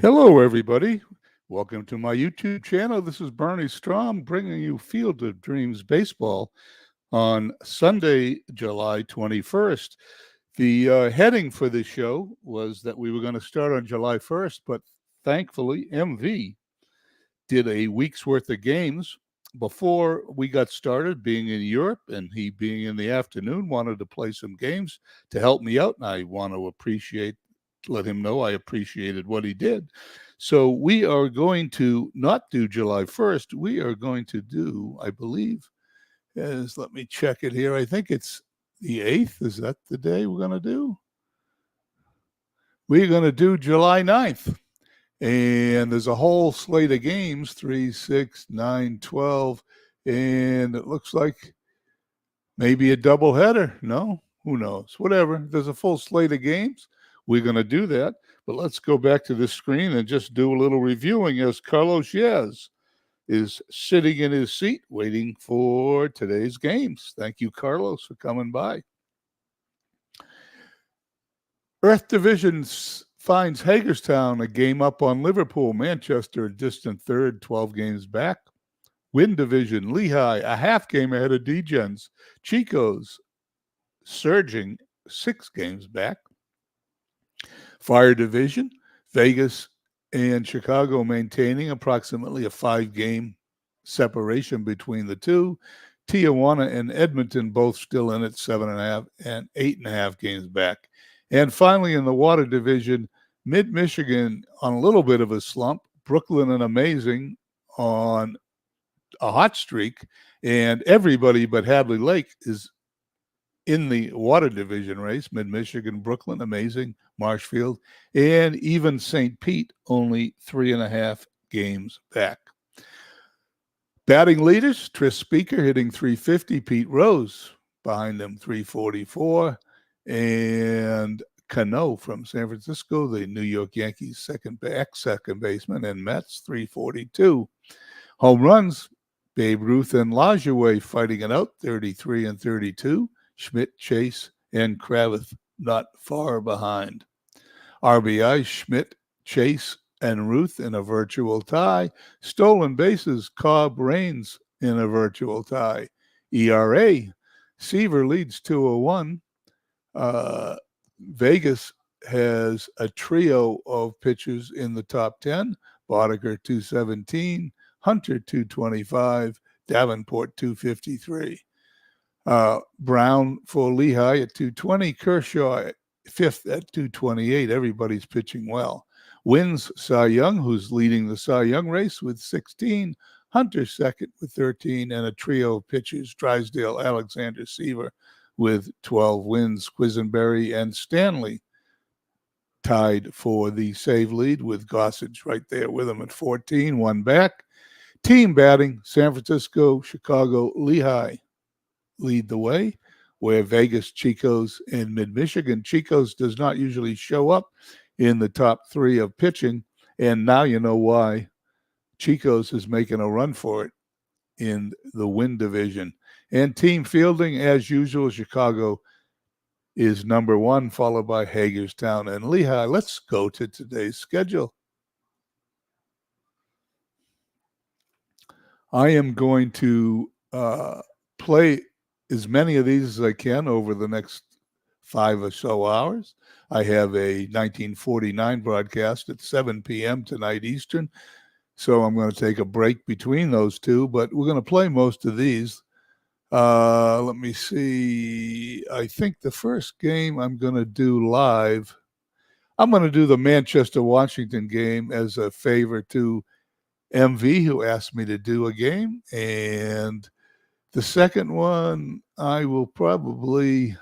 Hello, everybody. Welcome to my YouTube channel. This is Bernie Strom bringing you Field of Dreams Baseball on Sunday, July 21st. The heading for this show was that we were going to start on July 1st, but thankfully, MV did a week's worth of games before we got started. Being in Europe and he being in the afternoon, wanted to play some games to help me out, and I want to let him know I appreciated what he did. So we are going to not do July 1st. We are going to do, I believe, let me check it here. I think it's the 8th. Is that the day we're going to do? We're going to do July 9th. And there's a whole slate of games 3, 6, 9, 12. And it looks like maybe a doubleheader. No, who knows? Whatever. There's a full slate of games. We're going to do that. But let's go back to the screen and just do a little reviewing as Carlos Yaz is sitting in his seat waiting for today's games. Thank you, Carlos, for coming by. Earth Division finds Hagerstown a game up on Liverpool. Manchester, a distant third, 12 games back. Wind Division, Lehigh, a half game ahead of D-Gens. Chico's surging 6 games back. Fire Division, Vegas and Chicago maintaining approximately a 5-game separation between the two. Tijuana and Edmonton both still in at 7.5 and 8.5 games back. And finally, in the Water Division, Mid-Michigan on a little bit of a slump. Brooklyn and Amazing on a hot streak. And everybody but Hadley Lake is in the Water Division race. Mid-Michigan, Brooklyn, Amazing, Marshfield, and even St. Pete only 3.5 games back. Batting leaders, Tris Speaker hitting .350, Pete Rose behind him .344, and Cano from San Francisco, the New York Yankees second baseman, and Mets .342. Home runs, Babe Ruth and Lajoie fighting it out, 33 and 32. Schmidt, Chase, and Kravitz not far behind. RBI, Schmidt, Chase, and Ruth in a virtual tie. Stolen bases, Cobb reigns in a virtual tie. ERA, Seaver leads 201. Vegas has a trio of pitchers in the top 10. Boddicker 217, Hunter 225, Davenport 253. Brown for Lehigh at 220, Kershaw fifth at 228. Everybody's pitching well. Wins Cy Young, who's leading the Cy Young race with 16. Hunter second with 13, and a trio of pitchers, Drysdale, Alexander, Seaver with 12 wins. Quisenberry and Stanley tied for the save lead with Gossage right there with him at 14, one back. Team batting, San Francisco, Chicago, Lehigh lead the way, where Vegas, Chico's, and Mid-Michigan. Chico's does not usually show up in the top 3 of pitching, and now you know why. Chico's is making a run for it in the Wind Division. And team fielding, as usual, Chicago is number 1, followed by Hagerstown and Lehigh. Let's go to today's schedule. I am going to play as many of these as I can over the next 5 or so hours. I have a 1949 broadcast at 7 p.m. tonight Eastern, so I'm going to take a break between those two, but we're going to play most of these. Let me see. I think the first game I'm going to do live, I'm going to do the Manchester-Washington game as a favor to MV, who asked me to do a game, and the second one, I will probably,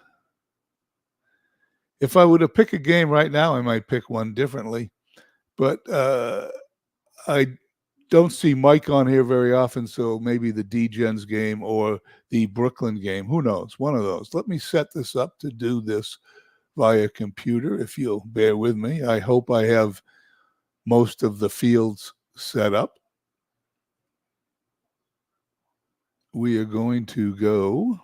if I were to pick a game right now, I might pick one differently. But I don't see Mike on here very often, so maybe the D-Gens game or the Brooklyn game. Who knows? One of those. Let me set this up to do this via computer, if you'll bear with me. I hope I have most of the fields set up. We are going to go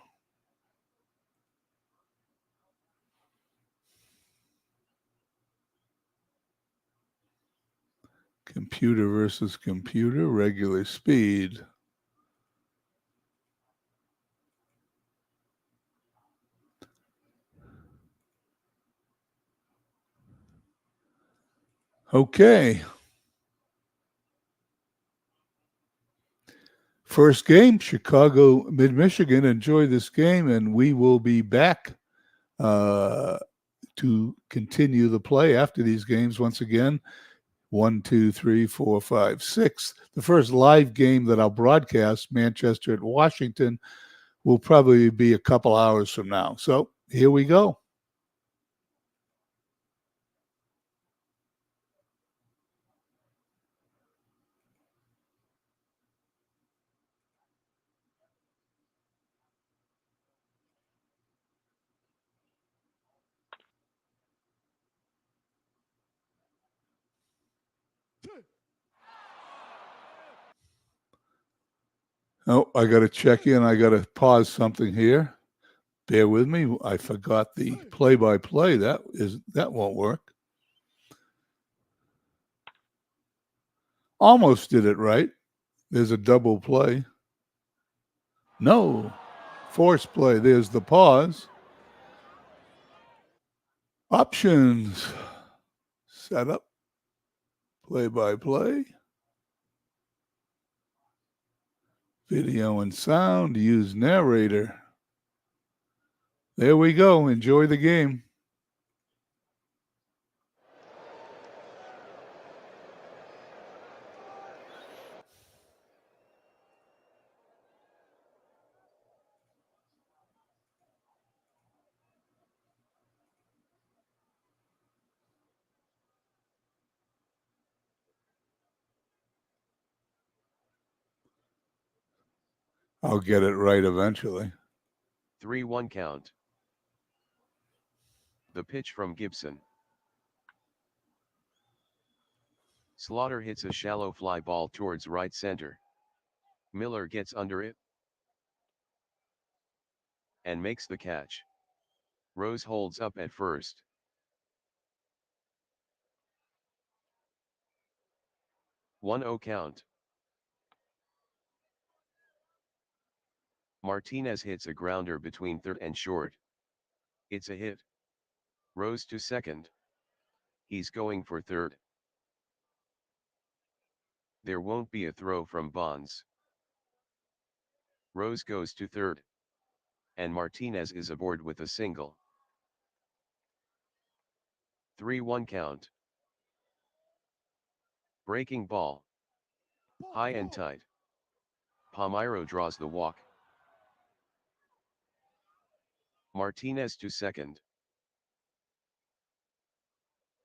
Computer versus computer, regular speed. Okay. First game, Chicago, Mid-Michigan. Enjoy this game, and we will be back to continue the play after these games. Once again, 1, 2, 3, 4, 5, 6. The first live game that I'll broadcast, Manchester at Washington, will probably be a couple hours from now. So here we go. Oh, I got to check in. I got to pause something here. Bear with me. I forgot the play-by-play. That won't work. Almost did it right. There's a double play. No, force play. There's the pause. Options. Setup. Play-by-play. Video and sound. Use narrator. There we go. Enjoy the game. I'll get it right eventually. 3-1 count. The pitch from Gibson. Slaughter hits a shallow fly ball towards right center. Miller gets under it and makes the catch. Rose holds up at first. 1-0 count. Martinez hits a grounder between third and short. It's a hit. Rose to second. He's going for third. There won't be a throw from Bonds. Rose goes to third. And Martinez is aboard with a single. 3-1 count. Breaking ball. High and tight. Palmeiro draws the walk. Martinez to second.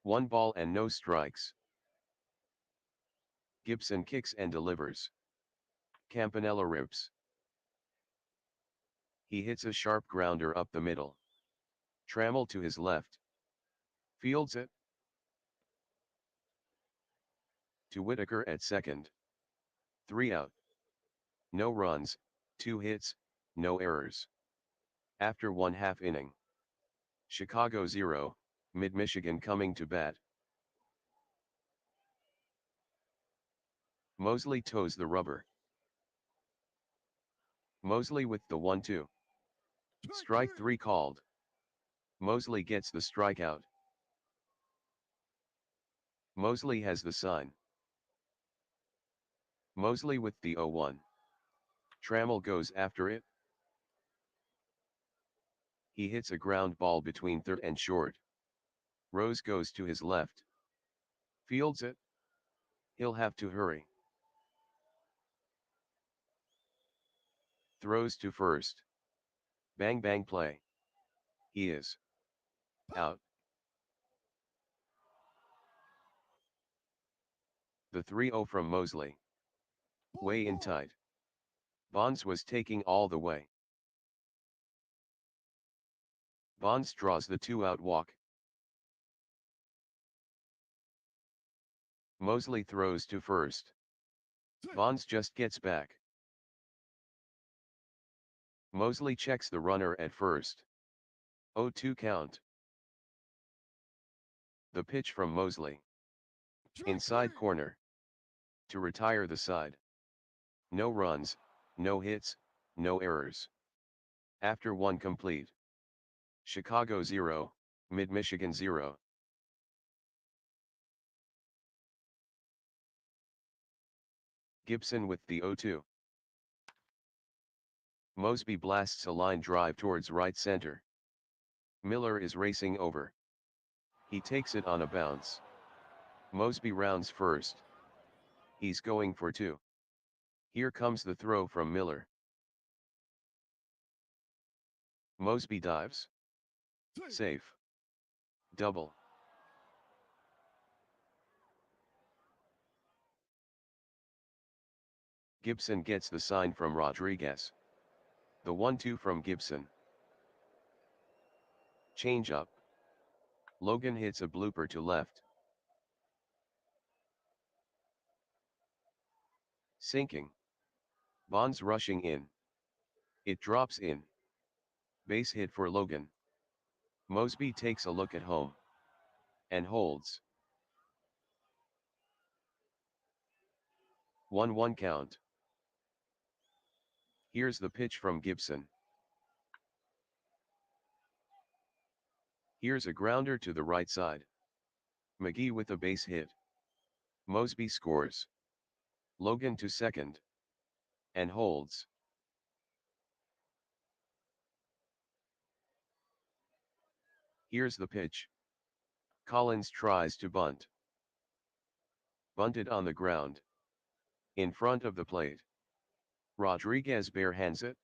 1 ball and no strikes. Gibson kicks and delivers. Campanella rips. He hits a sharp grounder up the middle. Trammell to his left. Fields it. To Whitaker at second. 3 out. No runs, 2 hits, no errors. After 1/2 inning. Chicago 0, Mid-Michigan coming to bat. Mosley toes the rubber. Mosley with the 1-2. Strike 3 called. Mosley gets the strikeout. Mosley has the sign. Mosley with the 0-1. Trammell goes after it. He hits a ground ball between third and short. Rose goes to his left. Fields it. He'll have to hurry. Throws to first. Bang bang play. He is out. The 3-0 from Mosley. Way in tight. Bonds was taking all the way. Bonds draws the 2-out walk. Mosley throws to first. Bonds just gets back. Mosley checks the runner at first. 0-2 count. The pitch from Mosley. Inside corner. To retire the side. No runs, no hits, no errors. After 1 complete. Chicago 0, Mid-Michigan 0. Gibson with the 0-2. Mosby blasts a line drive towards right center. Miller is racing over. He takes it on a bounce. Mosby rounds first. He's going for 2. Here comes the throw from Miller. Mosby dives. Safe. Double. Gibson gets the sign from Rodriguez. The 1-2 from Gibson. Change up. Logan hits a blooper to left. Sinking. Bonds rushing in. It drops in. Base hit for Logan. Mosby takes a look at home. And holds. 1-1 count. Here's the pitch from Gibson. Here's a grounder to the right side. McGee with a base hit. Mosby scores. Logan to second. And holds. Here's the pitch. Collins tries to bunt. Bunted on the ground. In front of the plate. Rodriguez barehands it.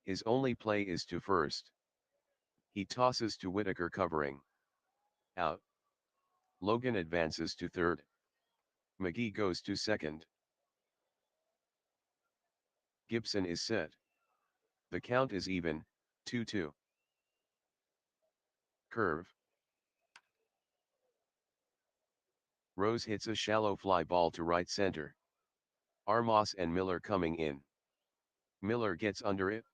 His only play is to first. He tosses to Whitaker covering. Out. Logan advances to third. McGee goes to second. Gibson is set. The count is even, 2-2. Curve. Rose hits a shallow fly ball to right center. Armas and Miller coming in. Miller gets under it.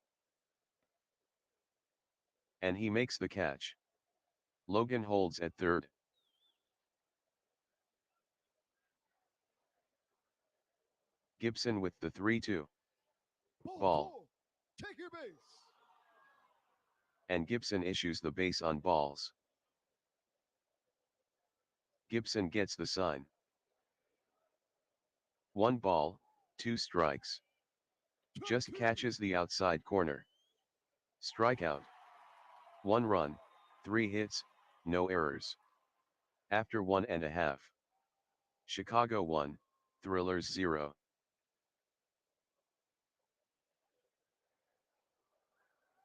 And he makes the catch. Logan holds at third. Gibson with the 3-2. Ball. Take your base. And Gibson issues the base on balls. Gibson gets the sign. 1 ball, 2 strikes. Just catches the outside corner. Strikeout. 1 run, 3 hits, no errors. After 1.5. Chicago 1, Thrillers 0.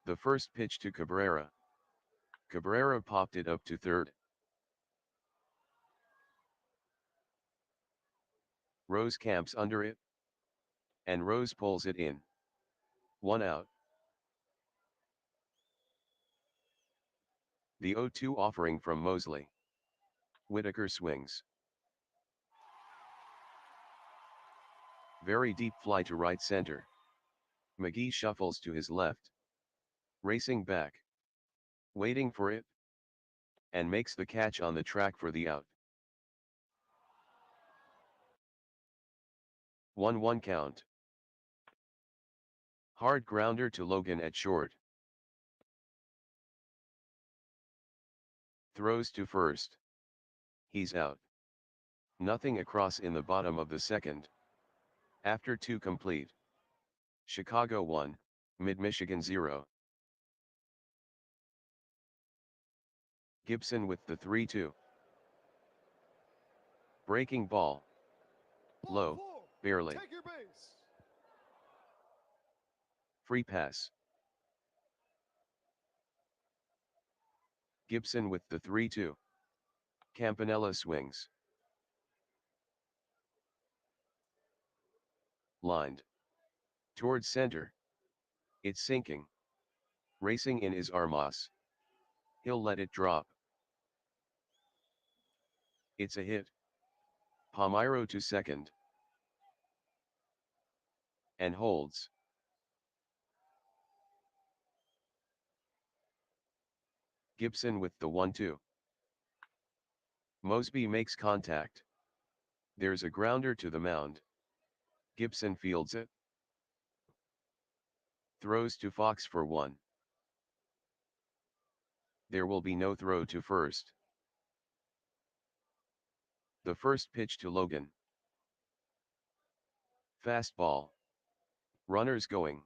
The first pitch to Cabrera. Cabrera popped it up to third. Rose camps under it. And Rose pulls it in. 1 out. The 0-2 offering from Mosley. Whitaker swings. Very deep fly to right center. McGee shuffles to his left. Racing back. Waiting for it. And makes the catch on the track for the out. 1-1 count. Hard grounder to Logan at short. Throws to first. He's out. Nothing across in the bottom of the second. After 2 complete. Chicago 1, Mid-Michigan 0. Gibson with the 3-2. Breaking ball. Low, barely. Take your base. Free pass. Gibson with the 3-2. Campanella swings. Lined. Towards center. It's sinking. Racing in is Armas. He'll let it drop. It's a hit. Palmiro to second. And holds. Gibson with the 1-2. Mosby makes contact. There's a grounder to the mound. Gibson fields it. Throws to Fox for 1. There will be no throw to first. The first pitch to Logan. Fastball. Runners going.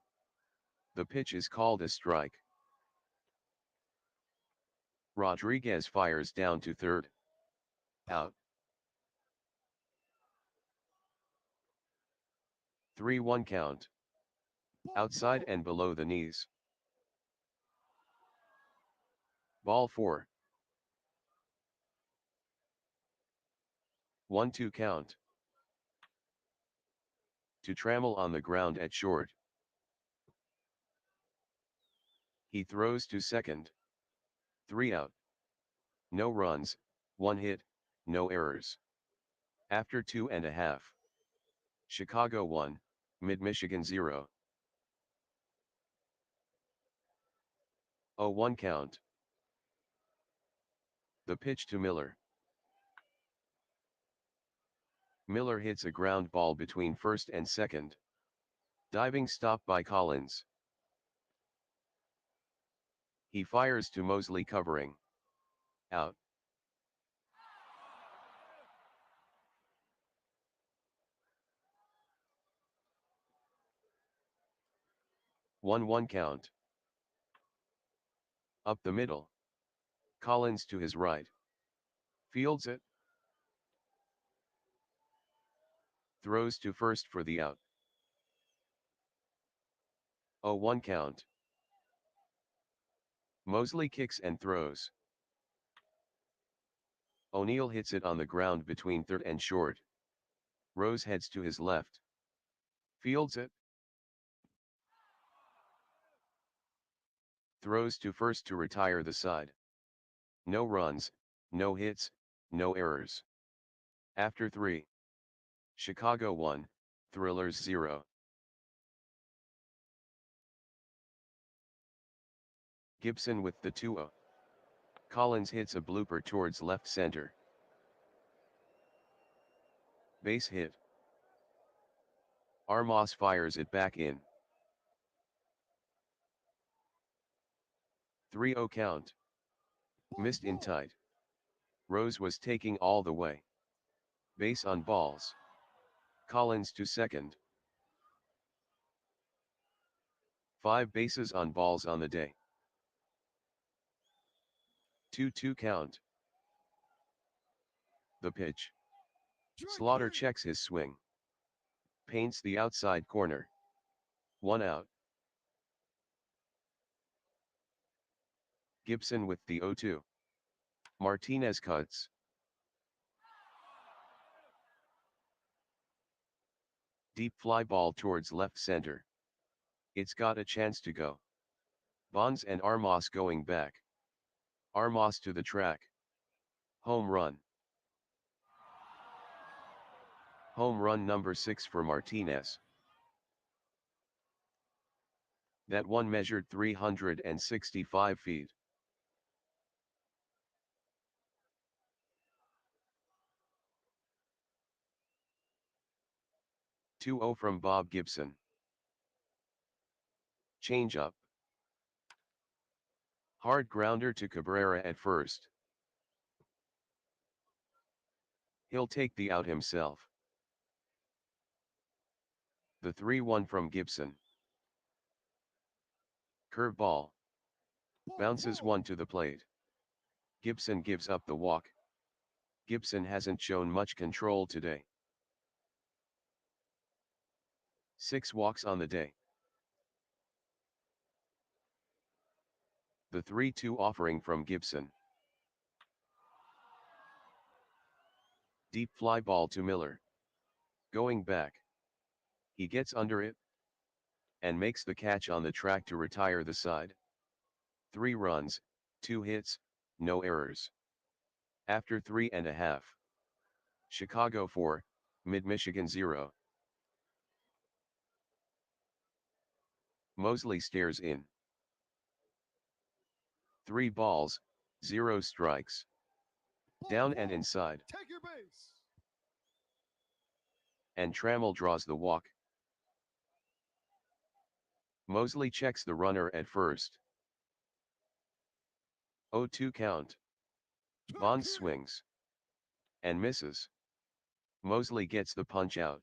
The pitch is called a strike. Rodriguez fires down to third. Out. 3-1 count. Outside and below the knees. Ball 4. 1-2 count. To Trammell on the ground at short. He throws to second. 3 out. No runs, 1 hit, no errors. After 2.5. Chicago 1, Mid-Michigan 0. 0-1 count. The pitch to Miller. Miller hits a ground ball between first and second. Diving stop by Collins. He fires to Mosley covering. Out. 1-1 count. Up the middle. Collins to his right. Fields it. Throws to first for the out. 0-1 count. Mosley kicks and throws. O'Neill hits it on the ground between third and short. Rose heads to his left. Fields it. Throws to first to retire the side. No runs, no hits, no errors. After 3. Chicago 1, Thrillers 0. Gibson with the 2-0. Collins hits a blooper towards left center. Base hit. Armas fires it back in. 3-0 count. Missed in tight. Rose was taking all the way. Base on balls. Collins to second. 5 bases on balls on the day. 2-2 count. The pitch. Slaughter checks his swing. Paints the outside corner. 1 out. Gibson with the 0-2. Martinez cuts. Deep fly ball towards left center. It's got a chance to go. Bonds and Armas going back. Armas to the track. Home run. Home run number 6 for Martinez. That one measured 365 feet. Two-0 from Bob Gibson. Changeup. Hard grounder to Cabrera at first. He'll take the out himself. The 3-1 from Gibson. Curveball. Bounces one to the plate. Gibson gives up the walk. Gibson hasn't shown much control today. 6 walks on the day. The 3-2 offering from Gibson. Deep fly ball to Miller. Going back. He gets under it. And makes the catch on the track to retire the side. 3 runs, 2 hits, no errors. After 3.5. Chicago 4, Mid-Michigan 0. Mosley stares in. 3 balls, 0 strikes. Down and inside. Take your base. and Trammell draws the walk. Mosley checks the runner at first. 0-2 count. Bonds swings. And misses. Mosley gets the punch out.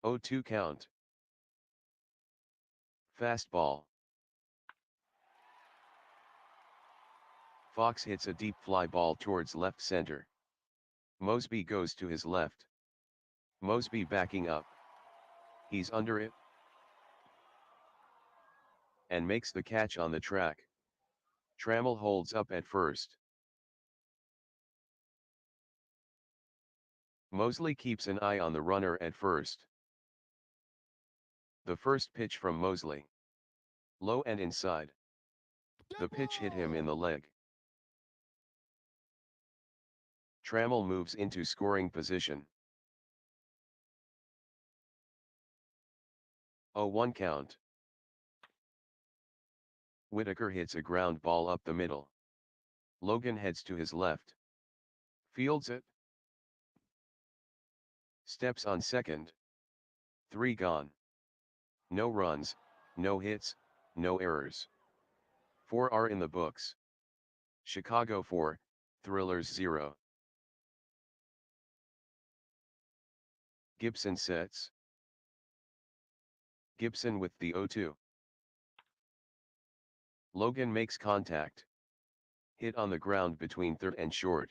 0-2 count. Fastball. Fox hits a deep fly ball towards left center. Mosby goes to his left. Mosby backing up. He's under it. And makes the catch on the track. Trammell holds up at first. Mosley keeps an eye on the runner at first. The first pitch from Mosley. Low and inside. The pitch hit him in the leg. Trammell moves into scoring position. 0-1 count. Whitaker hits a ground ball up the middle. Logan heads to his left. Fields it. Steps on second. 3 gone. No runs, no hits, no errors. 4 are in the books. Chicago 4, Thrillers 0. Gibson sets. Gibson with the 0-2. Logan makes contact. Hit on the ground between third and short.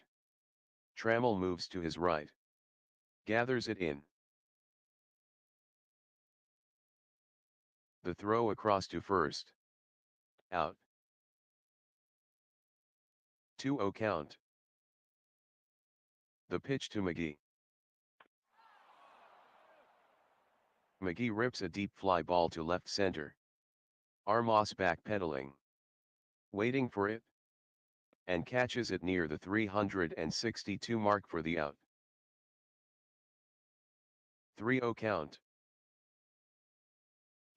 Trammell moves to his right. Gathers it in. The throw across to first. Out. 2-0 count. The pitch to McGee. McGee rips a deep fly ball to left center. Armas backpedaling. Waiting for it. And catches it near the 362 mark for the out. 3-0 count.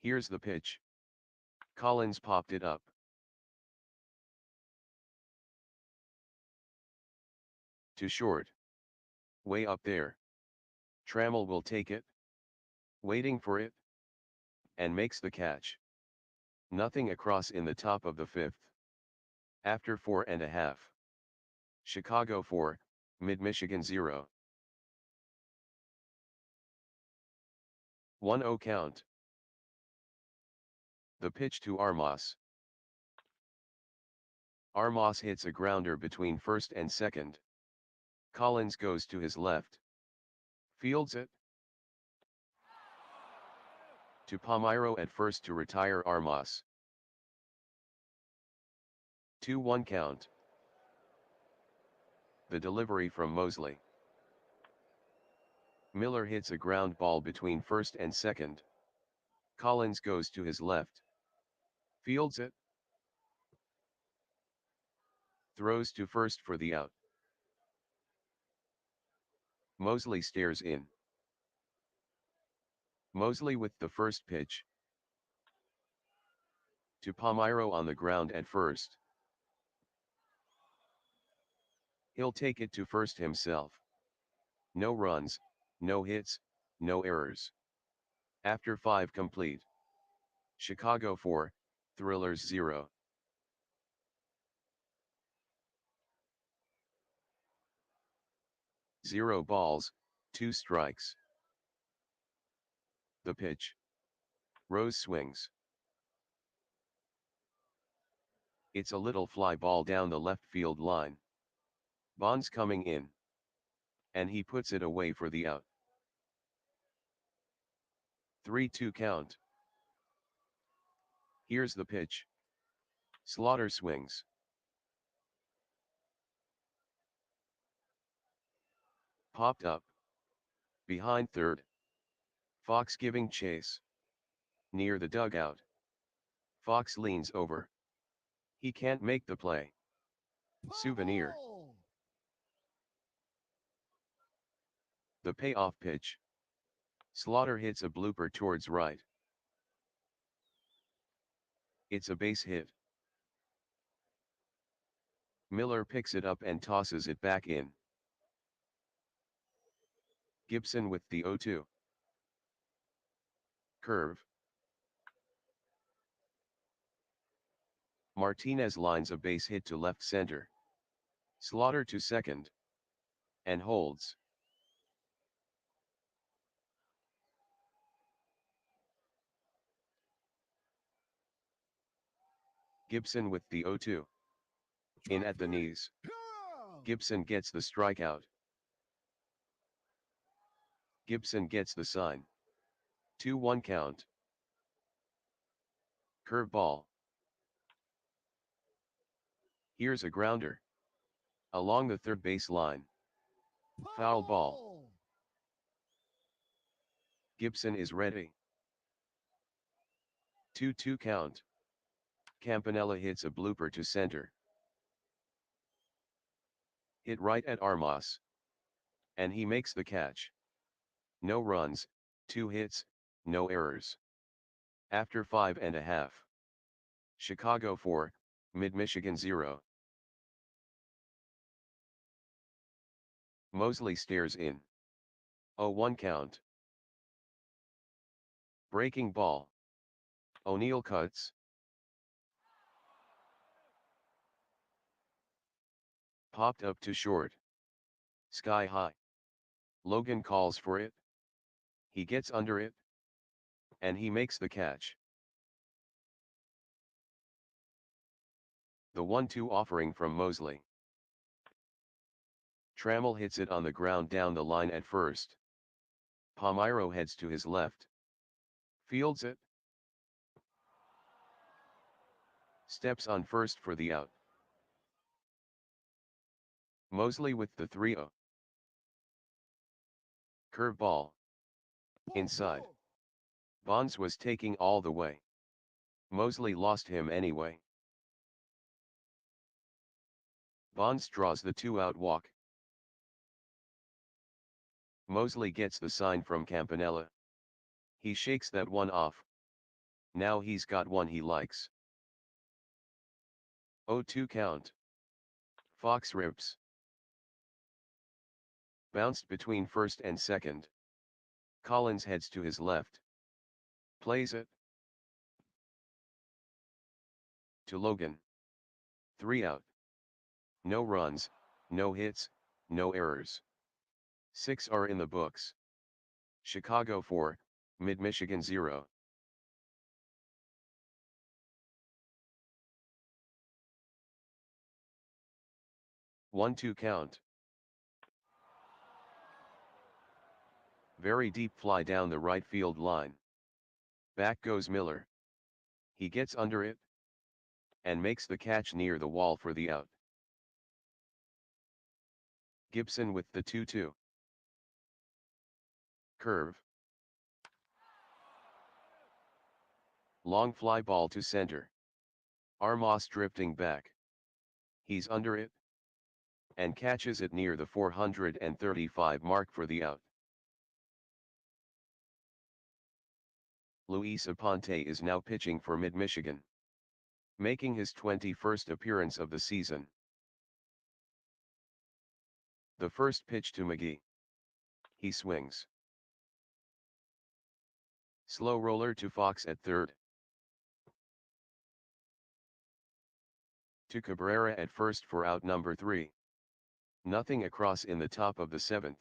Here's the pitch. Collins popped it up. To short. Way up there. Trammell will take it. Waiting for it. And makes the catch. Nothing across in the top of the fifth. After 4.5. Chicago 4, Mid-Michigan 0. 1-0 count. The pitch to Armas. Armas hits a grounder between first and second. Collins goes to his left. Fields it. To Palmiro at first to retire Armas. 2-1 count. The delivery from Mosley. Miller hits a ground ball between first and second. Collins goes to his left. Fields it. Throws to first for the out. Mosley stares in. Mosley with the first pitch. To Palmiro on the ground at first. He'll take it to first himself. No runs, no hits, no errors. After 5 complete. Chicago 4, Thrillers 0. 0 balls, 2 strikes. The pitch. Rose swings. It's a little fly ball down the left field line. Bonds coming in. And he puts it away for the out. 3-2 count. Here's the pitch. Slaughter swings. Popped up. Behind third. Fox giving chase. Near the dugout. Fox leans over. He can't make the play. Souvenir. The payoff pitch. Slaughter hits a blooper towards right. It's a base hit. Miller picks it up and tosses it back in. Gibson with the 0-2. Curve. Martinez lines a base hit to left center. Slaughter to second. And holds. Gibson with the 0-2. In at the knees. Gibson gets the strikeout. Gibson gets the sign. 2-1 count. Curveball. Here's a grounder. Along the third base line. Foul ball. Gibson is ready. 2-2 count. Campanella hits a blooper to center. Hit right at Armas. And he makes the catch. No runs, 2 hits, no errors. After 5.5. Chicago 4, Mid-Michigan 0. Mosley stares in. 0-1 count. Breaking ball. O'Neal cuts. Popped up to short. Sky high. Logan calls for it. He gets under it. And he makes the catch. The 1-2 offering from Mosley. Trammell hits it on the ground down the line at first. Palmiro heads to his left. Fields it. Steps on first for the out. Mosley with the 3-0. Curveball. Inside. Bonds was taking all the way. Mosley lost him anyway. Bonds draws the 2-out walk. Mosley gets the sign from Campanella. He shakes that one off. Now he's got one he likes. 0-2 count. Fox rips. Bounced between first and second. Collins heads to his left. Plays it. To Logan. 3 out. No runs, no hits, no errors. 6 are in the books. Chicago 4, Mid-Michigan 0. One-two count. Very deep fly down the right field line. Back goes Miller. He gets under it. And makes the catch near the wall for the out. Gibson with the 2-2. Curve. Long fly ball to center. Armas drifting back. He's under it. And catches it near the 435 mark for the out. Luis Aponte is now pitching for Mid-Michigan. Making his 21st appearance of the season. The first pitch to McGee. He swings. Slow roller to Fox at third. To Cabrera at first for out number 3. Nothing across in the top of the 7th.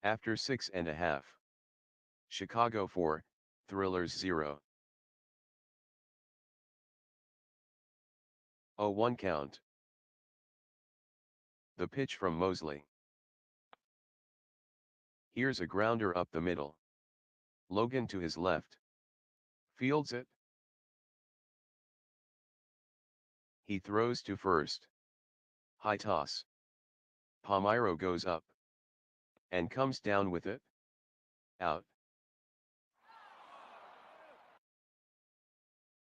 After 6.5. Chicago 4, Thrillers 0. 0-1 count. The pitch from Mosley. Here's a grounder up the middle. Logan to his left. Fields it. He throws to first. High toss. Palmiro goes up. And comes down with it. Out.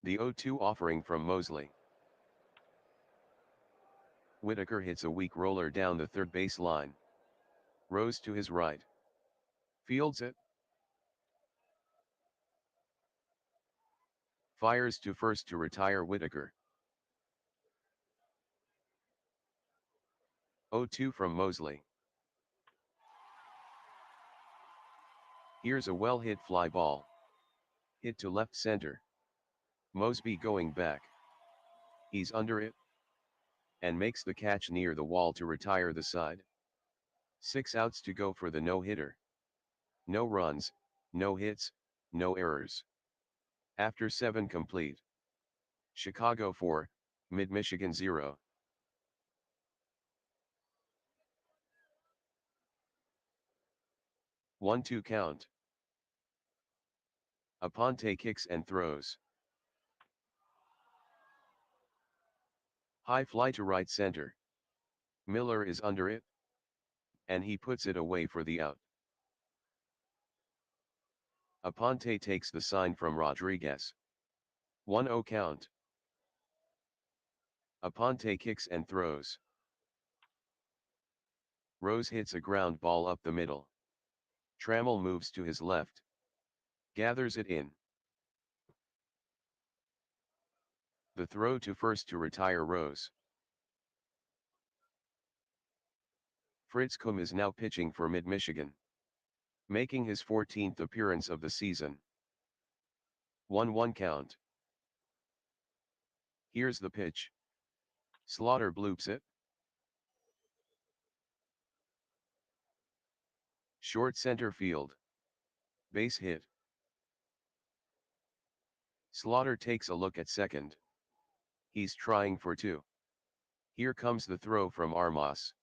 The 0-2 offering from Mosley. Whitaker hits a weak roller down the third base line. Rose to his right. Fields it. Fires to first to retire Whitaker. 0-2 from Mosley. Here's a well-hit fly ball. Hit to left center. Mosby going back. He's under it. And makes the catch near the wall to retire the side. 6 outs to go for the no-hitter. No runs, no hits, no errors. After 7 complete. Chicago 4, Mid-Michigan 0. 1-2 count. Aponte kicks and throws. High fly to right center. Miller is under it. And he puts it away for the out. Aponte takes the sign from Rodriguez. 1-0 count. Aponte kicks and throws. Rose hits a ground ball up the middle. Trammell moves to his left. Gathers it in. The throw to first to retire Rose. Fritz Kuhm is now pitching for Mid-Michigan, making his 14th appearance of the season. 1-1 count. Here's the pitch. Slaughter bloops it. Short center field. Base hit. Slaughter takes a look at second. He's trying for 2. Here comes the throw from Armas.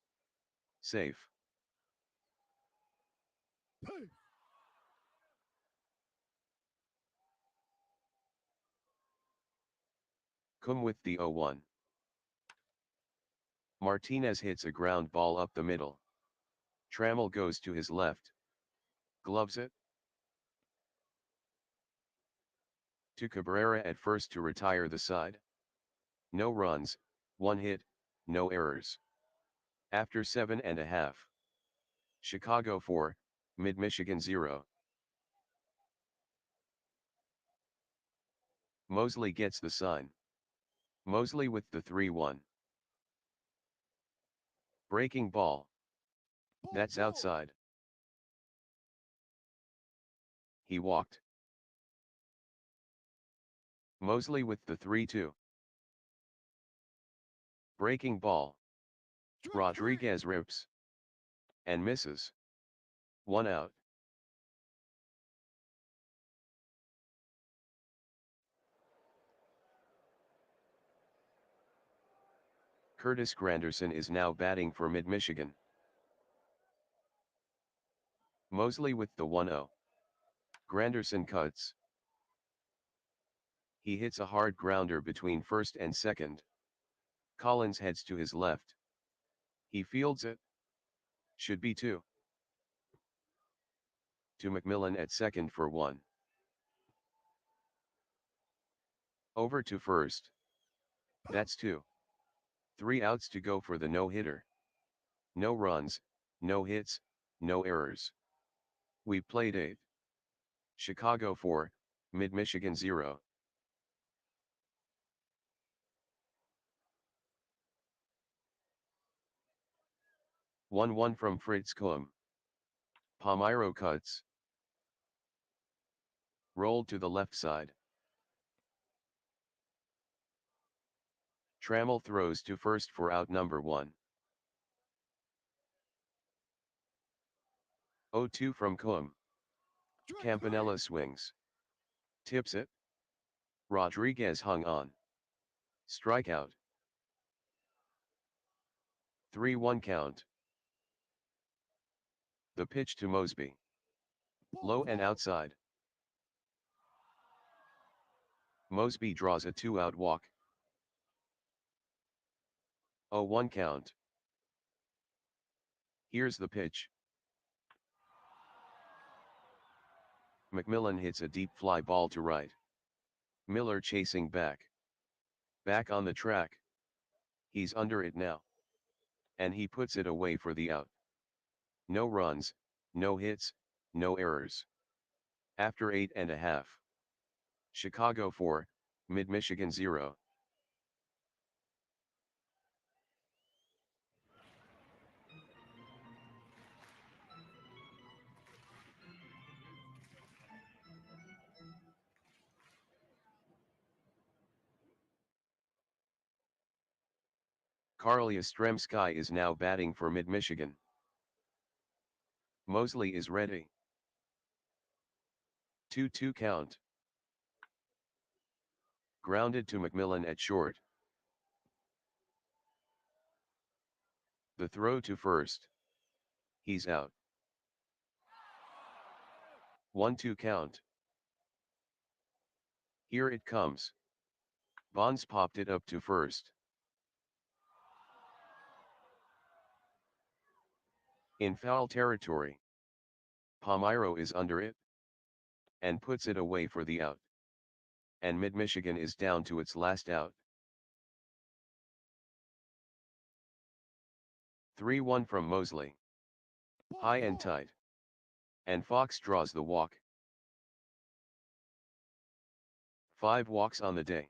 Safe. Kuhm with the 0-1. Martinez hits a ground ball up the middle. Trammell goes to his left. Gloves it. To Cabrera at first to retire the side. No runs, 1 hit, no errors. After 7.5. Chicago 4, Mid-Michigan 0. Mosley gets the sign. Mosley with the 3-1. Breaking ball. That's outside. He walked. Mosley with the 3-2. Breaking ball. Rodriguez rips. And misses. 1 out. Curtis Granderson is now batting for Mid-Michigan. Mosley with the 1-0. Granderson cuts. He hits a hard grounder between first and second. Collins heads to his left. He fields it. Should be 2. To McMillan at second for 1. Over to first. That's 2. 3 outs to go for the no-hitter. No runs, no hits, no errors. We played 8. Chicago 4, Mid-Michigan 0. One from Fritz Kuhm. Palmiro cuts. Rolled to the left side. Trammell throws to first for out number 1. 0-2 from Kuhm. Campanella swings. Tips it. Rodriguez hung on. Strikeout. 3-1 count. The pitch to Mosby. Low and outside. Mosby draws a 2-out walk. 0-1 count. Here's the pitch. McMillan hits a deep fly ball to right. Miller chasing back. Back on the track. He's under it now. And he puts it away for the out. No runs, no hits, no errors. After 8.5. Chicago 4, Mid-Michigan 0. Carl Yastrzemski is now batting for Mid-Michigan. Mosley is ready. 2-2 count. Grounded to McMillan at short. The throw to first. He's out. 1-2 count. Here it comes. Bonds popped it up to first. In foul territory. Palmiro is under it. And puts it away for the out. And Mid-Michigan is down to its last out. 3-1 from Mosley. High and tight. And Fox draws the walk. 5 walks on the day.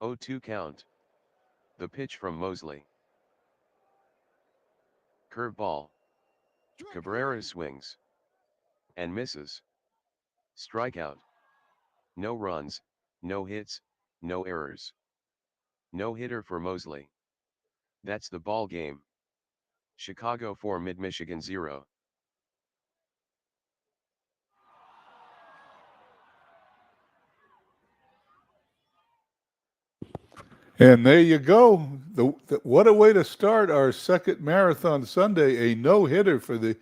0-2 count. The pitch from Mosley. Curveball. Cabrera swings. And misses. Strikeout. No runs, no hits, no errors. No hitter for Mosley. That's the ball game. Chicago 4 Mid-Michigan 0. And there you go. What a way to start our second marathon Sunday. A no-hitter for the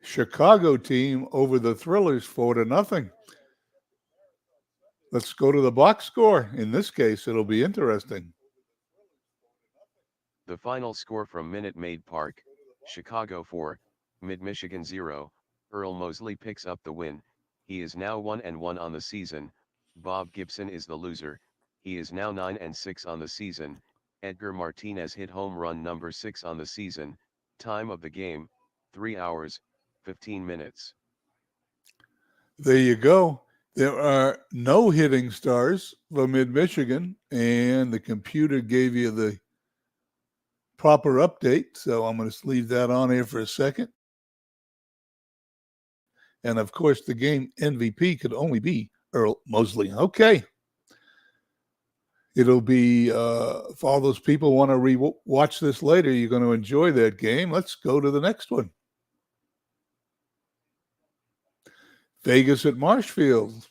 Chicago team over the Thrillers 4-0. Let's go to the box score. In this case, it'll be interesting. The final score from Minute Maid Park, Chicago 4, Mid-Michigan 0. Earl Mosley picks up the win. He is now 1-1 on the season. Bob Gibson is the loser. He is now 9-6 on the season. Edgar Martinez hit home run number 6 on the season. Time of the game, 3 hours, 15 minutes. There you go. There are no hitting stars for Mid-Michigan, and the computer gave you the proper update. So I'm going to leave that on here for a second. And of course, the game MVP could only be Earl Mosley. Okay. It'll be, if all those people want to watch this later, you're going to enjoy that game. Let's go to the next one. Vegas at Marshfield.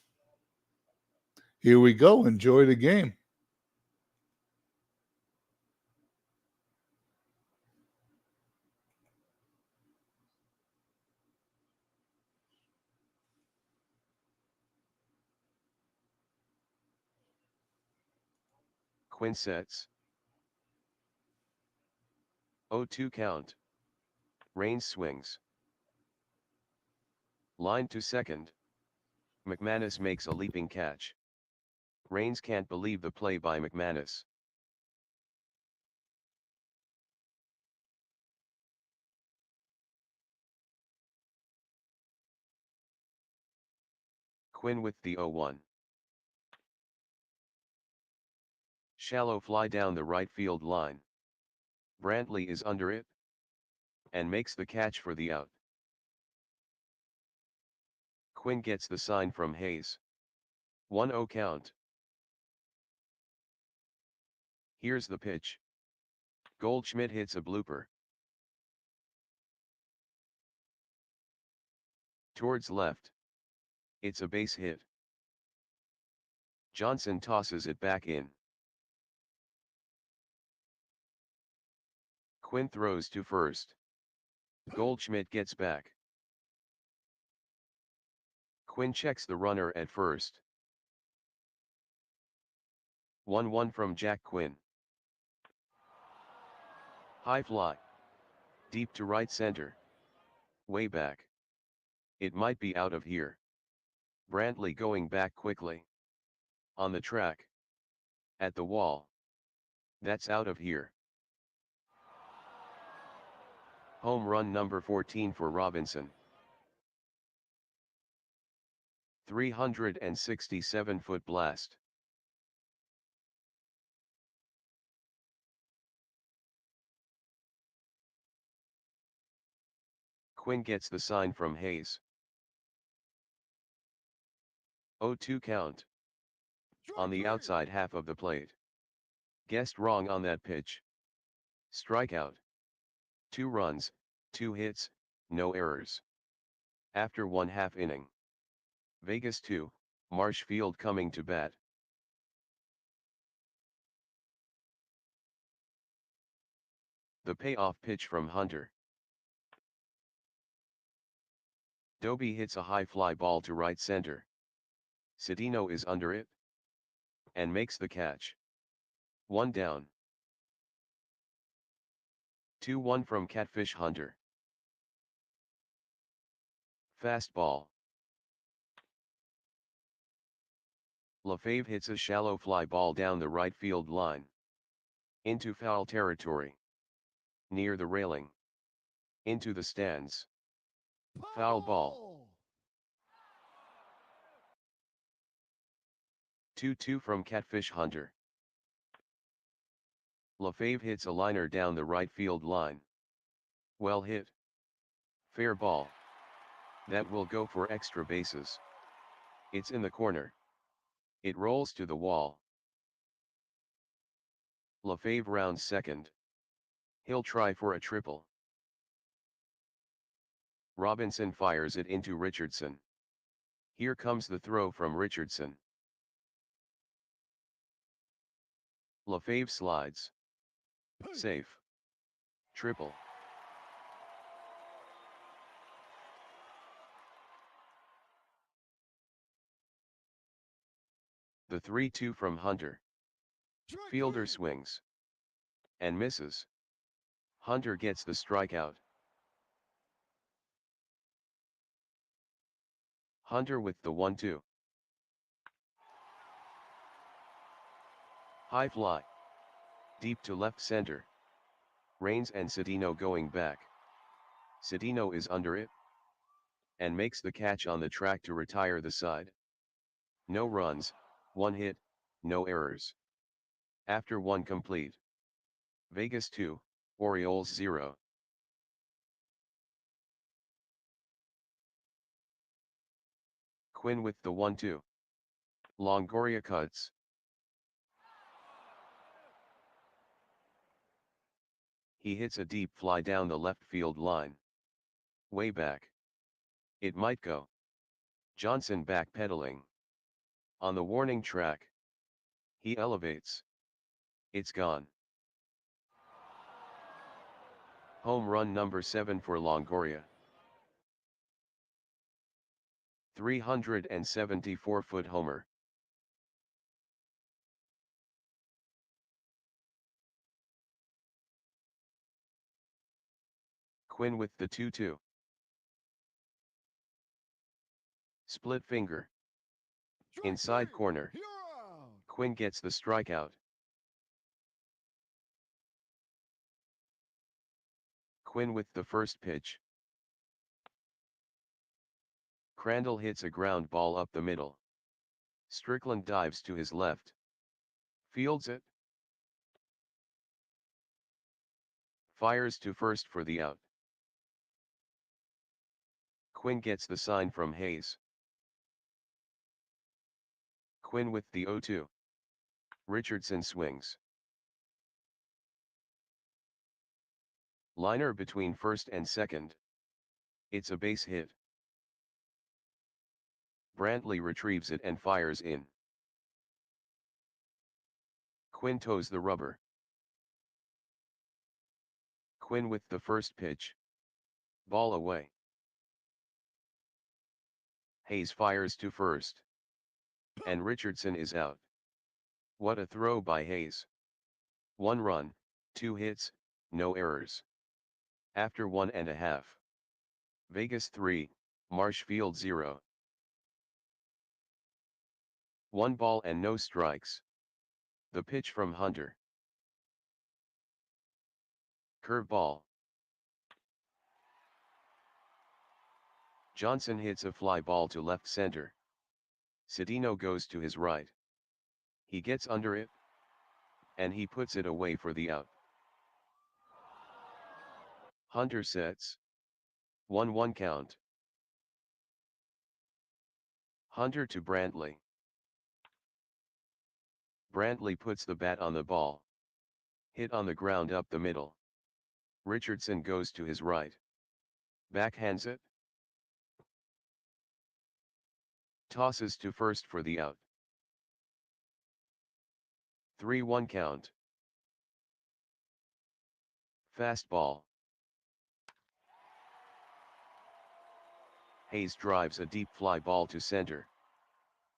Here we go. Enjoy the game. Quinn sets. 0-2 count. Rains swings. Line to second. McManus makes a leaping catch. Rains can't believe the play by McManus. Quinn with the 0-1. Shallow fly down the right field line. Brantley is under it. And makes the catch for the out. Quinn gets the sign from Hayes. 1-0 count. Here's the pitch. Goldschmidt hits a blooper. Towards left. It's a base hit. Johnson tosses it back in. Quinn throws to first. Goldschmidt gets back. Quinn checks the runner at first. 1-1 from Jack Quinn. High fly. Deep to right center. Way back. It might be out of here. Brantley going back quickly. On the track. At the wall. That's out of here. Home run number 14 for Robinson. 367-foot blast. Quinn gets the sign from Hayes. 0-2 count. On the outside half of the plate. Guessed wrong on that pitch. Strikeout. 2 runs, 2 hits, no errors. After 1/2 inning. Vegas 2, Marshfield coming to bat. The payoff pitch from Hunter. Doby hits a high fly ball to right center. Cedeno is under it and makes the catch. 1 down. 2-1 from Catfish Hunter. Fastball. LaFave hits a shallow fly ball down the right field line. Into foul territory. Near the railing. Into the stands. Foul ball. 2-2 from Catfish Hunter. LaFave hits a liner down the right field line. Well hit. Fair ball. That will go for extra bases. It's in the corner. It rolls to the wall. LaFave rounds second. He'll try for a triple. Robinson fires it into Richardson. Here comes the throw from Richardson. LaFave slides. Safe. Triple. The 3-2 from Hunter. Fielder swings. And misses. Hunter gets the strikeout. Hunter with the 1-2. High fly. Deep to left center. Rains and Cedeno going back. Cedeno is under it. And makes the catch on the track to retire the side. No runs, 1 hit, no errors. After 1 complete. Vegas 2, Orioles 0. Quinn with the 1-2. Longoria cuts. He hits a deep fly down the left field line. Way back. It might go. Johnson backpedaling. On the warning track. He elevates. It's gone. Home run number 7 for Longoria. 374-foot homer. Quinn with the 2-2. Split finger. Inside corner. Quinn gets the strikeout. Quinn with the first pitch. Crandall hits a ground ball up the middle. Strickland dives to his left. Fields it. Fires to first for the out. Quinn gets the sign from Hayes. Quinn with the 0-2. Richardson swings. Liner between first and second. It's a base hit. Brantley retrieves it and fires in. Quinn toes the rubber. Quinn with the first pitch. Ball away. Hayes fires to first. And Richardson is out. What a throw by Hayes. 1 run, 2 hits, no errors. After 1.5. Vegas 3, Marshfield 0. 1 ball and no strikes. The pitch from Hunter. Curveball. Johnson hits a fly ball to left center. Cedeno goes to his right. He gets under it. And he puts it away for the out. Hunter sets. 1-1 count. Hunter to Brantley. Brantley puts the bat on the ball. Hit on the ground up the middle. Richardson goes to his right. Backhands it. Tosses to first for the out. 3-1 count. Fastball. Hayes drives a deep fly ball to center.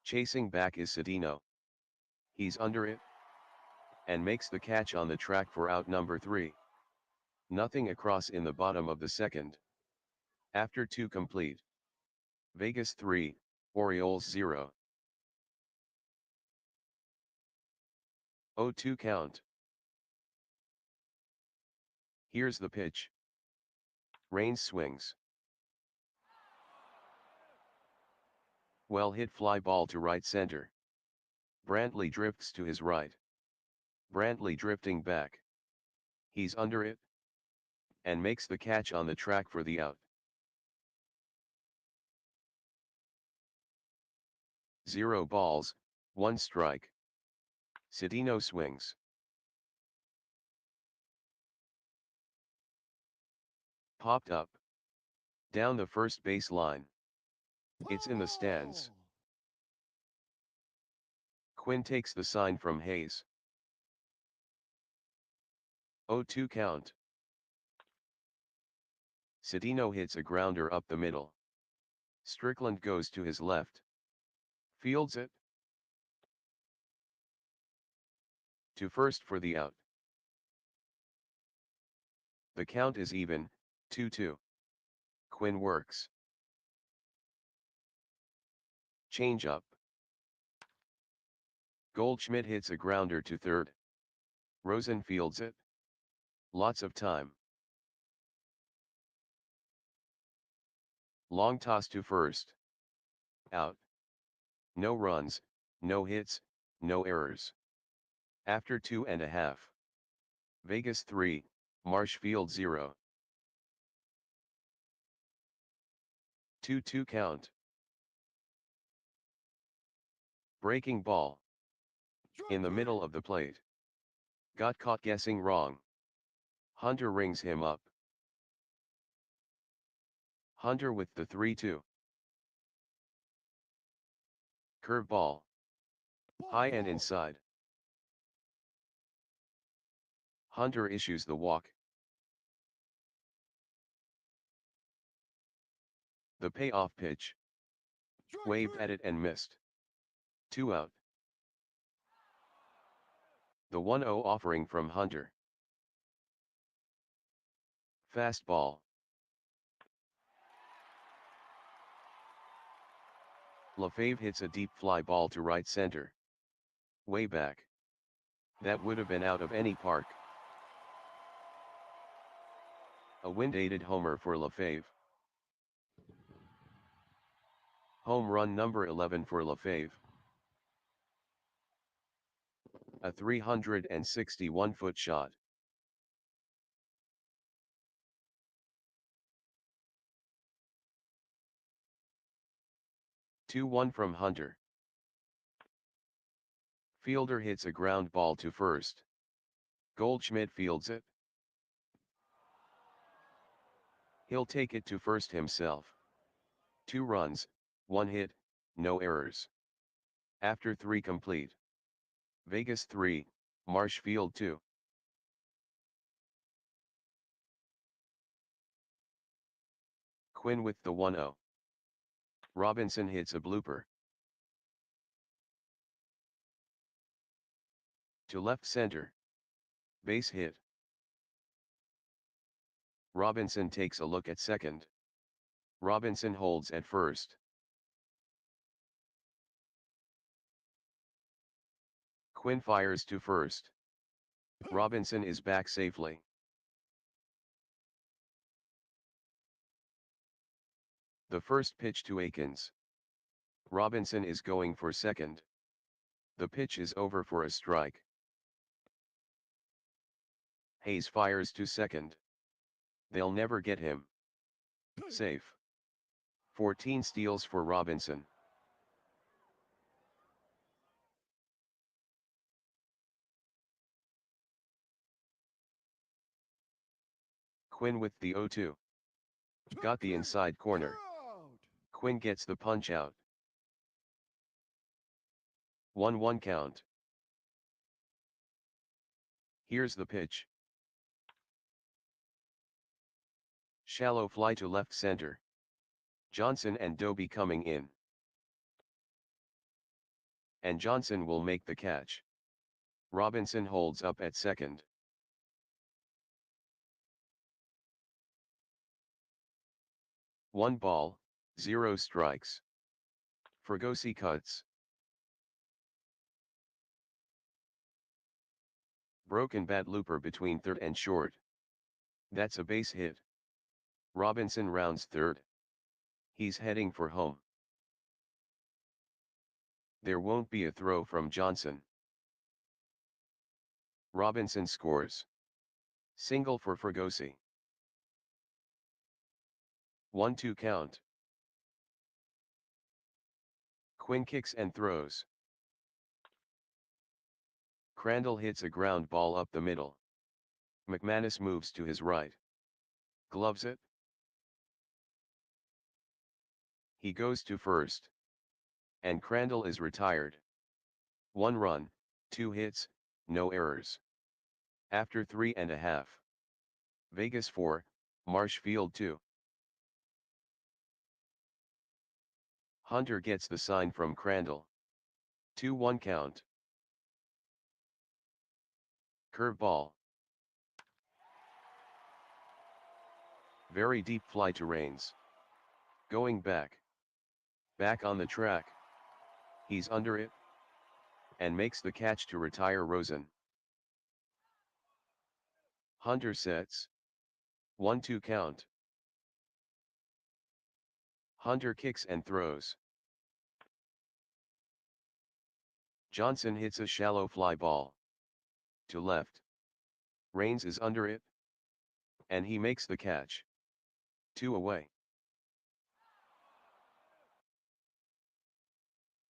Chasing back is Cedeno. He's under it. And makes the catch on the track for out number 3. Nothing across in the bottom of the second. After 2 complete. Vegas 3, Orioles 0. 0-2 count. Here's the pitch. Rains swings. Well hit fly ball to right center. Brantley drifts to his right. Brantley drifting back. He's under it. And makes the catch on the track for the out. 0 balls, 1 strike. Cedeno swings. Popped up. Down the first base line. It's in the stands. Quinn takes the sign from Hayes. 0-2 count. Cedeno hits a grounder up the middle. Strickland goes to his left. Fields it. To first for the out. The count is even, 2-2. Quinn works. Changeup. Goldschmidt hits a grounder to third. Rosen fields it. Lots of time. Long toss to first. Out. No runs, no hits, no errors. After 2.5. Vegas 3, Marshfield 0. 2-2 count. Breaking ball. In the middle of the plate. Got caught guessing wrong. Hunter rings him up. Hunter with the 3-2. Curveball. High and inside. Hunter issues the walk. The payoff pitch. Waved at it and missed. 2 out. The 1-0 offering from Hunter. Fastball. LaFave hits a deep fly ball to right center. Way back. That would have been out of any park. A wind-aided homer for LaFave. Home run number 11 for LaFave. A 361-foot shot. Two-one from Hunter. Fielder hits a ground ball to first. Goldschmidt fields it. He'll take it to first himself. 2 runs, 1 hit, no errors. After 3 complete. Vegas 3, Marshfield 2. Quinn with the 1-0. Robinson hits a blooper. To left center. Base hit. Robinson takes a look at second. Robinson holds at first. Quinn fires to first. Robinson is back safely. The first pitch to Akins. Robinson is going for second. The pitch is over for a strike. Hayes fires to second. They'll never get him. Safe. 14 steals for Robinson. Quinn with the 0-2. Got the inside corner. Quinn gets the punch out. 1-1 count. Here's the pitch. Shallow fly to left center. Johnson and Doby coming in. And Johnson will make the catch. Robinson holds up at second. One ball, 0 strikes. Fregosi cuts. Broken bat looper between third and short. That's a base hit. Robinson rounds third. He's heading for home. There won't be a throw from Johnson. Robinson scores. Single for Fregosi. 1-2 count. Quinn kicks and throws. Crandall hits a ground ball up the middle. McManus moves to his right. Gloves it. He goes to first. And Crandall is retired. 1 run, 2 hits, no errors. After 3.5. Vegas 4, Marshfield 2. Hunter gets the sign from Crandall. 2-1 count. Curveball. Very deep fly to Raines. Going back. Back on the track. He's under it. And makes the catch to retire Rosen. Hunter sets. 1-2 count. Hunter kicks and throws. Johnson hits a shallow fly ball. To left. Raines is under it. And he makes the catch. 2 away.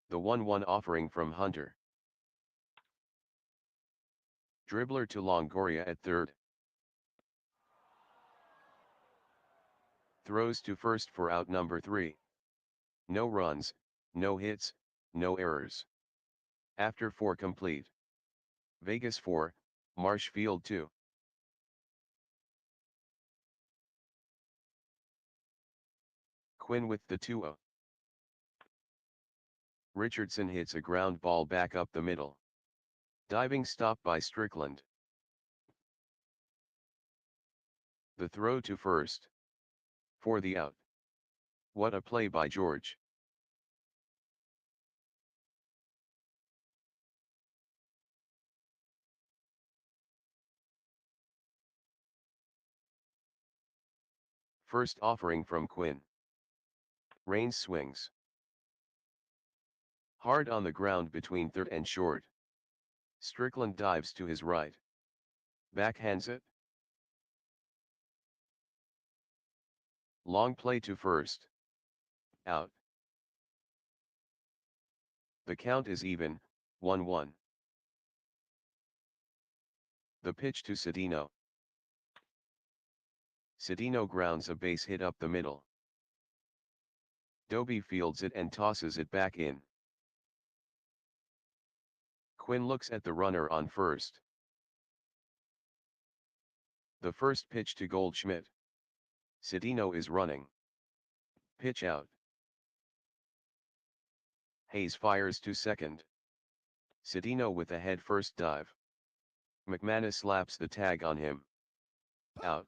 The 1-1 offering from Hunter. Dribbler to Longoria at third. Throws to first for out number 3. No runs, no hits, no errors. After 4 complete. Vegas 4, Marshfield 2. Quinn with the 2-0. Richardson hits a ground ball back up the middle. Diving stop by Strickland. The throw to first. For the out. What a play by George. First offering from Quinn. Raines swings. Hard on the ground between third and short. Strickland dives to his right. Backhands it. Long play to first. Out. The count is even, 1-1. The pitch to Cedeno. Cedeno grounds a base hit up the middle. Doby fields it and tosses it back in. Quinn looks at the runner on first. The first pitch to Goldschmidt. Cedeno is running. Pitch out. Hayes fires to second. Cedeno with a head first dive. McManus slaps the tag on him. Out.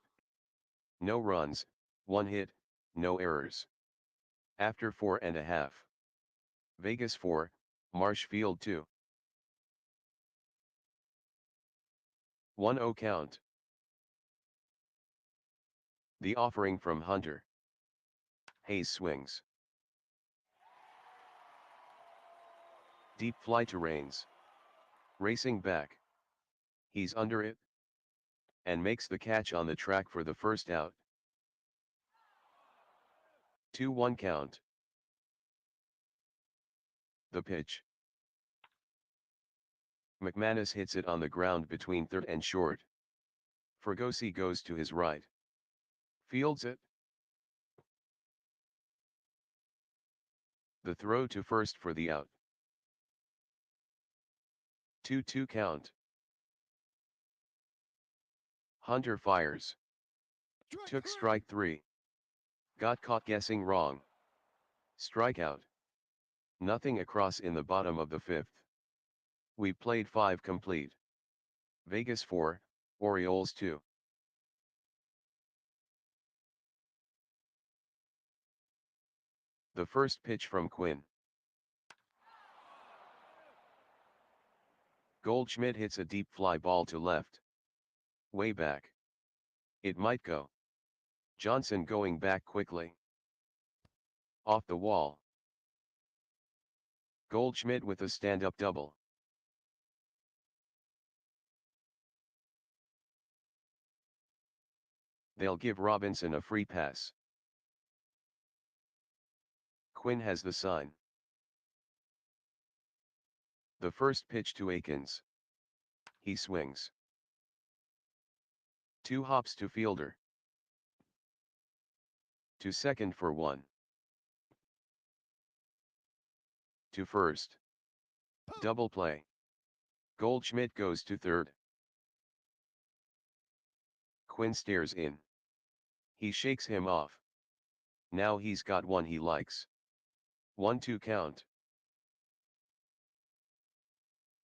No runs, 1 hit, no errors. After 4.5. Vegas 4, Marshfield 2. 1-0 count. The offering from Hunter. Hayes swings. Deep fly to Raines. Racing back. He's under it. And makes the catch on the track for the first out. 2-1 count. The pitch. McManus hits it on the ground between third and short. Fregosi goes to his right. Fields it. The throw to first for the out. 2-2 count. Hunter fires. Took strike 3. Got caught guessing wrong. Strikeout. Nothing across in the bottom of the 5th. We played 5 complete. Vegas 4, Orioles 2. The first pitch from Quinn. Goldschmidt hits a deep fly ball to left. Way back. It might go. Johnson going back quickly. Off the wall. Goldschmidt with a stand-up double. They'll give Robinson a free pass. Quinn has the sign. The first pitch to Akins. He swings. 2 hops to fielder. To second for 1. To first. Double play. Goldschmidt goes to third. Quinn stares in. He shakes him off. Now he's got one he likes. 1-2 count.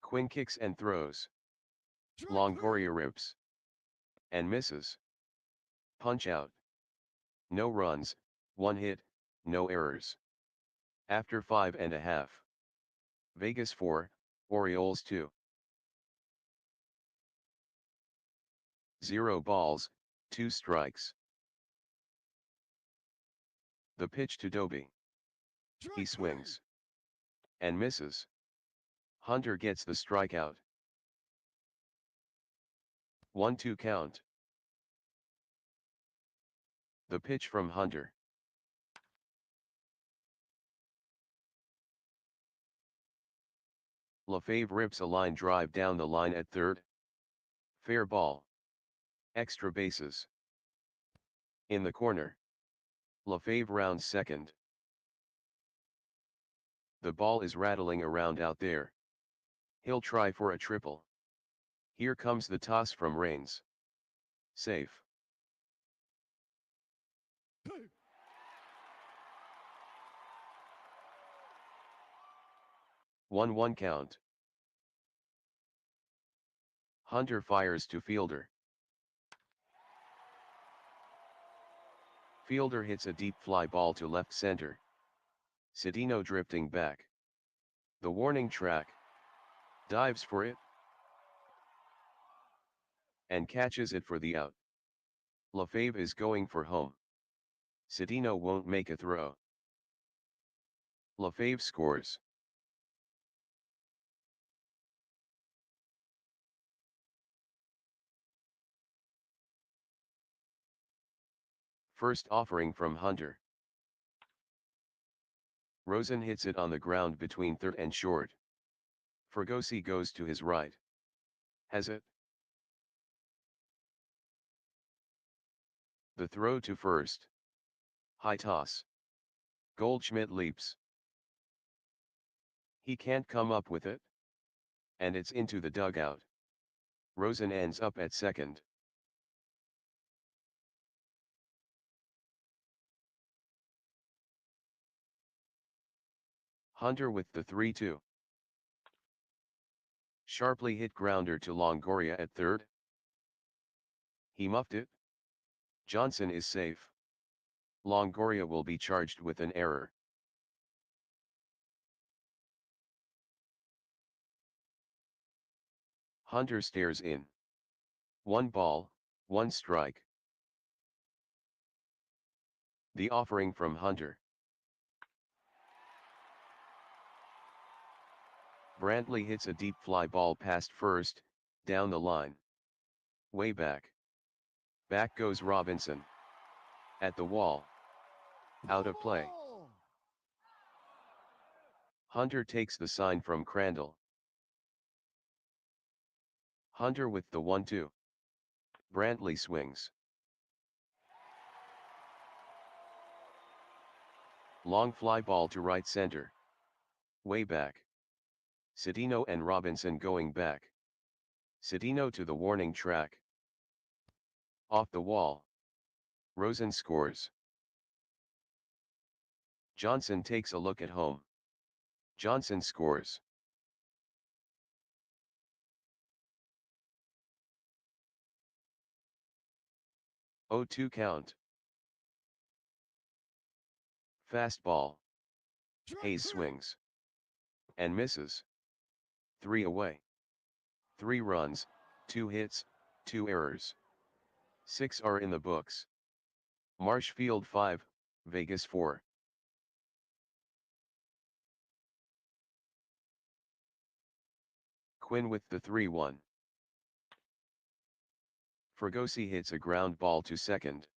Quinn kicks and throws. Longoria rips. And misses. Punch out. No runs, 1 hit, no errors. After 5.5. Vegas 4, Orioles 2. 0 balls, 2 strikes. The pitch to Doby. He swings. And misses. Hunter gets the strikeout. 1-2 count. The pitch from Hunter. LaFave rips a line drive down the line at third. Fair ball. Extra bases. In the corner. LaFave rounds second. The ball is rattling around out there. He'll try for a triple. Here comes the toss from Raines. Safe. 1-1 count. Hunter fires to fielder. Fielder hits a deep fly ball to left center. Cedeno drifting back. The warning track. Dives for it. And catches it for the out. LaFave is going for home. Cedeno won't make a throw. LaFave scores. First offering from Hunter. Rosen hits it on the ground between third and short. Fregosi goes to his right. Has it? The throw to first. High toss. Goldschmidt leaps. He can't come up with it. And it's into the dugout. Rosen ends up at second. Hunter with the 3-2. Sharply hit grounder to Longoria at third. He muffed it. Johnson is safe. Longoria will be charged with an error. Hunter stares in. 1 ball, 1 strike. The offering from Hunter. Brantley hits a deep fly ball past first, down the line. Way back. Back goes Robinson. At the wall. Out of play. Hunter takes the sign from Crandall. Hunter with the 1-2. Brantley swings. Long fly ball to right center. Way back. Cedino and Robinson going back. Cedino to the warning track. Off the wall. Rosen scores. Johnson takes a look at home. Johnson scores. 0-2 count. Fastball. Hayes swings. And misses. 3 away. 3 runs, 2 hits, 2 errors. 6 are in the books. Marshfield 5, Vegas 4. Quinn with the 3-1. Fregosi hits a ground ball to second.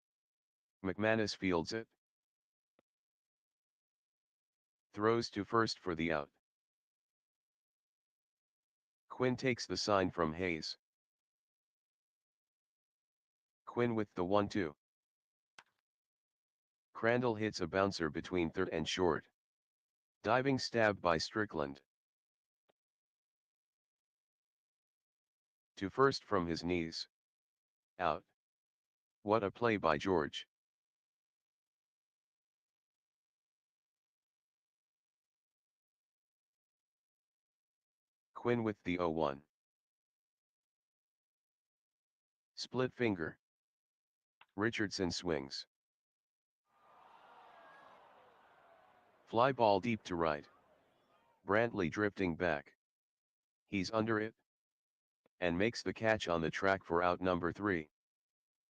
McManus fields it. Throws to first for the out. Quinn takes the sign from Hayes. Quinn with the 1-2. Crandall hits a bouncer between third and short. Diving stab by Strickland. To first from his knees. Out. What a play by George. Quinn with the 0-1. Split finger. Richardson swings. Fly ball deep to right. Brantley drifting back. He's under it. And makes the catch on the track for out number 3.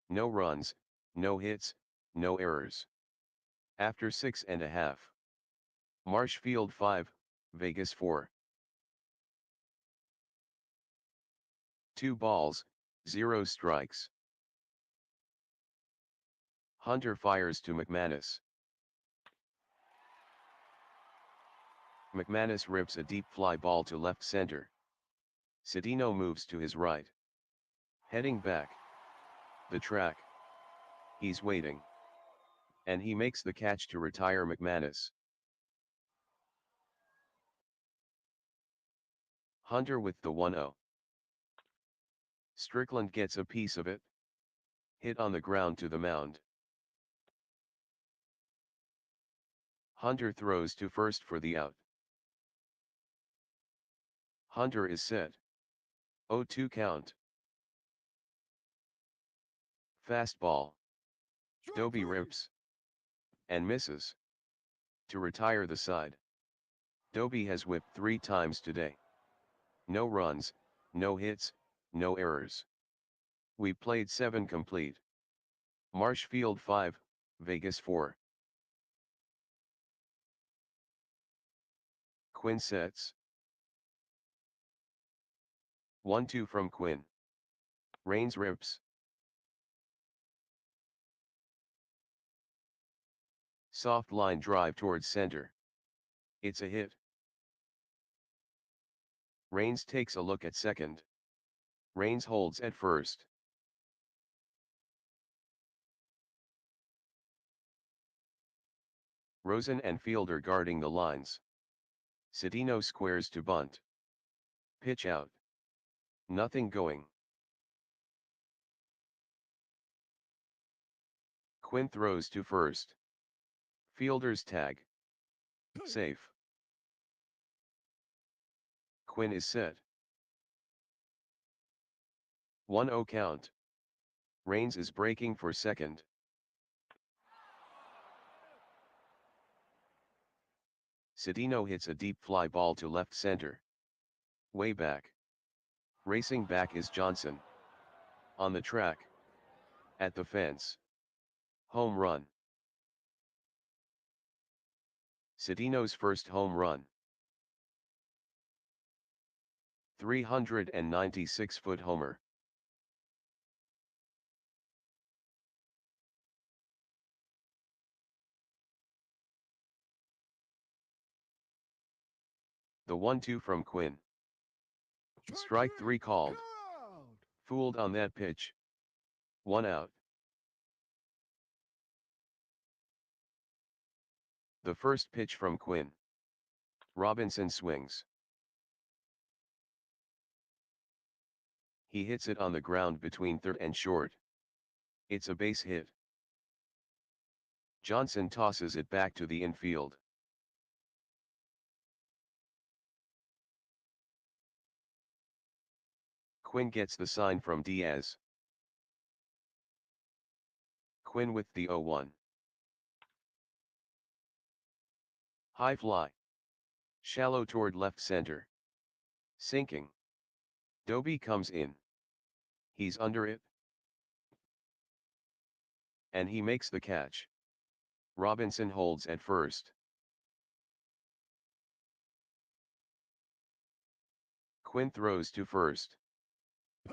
No runs, no hits, no errors. After 6.5. Marshfield 5, Vegas 4. 2 balls, 0 strikes. Hunter fires to McManus. McManus rips a deep fly ball to left center. Cedino moves to his right. Heading back. The track. He's waiting. And he makes the catch to retire McManus. Hunter with the 1-0. Strickland gets a piece of it. Hit on the ground to the mound. Hunter throws to first for the out. Hunter is set. 0-2 count. Fastball. Doby rips. And misses. To retire the side. Doby has whipped 3 times today. No runs, no hits, no errors. We played 7 complete. Marshfield 5, Vegas 4. Quinn sets. 1-2 from Quinn. Rains rips. Soft line drive towards center. It's a hit. Rains takes a look at second. Rains holds at first. Rosen and Fielder guarding the lines. Cedino squares to bunt. Pitch out. Nothing going. Quinn throws to first. Fielder's tag. Safe. Quinn is set. 1-0 count. Rains is breaking for second. Cedino hits a deep fly ball to left center. Way back. Racing back is Johnson. On the track. At the fence. Home run. Cedino's first home run. 396-foot homer. The 1-2 from Quinn. Strike 3 called. Fooled on that pitch. 1 out. The first pitch from Quinn. Robinson swings. He hits it on the ground between third and short. It's a base hit. Johnson tosses it back to the infield. Quinn gets the sign from Diaz. Quinn with the 0-1. High fly. Shallow toward left center. Sinking. Doby comes in. He's under it. And he makes the catch. Robinson holds at first. Quinn throws to first.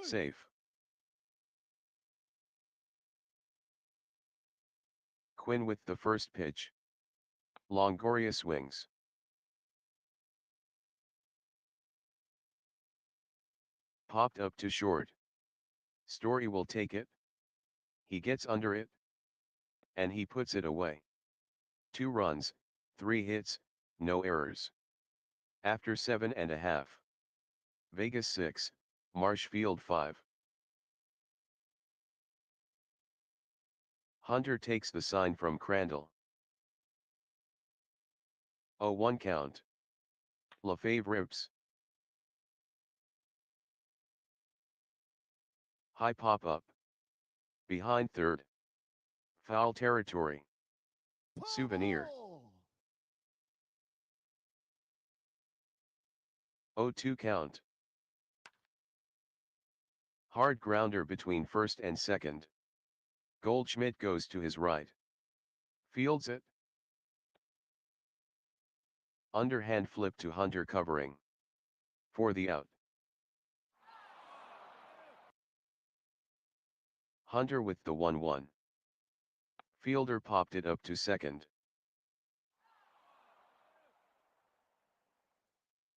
Safe. Quinn with the first pitch. Longoria swings. Popped up to short. Story will take it. He gets under it. And he puts it away. 2 runs, 3 hits, no errors. After 7.5. Vegas 6, Marshfield 5. Hunter takes the sign from Crandall. 0-1 count. LaFave rips. High pop-up. Behind third. Foul territory. Souvenir. 0-2 count. Hard grounder between first and second. Goldschmidt goes to his right. Fields it. Underhand flip to Hunter covering. For the out. Hunter with the 1-1. Fielder popped it up to second.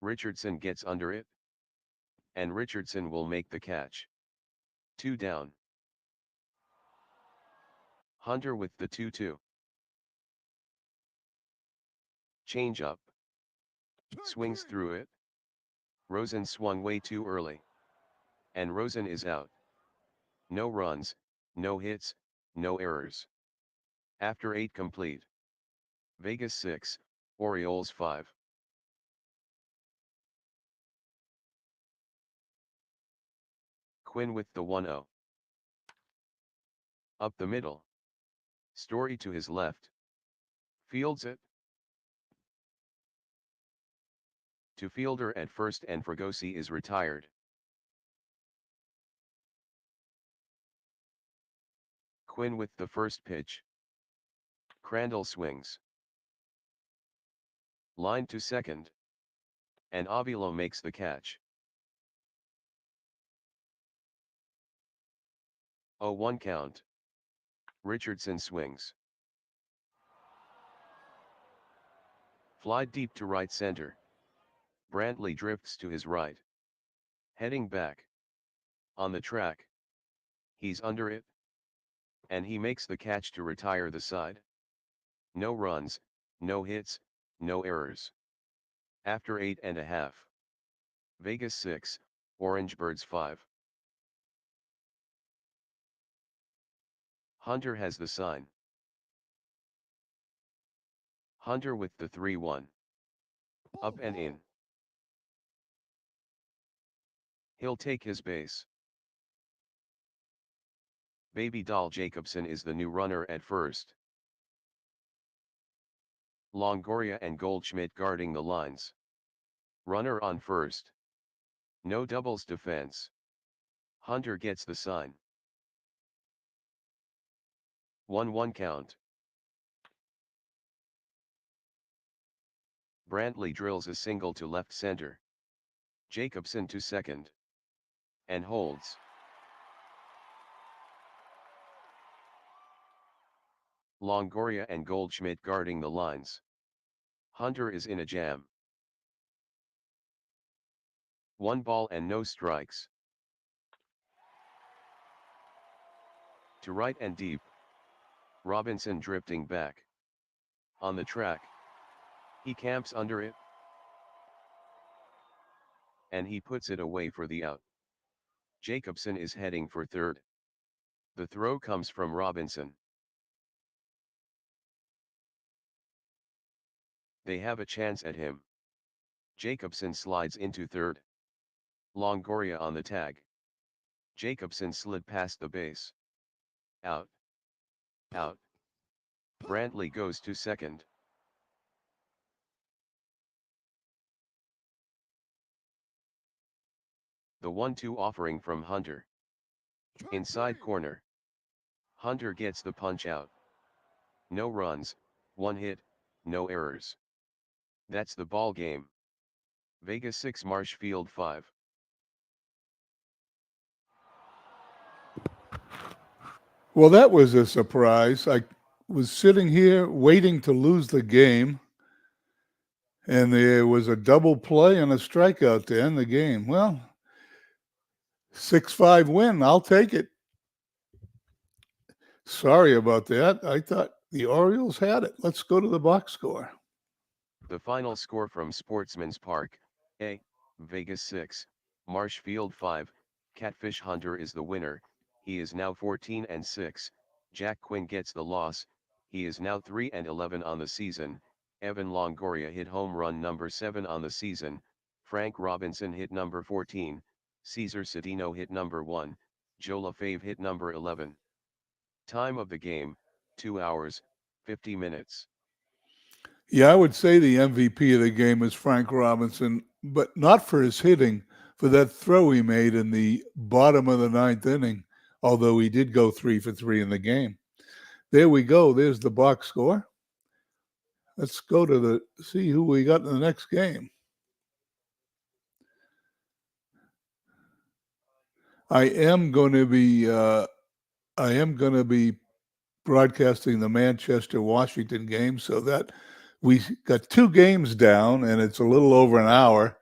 Richardson gets under it. And Richardson will make the catch. 2 down. Hunter with the 2-2. Change up. Swings through it. Rosen swung way too early. And Rosen is out. No runs, no hits, no errors. After 8 complete. Vegas 6, Orioles 5. Quinn with the 1-0. Up the middle. Story to his left. Fields it. To fielder at first and Fregosi is retired. Quinn with the first pitch. Crandall swings. Line to second. And Avila makes the catch. 0-1 count. Richardson swings. Fly deep to right center. Brantley drifts to his right. Heading back. On the track. He's under it. And he makes the catch to retire the side. No runs, no hits, no errors. After 8.5. Vegas 6, Orangebirds 5. Hunter has the sign. Hunter with the 3-1. Up and in. He'll take his base. Baby doll Jacobson is the new runner at first. Longoria and Goldschmidt guarding the lines. Runner on first. No doubles defense. Hunter gets the sign. 1-1 count. Brantley drills a single to left center. Jacobson to second. And holds. Longoria and Goldschmidt guarding the lines. Hunter is in a jam. 1 ball and no strikes. To right and deep. Robinson drifting back. On the track, He camps under it, and he puts it away for the out. Jacobson is heading for third. The throw comes from Robinson. They have a chance at him. Jacobson slides into third. Longoria on the tag. Jacobson slid past the base. Out. Out. Brantley goes to second. The 1-2 offering from Hunter. Inside corner. Hunter gets the punch out. No runs, 1 hit, no errors. That's the ball game. Vegas 6 Marshfield 5. Well, that was a surprise. I was sitting here waiting to lose the game, and there was a double play and a strikeout to end the game. Well, 6-5 win. I'll take it. Sorry about that. I thought the Orioles had it. Let's go to the box score. The final score from Sportsman's Park, A. Vegas 6, Marshfield 5, Catfish Hunter is the winner, he is now 14-6, Jack Quinn gets the loss, he is now 3-11 on the season, Evan Longoria hit home run number 7 on the season, Frank Robinson hit number 14, Cesar Cedeno hit number 1, Joe LaFave hit number 11. Time of the game, 2 hours, 50 minutes. Yeah, I would say the MVP of the game is Frank Robinson, but not for his hitting, for that throw he made in the bottom of the ninth inning, although he did go 3 for 3 in the game. There we go. There's the box score. Let's go to see who we got in the next game. I am going to be broadcasting the Manchester Washington game, so that we got 2 games down, and it's a little over an hour.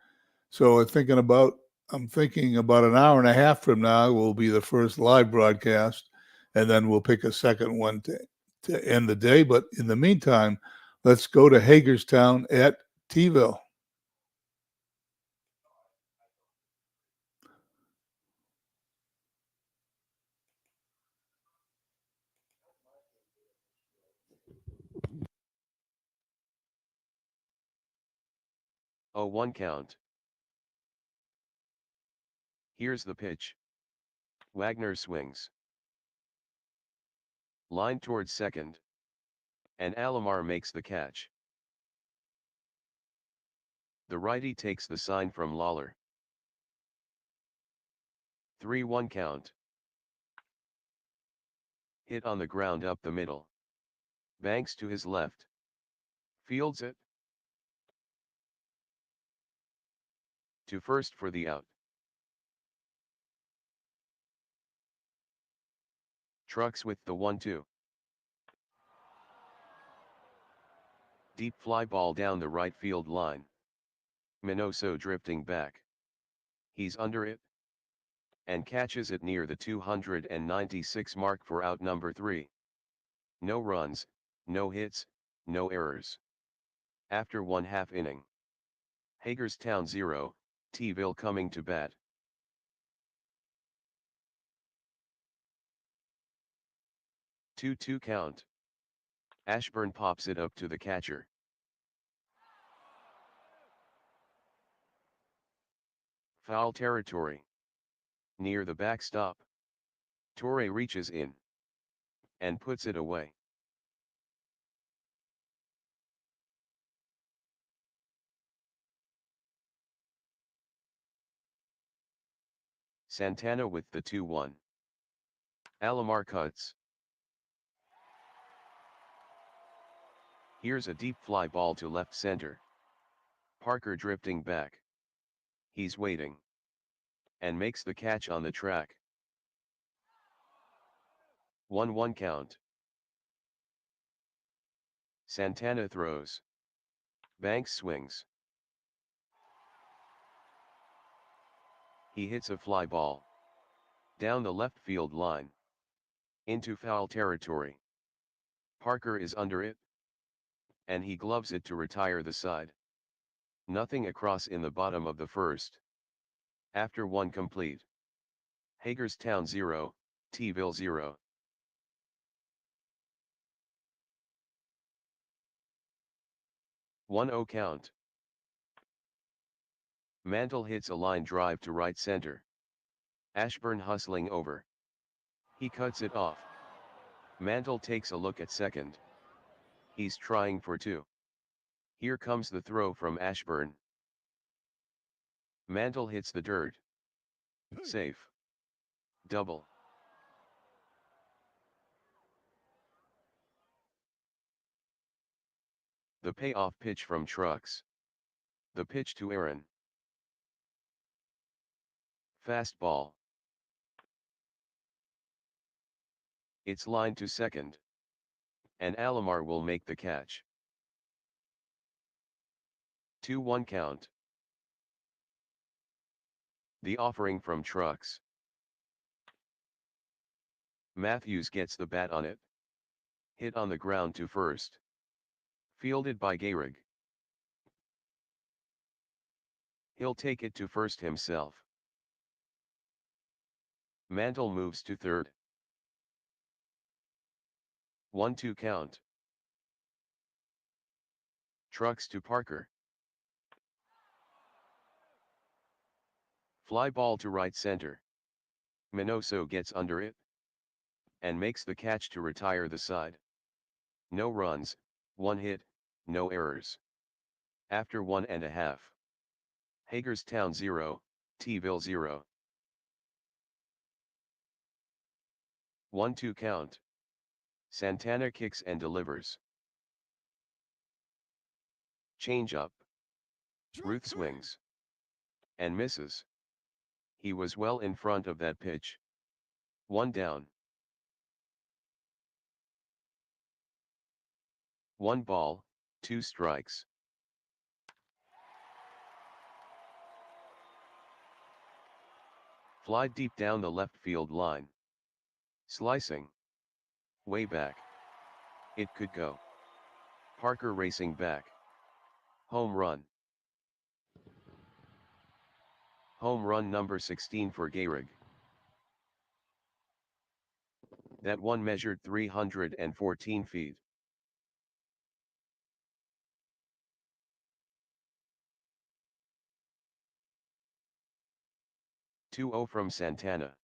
So I'm thinking about an hour and a half from now will be the first live broadcast, and then we'll pick a second one to end the day. But in the meantime, let's go to Hagerstown at T-ville. Oh, 1 count. Here's the pitch. Wagner swings. Line towards second. And Alomar makes the catch. The righty takes the sign from Lawler. 3-1 count. Hit on the ground up the middle. Banks to his left. Fields it. To first for the out. Trucks with the 1-2. Deep fly ball down the right field line. Minoso drifting back. He's under it. And catches it near the 296 mark for out number 3. No runs, no hits, no errors. After 1/2 inning. Hagerstown 0, T-ville coming to bat. 2-2 count. Ashburn pops it up to the catcher. Foul territory. Near the backstop. Torre reaches in. And puts it away. Santana with the 2-1. Alomar cuts. Here's a deep fly ball to left center. Parker drifting back. He's waiting. And makes the catch on the track. 1-1 count. Santana throws. Banks swings. He hits a fly ball. Down the left field line. Into foul territory. Parker is under it. and he gloves it to retire the side. Nothing across in the bottom of the first. After 1 complete. Hagerstown 0, Tville 0. 1-0 count. Mantle hits a line drive to right center. Ashburn hustling over. He cuts it off. Mantle takes a look at second. He's trying for 2. Here comes the throw from Ashburn. Mantle hits the dirt. Safe. Double. The payoff pitch from Trucks. The pitch to Aaron. Fastball. It's lined to second. And Alomar will make the catch. 2-1 count. The offering from Trucks. Matthews gets the bat on it. Hit on the ground to first. Fielded by Gehrig. He'll take it to first himself. Mantle moves to third. 1-2 count. Trucks to Parker. Fly ball to right center. Minoso gets under it. And makes the catch to retire the side. No runs, 1 hit, no errors. After 1.5. Hagerstown 0, Tville 0. 1-2 count. Santana kicks and delivers. Changeup. Ruth swings. And misses. He was well in front of that pitch. 1 down. 1 ball, 2 strikes. Fly deep down the left field line. Slicing. Way back. It could go. Parker racing back. Home run. Home run number 16 for Gehrig. That one measured 314 feet. Two-0 from Santana.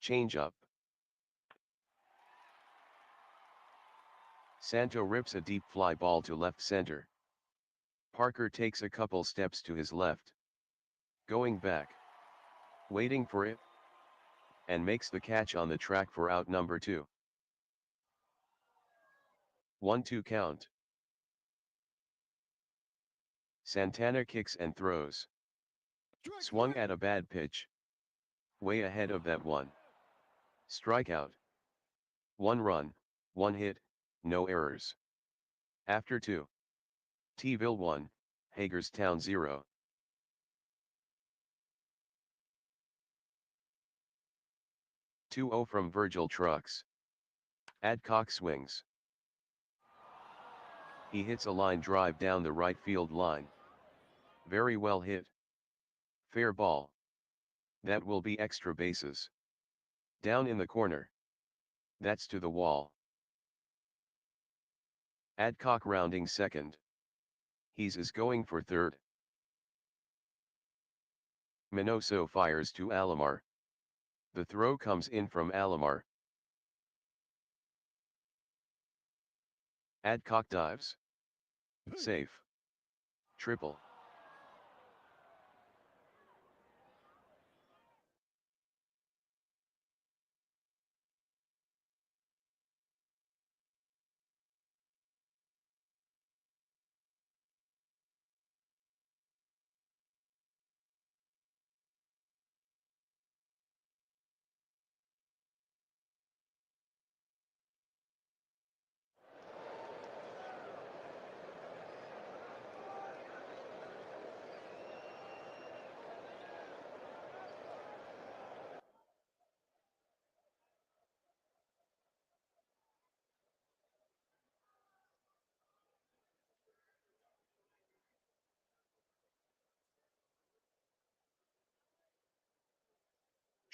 Changeup. Santo rips a deep fly ball to left center. Parker takes a couple steps to his left. Going back. Waiting for it. And makes the catch on the track for out number 2. 1-2 count. Santana kicks and throws. Swung at a bad pitch. Way ahead of that one. Strikeout. 1 run, 1 hit, no errors. After 2. Tville 1, Hagerstown 0. 2-0 from Virgil Trucks. Adcock swings. He hits a line drive down the right field line. Very well hit. Fair ball. That will be extra bases. Down in the corner. That's to the wall. Adcock rounding second. He's is going for third. Minoso fires to Alomar. The throw comes in from Alomar. Adcock dives. Safe. Triple.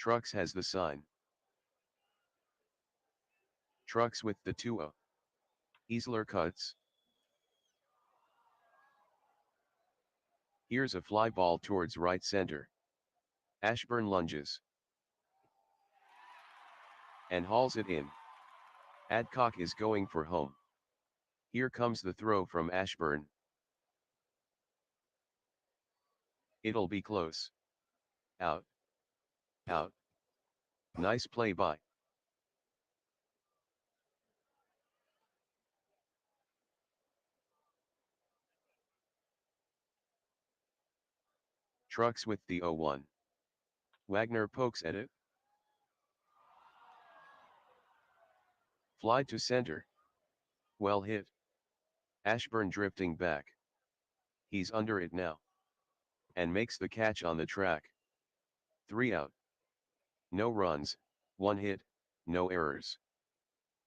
Trucks has the sign. Trucks with the 2-0. Easler cuts. Here's a fly ball towards right center. Ashburn lunges. And hauls it in. Adcock is going for home. Here comes the throw from Ashburn. It'll be close. Out. Out. Nice play by. Trucks with the 0-1. Wagner pokes at it. Fly to center. Well hit. Ashburn drifting back. He's under it now. And makes the catch on the track. 3 out. No runs, 1 hit, no errors.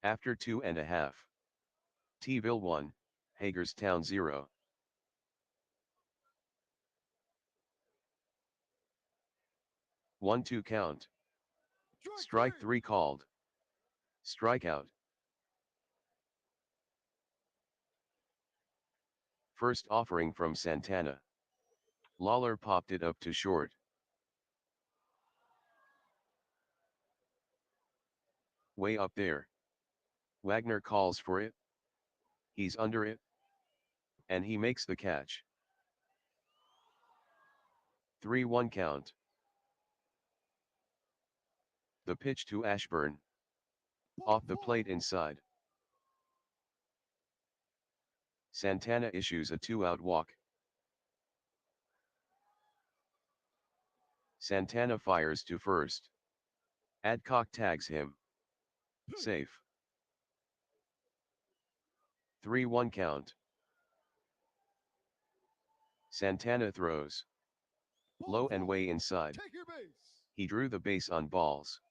After 2.5. T-ville 1, Hagerstown 0. 1-2 count. Strike 3 called. Strikeout. First offering from Santana. Lawler popped it up to short. Way up there. Wagner calls for it. He's under it. And he makes the catch. 3-1 count. The pitch to Ashburn. Off the plate inside. Santana issues a 2-out walk. Santana fires to first. Adcock tags him. Safe. 3-1 count. Santana throws. Low and way inside. He drew the base on balls.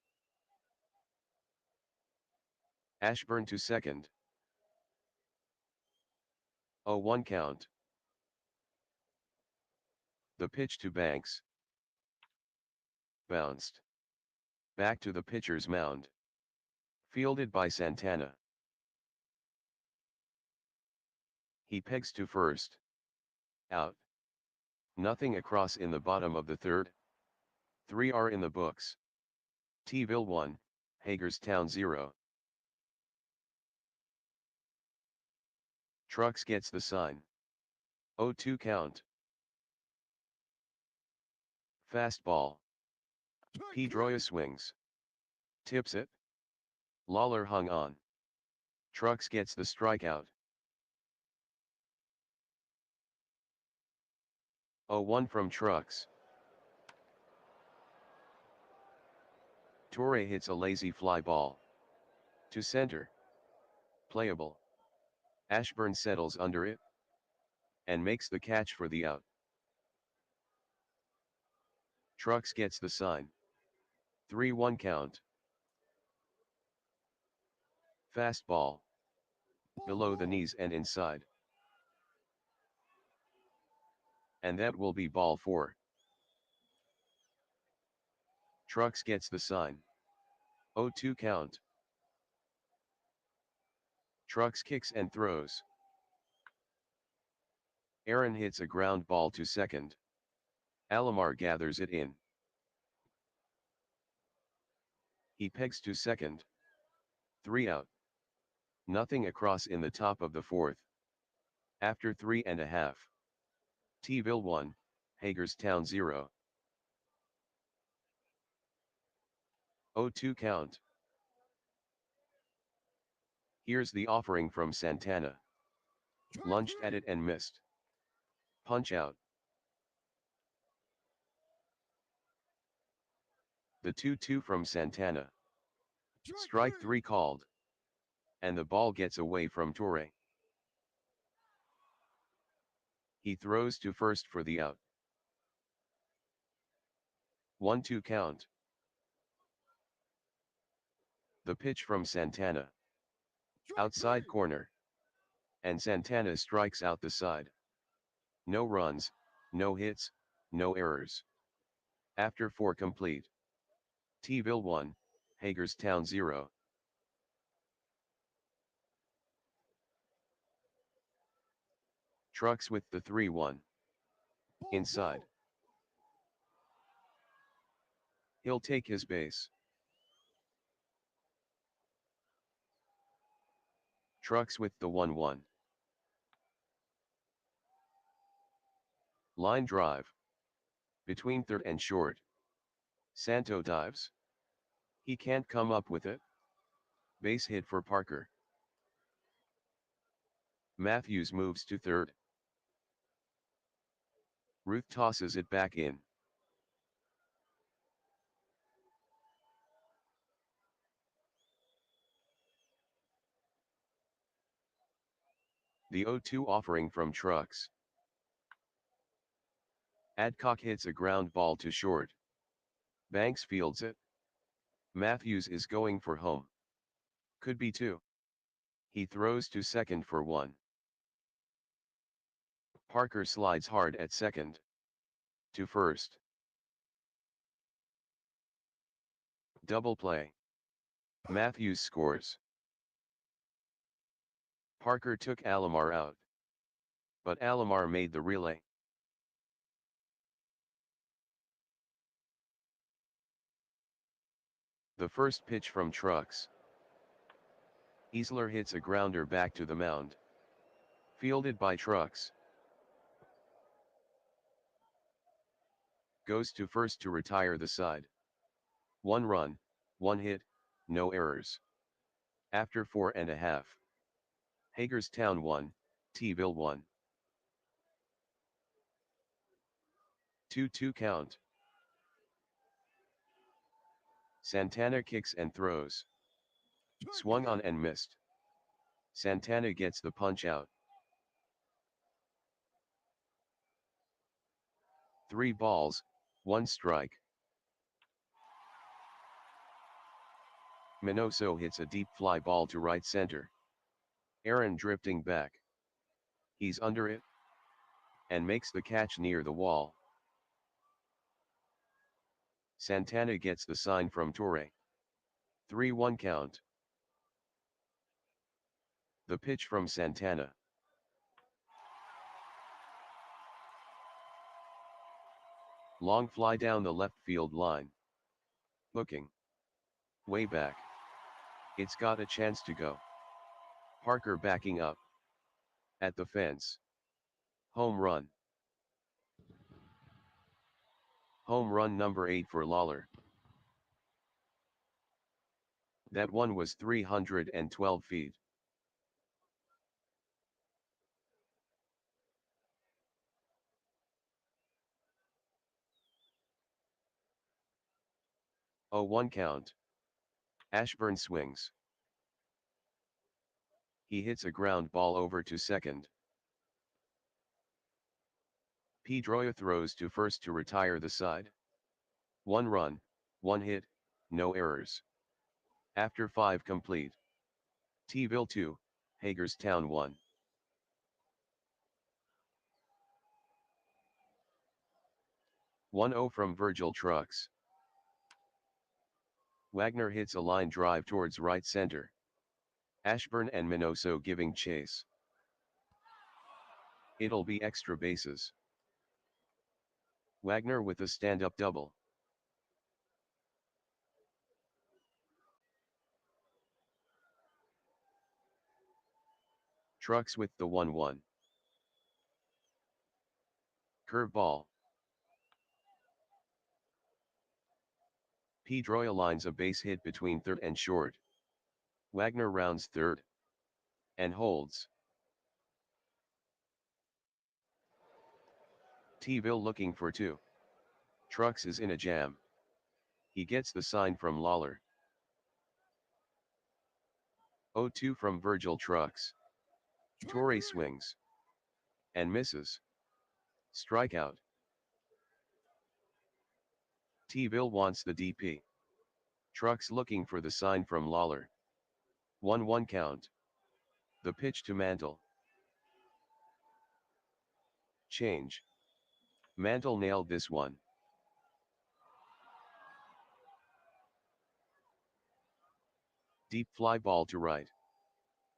Ashburn to second. 0-1 count. The pitch to Banks. Bounced. Back to the pitcher's mound. Fielded by Santana. He pegs to first. Out. Nothing across in the bottom of the third. 3 are in the books. T-ville 1, Hagerstown 0. Trucks gets the sign. 0-2 count. Fastball. Pedroia swings. Tips it. Lawler hung on. Trucks gets the strikeout. 0-1 from Trucks. Torre hits a lazy fly ball. To center. Playable. Ashburn settles under it. And makes the catch for the out. Trucks gets the sign. 3-1 count. Fastball. Below the knees and inside. And that will be ball 4. Trucks gets the sign. 0-2 count. Trucks kicks and throws. Aaron hits a ground ball to second. Alomar gathers it in. He pegs to second. 3 out. Nothing across in the top of the fourth. After 3.5. T-ville 1, Hagerstown 0. 0-2 count. Here's the offering from Santana. Lunged at it and missed. Punch out. The 2-2 from Santana. Strike 3 called. And the ball gets away from Torre. He throws to first for the out. 1-2 count. The pitch from Santana. Outside corner. And Santana strikes out the side. No runs, no hits, no errors. After 4 complete. Tville 1, Hagerstown 0. Trucks with the 3-1. Inside. He'll take his base. Trucks with the 1-1. Line drive. Between third and short. Santo dives. He can't come up with it. Base hit for Parker. Matthews moves to third. Ruth tosses it back in. The 0-2 offering from Trucks. Adcock hits a ground ball to short. Banks fields it. Matthews is going for home. Could be 2. He throws to second for 1. Parker slides hard at second. To first. Double play. Matthews scores. Parker took Alomar out. But Alomar made the relay. The first pitch from Trucks. Easler hits a grounder back to the mound. Fielded by Trucks. Goes to first to retire the side. 1 run, 1 hit, no errors. After 4.5. Hagerstown 1, Tville 1. 2-2 count. Santana kicks and throws. Swung on and missed. Santana gets the punch out. 3 balls, 1 strike. Minoso hits a deep fly ball to right center. Aaron drifting back. He's under it. And makes the catch near the wall. Santana gets the sign from Torre. 3-1 count. The pitch from Santana. Long fly down the left field line. Looking. Way back. It's got a chance to go. Parker backing up. At the fence. Home run. Home run number 8 for Lawler. That one was 312 feet. Oh, 1 count. Ashburn swings. He hits a ground ball over to second. Pedroia throws to first to retire the side. 1 run, 1 hit, no errors. After 5 complete. Tville 2, Hagerstown 1. 1-0 from Virgil Trucks. Wagner hits a line drive towards right center. Ashburn and Minoso giving chase. It'll be extra bases. Wagner with a stand-up double. Trucks with the 1-1. Curveball. Pedroia lines a base hit between third and short. Wagner rounds third. And holds. Tville looking for 2. Trucks is in a jam. He gets the sign from Lawler. 0-2 from Virgil Trucks. Torre swings. And misses. Strikeout. Tville wants the DP. Trucks looking for the sign from Lawler. 1-1 count. The pitch to Mantle. Change. Mantle nailed this one. Deep fly ball to right.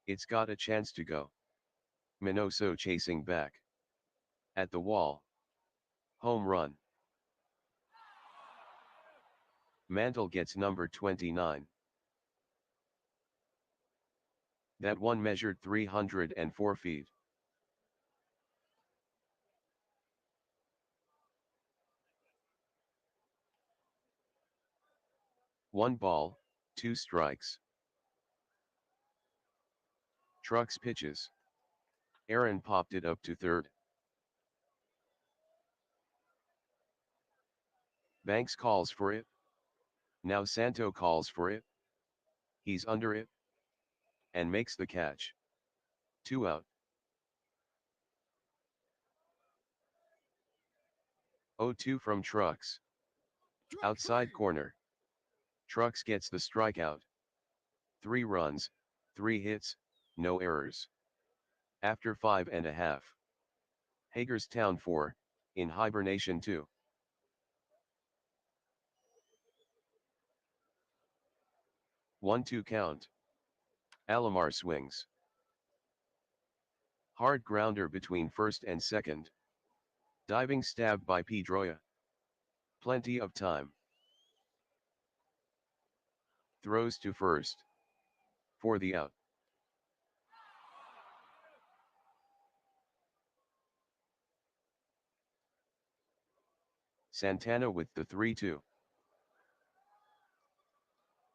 It's got a chance to go. Minoso chasing back. At the wall. Home run. Mantle gets number 29. That one measured 304 feet. One ball, two strikes. Trucks pitches. Aaron popped it up to third. Banks calls for it. Now Santo calls for it. He's under it. And makes the catch. 2 out. 0-2 from Trucks. Outside corner. Trucks gets the strikeout. 3 runs, 3 hits, no errors. After 5.5. Hagerstown 4, in hibernation 2. 1-2 count. Alomar swings. Hard grounder between first and second. Diving stab by Pedroia. Plenty of time. Throws to first. For the out. Santana with the 3-2.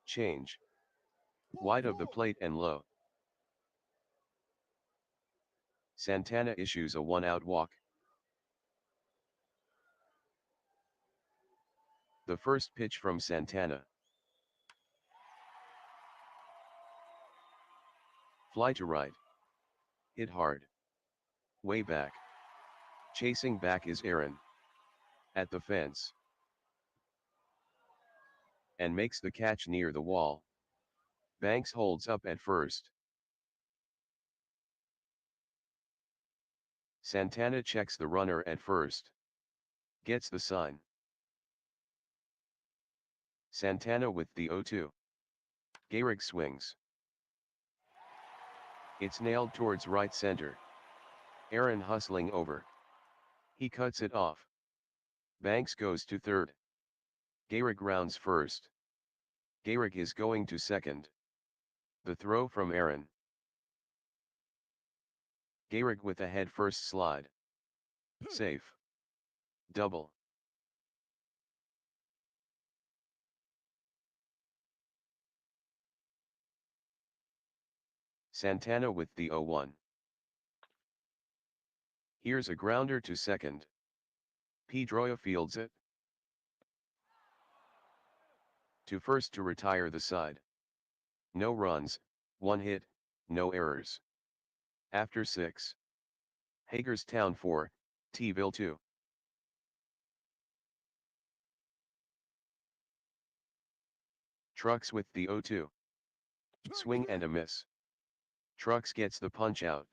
Change. Wide of the plate and low. Santana issues a 1-out walk. The first pitch from Santana. Fly to right. Hit hard. Way back. Chasing back is Aaron. At the fence. And makes the catch near the wall. Banks holds up at first. Santana checks the runner at first. Gets the sign. Santana with the 0-2. Gehrig swings. It's nailed towards right center. Aaron hustling over. He cuts it off. Banks goes to third. Gehrig rounds first. Gehrig is going to second. The throw from Aaron. Gehrig with a head first slide. Safe. Double. Santana with the 0-1. Here's a grounder to second. Pedroia fields it. To first to retire the side. No runs, 1 hit, no errors. After 6. Hagerstown 4, T-ville 2. Trucks with the 0-2. Swing and a miss. Trucks gets the punch out.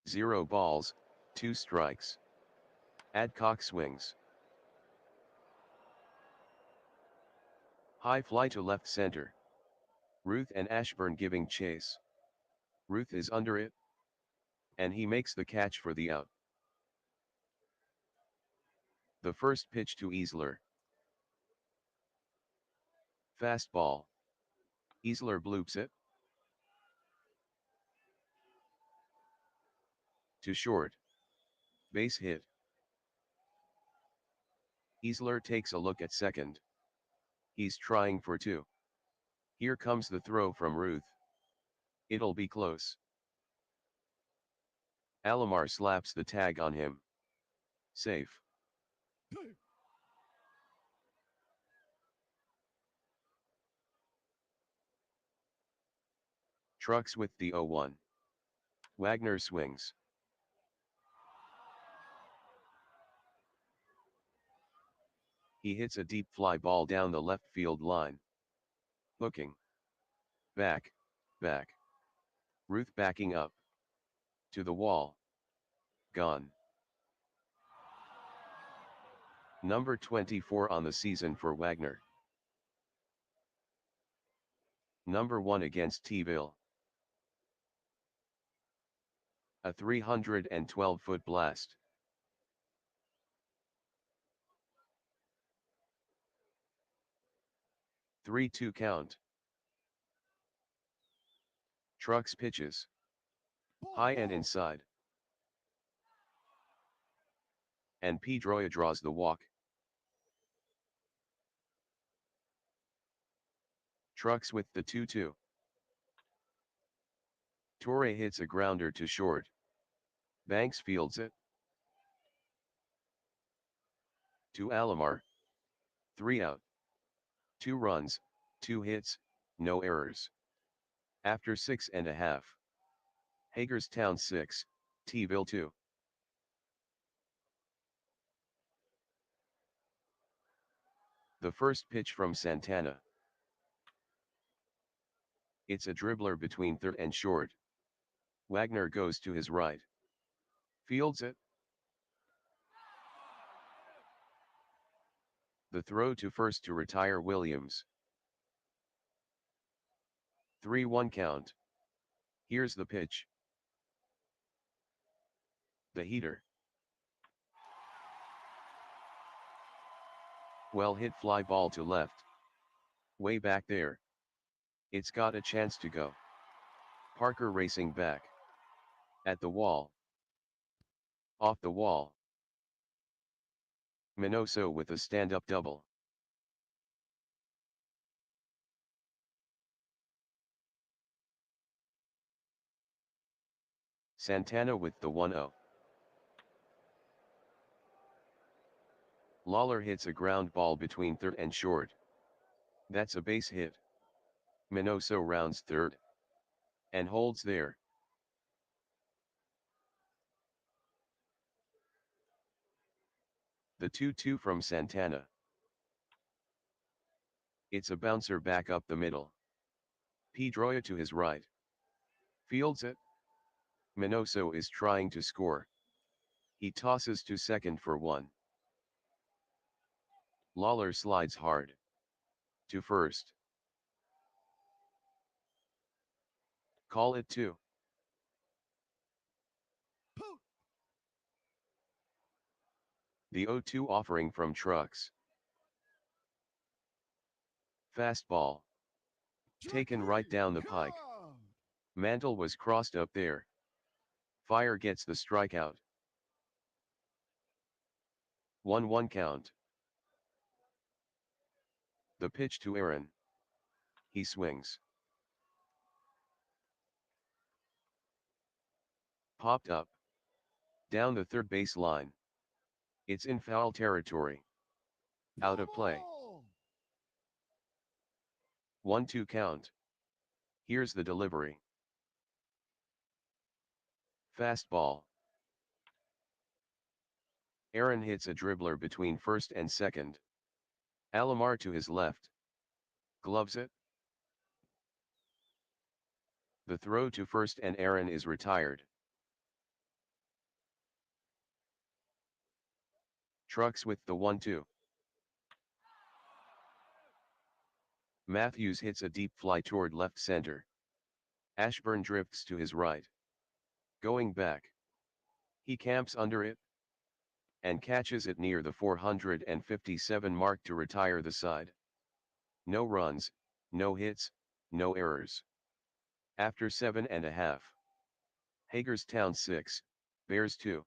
0 balls, 2 strikes. Adcock swings. High fly to left center. Ruth and Ashburn giving chase. Ruth is under it. And he makes the catch for the out. The first pitch to Easler. Fastball. Easler bloops it. To short. Base hit. Easler takes a look at second. He's trying for 2. Here comes the throw from Ruth. It'll be close. Alomar slaps the tag on him. Safe. Trucks with the 0-1. Wagner swings. He hits a deep fly ball down the left field line. Hooking. Back. Ruth backing up. To the wall. Gone. Number 24 on the season for Wagner. Number 1 against T-Ville. A 312-foot blast. 3-2 count. Trucks pitches. High and inside. And Pedroia draws the walk. Trucks with the 2-2. Torre hits a grounder to short. Banks fields it. To Alomar. 3 out. 2 runs, 2 hits, no errors. After 6.5. Hagerstown 6, T-Ville 2. The first pitch from Santana. It's a dribbler between third and short. Wagner goes to his right. Fields it. The throw to first to retire Williams. 3-1 count. Here's the pitch. The heater. Well hit fly ball to left. Way back there. It's got a chance to go. Parker racing back. At the wall. Off the wall. Minoso with a stand-up double. Santana with the 1-0. Lawler hits a ground ball between third and short. That's a base hit. Minoso rounds third. And holds there. The 2-2 from Santana. It's a bouncer back up the middle. Pedroia to his right. Fields it. Minoso is trying to score. He tosses to second for 1. Lawler slides hard. To first. Call it 2. The 0-2 offering from Trucks. Fastball. Taken right down the pike. Mantle was crossed up there. Fire gets the strikeout. 1-1 count. The pitch to Aaron. He swings. Popped up. Down the third base line. It's in foul territory. Out of play. 1-2 count. Here's the delivery. Fastball. Aaron hits a dribbler between first and second. Alomar to his left. Gloves it. The throw to first and Aaron is retired. Trucks with the 1-2. Matthews hits a deep fly toward left center. Ashburn drifts to his right. Going back. He camps under it. And catches it near the 457 mark to retire the side. No runs, no hits, no errors. After 7.5. Hagerstown 6, Bears 2.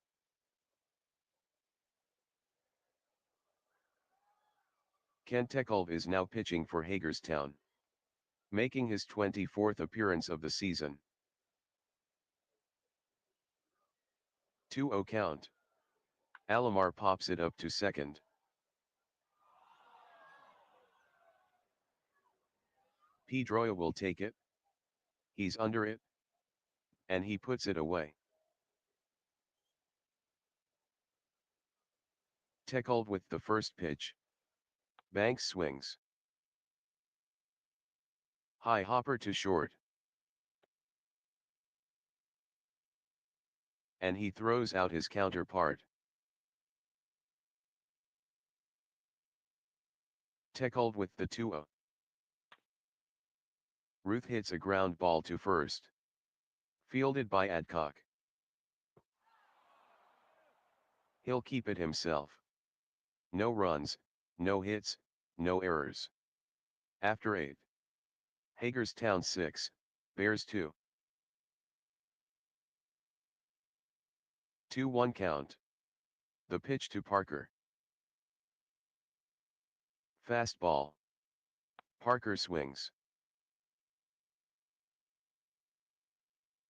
Ken Tekulve is now pitching for Hagerstown. Making his 24th appearance of the season. 2-0 count. Alomar pops it up to second. Pedroia will take it. He's under it. And he puts it away. Tekulve with the first pitch. Banks swings. High hopper to short. And he throws out his counterpart. Tekulve with the 2-0. Ruth hits a ground ball to first. Fielded by Adcock. He'll keep it himself. No runs, no hits, no errors. After 8. Hagerstown 6, Bears 2. 2-1 count. The pitch to Parker. Fastball. Parker swings.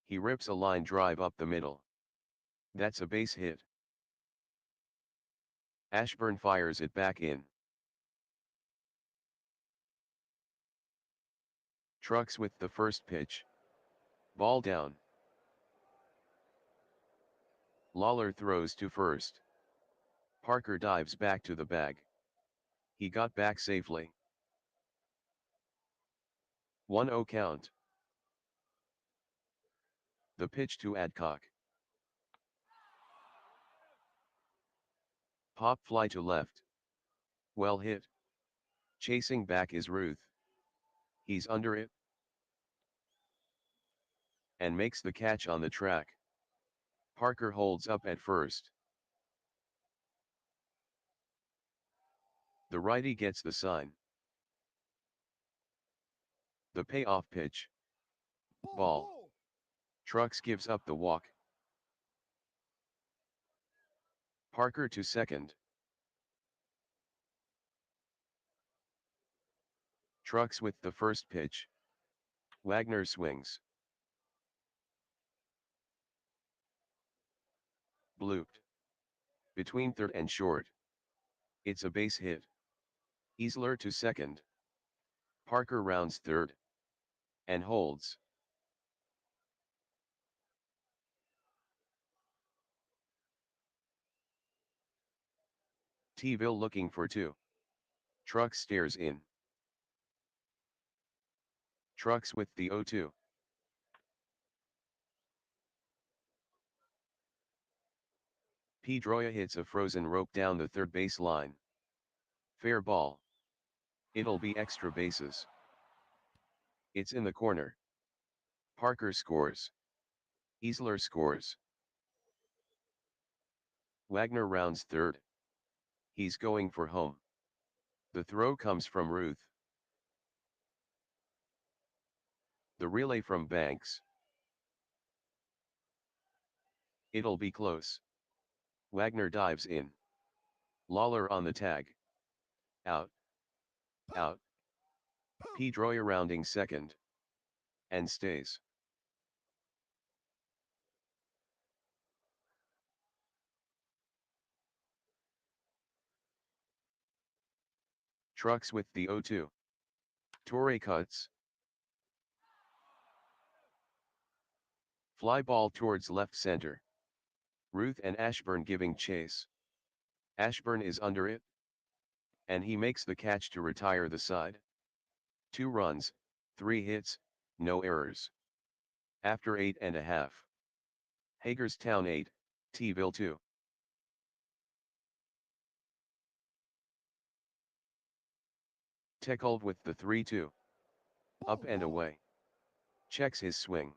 He rips a line drive up the middle. That's a base hit. Ashburn fires it back in. Trucks with the first pitch. Ball down. Lawler throws to first. Parker dives back to the bag. He got back safely. 1-0 count. The pitch to Adcock. Pop fly to left. Well hit. Chasing back is Ruth. He's under it. And makes the catch on the track. Parker holds up at first. The righty gets the sign. The payoff pitch. Ball. Trucks gives up the walk. Parker to second. Trucks with the first pitch. Wagner swings. Blooped. Between third and short. It's a base hit. Easler to second. Parker rounds third. And holds. T-ville looking for 2. Trucks stares in. Trucks with the 0-2. Pedroia hits a frozen rope down the third base line. Fair ball. It'll be extra bases. It's in the corner. Parker scores. Easler scores. Wagner rounds third. He's going for home. The throw comes from Ruth. The relay from Banks. It'll be close. Wagner dives in. Lawler on the tag. Out. Out. Pedroia rounding second. And stays. Trucks with the 0-2. Torre cuts. Fly ball towards left center. Ruth and Ashburn giving chase. Ashburn is under it. And he makes the catch to retire the side. 2 runs, 3 hits, no errors. After 8.5. Hagerstown 8, T-ville 2. Tekulve with the 3-2. Up and away. Checks his swing.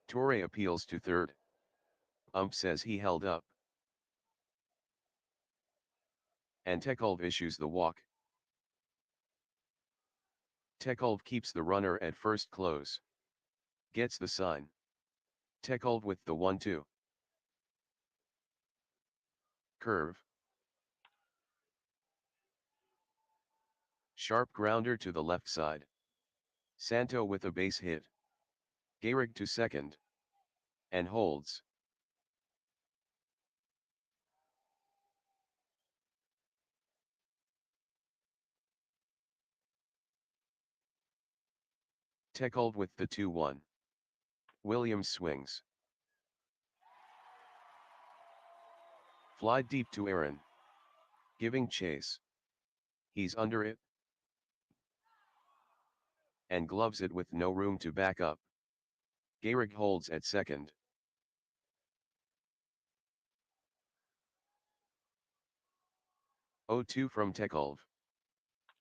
Torre appeals to third. Ump says he held up. And Tekulve issues the walk. Tekulve keeps the runner at first close. Gets the sign. Tekulve with the 1-2. Curve. Sharp grounder to the left side. Santo with a base hit. Gehrig to second. And holds. Tekulve with the 2-1. Williams swings. Fly deep to Aaron. Giving chase. He's under it. And gloves it with no room to back up. Gehrig holds at second. 0-2 from Tekulve.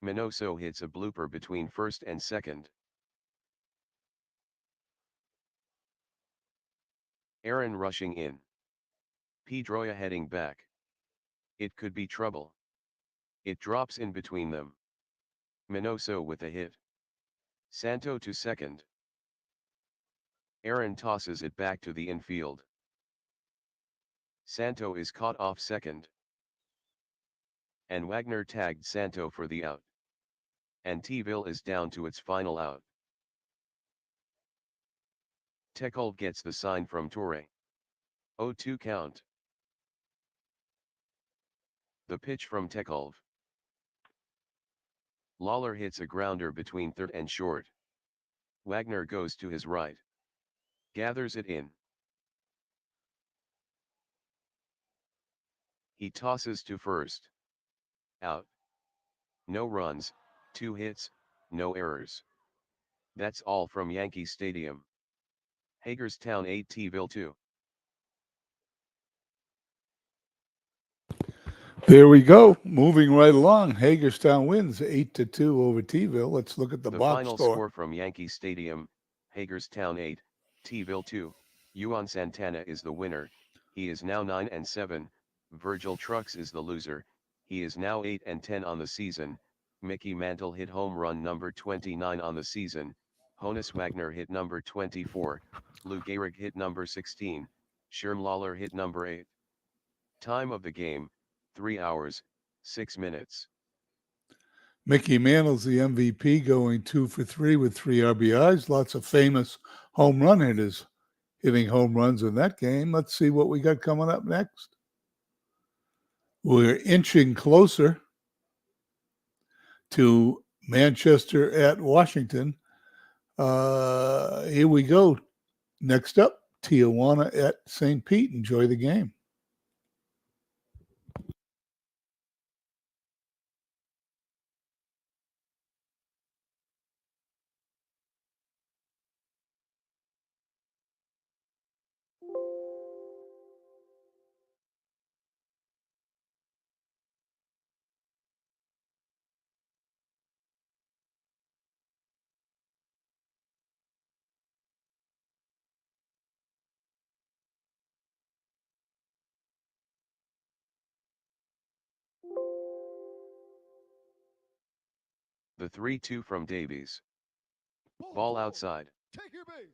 Minoso hits a blooper between first and second. Aaron rushing in. Pedroia heading back. It could be trouble. It drops in between them. Minoso with a hit. Santo to second. Aaron tosses it back to the infield. Santo is caught off second. And Wagner tagged Santo for the out. And T-ville is down to its final out. Tekulve gets the sign from Torre. 0-2 count. The pitch from Tekulve. Lawler hits a grounder between third and short. Wagner goes to his right. Gathers it in. He tosses to first. Out. No runs, 2 hits, no errors. That's all from Yankee Stadium. Hagerstown 8 T-ville 2. There we go. Moving right along. Hagerstown wins 8-2 over T-ville. Let's look at the The box final score. score from Yankee Stadium, Hagerstown 8, T-ville 2. Juan Santana is the winner, he is now 9-7, Virgil Trucks is the loser, he is now 8-10 on the season, Mickey Mantle hit home run number 29 on the season, Honus Wagner hit number 24, Lou Gehrig hit number 16, Sherm Lawler hit number 8. Time of the game, 3 hours, 6 minutes. Mickey Mantle's the MVP, going 2 for 3 with 3 RBIs. Lots of famous home run hitters hitting home runs in that game. Let's see what we got coming up next. We're inching closer to Manchester at Washington. Here we go. Next up, Tijuana at St. Pete. Enjoy the game. The 3-2 from Davies. Ball outside. Take your base.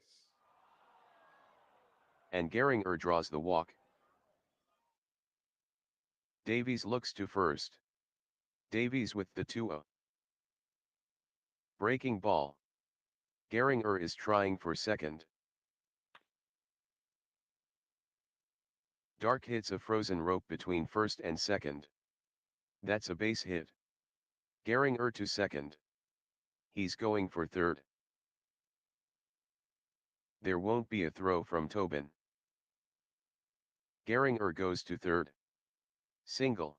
And Gehringer draws the walk. Davies looks to first. Davies with the 2-0. Breaking ball. Gehringer is trying for second. Dark hits a frozen rope between first and second. That's a base hit. Gehringer to second. He's going for third. There won't be a throw from Tobin. Gehringer goes to third. Single.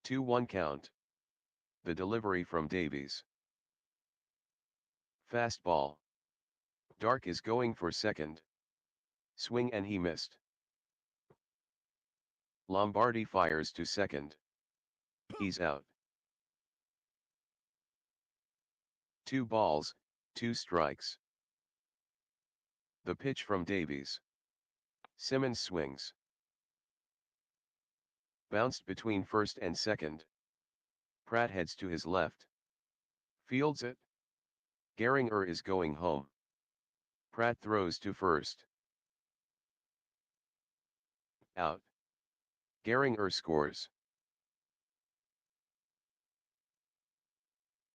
2-1 count. The delivery from Davies. Fastball. Dark is going for second. Swing and he missed. Lombardi fires to second. He's out. 2 balls, 2 strikes. The pitch from Davies. Simmons swings. Bounced between first and second. Pratt heads to his left. Fields it. Gehringer is going home. Pratt throws to first. Out. Gehringer scores.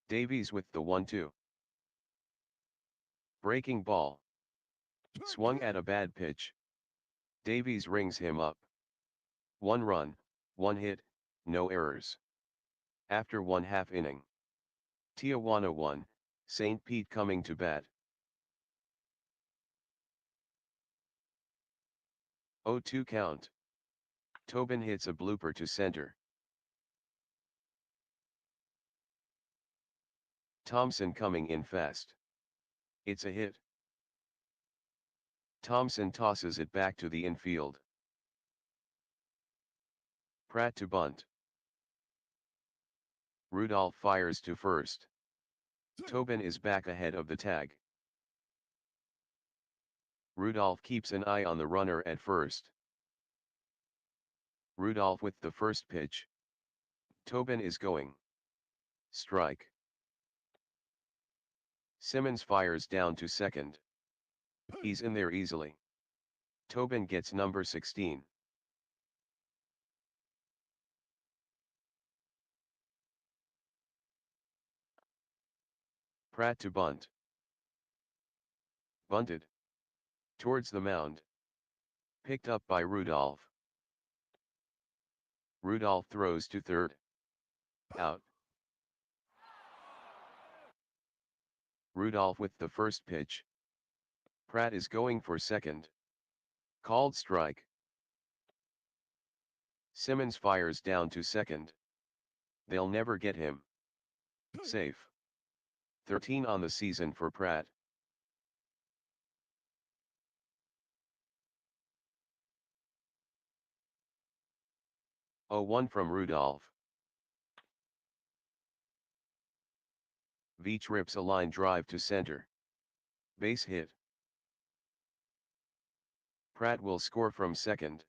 Davies with the 1-2. Breaking ball. Swung at a bad pitch. Davies rings him up. 1 run, 1 hit, no errors. After 1/2 inning. Tijuana 1, St. Pete coming to bat. 0-2 count. Tobin hits a blooper to center. Thompson coming in fast. It's a hit. Thompson tosses it back to the infield. Pratt to bunt. Rudolph fires to first. Tobin is back ahead of the tag. Rudolph keeps an eye on the runner at first. Rudolph with the first pitch. Tobin is going. Strike. Simmons fires down to second. He's in there easily. Tobin gets number 16. Pratt to bunt. Bunted. Towards the mound. Picked up by Rudolph. Rudolph throws to third. Out. Rudolph with the first pitch. Pratt is going for second. Called strike. Simmons fires down to second. They'll never get him. Safe. 13 on the season for Pratt. Oh, 1 from Rudolph. Veach rips a line drive to center. Base hit. Pratt will score from second.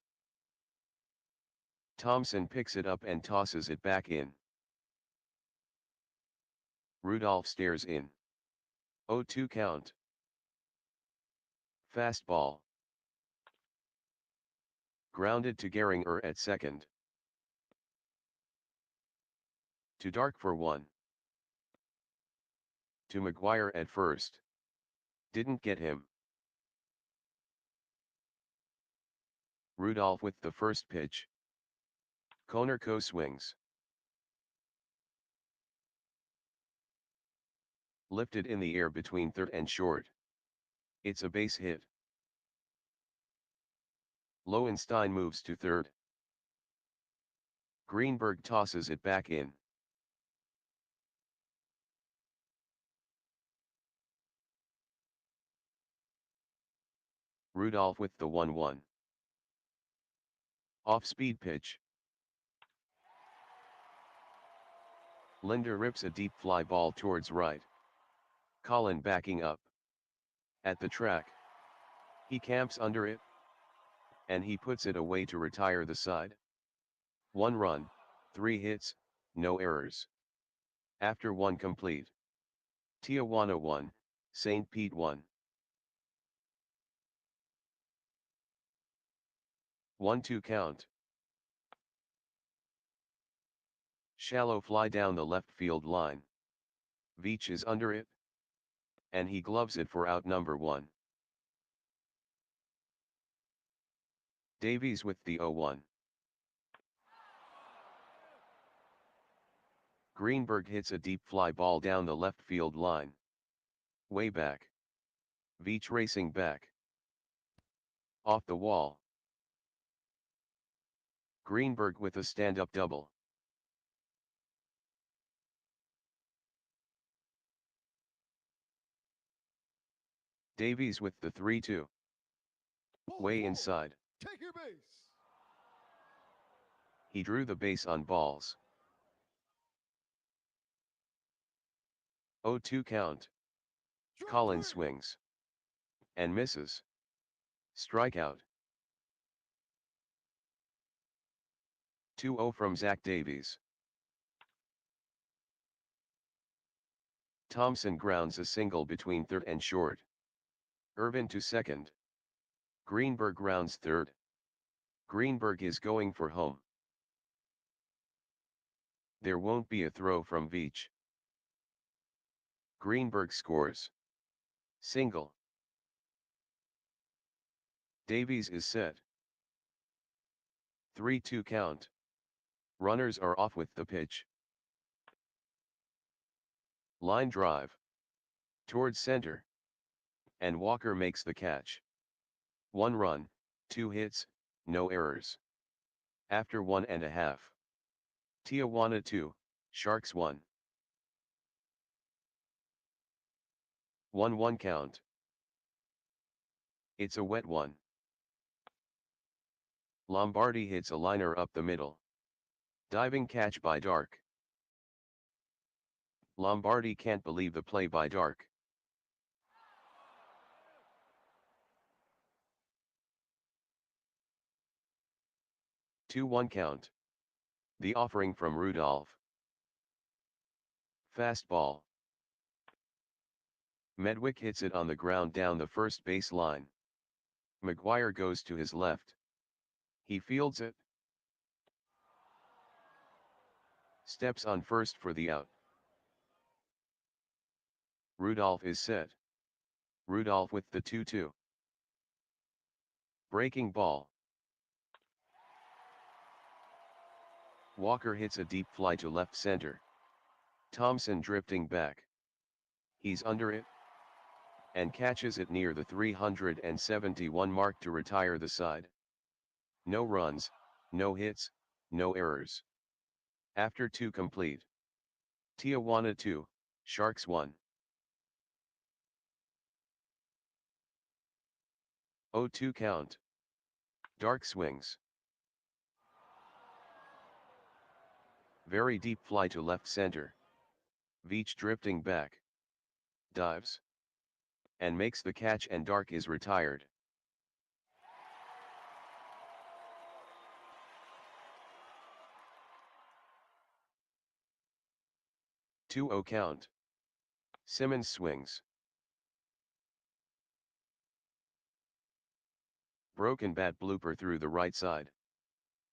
Thompson picks it up and tosses it back in. Rudolph stares in. 0-2 count. Fastball. Grounded to Gehringer at second. To Dark for 1. To McGuire at first. Didn't get him. Rudolph with the first pitch. Konerko swings. Lifted in the air between third and short. It's a base hit. Lowenstein moves to third. Greenberg tosses it back in. Rudolph with the 1-1. Off-speed pitch. Linder rips a deep fly ball towards right. Colin backing up. At the track. He camps under it. And he puts it away to retire the side. 1 run, 3 hits, no errors. After 1 complete. Tijuana 1, St. Pete 1. 1-2 count. Shallow fly down the left field line. Veach is under it. And he gloves it for out number 1. Davies with the 0-1. Greenberg hits a deep fly ball down the left field line. Way back. Veach racing back. Off the wall. Greenberg with a stand-up double. Davies with the 3-2. Way inside. Take your base. He drew the base on balls. 0-2 count. Collins swings. And misses. Strikeout. 2-0 from Zach Davies. Thompson grounds a single between third and short. Irvin to second. Greenberg rounds third. Greenberg is going for home. There won't be a throw from Veach. Greenberg scores. Single. Davies is set. 3-2 count. Runners are off with the pitch. Line drive. Towards center. And Walker makes the catch. 1 run, 2 hits, no errors. After 1.5. Tijuana 2, Sharks 1. 1-1 count. It's a wet one. Lombardi hits a liner up the middle. Diving catch by Dark. Lombardi can't believe the play by Dark. 2-1 count. The offering from Rudolph. Fastball. Medwick hits it on the ground down the first base line. McGuire goes to his left. He fields it. Steps on first for the out. Rudolph is set. Rudolph with the 2-2. Breaking ball. Walker hits a deep fly to left center. Thompson drifting back. He's under it and catches it near the 371 mark to retire the side. No runs, no hits, no errors. After 2 complete. Tijuana 2, Sharks 1. 0-2 count. Dark swings. Very deep fly to left center. Veach drifting back. Dives. And makes the catch and Dark is retired. 2-0 count. Simmons swings. Broken bat blooper through the right side.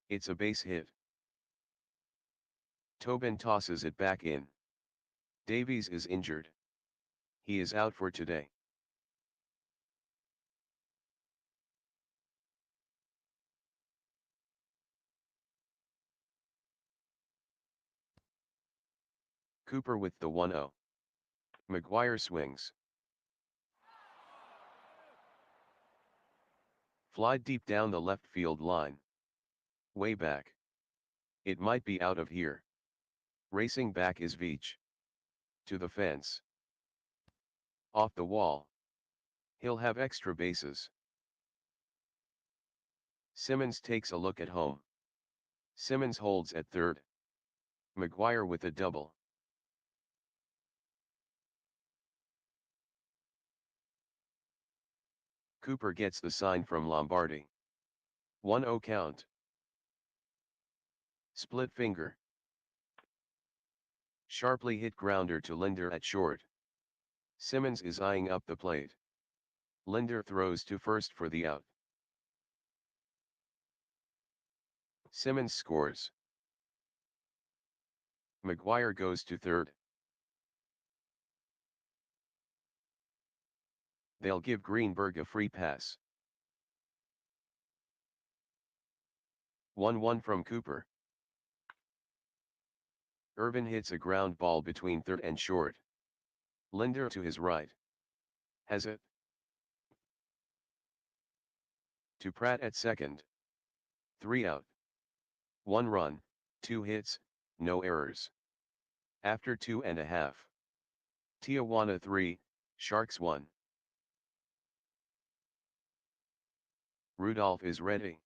It's a base hit. Tobin tosses it back in. Davies is injured. He is out for today. Cooper with the 1-0. McGuire swings. Fly deep down the left field line. Way back. It might be out of here. Racing back is Veach. To the fence. Off the wall. He'll have extra bases. Simmons takes a look at home. Simmons holds at third. McGuire with a double. Cooper gets the sign from Lombardi. 1-0 count. Split finger. Sharply hit grounder to Linder at short. Simmons is eyeing up the plate. Linder throws to first for the out. Simmons scores. McGuire goes to third. They'll give Greenberg a free pass. 1-1 from Cooper. Irvin hits a ground ball between third and short. Linder to his right. Has it. To Pratt at second. 3 out. 1 run, 2 hits, no errors. After 2.5. Tijuana 3, Sharks 1. Rudolph is ready.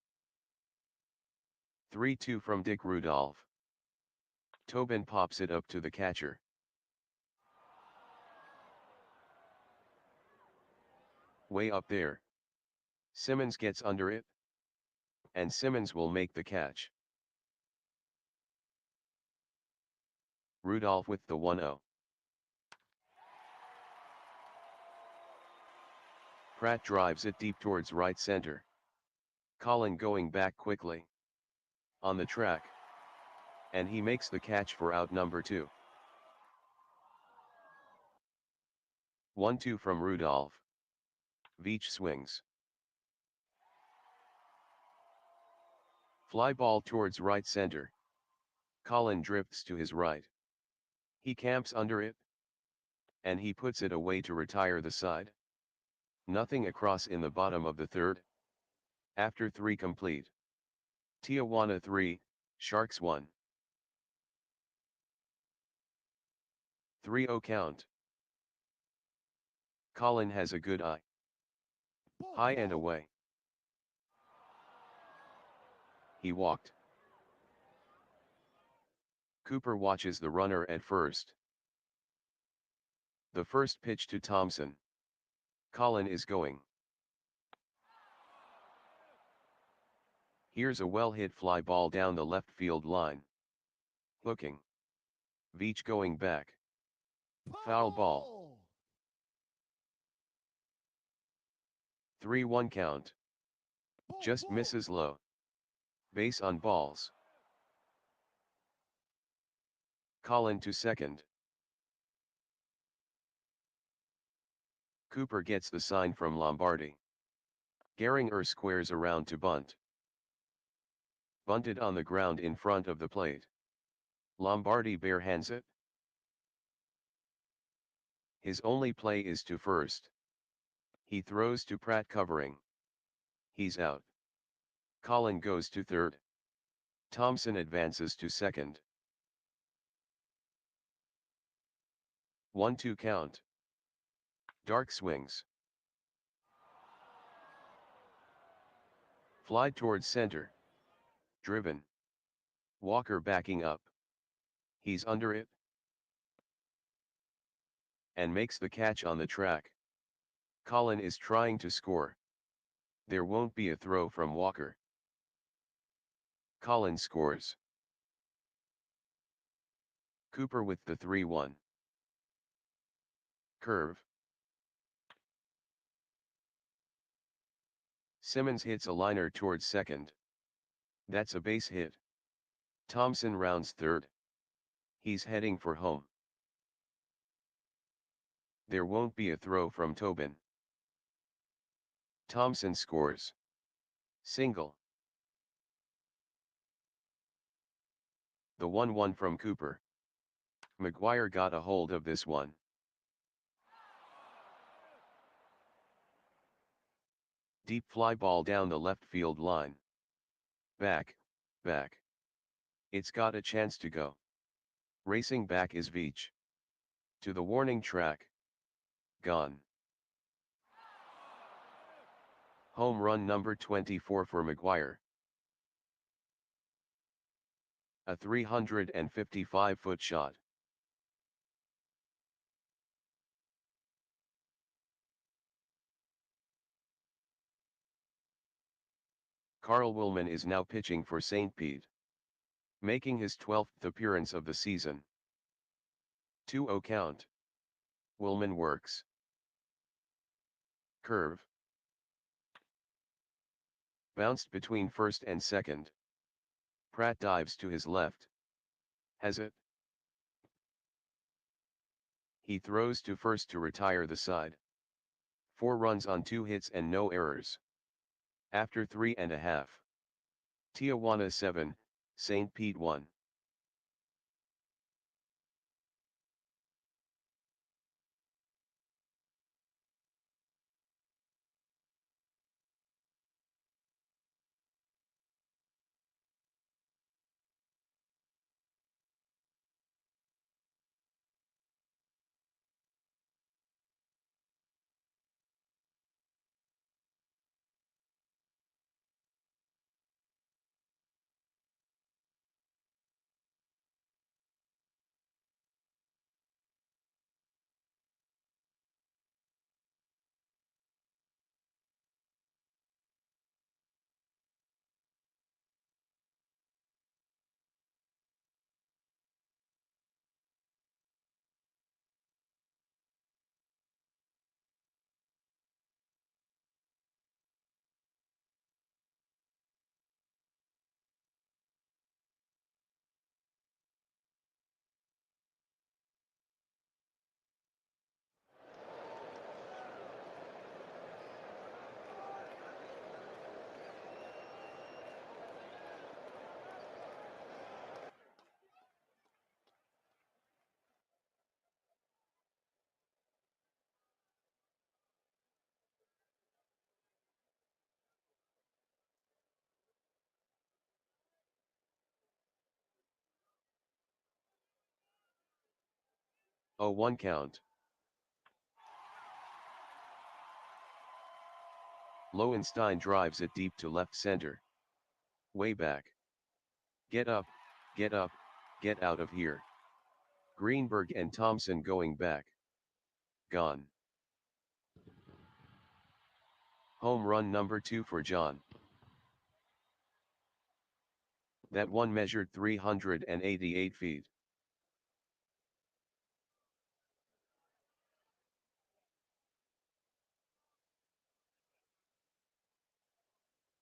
3-2 from Dick Rudolph. Tobin pops it up to the catcher. Way up there. Simmons gets under it. And Simmons will make the catch. Rudolph with the 1-0. Pratt drives it deep towards right center. Colin going back quickly. On the track. And he makes the catch for out number 2. 1-2 from Rudolph. Veach swings. Fly ball towards right center. Colin drifts to his right. He camps under it. And he puts it away to retire the side. Nothing across in the bottom of the third. After 3 complete. Tijuana 3, Sharks 1. 3-0 count. Colin has a good eye. High and away. He walked. Cooper watches the runner at first. The first pitch to Thompson. Colin is going. Here's a well-hit fly ball down the left field line. Hooking. Veach going back. Foul ball. 3-1 count. Just misses low. Base on balls. Colin to second. Cooper gets the sign from Lombardi. Gehringer squares around to bunt. Bunted on the ground in front of the plate. Lombardi barehands it. His only play is to first. He throws to Pratt covering. He's out. Colin goes to third. Thompson advances to second. 1-2 count. Dark swings. Fly towards center. Driven. Walker backing up. He's under it. And makes the catch on the track. Colin is trying to score. There won't be a throw from Walker. Colin scores. Cooper with the 3-1. Curve. Simmons hits a liner towards second. That's a base hit. Thompson rounds third. He's heading for home. There won't be a throw from Tobin. Thompson scores. Single. The 1-1 from Cooper. McGuire got a hold of this one. Deep fly ball down the left field line. Back. It's got a chance to go. Racing back is Veach. To the warning track. Gone. Home run number 24 for McGuire. A 355-foot shot. Carl Willman is now pitching for St. Pete. Making his 12th appearance of the season. 2-0 count. Willman works. Curve. Bounced between first and second. Pratt dives to his left. Has it? He throws to first to retire the side. 4 runs on 2 hits and no errors. After 3.5. Tijuana 7, St. Pete 1. Oh, 1 count. Lowenstein drives it deep to left center. Way back. Get up, get up, get out of here. Greenberg and Thompson going back. Gone. Home run number 2 for John. That one measured 388 feet.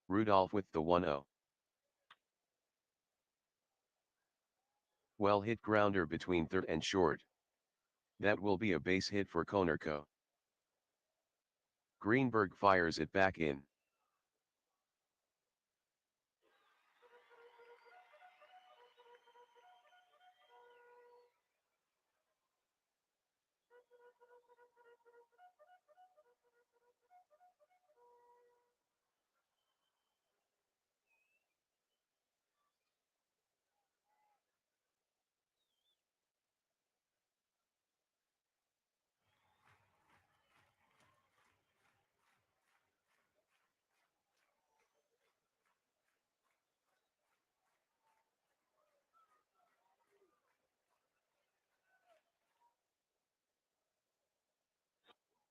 Rudolph with the 1-0. Well hit grounder between third and short. That will be a base hit for Konerko. Greenberg fires it back in.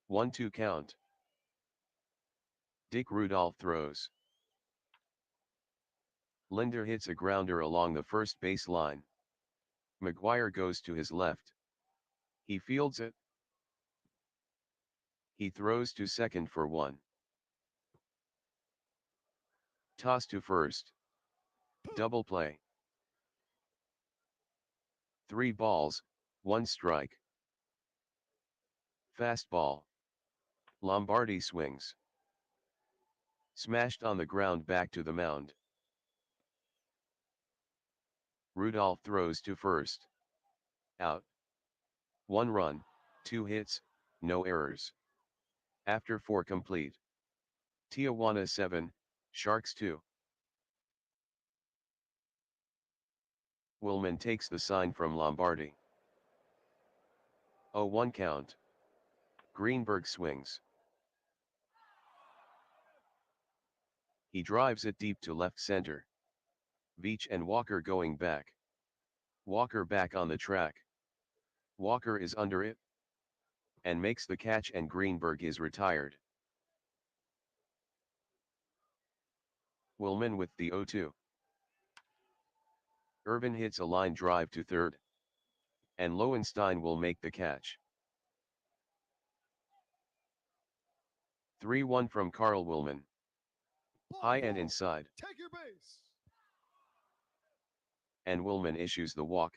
One-two count. Dick Rudolph throws. Linder hits a grounder along the first base line. McGuire goes to his left. He fields it. He throws to second for one. Toss to first. Double play. 3 balls, 1 strike. Fastball. Lombardi swings. Smashed on the ground back to the mound. Rudolph throws to first. Out. 1 run, 2 hits, no errors. After 4 complete. Tijuana 7, Sharks 2. Willman takes the sign from Lombardi. 0-1 count. Greenberg swings. He drives it deep to left center. Veach and Walker going back. Walker back on the track. Walker is under it and makes the catch, and Greenberg is retired. Willman with the 0-2. Irvin hits a line drive to third, and Lowenstein will make the catch. 3-1 from Carl Willman. High and inside. Take your base. And Willman issues the walk.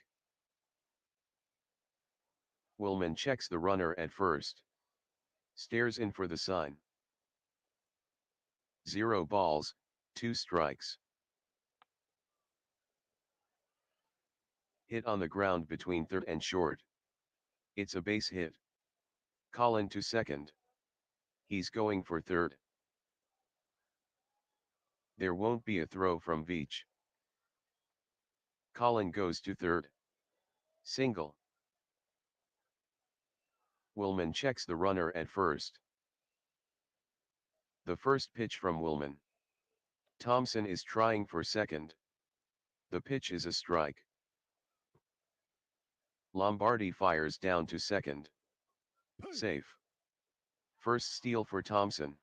Willman checks the runner at first. Stares in for the sign. 0 balls, 2 strikes. Hit on the ground between third and short. It's a base hit. Colin to second. He's going for third. There won't be a throw from Veach. Colin goes to third. Single. Willman checks the runner at first. The first pitch from Willman. Thompson is trying for second. The pitch is a strike. Lombardi fires down to second. Safe. First steal for Thompson.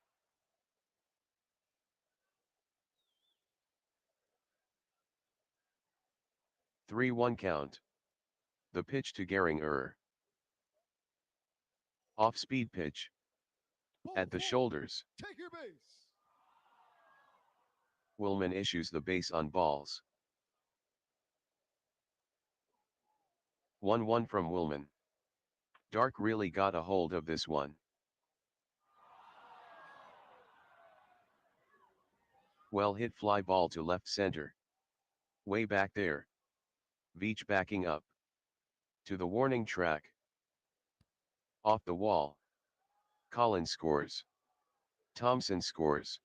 Three-one count. The pitch to Gehringer. Off-speed pitch. At the shoulders. Take your base. Willman issues the base on balls. 1-1 from Willman. Dark really got a hold of this one. Well hit fly ball to left center. Way back there. Veach backing up. To the warning track. Off the wall. Collins scores. Thompson scores.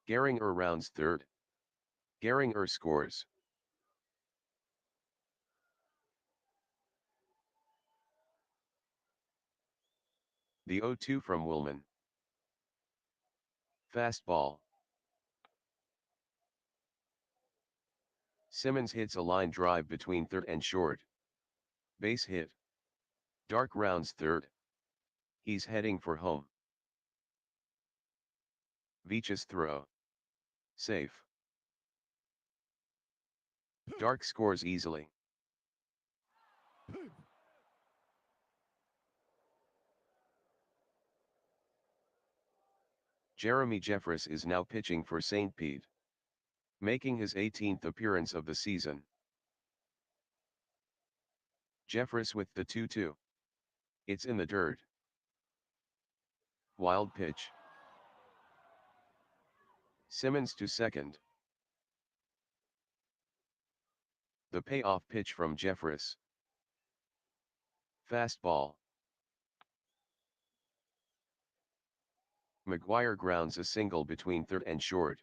Gehringer rounds third. Gehringer scores. The 0-2 from Willman. Fastball. Simmons hits a line drive between third and short. Base hit. Dark rounds third. He's heading for home. Veach's throw. Safe. Dark scores easily. Jeremy Jeffress is now pitching for St. Pete, making his 18th appearance of the season. Jeffress with the 2-2. It's in the dirt. Wild pitch. Simmons to second. The payoff pitch from Jeffress. Fastball. McGuire grounds a single between third and short.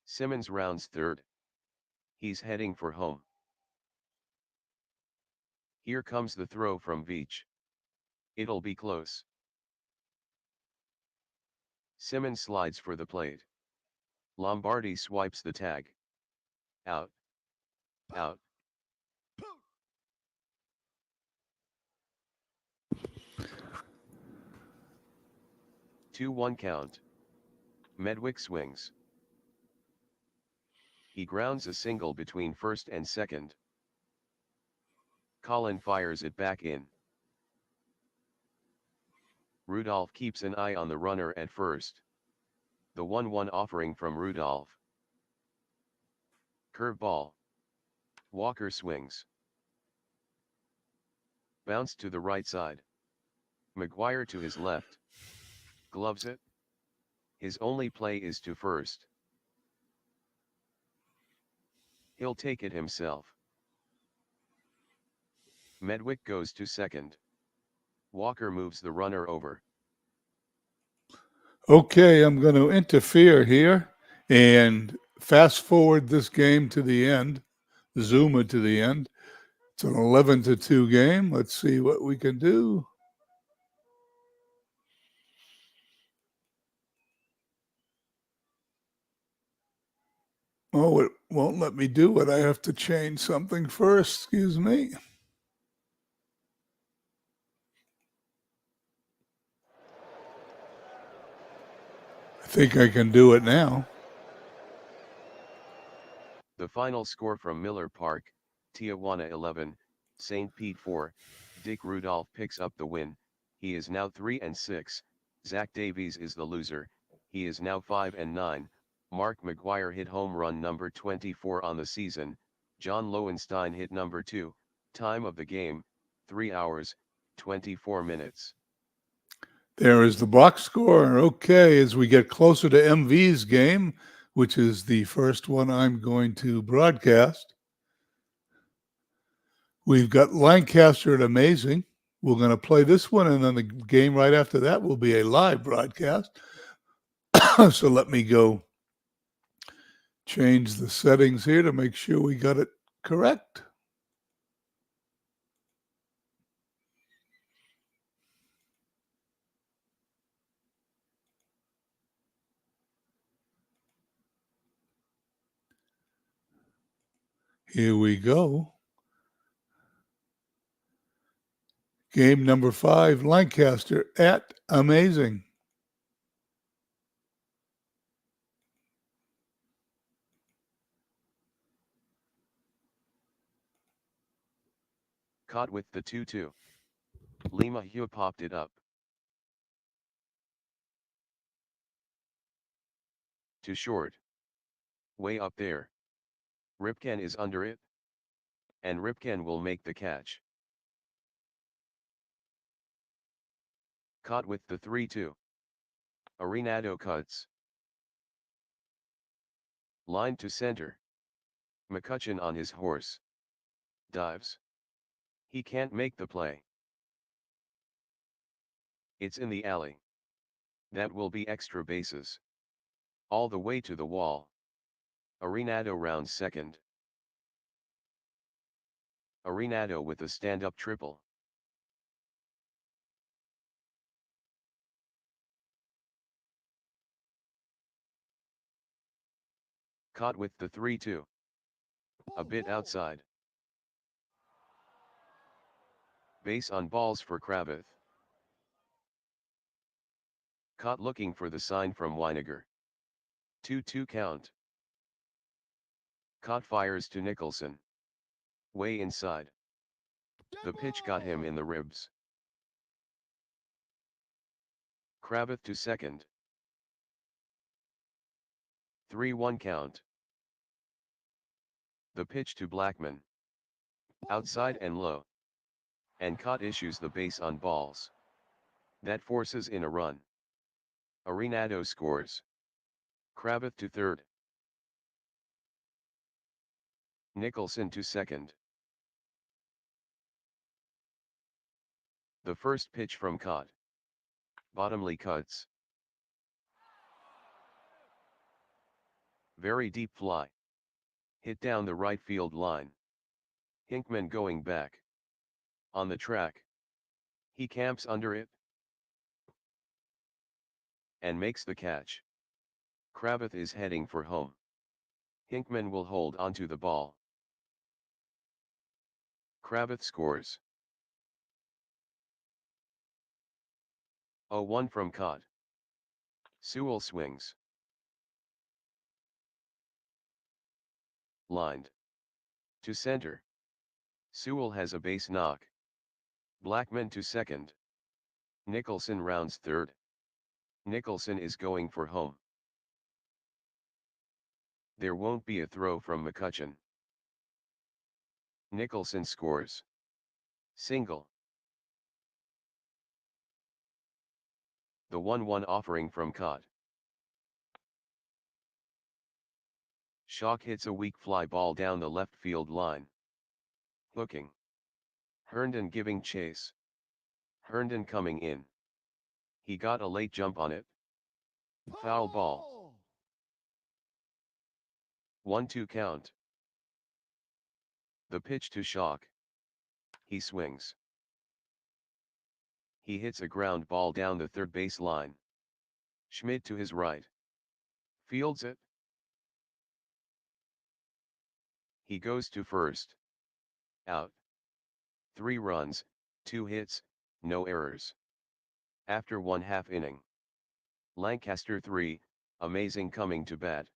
Simmons rounds third. He's heading for home. Here comes the throw from Veach. It'll be close. Simmons slides for the plate. Lombardi swipes the tag. Out. Out. 2-1 count. Medwick swings. He grounds a single between first and second. Colin fires it back in. Rudolph keeps an eye on the runner at first. The 1-1 offering from Rudolph. Curveball. Walker swings. Bounce to the right side. McGuire to his left. Gloves it. His only play is to first. He'll take it himself. Medwick goes to second. Walker moves the runner over. Okay, I'm going to interfere here and fast forward this game to the end, zoom it to the end. It's an 11-2 game. Let's see what we can do. Oh, it won't let me do it. I have to change something first. Excuse me. I think I can do it now. The final score from Miller Park, Tijuana 11, St. Pete 4, Dick Rudolph picks up the win. He is now 3-6, Zach Davies is the loser, he is now 5-9, Mark McGuire hit home run number 24 on the season, John Lowenstein hit number 2, time of the game, 3 hours, 24 minutes. There is the box score. Okay, as we get closer to MV's game, which is the first one I'm going to broadcast, we've got Lancaster at Amazing. We're going to play this one, and then the game right after that will be a live broadcast. So let me go change the settings here to make sure we got it correct. Here we go. Game number 5, Lancaster at Amazing. Caught with the 2-2. Lima Hugh popped it up. To short. Way up there. Ripken is under it. And Ripken will make the catch. Caught with the 3-2. Arenado cuts. Line to center. McCutcheon on his horse. Dives. He can't make the play. It's in the alley. That will be extra bases. All the way to the wall. Arenado rounds second. Arenado with a stand-up triple. Caught with the 3-2. A bit outside. Base on balls for Kravith. Caught looking for the sign from Weiniger. 2-2 count. Caught fires to Nicholson. Way inside. The pitch got him in the ribs. Cravath to second. 3-1 count. The pitch to Blackman. Outside and low. And Caught issues the base on balls. That forces in a run. Arenado scores. Cravath to third. Nicholson to second. The first pitch from Caught. Bottomly cuts. Very deep fly. Hit down the right field line. Hinkman going back. On the track. He camps under it. And makes the catch. Cravath is heading for home. Hinkman will hold onto the ball. Cravath scores. 0-1 from Caught. Sewell swings. Lined. To center. Sewell has a base knock. Blackman to second. Nicholson rounds third. Nicholson is going for home. There won't be a throw from McCutchen. Nicholson scores. Single. The 1-1 offering from Caught. Schock hits a weak fly ball down the left field line. Hooking. Herndon giving chase. Herndon coming in. He got a late jump on it. Foul ball. 1-2 count. The pitch to Schock. He swings. He hits a ground ball down the third base line. Schmidt to his right. Fields it. He goes to first. Out. 3 runs, 2 hits, no errors. After 1/2 inning. Lancaster 3, amazing coming to bat.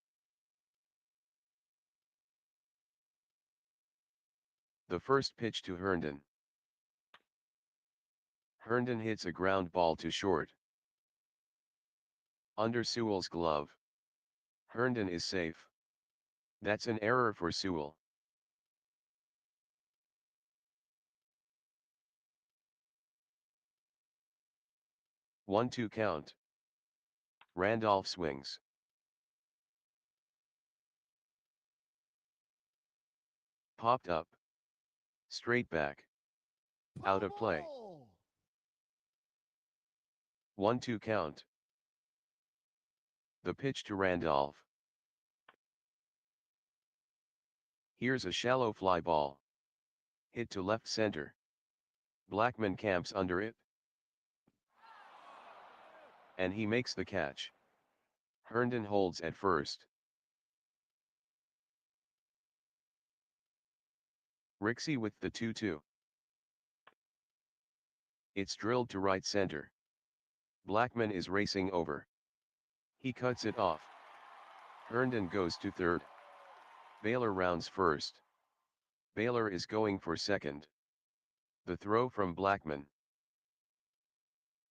The first pitch to Herndon. Herndon hits a ground ball to short. Under Sewell's glove. Herndon is safe. That's an error for Sewell. One-two count. Randolph swings. Popped up. Straight back. Out of play. 1-2 count. The pitch to Randolph. Here's a shallow fly ball. Hit to left center. Blackman camps under it. And he makes the catch. Herndon holds at first. Rixey with the 2-2. It's drilled to right center. Blackman is racing over. He cuts it off. Herndon goes to third. Baylor rounds first. Baylor is going for second. The throw from Blackman.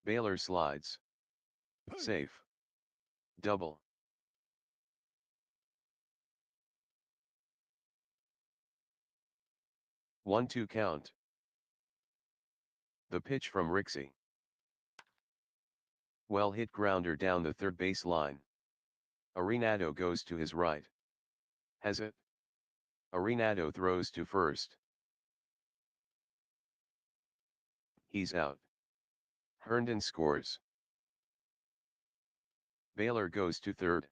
Baylor slides. Safe. Double. One-two count. The pitch from Rixey. Well hit grounder down the third base line. Arenado goes to his right. Has it? Arenado throws to first. He's out. Herndon scores. Baylor goes to third.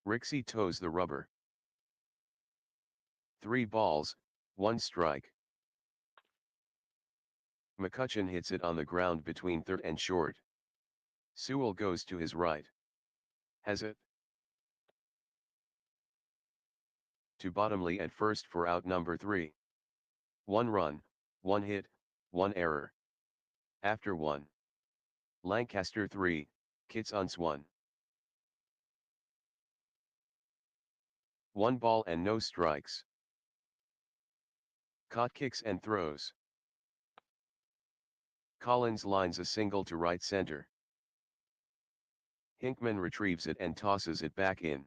Rixey toes the rubber. 3 balls, 1 strike. McCutchen hits it on the ground between third and short. Sewell goes to his right. Has it? To Bottomley at first for out number 3. 1 run, 1 hit, 1 error. After 1. Lancaster 3, Kitts uns 1. 1 ball and no strikes. Caught kicks and throws. Collins lines a single to right center. Hinkman retrieves it and tosses it back in.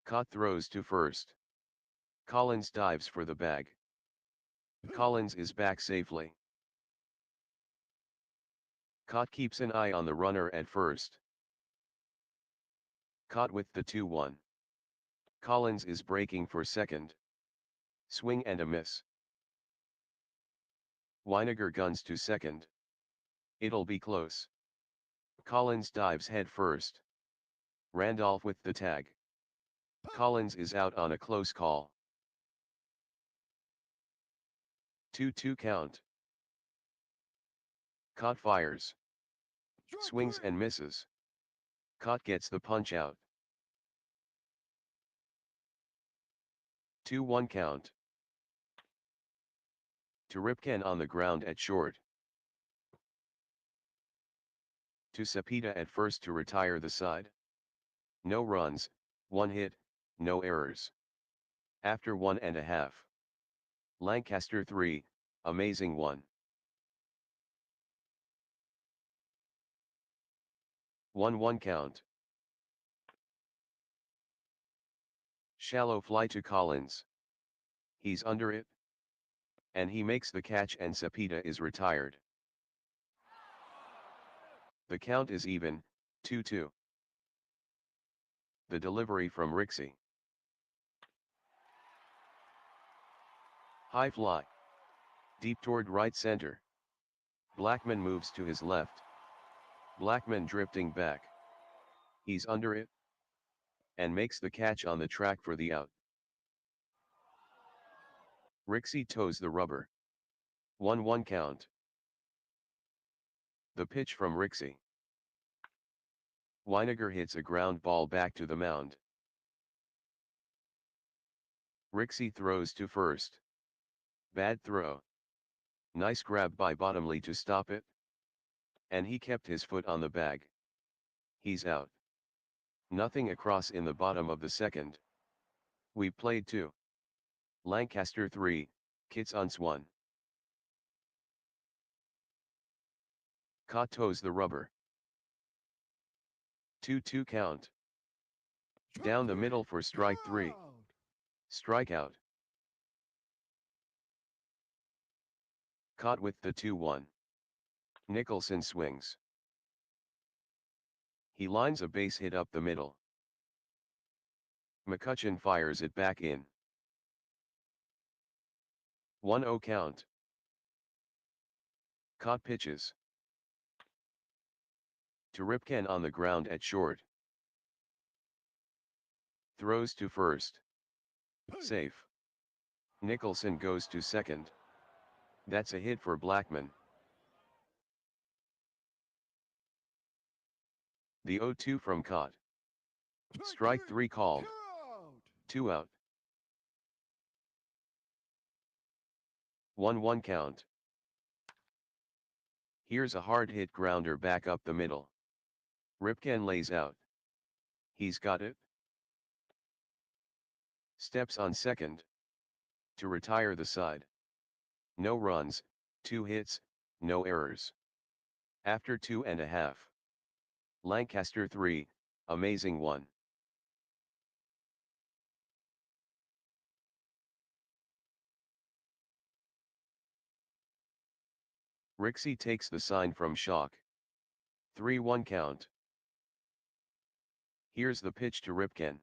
Caught throws to first. Collins dives for the bag. Collins is back safely. Caught keeps an eye on the runner at first. Caught with the 2-1. Collins is breaking for second. Swing and a miss. Weiniger guns to second. It'll be close. Collins dives head first. Randolph with the tag. Collins is out on a close call. 2-2 count. Caught fires. Swings and misses. Caught gets the punch out. 2-1 count. To Ripken on the ground at short. To Cepeda at first to retire the side. No runs, 1 hit, no errors. After 1.5. Lancaster 3, amazing 1. 1-1 count. Shallow fly to Collins. He's under it. And he makes the catch and Cepeda is retired. The count is even, 2-2. The delivery from Rixey. High fly. Deep toward right center. Blackman moves to his left. Blackman drifting back. He's under it. And makes the catch on the track for the out. Rixey toes the rubber. 1-1 count. The pitch from Rixey. Weiniger hits a ground ball back to the mound. Rixey throws to first. Bad throw. Nice grab by Bottomley to stop it. And he kept his foot on the bag. He's out. Nothing across in the bottom of the second. We played 2. Lancaster 3, Kits Uns 1. Caught toes the rubber. 2-2 count. Down the middle for strike 3. Strikeout. Caught with the 2-1. Nicholson swings. He lines a base hit up the middle. McCutcheon fires it back in. 1-0 count. Caught pitches. To Ripken on the ground at short. Throws to first. Safe. Nicholson goes to second. That's a hit for Blackman. The 0-2 from Caught. Strike 3 called. 2 out. 1-1 count. Here's a hard hit grounder back up the middle. Ripken lays out. He's got it. Steps on second. To retire the side. No runs, 2 hits, no errors. After 2.5. Lancaster 3, amazing 1. Rixey takes the sign from Shock. 3-1 count. Here's the pitch to Ripken.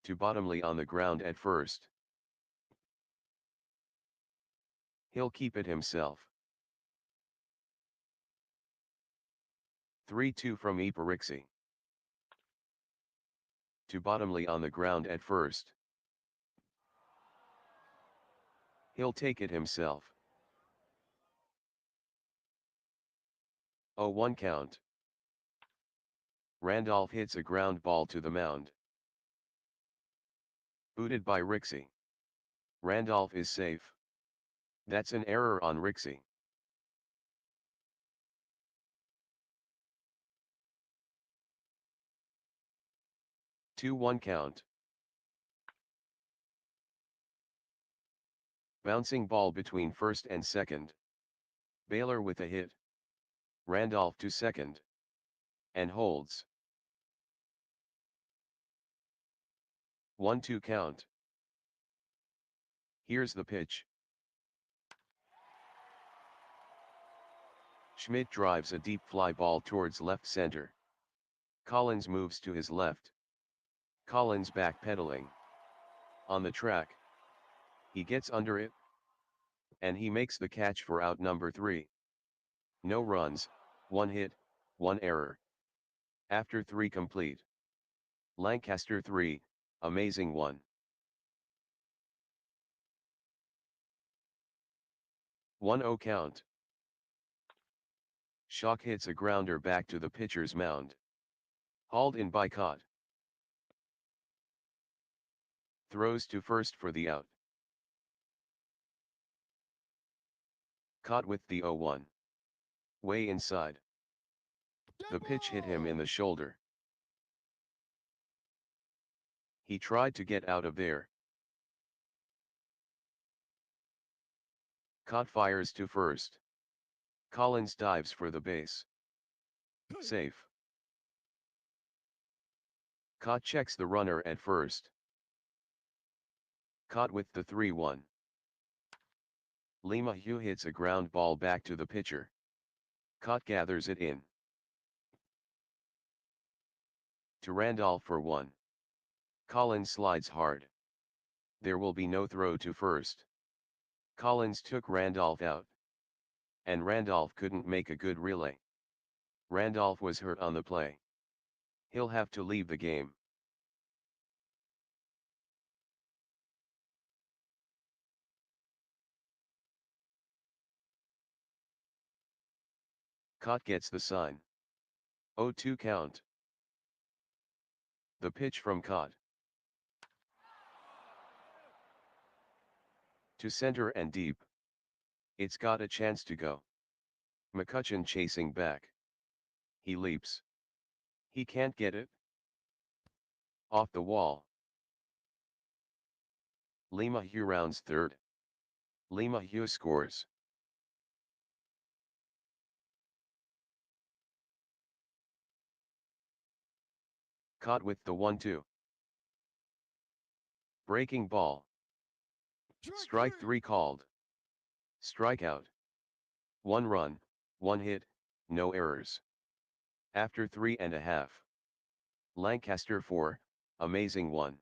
To Bottomley on the ground at first. He'll keep it himself. 3-2 from Rixey. To Bottomley on the ground at first. He'll take it himself. 0-1 count. Randolph hits a ground ball to the mound. Booted by Rixey. Randolph is safe. That's an error on Rixey. 2-1 count. Bouncing ball between first and second. Baylor with a hit. Randolph to second. And holds. 1-2 count. Here's the pitch. Schmidt drives a deep fly ball towards left center. Collins moves to his left. Collins backpedaling. On the track. He gets under it. And he makes the catch for out number 3. No runs, 1 hit, 1 error. After 3 complete. Lancaster 3, amazing 1. 1-0 count. Schock hits a grounder back to the pitcher's mound. Hauled in by Cott. Throws to first for the out. Caught with the 0-1. Way inside. The pitch hit him in the shoulder. He tried to get out of there. Cott fires to first. Collins dives for the base. Safe. Cott checks the runner at first. Caught with the 3-1. LeMahieu hits a ground ball back to the pitcher. Cott gathers it in. To Randolph for 1. Collins slides hard. There will be no throw to first. Collins took Randolph out. And Randolph couldn't make a good relay. Randolph was hurt on the play. He'll have to leave the game. Cott gets the sign. 0-2 count. The pitch from Cott. To center and deep. It's got a chance to go. McCutchen chasing back. He leaps. He can't get it. Off the wall. LeMahieu rounds third. LeMahieu scores. Caught with the 1-2. Breaking ball. Strike 3 called. Strikeout. 1 run, 1 hit, no errors. After 3.5. Lancaster 4, amazing 1.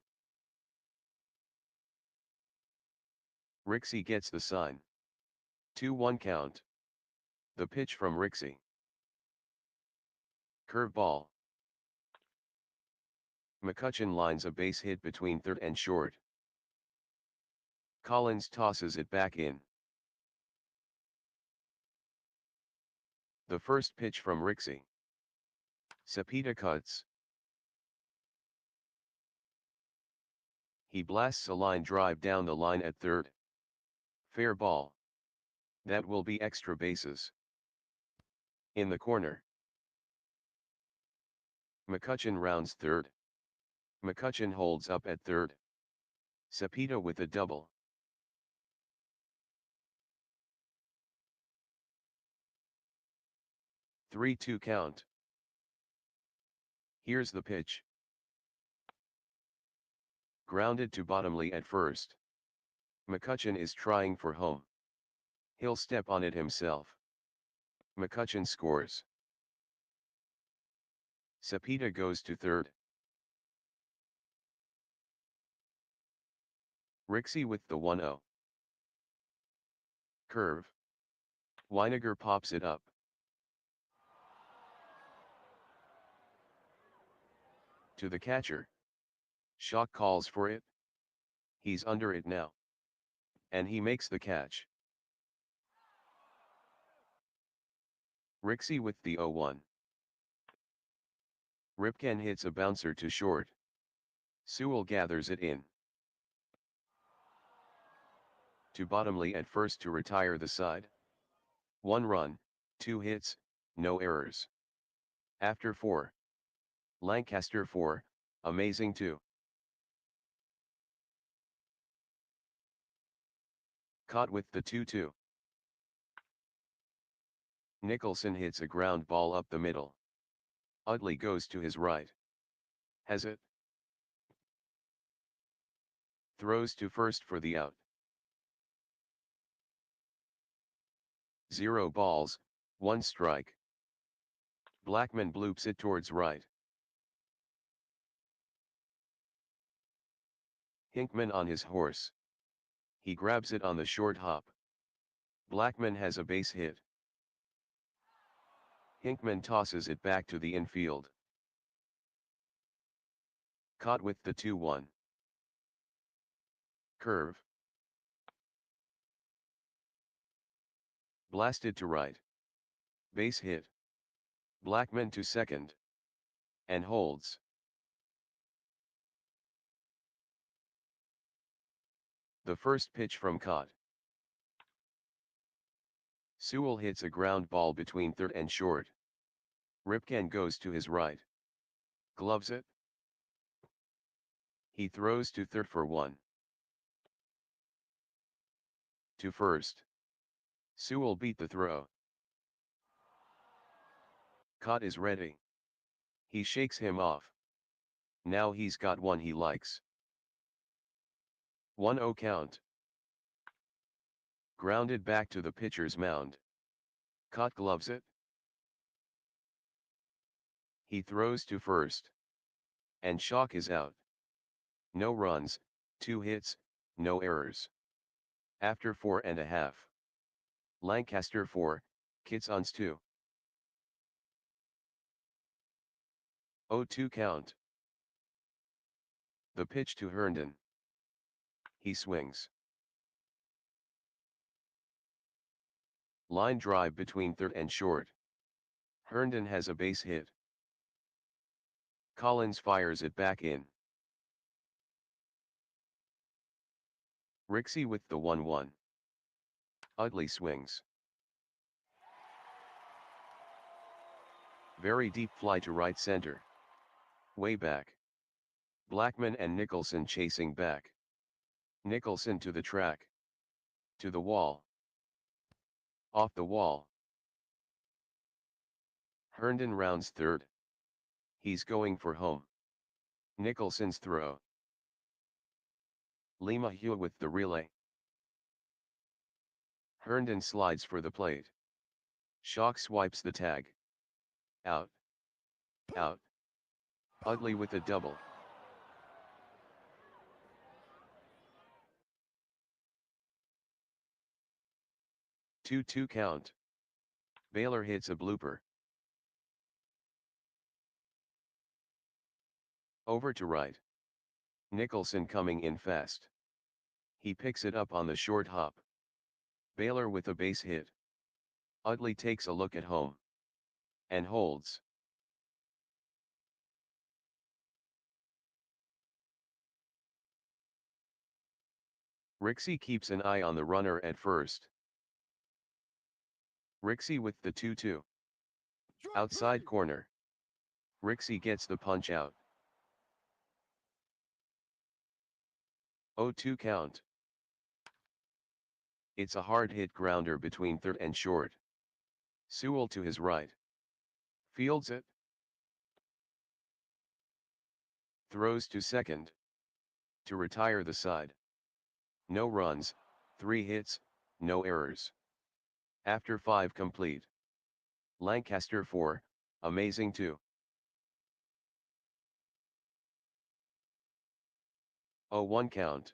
Rixey gets the sign. 2-1 count. The pitch from Rixey. Curveball. McCutchen lines a base hit between third and short. Collins tosses it back in. The first pitch from Rixey. Cepeda cuts. He blasts a line drive down the line at third. Fair ball. That will be extra bases. In the corner. McCutchen rounds third. McCutchen holds up at third. Cepeda with a double. 3-2 count. Here's the pitch. Grounded to Bottomley at first. McCutchen is trying for home. He'll step on it himself. McCutchen scores. Cepeda goes to third. Rixey with the 1-0. Curve. Weiniger pops it up. To the catcher. Schock calls for it. He's under it now. And he makes the catch. Rixey with the 0-1. Ripken hits a bouncer to short. Sewell gathers it in. To Bottomley at first to retire the side. 1 run, 2 hits, no errors. After 4. Lancaster 4, Amazing too. Caught with the 2-2. Nicholson hits a ground ball up the middle. Utley goes to his right. Has it? Throws to first for the out. 0 balls, 1 strike. Blackman bloops it towards right. Hinkman on his horse. He grabs it on the short hop. Blackman has a base hit. Hinkman tosses it back to the infield. Caught with the 2-1. Curve. Blasted to right. Base hit. Blackman to second. And holds. The first pitch from Caught. Sewell hits a ground ball between third and short. Ripken goes to his right. Gloves it. He throws to third for 1. To first. Sewell beat the throw. Caught is ready. He shakes him off. Now he's got one he likes. 1-0 count. Grounded back to the pitcher's mound. Caught gloves it. He throws to first. And Schock is out. No runs, 2 hits, no errors. After 4.5. Lancaster 4, Kitsons 2. 0-2 count. The pitch to Herndon. He swings. Line drive between third and short. Herndon has a base hit. Collins fires it back in. Rixey with the 1-1. Utley swings. Very deep fly to right center. Way back. Blackman and Nicholson chasing back. Nicholson to the track. To the wall. Off the wall. Herndon rounds third. He's going for home. Nicholson's throw. LeMahieu with the relay. Herndon slides for the plate. Schock swipes the tag. Out. Out. Utley with a double. Two count. Baylor hits a blooper. Over to right. Nicholson coming in fast. He picks it up on the short hop. Baylor with a base hit. Utley takes a look at home. And holds. Rixey keeps an eye on the runner at first. Rixey with the 2-2. Outside corner. Rixey gets the punch out. 0-2 count. It's a hard hit grounder between third and short. Sewell to his right. Fields it. Throws to second. To retire the side. No runs, 3 hits, no errors. After 5 complete. Lancaster 4, amazing 2. 0-1 count.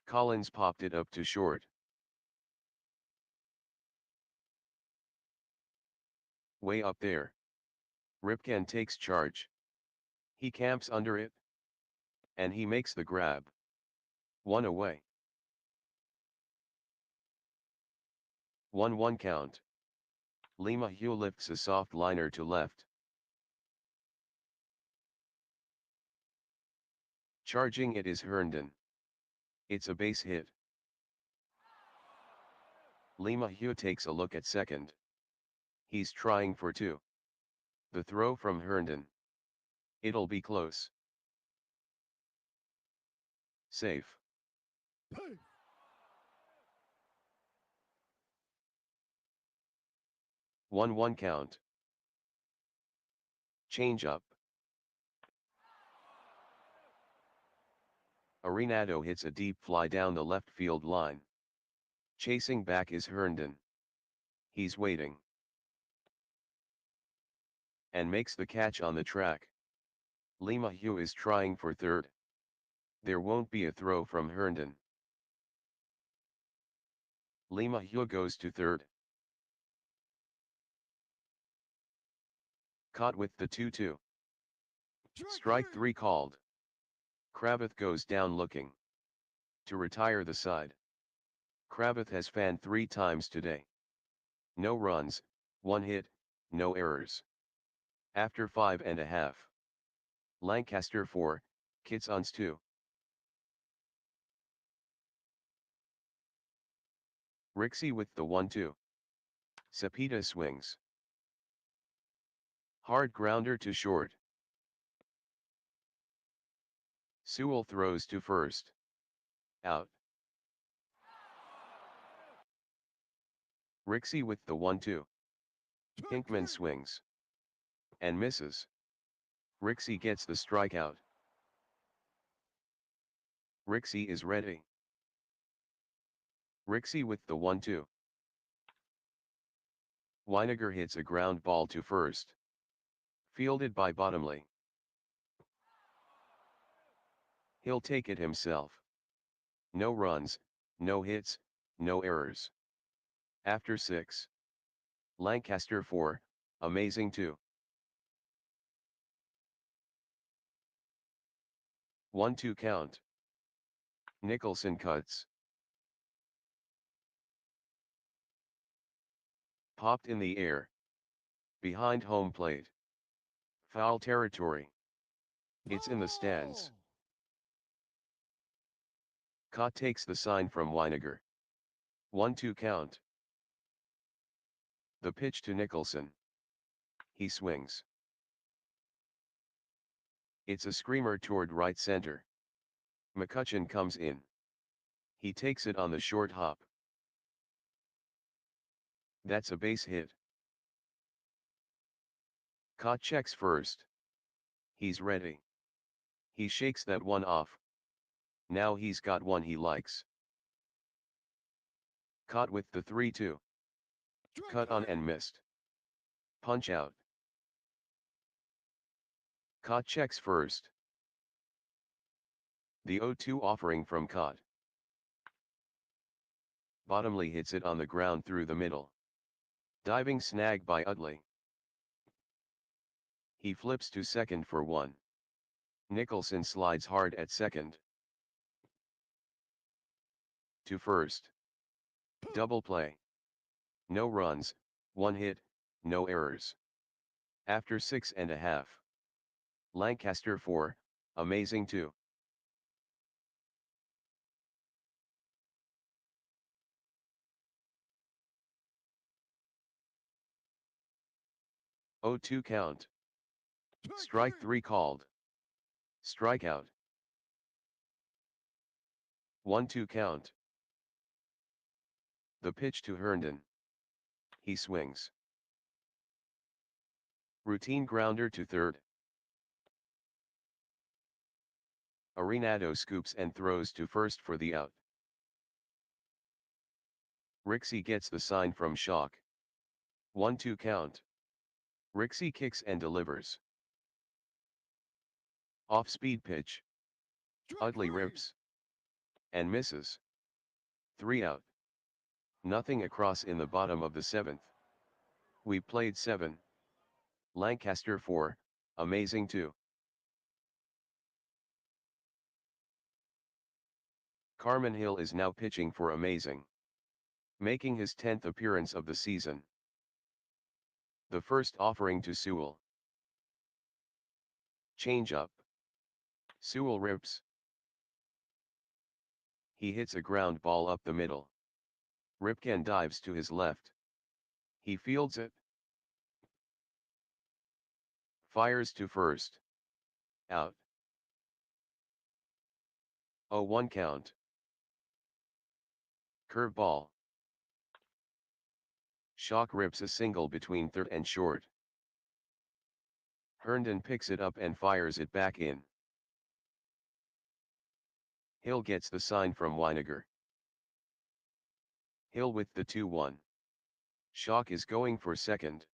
Collins popped it up to short. Way up there. Ripken takes charge. He camps under it. And he makes the grab. 1 away. 1-1 count. LeMahieu lifts a soft liner to left. Charging it is Herndon. It's a base hit. LeMahieu takes a look at second. He's trying for 2. The throw from Herndon. It'll be close. Safe. 1-1 count. Change up. Arenado hits a deep fly down the left field line. Chasing back is Herndon. He's waiting. And makes the catch on the track. LeMahieu is trying for third. There won't be a throw from Herndon. LeMahieu goes to third. Caught with the 2-2. Strike 3 called. Cravath goes down looking. To retire the side. Cravath has fanned 3 times today. No runs, 1 hit, no errors. After 5.5. Lancaster 4, Kitsons 2. Rixey with the 1-2. Cepeda swings. Hard grounder to short. Sewell throws to first. Out. Rixey with the 1-2. Hinkman swings. And misses. Rixey gets the strikeout. Rixey is ready. Rixey with the 1-2. Weiniger hits a ground ball to first. Fielded by Bottomley. He'll take it himself. No runs, no hits, no errors. After 6. Lancaster 4, amazing 2. 1-2 count. Nicholson cuts. Popped in the air. Behind home plate. Foul territory. It's in the stands. Cott takes the sign from Weiniger. 1-2 count. The pitch to Nicholson. He swings. It's a screamer toward right center. McCutcheon comes in. He takes it on the short hop. That's a base hit. Cott checks first. He's ready. He shakes that one off. Now he's got one he likes. Caught with the 3-2. Cut on and missed. Punch out. Cott checks first. The 0-2 offering from Cott. Bottomley hits it on the ground through the middle. Diving snag by Utley. He flips to second for 1. Nicholson slides hard at second. To first. Double play. No runs, 1 hit, no errors. After 6.5. Lancaster 4, amazing 2. Oh 2 count. Strike 3 called. Strikeout. 1-2 count. The pitch to Herndon. He swings. Routine grounder to third. Arenado scoops and throws to first for the out. Rixey gets the sign from Schock. 1-2 count. Rixey kicks and delivers. Off-speed pitch. Utley rips. And misses. 3 out. Nothing across in the bottom of the 7th. We played 7. Lancaster 4, amazing 2. Carmen Hill is now pitching for amazing. Making his 10th appearance of the season. The first offering to Sewell. Change up. Sewell rips. He hits a ground ball up the middle. Ripken dives to his left. He fields it. Fires to first. Out. 0-1 count. Curve ball. Schock rips a single between third and short. Herndon picks it up and fires it back in. Hill gets the sign from Weiniger. Hill with the 2-1. Schock is going for second.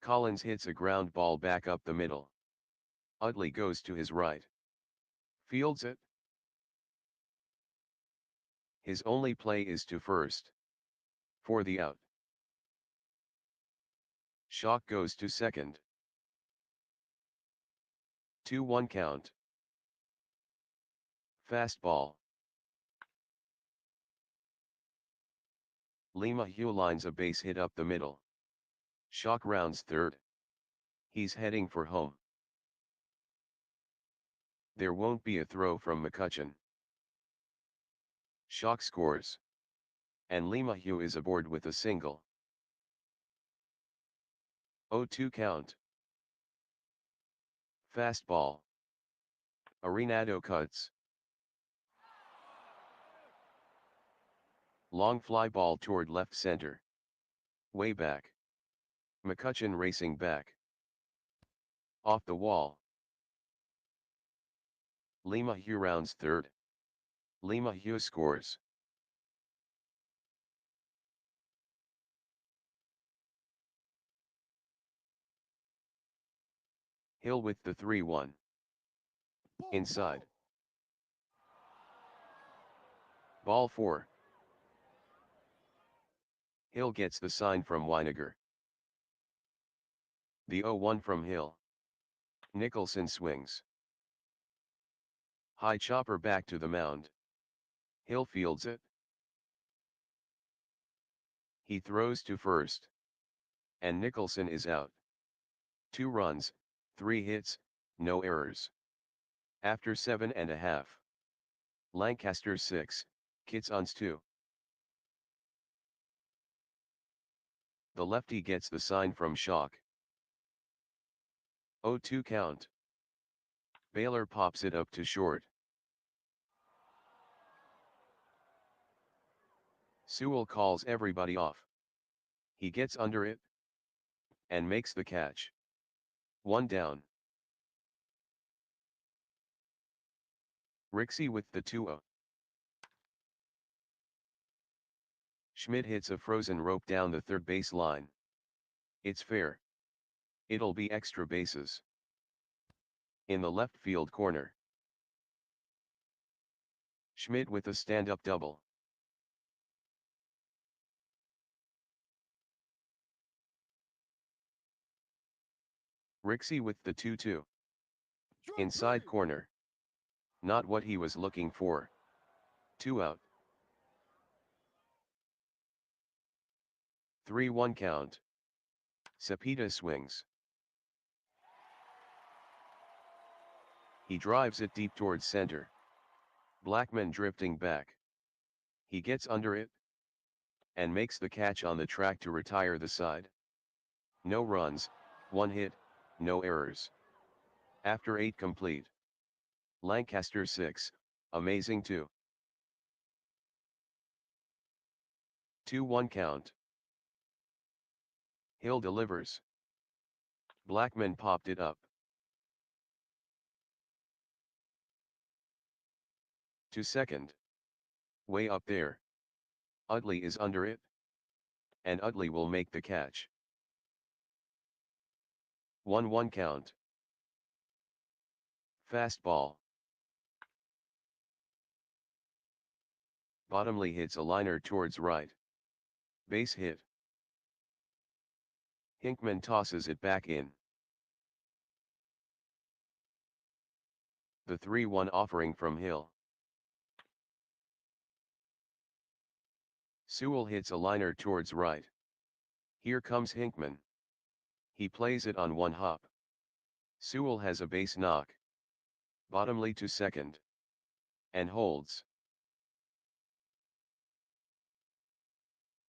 Collins hits a ground ball back up the middle. Utley goes to his right. Fields it. His only play is to first. For the out. Schock goes to second. 2-1 count. Fastball. LeMahieu lines a base hit up the middle. Schock rounds third. He's heading for home. There won't be a throw from McCutchen. Schock scores. And LeMahieu is aboard with a single. 0-2 count. Fastball. Arenado cuts. Long fly ball toward left center. Way back. McCutchen racing back. Off the wall. LeMahieu rounds third. LeMahieu scores. Hill with the 3-1. Inside. Ball 4. Hill gets the sign from Weiniger. The 0-1 from Hill. Nicholson swings. High chopper back to the mound. Hill fields it. He throws to first. And Nicholson is out. 2 runs, 3 hits, no errors. After 7.5. Lancaster 6, Kitsons 2. The lefty gets the sign from Schock. 0-2 count. Baylor pops it up to short. Sewell calls everybody off. He gets under it. And makes the catch. 1 down. Rixey with the 2-0. Schmidt hits a frozen rope down the third base line. It's fair. It'll be extra bases. In the left field corner. Schmidt with a stand-up double. Rixey with the 2-2. Inside corner. Not what he was looking for. 2 out. 3-1 count. Cepeda swings. He drives it deep towards center. Blackman drifting back. He gets under it. And makes the catch on the track to retire the side. No runs, 1 hit, no errors. After 8 complete. Lancaster 6, amazing 2. 2-1 count. Hill delivers. Blackman popped it up. To second. Way up there. Utley is under it. And Utley will make the catch. 1-1 count. Fastball. Bottomley hits a liner towards right. Base hit. Hinkman tosses it back in. The 3-1 offering from Hill. Sewell hits a liner towards right. Here comes Hinkman. He plays it on 1 hop. Sewell has a base knock. Bottomley to second. And holds.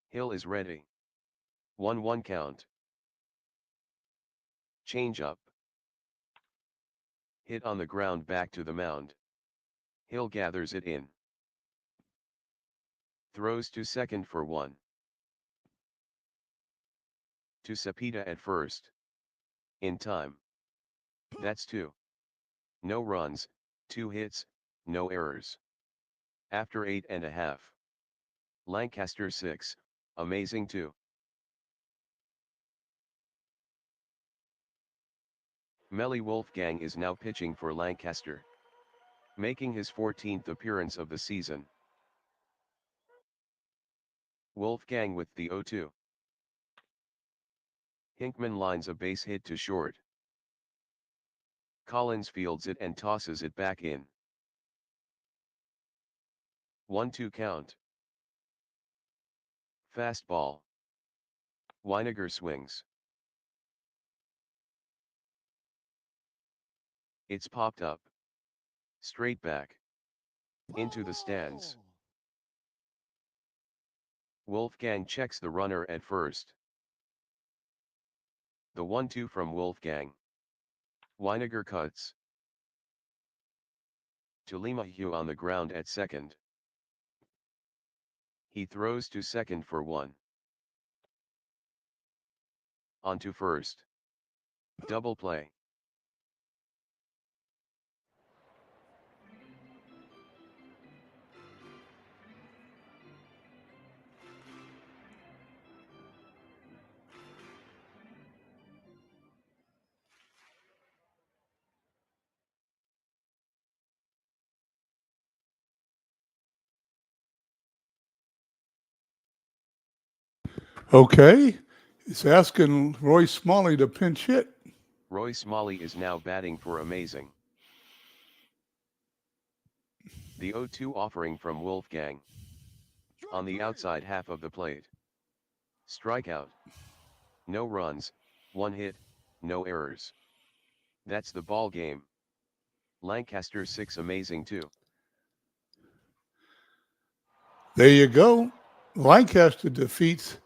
Hill is ready. 1-1 count. Change up. Hit on the ground back to the mound. Hill gathers it in. Throws to second for 1. To Cepeda at first. In time. That's 2. No runs, 2 hits, no errors. After 8.5. Lancaster 6, amazing 2. Melly Wolfgang is now pitching for Lancaster, making his 14th appearance of the season. Wolfgang with the 0-2. Hinkman lines a base hit to short. Collins fields it and tosses it back in. 1-2 count. Fastball. Weiniger swings. It's popped up. Straight back. Into the stands. Wolfgang checks the runner at first. The 1-2 from Wolfgang. Weiniger cuts. To LeMahieu on the ground at second. He throws to second for 1. On to first. Double play. Okay. It's asking Roy Smalley to pinch hit. Roy Smalley is now batting for amazing. The 0-2 offering from Wolfgang. On the outside half of the plate. Strikeout. No runs, 1 hit, no errors. That's the ball game. Lancaster 6 amazing 2. There you go. Lancaster defeats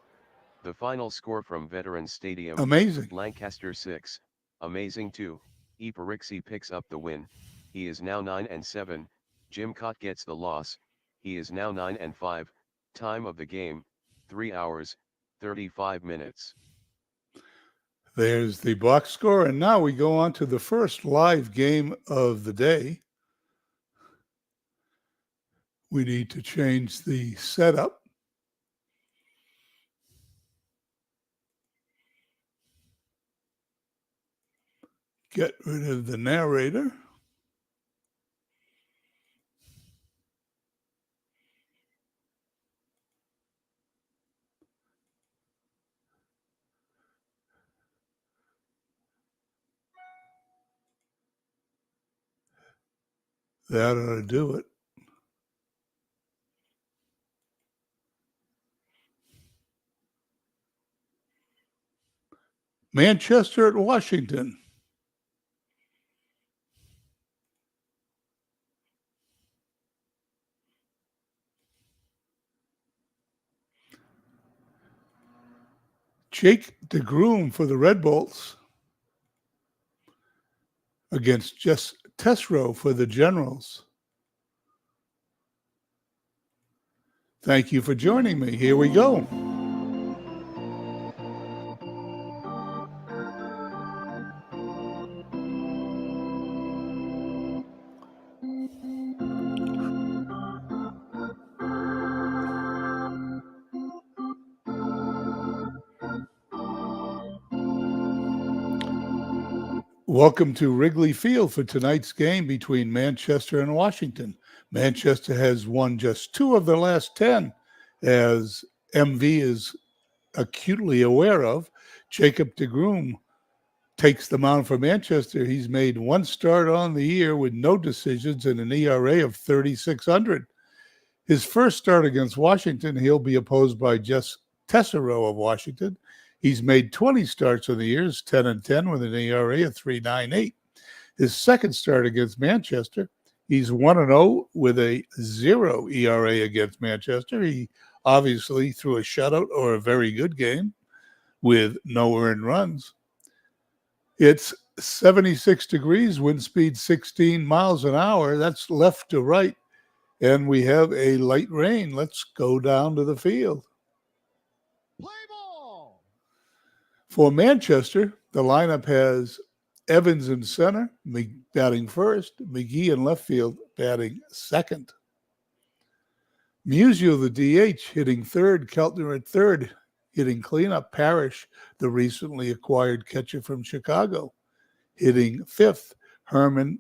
The final score from Veterans Stadium. amazing. Lancaster 6, amazing 2. Iparixi picks up the win. He is now 9-7. Jim Cott gets the loss. He is now 9-5. Time of the game, 3 hours, 35 minutes. There's the box score. And now we go on to the first live game of the day. We need to change the setup. Get rid of the narrator. That ought to do it. Manchester at Washington. Jake DeGroom for the Red Bolts against Jess Tesreau for the Generals. Thank you for joining me. Here we go. Welcome to Wrigley Field for tonight's game between Manchester and Washington. Manchester has won just 2 of their last 10, as MV is acutely aware of. Jacob DeGroom takes the mound for Manchester. He's made 1 start on the year with no decisions and an ERA of 3,600. His first start against Washington, he'll be opposed by Jess Tesreau of Washington. He's made 20 starts on the year, 10-10 with an ERA of 3.98. His second start against Manchester, he's 1-0 with a 0 ERA against Manchester. He obviously threw a shutout or a very good game with no earned runs. It's 76 degrees, wind speed 16 miles an hour. That's left to right. And we have a light rain. Let's go down to the field. Play ball. For Manchester, the lineup has Evans in center, batting first, McGee in left field, batting second. Musial, the DH, hitting third, Keltner at third, hitting cleanup. Parrish, the recently acquired catcher from Chicago, hitting fifth. Herman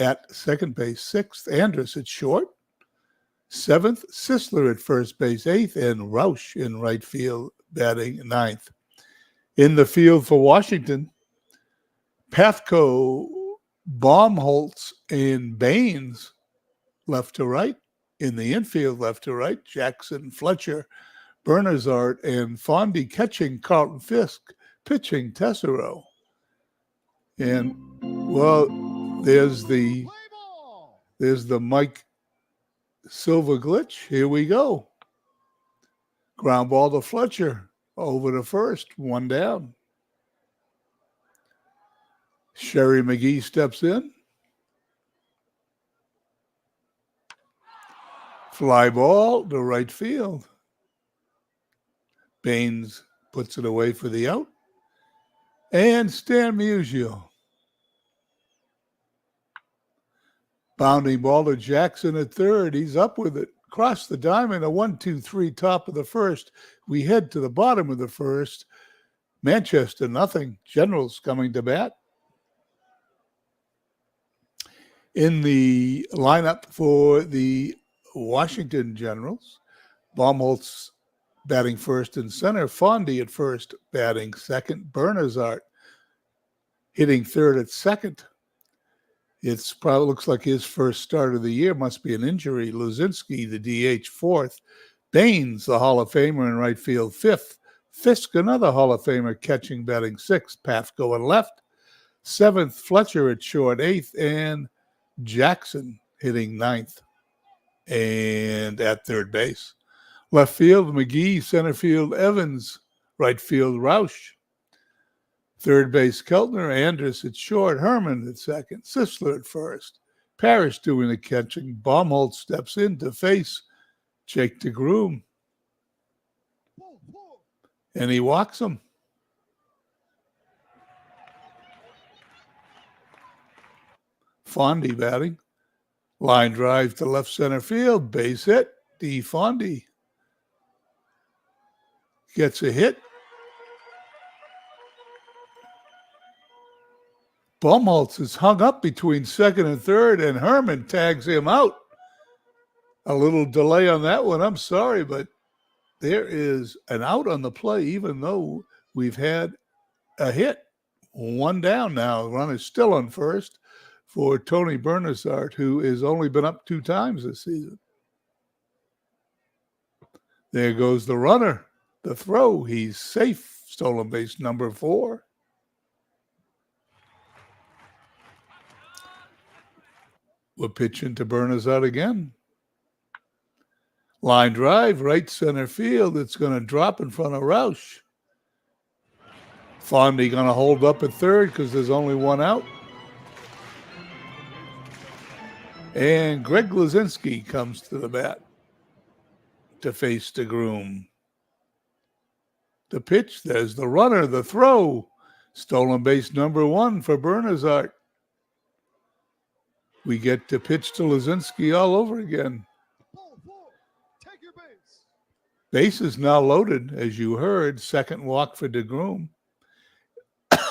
at second base, sixth. Andrus at short, seventh. Sisler at first base, eighth. And Rausch in right field, batting ninth. In the field for Washington, Pafko, Baumholtz, and Baines left to right. In the infield, left to right, Jackson, Fletcher, Bernazart, and Fondy catching. Carlton Fisk pitching. Tessero. And, well, there's the Mike Silva glitch. Here we go. Ground ball to Fletcher. Over to first. One down. Sherry McGee steps in. Fly ball to right field. Baines puts it away for the out. And Stan Musial. Bounding ball to Jackson at third. He's up with it. Cross the diamond, a 1-2-3 top of the first. We head to the bottom of the first. Manchester, nothing. Generals coming to bat. In the lineup for the Washington Generals, Baumholtz batting first and center. Fondy at first, batting second. Bernazart hitting third at second. It's probably looks like his first start of the year. Must be an injury. Luzinski, the DH, fourth. Baines, the Hall of Famer in right field, fifth. Fisk, another Hall of Famer, catching, batting sixth. Pafko at left. Seventh, Fletcher at short, eighth. And Jackson hitting ninth and at third base. Left field, McGee. Center field, Evans. Right field, Rausch. Third base, Keltner. Andrus at short. Herman at second. Sisler at first. Parrish doing the catching. Baumholtz steps in to face Jake DeGroom. And he walks him. Fondy batting. Line drive to left center field. Base hit. D. Fondy gets a hit. Baumholtz is hung up between second and third, and Herman tags him out. A little delay on that one. I'm sorry, but there is an out on the play, even though we've had a hit. One down now. The run is still on first for Tony Bernazart, who has only been up 2 times this season. There goes the runner. The throw. He's safe. Stolen base number 4. We're pitching to Bernazart again. Line drive, right center field. It's going to drop in front of Rausch. Fondy going to hold up at third because there's only one out. And Greg Luzinski comes to the bat to face DeGroom. The pitch, there's the runner, the throw. Stolen base number 1 for Bernazart. We get to pitch to Luzinski all over again. Take your base. Base is now loaded, as you heard. Second walk for DeGroom.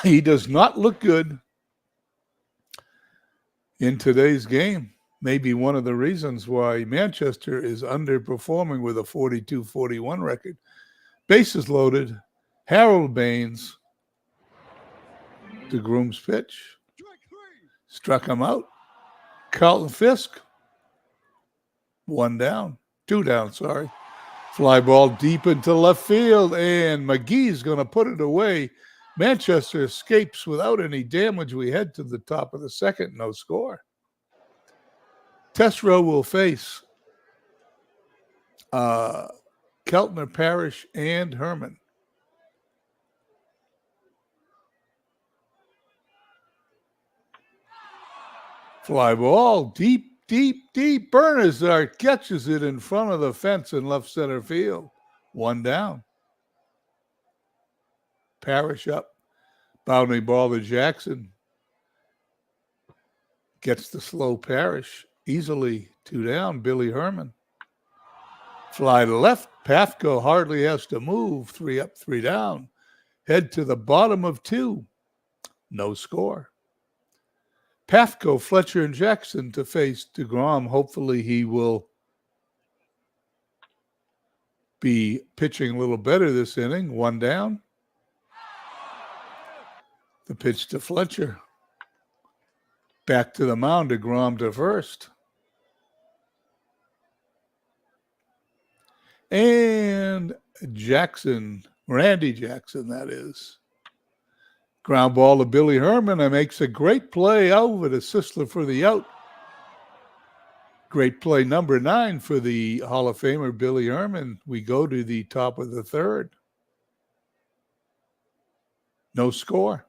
He does not look good in today's game. Maybe one of the reasons why Manchester is underperforming with a 42-41 record. Bases loaded. Harold Baines. DeGroom's pitch. Struck him out. Carlton Fisk. 1 down. 2 down, sorry. Fly ball deep into left field, and McGee's going to put it away. Manchester escapes without any damage. We head to the top of the second, no score. Tessero will face Keltner, Parrish, and Herman. Fly ball, deep, deep, deep. Bernazart catches it in front of the fence in left center field. One down. Parrish up. Bounding ball to Jackson. Gets the slow Parrish. Easily 2 down. Billy Herman. Fly to left. Pafko hardly has to move. 3 up, 3 down. Head to the bottom of 2. No score. Pafko, Fletcher, and Jackson to face DeGrom. Hopefully he will be pitching a little better this inning. 1 down. The pitch to Fletcher. Back to the mound, DeGrom to first. And Jackson, Randy Jackson, that is. Ground ball to Billy Herman and makes a great play over to Sisler for the out. Great play number 9 for the Hall of Famer Billy Herman. We go to the top of the 3rd. No score.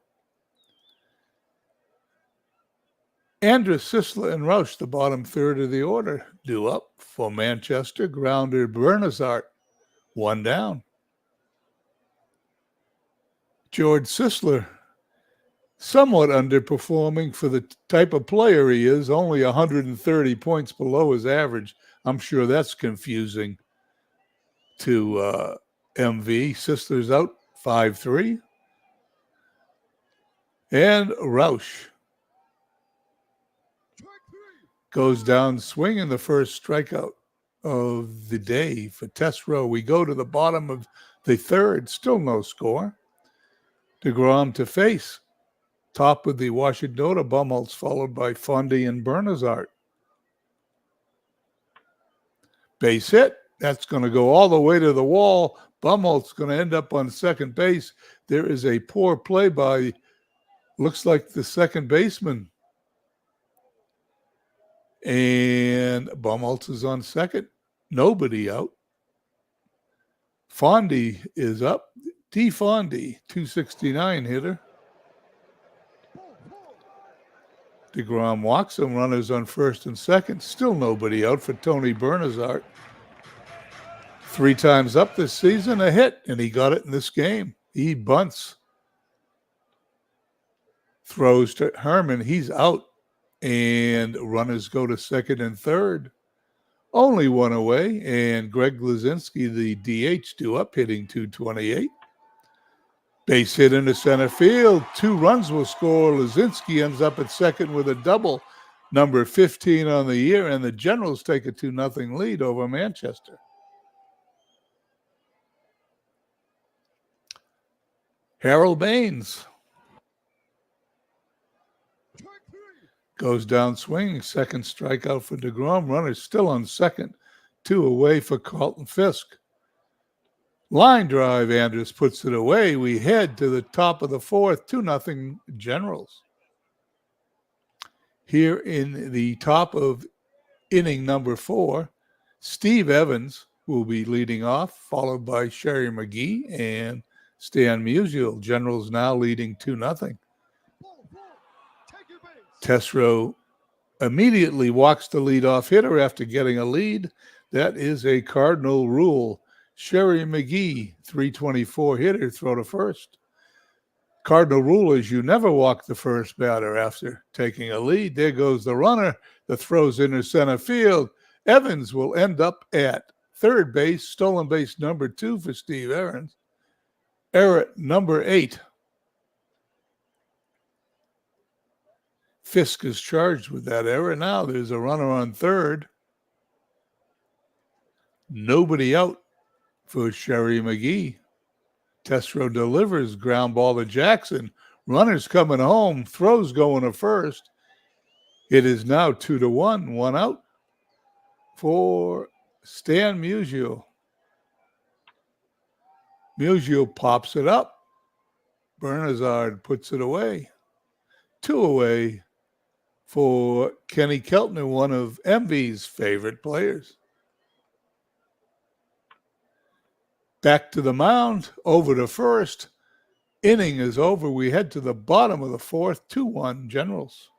Andrus, Sisler, and Roush, the bottom 3rd of the order, due up for Manchester. Grounder Bernazart, 1 down. George Sisler, somewhat underperforming for the type of player he is, only 130 points below his average. I'm sure that's confusing to MV. Sisler's out 5-3. And Roush goes down swinging, the first strikeout of the day for Tesreau. We go to the bottom of the 3rd, still no score. DeGrom to face. Top of the Washington Bumholtz, followed by Fondy and Bernazart. Base hit. That's going to go all the way to the wall. Bumholtz going to end up on second base. There is a poor play by, looks like the second baseman. And Bumholtz is on second. Nobody out. Fondy is up. D. Fondy, 269 hitter. DeGrom walks him. Runners on first and second. Still nobody out for Tony Bernazart. 3 times up this season, a hit, and he got it in this game. He bunts. Throws to Herman. He's out. And runners go to second and third. Only 1 away. And Greg Lazinski, the DH, due up, hitting .228. Base hit into center field. 2 runs will score. Lazinski ends up at second with a double. Number 15 on the year. And the Generals take a 2-0 lead over Manchester. Harold Baines goes down swinging. Second strikeout for DeGrom. Runners still on second. 2 away for Carlton Fisk. Line drive. Andrus puts it away. We head to the top of the 4th. 2-0 Generals. Here in the top of inning number 4, Steve Evans will be leading off, followed by Sherry McGee and Stan Musial. Generals now leading 2-0. Tesreau immediately walks the leadoff hitter after getting a lead. That is a cardinal rule. Sherry McGee, 324 hitter, throw to first. Cardinal rule is you never walk the first batter after taking a lead. There goes the runner. The throw's into center field. Evans will end up at third base. Stolen base number 2 for Steve Evans. Error number 8. Fisk is charged with that error. Now there's a runner on third. Nobody out for Sherry McGee. Tesreau delivers, ground ball to Jackson. Runners coming home. Throws going to first. It is now 2-1. 1 out for Stan Musial. Musial pops it up. Bernazard puts it away. 2 away for Kenny Keltner, one of MV's favorite players. Back to the mound, over to first. Inning is over. We head to the bottom of the 4th, 2-1 Generals.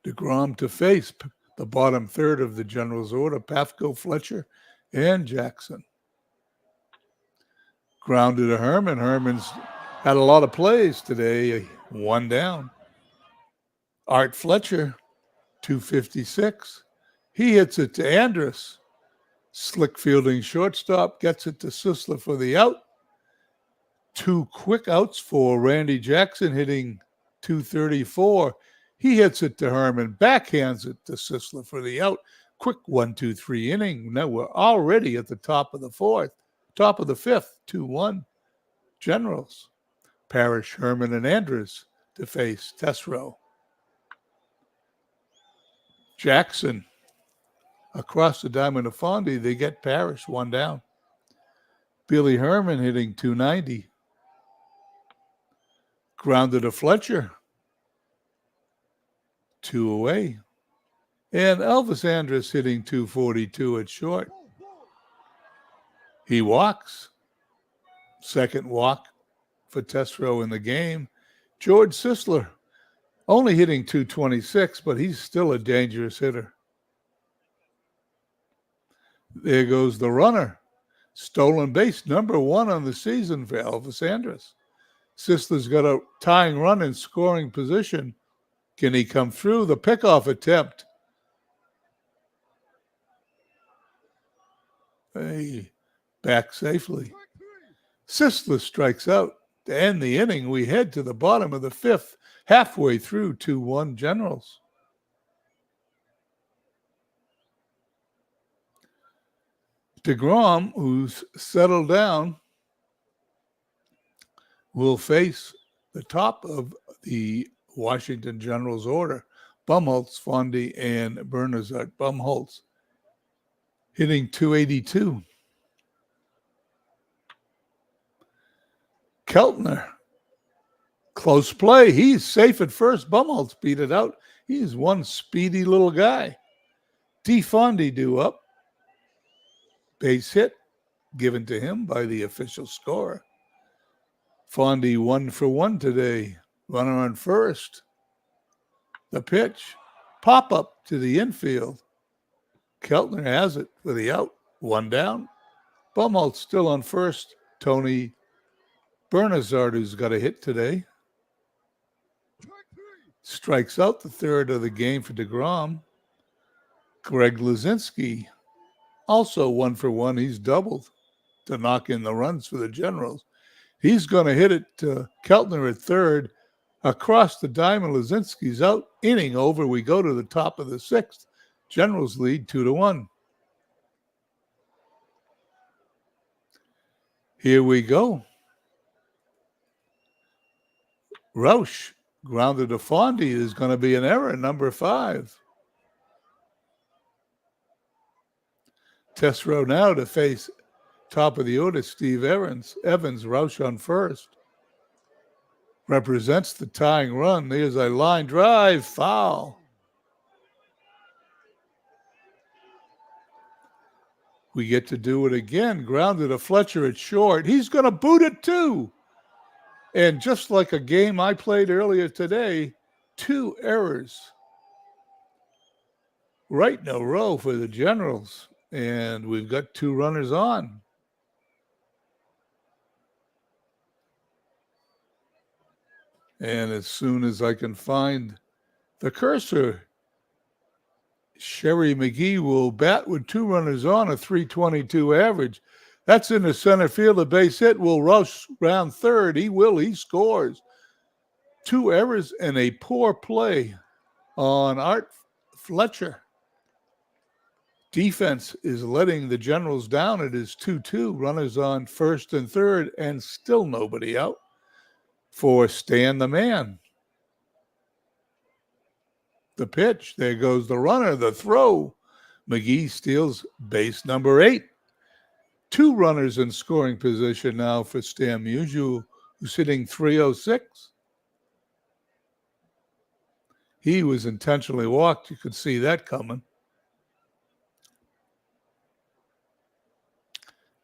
DeGrom to face the bottom third of the Generals' order, Pafko, Fletcher, and Jackson. Grounded to Herman. Herman's had a lot of plays today, one down. Art Fletcher, 256. He hits it to Andrus. Slick fielding shortstop, gets it to Sisler for the out. 2 quick outs for Randy Jackson, hitting 234. He hits it to Herman, backhands it to Sisler for the out. Quick 1-2-3 inning. Now we're already at the top of the fifth, 2-1. Generals. Parrish, Herman, and Andrus to face Tesreau. Jackson across the diamond to Fondy. They get Parrish, 1 down. Billy Herman hitting 290. Grounded to Fletcher. 2 away. And Elvis Andrus hitting 242 at short. He walks. Second walk for Tesreau in the game. George Sisler only hitting 226, but he's still a dangerous hitter. There goes the runner. Stolen base, number 1 on the season for Elvis Andrus. Sisler's got a tying run in scoring position. Can he come through? The pickoff attempt. Hey, back safely. Sisler strikes out. To end the inning, we head to the bottom of the 5th, halfway through 2-1 Generals. DeGrom, who's settled down, will face the top of the Washington Generals order, Bumholtz, Fondy, and Bernazard. Bumholtz hitting 282. Keltner, close play. He's safe at first. Bumholtz beat it out. He's one speedy little guy. Fondy due up. Base hit given to him by the official scorer. Fondy 1 for 1 today. Runner on first. The pitch. Pop up to the infield. Keltner has it for the out. 1 down. Bumholtz still on first. Tony Bernazard, who's got a hit today, strikes out the third of the game for DeGrom. Greg Luzinski, also 1 for 1. He's doubled to knock in the runs for the Generals. He's going to hit it to Keltner at third. Across the diamond, Luzinski's out. Inning over. We go to the top of the 6th. Generals lead 2-1. Here we go. Roush grounded to Fondy. Is going to be an error, number 5. Tesreau now to face top of the order, Steve Evans. Roush on first. Represents the tying run. There's a line drive, foul. We get to do it again. Grounded to Fletcher at short. He's going to boot it too. And just like a game I played earlier today, 2 errors right in a row for the Generals. And we've got 2 runners on. And as soon as I can find the cursor, Sherry McGee will bat with 2 runners on, a 322 average. That's in the center field. A base hit will rush round third. He scores. 2 errors and a poor play on Art Fletcher. Defense is letting the Generals down. It is 2-2. Runners on first and third, and still nobody out for Stan the Man. The pitch. There goes the runner. The throw. McGee steals base number 8. 2 runners in scoring position now for Stan Musial, who's hitting 306. He was intentionally walked. You could see that coming.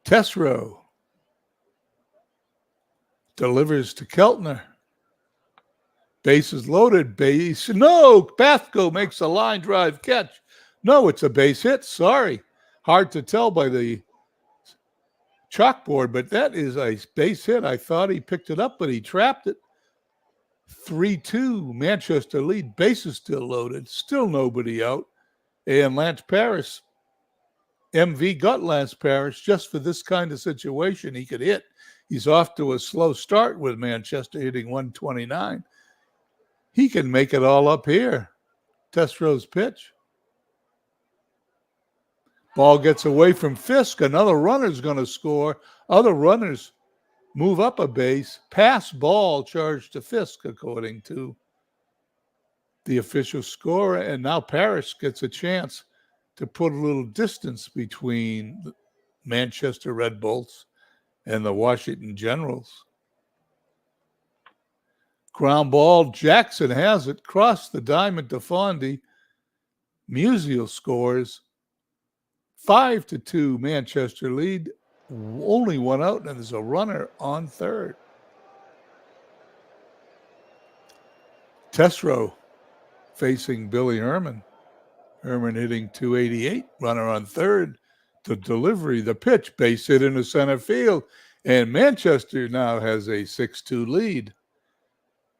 Tesreau delivers to Keltner. Bases loaded. Base. No. Pathco makes a line drive catch. No, it's a base hit. Sorry. Hard to tell by the chalkboard, but that is a base hit. I thought he picked it up, but he trapped it. 3-2. Manchester lead. Bases still loaded. Still nobody out. And Lance Parrish, MV got Lance Parrish just for this kind of situation. He could hit. He's off to a slow start with Manchester hitting 129. He can make it all up here. Testro's pitch. Ball gets away from Fisk. Another runner's going to score. Other runners move up a base. Pass ball charged to Fisk, according to the official scorer. And now Parrish gets a chance to put a little distance between the Manchester Red Bolts and the Washington Generals. Ground ball. Jackson has it. Cross the diamond to Fondy. Musial scores. 5-2 Manchester lead. Only one out, and there's a runner on third. Testrow facing Billy Herman. Herman hitting 288. Runner on third. The delivery, the pitch, base hit into center field. And Manchester now has a 6-2 lead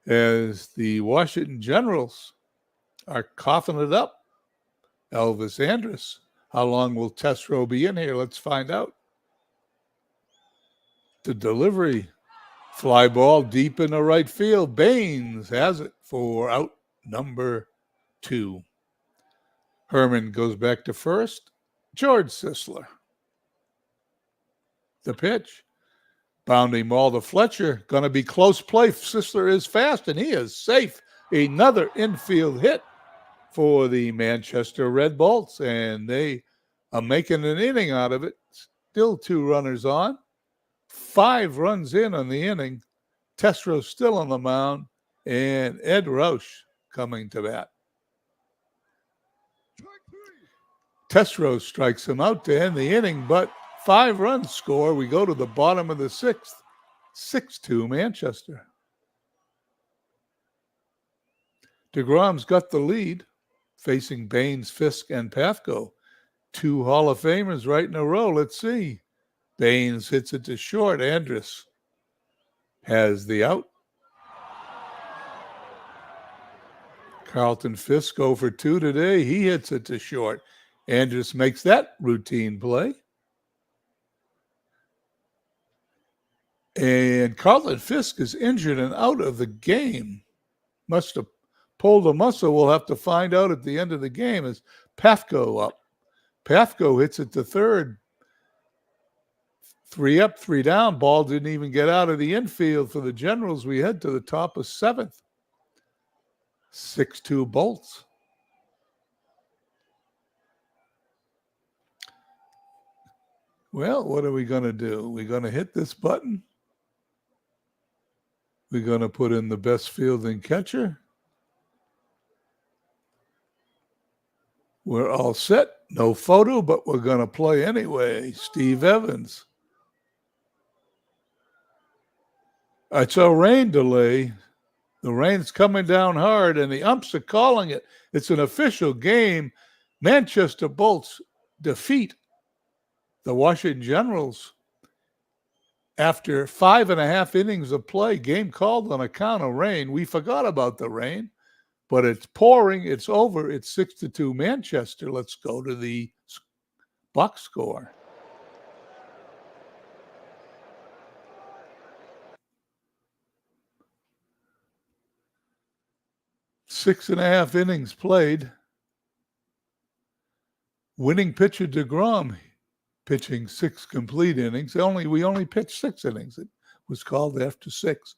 as the Washington Generals are coughing it up. Elvis Andrus. How long will Testrow be in here? Let's find out. The delivery. Fly ball deep in the right field. Baines has it for out number 2. Herman goes back to first. George Sisler. The pitch. Bounding ball to Fletcher. Going to be close play. Sisler is fast, and he is safe. Another infield hit for the Manchester Red Bolts, and they are making an inning out of it. Still 2 runners on. 5 runs in on the inning. Testrow still on the mound, and Ed Roush coming to bat. Testrow strikes him out to end the inning, but 5 runs score. We go to the bottom of the 6th. 6-2 Manchester. DeGrom's got the lead, facing Baines, Fisk, and Pathco. 2 Hall of Famers right in a row. Let's see. Baines hits it to short. Andrus has the out. Carlton Fisk 0 for 2 today. He hits it to short. Andrus makes that routine play. And Carlton Fisk is injured and out of the game. Must have pulled a muscle. We'll have to find out at the end of the game. Is Pathco up? Pathco hits it to third. 3 up, 3 down. Ball didn't even get out of the infield for the Generals. We head to the top of 7th. 6-2 Bolts. Well, what are we going to do? We're going to hit this button. We're going to put in the best fielding catcher. We're all set. No photo, but we're going to play anyway. Steve Evans. It's a rain delay. The rain's coming down hard, and the umps are calling it. It's an official game. Manchester Bolts defeat the Washington Generals after 5.5 innings of play. Game called on account of rain. We forgot about the rain, but it's pouring. It's over. It's 6-2 Manchester. Let's go to the box score. Six and a half innings played. Winning pitcher DeGrom pitching 6 complete innings. We only pitched 6 innings. It was called after 6.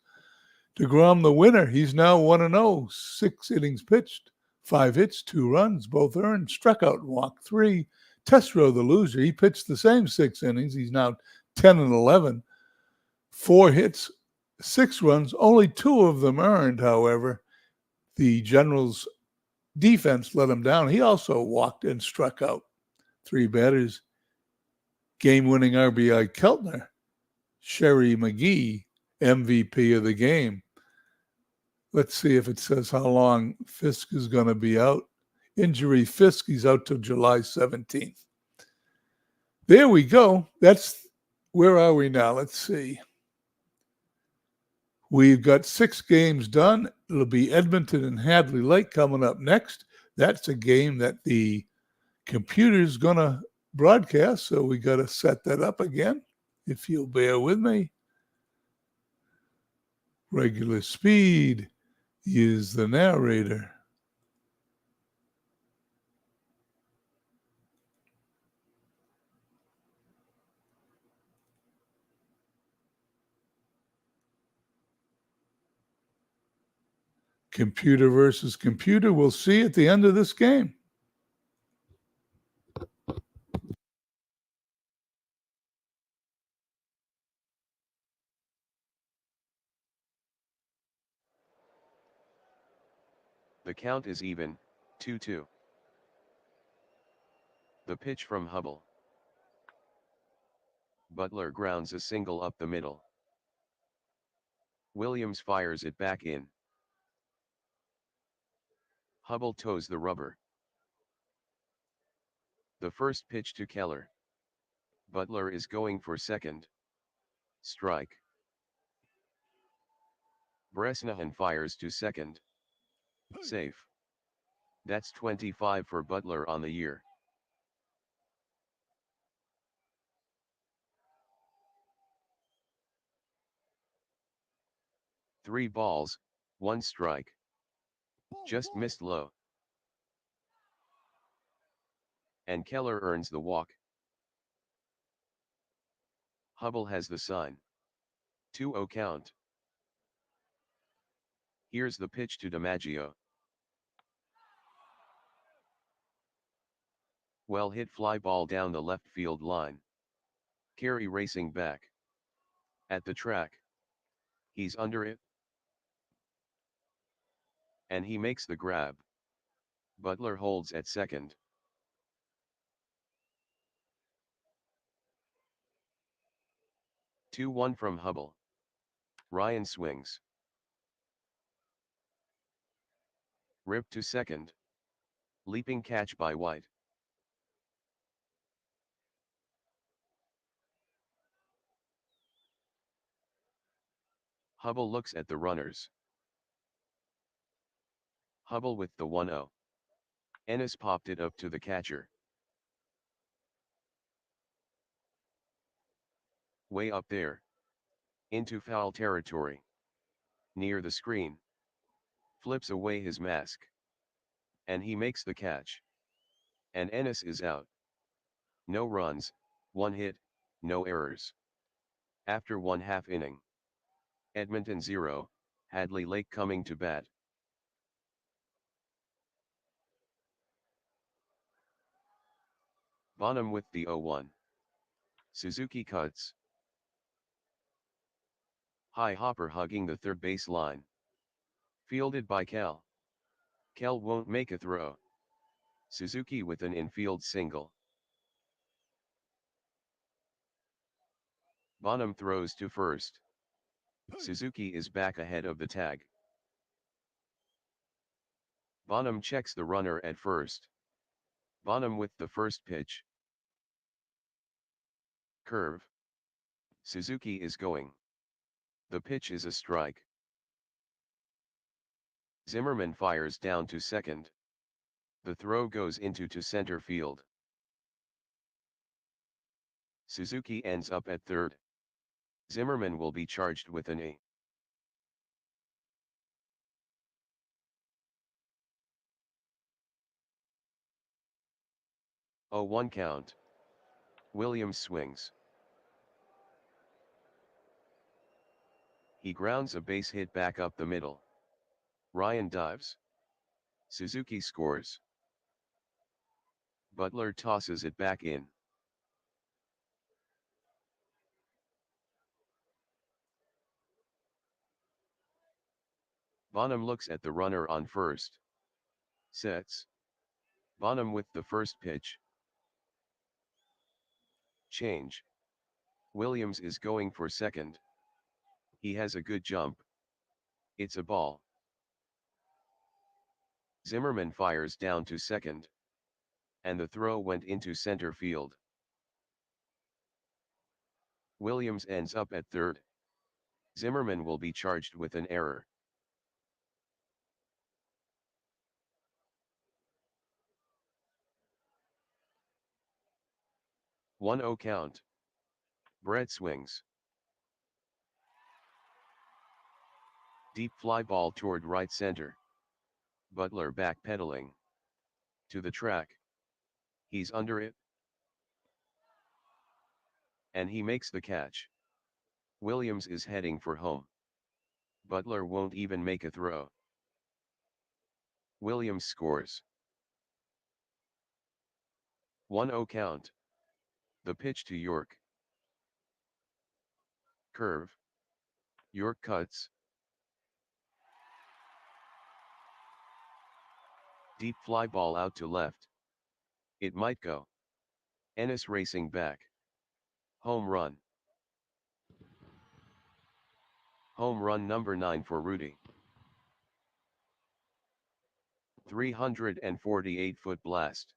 DeGrom, the winner. He's now 1-0. 6 innings pitched, 5 hits, 2 runs, both earned. Struck out and walked 3. Testrow, the loser. He pitched the same 6 innings. He's now 10-11. 4 hits, 6 runs. Only 2 of them earned, however. The Generals' defense let him down. He also walked and struck out 3 batters. Game-winning RBI Keltner. Sherry McGee, MVP of the game. Let's see if it says how long Fisk is going to be out. Injury Fisk, he's out till July 17th. There we go. Where are we now? Let's see. We've got 6 games done. It'll be Edmonton and Hadley Lake coming up next. That's a game that the computer's going to broadcast, so we got to set that up again, if you'll bear with me. Regular speed. Use the narrator. Computer versus computer. We'll see at the end of this game. The count is even, 2-2. The pitch from Hubble. Butler grounds a single up the middle. Williams fires it back in. Hubble toes the rubber. The first pitch to Keller. Butler is going for second. Strike. Bresnahan fires to second. Safe. That's 25 for Butler on the year. Three balls, one strike. Just missed low. And Keller earns the walk. Hubble has the sign. 2-0 count. Here's the pitch to DiMaggio. Well hit fly ball down the left field line. Carey racing back. At the track. He's under it. And he makes the grab. Butler holds at second. 2-1 from Hubble. Ryan swings. Rip to second. Leaping catch by White. Hubble looks at the runners. Hubble with the 1-0. Ennis popped it up to the catcher. Way up there. Into foul territory. Near the screen. Flips away his mask. And he makes the catch. And Ennis is out. No runs, 1 hit, no errors. After 1/2 inning. Edmonton 0, Hadley Lake coming to bat. Bonham with the 0-1. Suzuki cuts. High hopper hugging the third base line. Fielded by Kel. Kel won't make a throw. Suzuki with an infield single. Bonham throws to first. Suzuki is back ahead of the tag. Bonham checks the runner at first. Bonham with the first pitch. Curve. Suzuki is going. The pitch is a strike. Zimmerman fires down to second. The throw goes into to center field. Suzuki ends up at third. Zimmerman will be charged with an A. Oh, 1 count. Williams swings. He grounds a base hit back up the middle. Ryan dives. Suzuki scores. Butler tosses it back in. Bonham looks at the runner on first. Sets. Bonham with the first pitch. Change. Williams is going for second. He has a good jump. It's a ball. Zimmerman fires down to second. And the throw went into center field. Williams ends up at third. Zimmerman will be charged with an error. One 0 count. Brett swings. Deep fly ball toward right center. Butler backpedaling. To the track. He's under it. And he makes the catch. Williams is heading for home. Butler won't even make a throw. Williams scores. 1-0 count. The pitch to York. Curve. York cuts. Deep fly ball out to left. It might go. Ennis racing back. Home run. Home run number 9 for Rudy. 348-foot blast.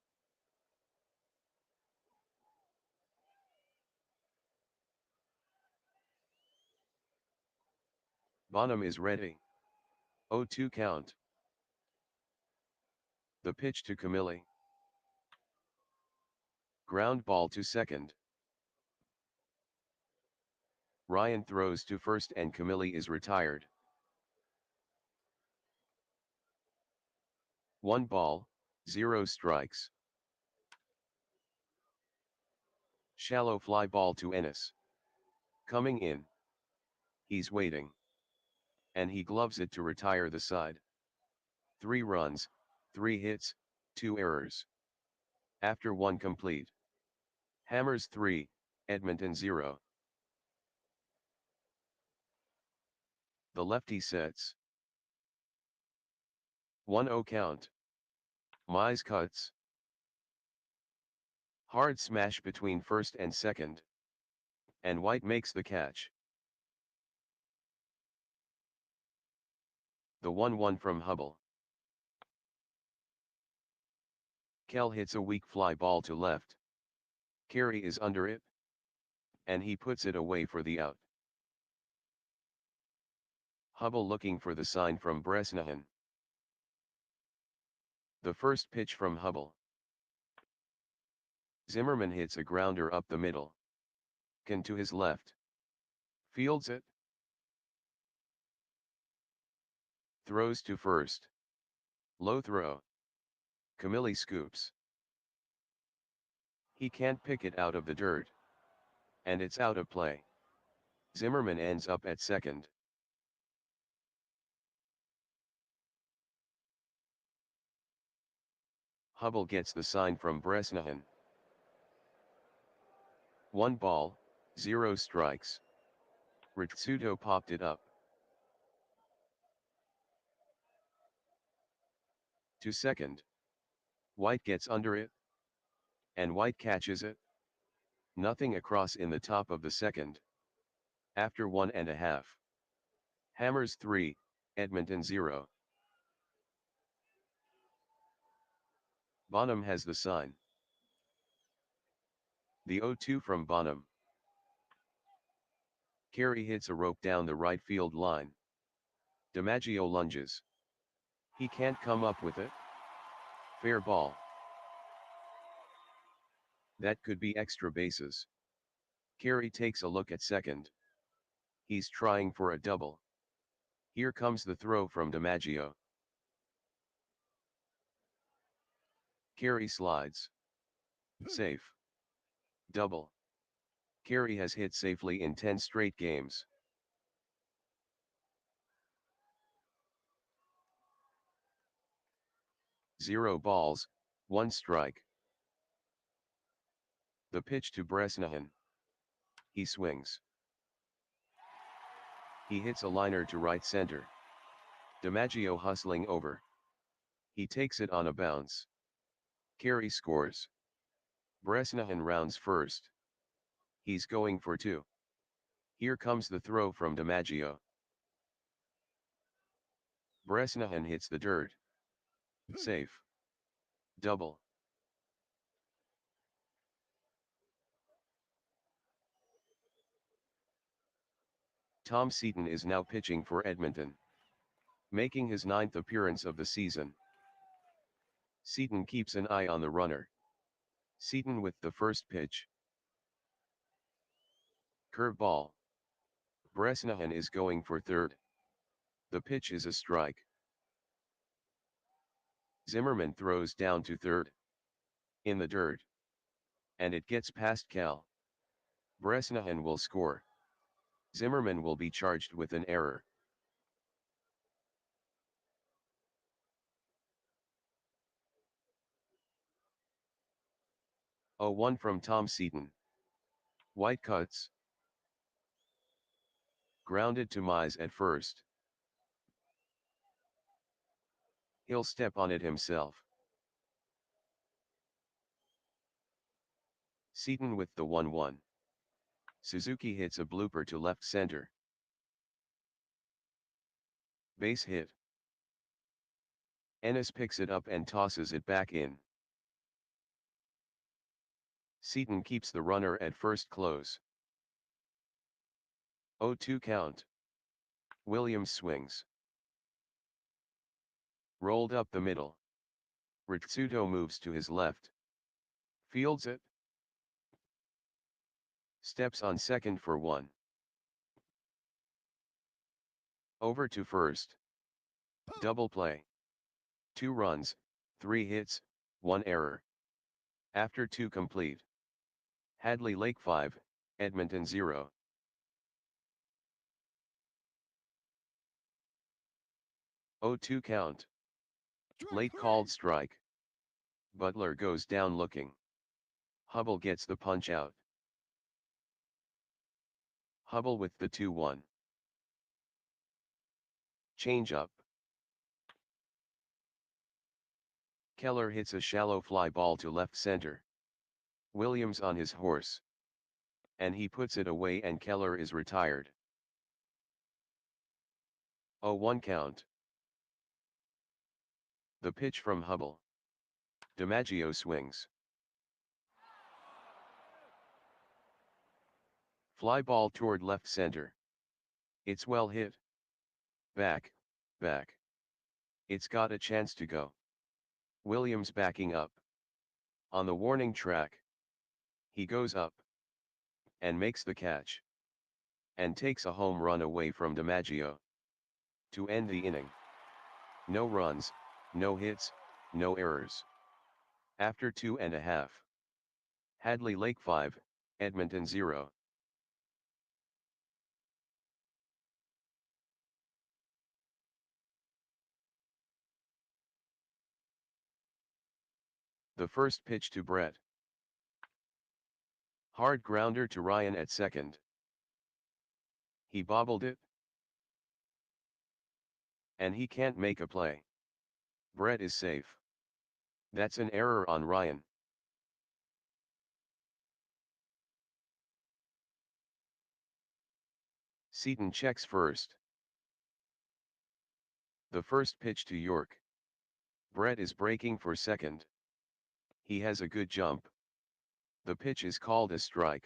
Bonham is ready. 0-2 count. The pitch to Camilli. Ground ball to second. Ryan throws to first and Camilli is retired. 1 ball, 0 strikes. Shallow fly ball to Ennis. Coming in. He's waiting. And he gloves it to retire the side. 3 runs, 3 hits, 2 errors. After 1 complete. Hammers 3, Edmonton 0. The lefty sets. 1-0 count. Mize cuts. Hard smash between first and second. And White makes the catch. The 1-1 from Hubble. Kell hits a weak fly ball to left. Carey is under it. And he puts it away for the out. Hubble looking for the sign from Bresnahan. The first pitch from Hubble. Zimmerman hits a grounder up the middle. Can to his left. Fields it. Throws to first. Low throw. Camilli scoops. He can't pick it out of the dirt. And it's out of play. Zimmerman ends up at second. Hubble gets the sign from Bresnahan. 1 ball, 0 strikes. Ritsuto popped it up. To second. White gets under it. And White catches it. Nothing across in the top of the second. After 1.5. Hammers 3, Edmonton 0. Bonham has the sign. The 0-2 from Bonham. Carey hits a rope down the right field line. DiMaggio lunges. He can't come up with it. Fair ball. That could be extra bases. Carey takes a look at second. He's trying for a double. Here comes the throw from DiMaggio. Carey slides. Safe. Double. Carey has hit safely in 10 straight games. Zero balls, 1 strike. The pitch to Bresnahan. He swings. He hits a liner to right center. DiMaggio hustling over. He takes it on a bounce. Carey scores. Bresnahan rounds first. He's going for 2. Here comes the throw from DiMaggio. Bresnahan hits the dirt. Safe. Double. Tom Seaton is now pitching for Edmonton, making his 9th appearance of the season. Seaton keeps an eye on the runner. Seaton with the first pitch. Curveball. Bresnahan is going for third. The pitch is a strike. Zimmerman throws down to third. In the dirt. And it gets past Cal. Bresnahan will score. Zimmerman will be charged with an error. A 1 from Tom Seaton. White cuts. Grounded to Mize at first. He'll step on it himself. Seaton with the 1-1. Suzuki hits a blooper to left center. Base hit. Ennis picks it up and tosses it back in. Seaton keeps the runner at first close. 0-2 count. Williams swings. Rolled up the middle. Ritsuto moves to his left. Fields it. Steps on second for 1. Over to first. Double play. 2 runs, 3 hits, 1 error. After 2 complete. Hadley Lake 5, Edmonton 0. Oh 2 count. Late called strike. Butler goes down looking. Hubble gets the punch out. Hubble with the 2-1. Change up. Keller hits a shallow fly ball to left center. Williams on his horse. And he puts it away and Keller is retired. 0-1 count. The pitch from Hubble. DiMaggio swings. Fly ball toward left center. It's well hit. Back, back. It's got a chance to go. Williams backing up. On the warning track. He goes up. And makes the catch. And takes a home run away from DiMaggio. To end the inning. No runs, no hits, no errors. After 2.5. Hadley Lake 5, Edmonton 0. The first pitch to Brett. Hard grounder to Ryan at second. He bobbled it. And he can't make a play. Brett is safe. That's an error on Ryan. Seaton checks first. The first pitch to York. Brett is breaking for second. He has a good jump. The pitch is called a strike.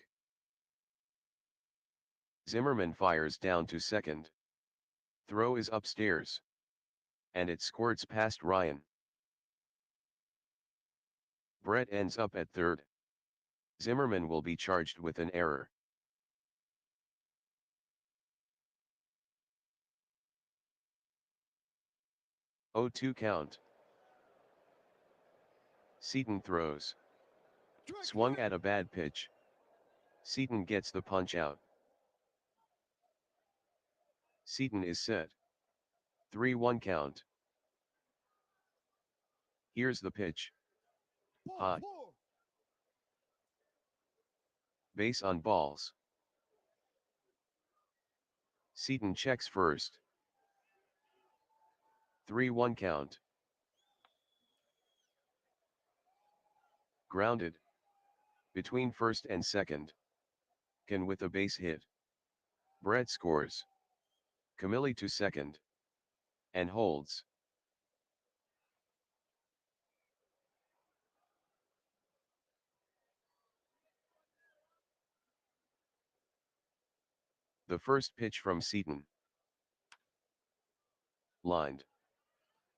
Zimmerman fires down to second. Throw is upstairs. And it squirts past Ryan. Brett ends up at third. Zimmerman will be charged with an error. Oh 2 count. Seaton throws. Swung at a bad pitch. Seaton gets the punch out. Seaton is set. 3-1 count. Here's the pitch. High. Base on balls. Seaton checks first. 3-1 count. Grounded. Between first and second. Can with a base hit. Brett scores. Camilli to second. And holds. The first pitch from Seaton. Lined.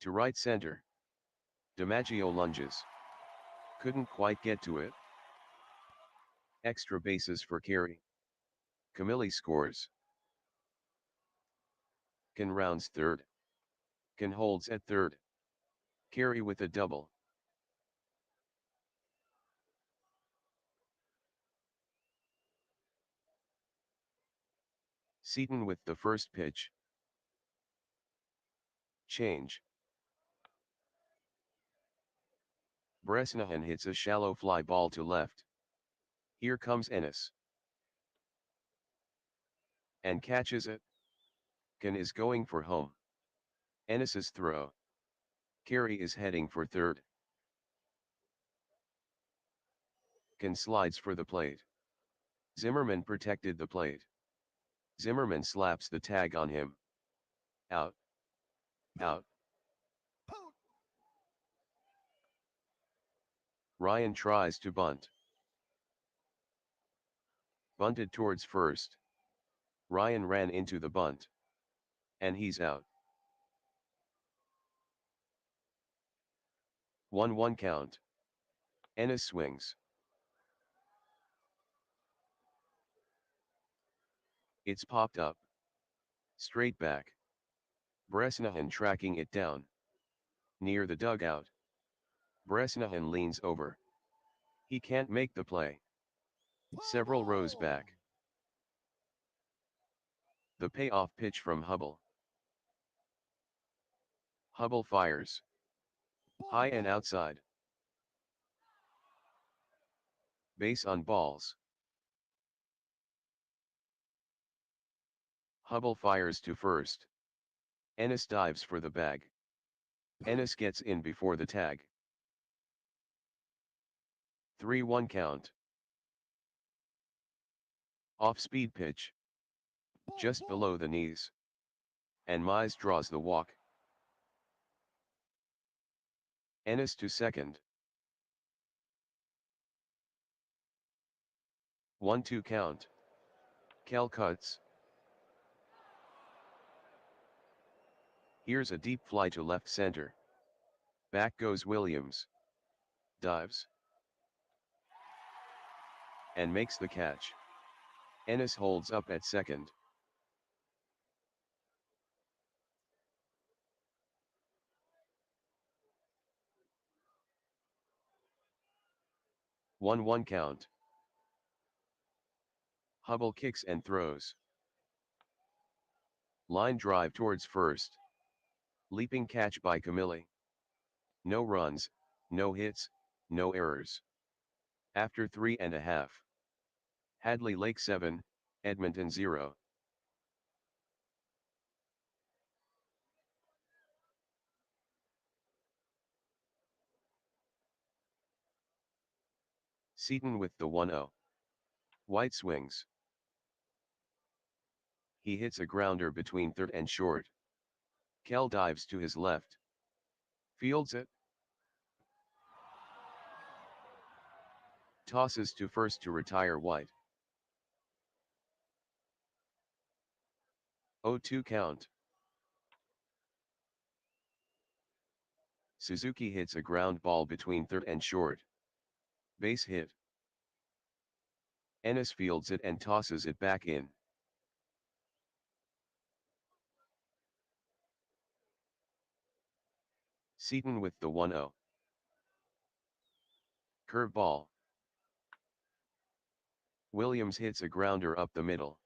To right center. DiMaggio lunges. Couldn't quite get to it. Extra bases for Carey. Camilli scores. Can rounds third. Can holds at third. Carey with a double. Seaton with the first pitch. Change. Bresnahan hits a shallow fly ball to left. Here comes Ennis. And catches it. Can is going for home. Ennis's throw. Carey is heading for third. Can slides for the plate. Zimmerman protected the plate. Zimmerman slaps the tag on him. Out. Out. Out. Ryan tries to bunt. Bunted towards first. Ryan ran into the bunt. And he's out. 1-1 count. Ennis swings. It's popped up. Straight back. Bresnahan tracking it down. Near the dugout. Bresnahan leans over. He can't make the play. Several rows back. The payoff pitch from Hubble. Hubble fires. High and outside. Base on balls. Hubble fires to first. Ennis dives for the bag. Ennis gets in before the tag. 3-1 count. Off-speed pitch. Just below the knees. And Mize draws the walk. Ennis to second. 1-2 count. Kell cuts. Here's a deep fly to left center. Back goes Williams. Dives. And makes the catch. Ennis holds up at second. One count. Hubble kicks and throws. Line drive towards first. Leaping catch by Camilli. No runs, no hits, no errors. After 3.5. Hadley Lake 7, Edmonton 0. Seaton with the 1-0. White swings. He hits a grounder between third and short. Kell dives to his left. Fields it. Tosses to first to retire White. 0-2 count. Suzuki hits a ground ball between third and short. Base hit. Ennis fields it and tosses it back in. Seaton with the 1-0. Curve ball. Williams hits a grounder up the middle.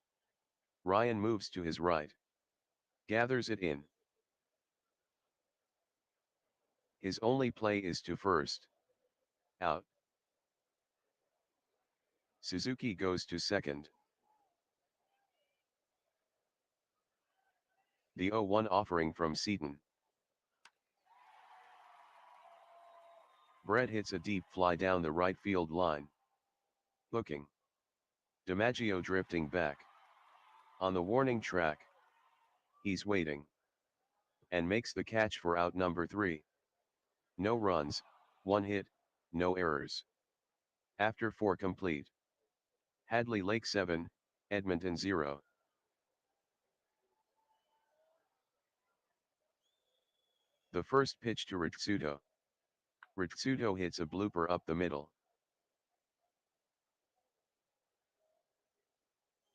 Ryan moves to his right. Gathers it in. His only play is to first. Out. Suzuki goes to second. The 0-1 offering from Seaton. Brett hits a deep fly down the right field line. Looking. DiMaggio drifting back. On the warning track. He's waiting. And makes the catch for out number 3. No runs, 1 hit, no errors. After 4 complete. Hadley Lake 7, Edmonton 0. The first pitch to Ritsuto. Ritsuto hits a blooper up the middle.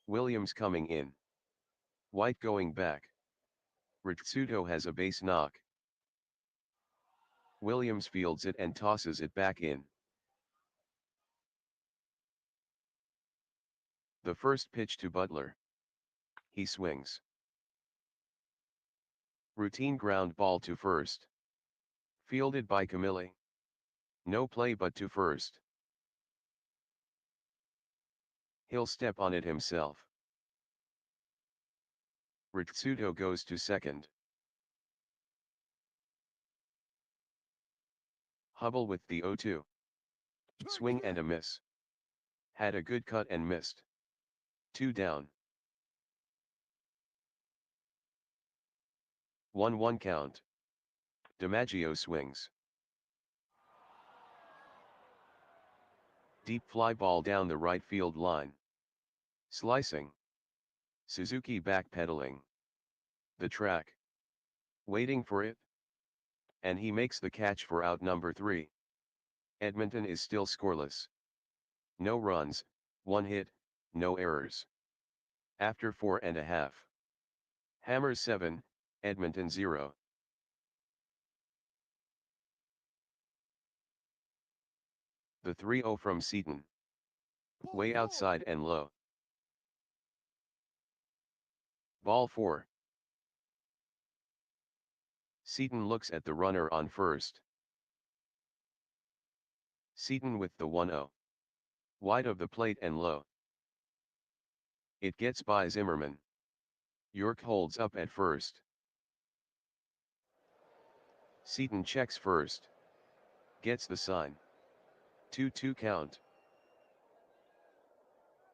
Williams coming in. White going back. Ritsuto has a base knock. Williams fields it and tosses it back in. The first pitch to Butler. He swings. Routine ground ball to first. Fielded by Camille. No play but to first. He'll step on it himself. Ritsuto goes to second. Hubble with the 0-2. Swing and a miss. Had a good cut and missed. 2 down. 1-1 count. DiMaggio swings. Deep fly ball down the right field line. Slicing. Suzuki backpedaling. The track. Waiting for it. And he makes the catch for out number 3. Edmonton is still scoreless. No runs, 1 hit, no errors. After 4.5. Hammers 7, Edmonton 0. The 3-0 from Seaton. Way outside and low. Ball 4. Seaton looks at the runner on first. Seaton with the 1-0. Wide of the plate and low. It gets by Zimmerman. York holds up at first. Seaton checks first. Gets the sign. 2-2 count.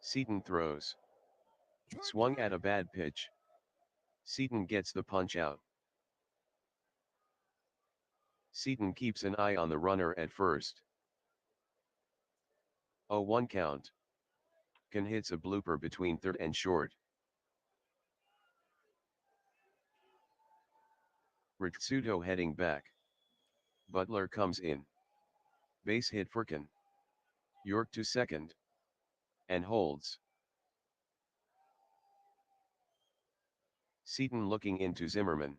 Seaton throws. Swung at a bad pitch. Seaton gets the punch out. Seaton keeps an eye on the runner at first. 0-1 count. Can hits a blooper between third and short. Ritsuto heading back. Butler comes in. Base hit for Can. York to second. And holds. Seaton looking into Zimmerman.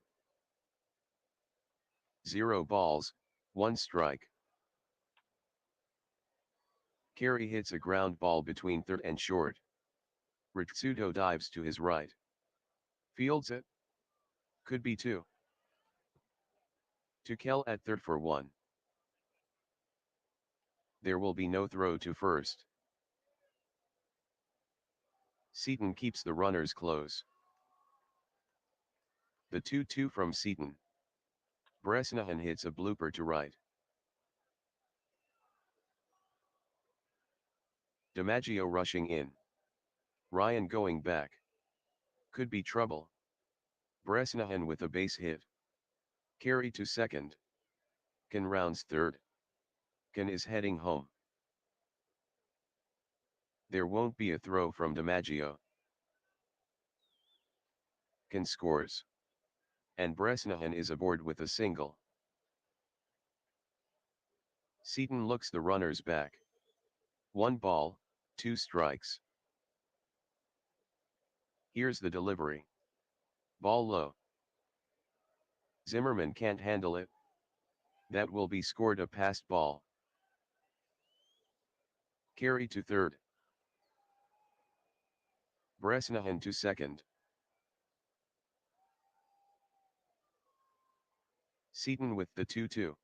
0 balls, 1 strike. Carey hits a ground ball between third and short. Ritsuto dives to his right. Fields it. Could be 2. To Kell at third for 1. There will be no throw to first. Seaton keeps the runners close. The 2-2 from Seaton. Bresnahan hits a blooper to right. DiMaggio rushing in. Ryan going back. Could be trouble. Bresnahan with a base hit. Carey to second. Can rounds third. Can is heading home. There won't be a throw from DiMaggio. Can scores. And Bresnahan is aboard with a single. Seaton looks the runners back. 1 ball, 2 strikes. Here's the delivery. Ball low. Zimmerman can't handle it. That will be scored a passed ball. Carey to third. Bresnahan to second. Seaton with the 2-2.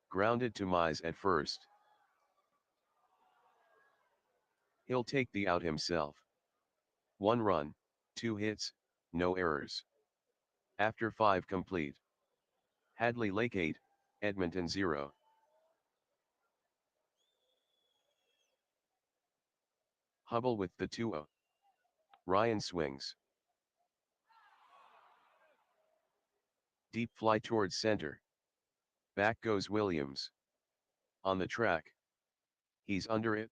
Grounded to Mize at first. He'll take the out himself. 1 run, 2 hits, no errors. After 5 complete. Hadley Lake 8, Edmonton 0. Hubble with the 2-0. Ryan swings. Deep fly towards center. Back goes Williams. On the track. He's under it.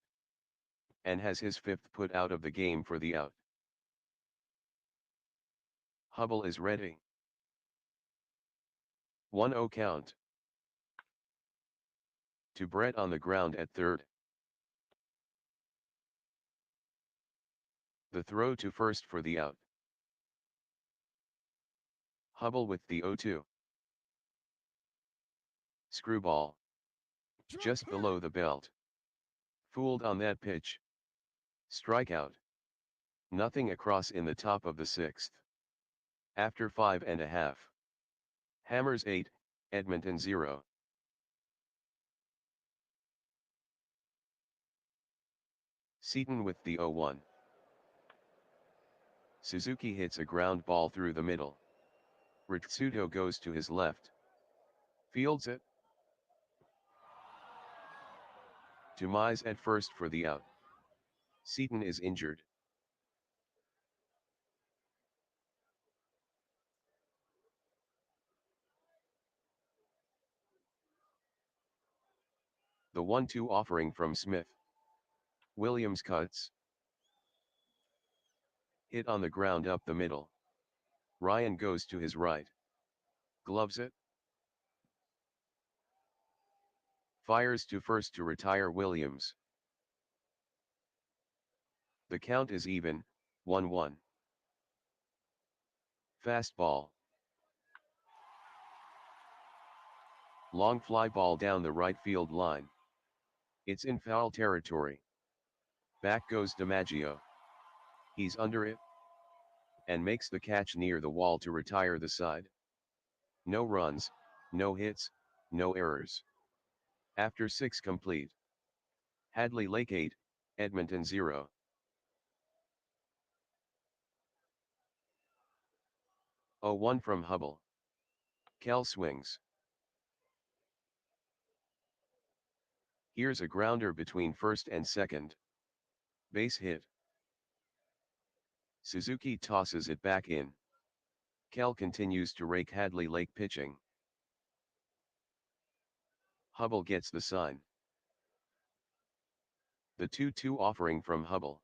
And has his 5th put out of the game for the out. Hubble is ready. 1-0 count. To Brett on the ground at third. The throw to first for the out. Hubble with the 0-2. Screwball. Just below the belt. Fooled on that pitch. Strikeout. Nothing across in the top of the sixth. After 5.5. Hammers 8, Edmonton 0. Seaton with the 0-1. Suzuki hits a ground ball through the middle. Ritsuto goes to his left. Fields it. To Mize at first for the out. Seaton is injured. The 1-2 offering from Smith. Williams cuts. Hit on the ground up the middle. Ryan goes to his right. Gloves it. Fires to first to retire Williams. The count is even, 1-1. Fastball. Long fly ball down the right field line. It's in foul territory. Back goes DiMaggio. He's under it. And makes the catch near the wall to retire the side. No runs, no hits, no errors. After 6 complete. Hadley Lake 8, Edmonton 0. Oh, 1 from Hubble. Kell swings. Here's a grounder between first and second. Base hit. Suzuki tosses it back in. Kell continues to rake Hadley Lake pitching. Hubble gets the sign. The 2-2 offering from Hubble.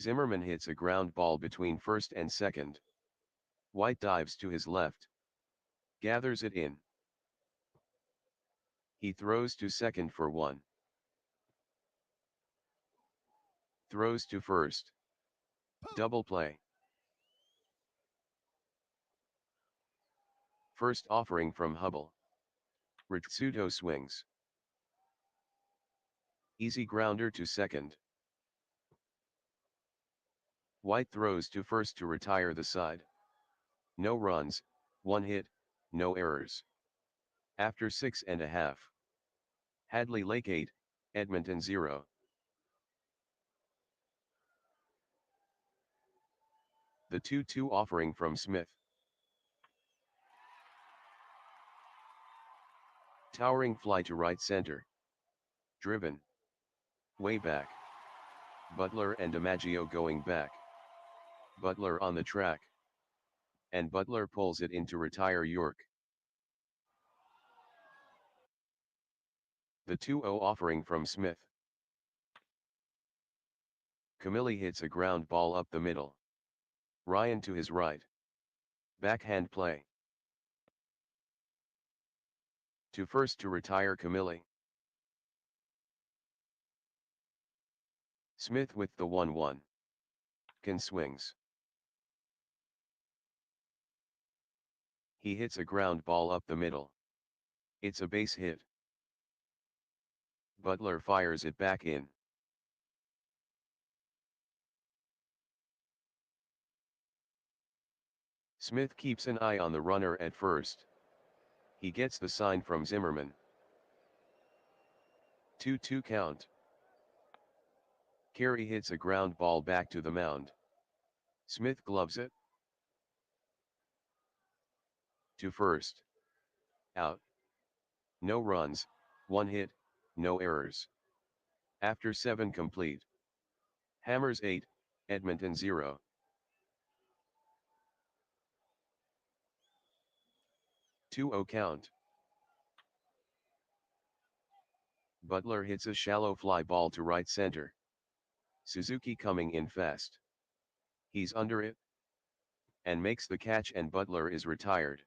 Zimmerman hits a ground ball between first and second. White dives to his left. Gathers it in. He throws to second for 1. Throws to first. Double play. First offering from Hubble. Ritsuto swings. Easy grounder to second. White throws to first to retire the side. No runs, 1 hit, no errors. After 6.5. Hadley Lake 8, Edmonton 0. The 2-2 offering from Smith. Towering fly to right center. Driven. Way back. Butler and DiMaggio going back. Butler on the track. And Butler pulls it in to retire York. The 2-0 offering from Smith. Camilli hits a ground ball up the middle. Ryan to his right. Backhand play. To first to retire Camilli. Smith with the 1-1. Can swings. He hits a ground ball up the middle. It's a base hit. Butler fires it back in. Smith keeps an eye on the runner at first. He gets the sign from Zimmerman. 2-2 count. Carey hits a ground ball back to the mound. Smith gloves it. To first. Out. No runs, 1 hit, no errors. After 7 complete. Hammers 8, Edmonton 0. Two-0 count. Butler hits a shallow fly ball to right center. Suzuki coming in fast. He's under it. And makes the catch and Butler is retired.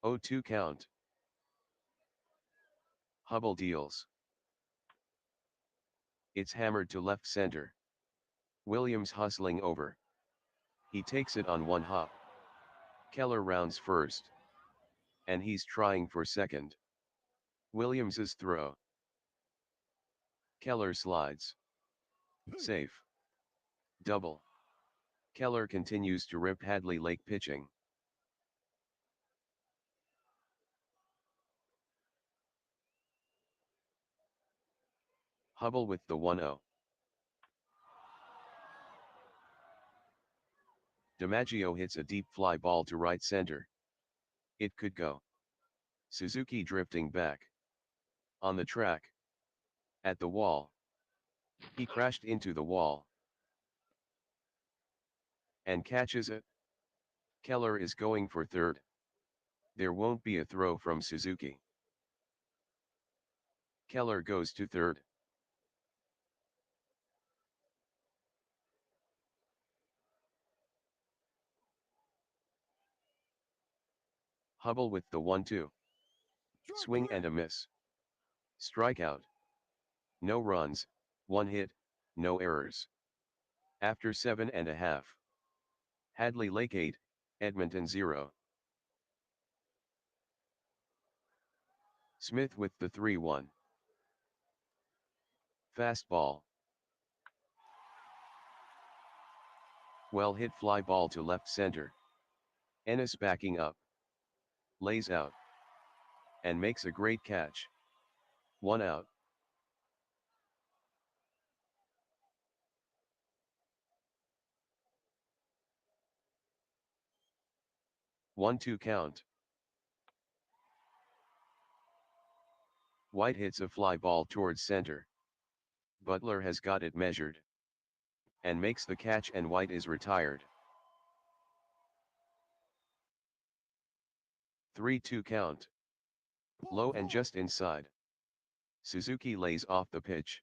0-2 count. Hubble deals. It's hammered to left center. Williams hustling over. He takes it on one hop. Keller rounds first. And he's trying for second. Williams's throw. Keller slides. Safe. Double. Keller continues to rip Hadley Lake pitching. Hubble with the 1-0. DiMaggio hits a deep fly ball to right center. It could go. Suzuki drifting back. On the track. At the wall. He crashed into the wall. And catches it. Keller is going for third. There won't be a throw from Suzuki. Keller goes to third. Hubble with the 1-2. Swing and a miss. Strikeout. No runs, 1 hit, no errors. After 7.5. Hadley Lake 8, Edmonton 0. Smith with the 3-1. Fastball. Well hit fly ball to left center. Ennis backing up. Lays out. And makes a great catch. 1 out. One two count. White hits a fly ball towards center. Butler has got it measured. And makes the catch, and White is retired. 3-2 count. Low and just inside. Suzuki lays off the pitch.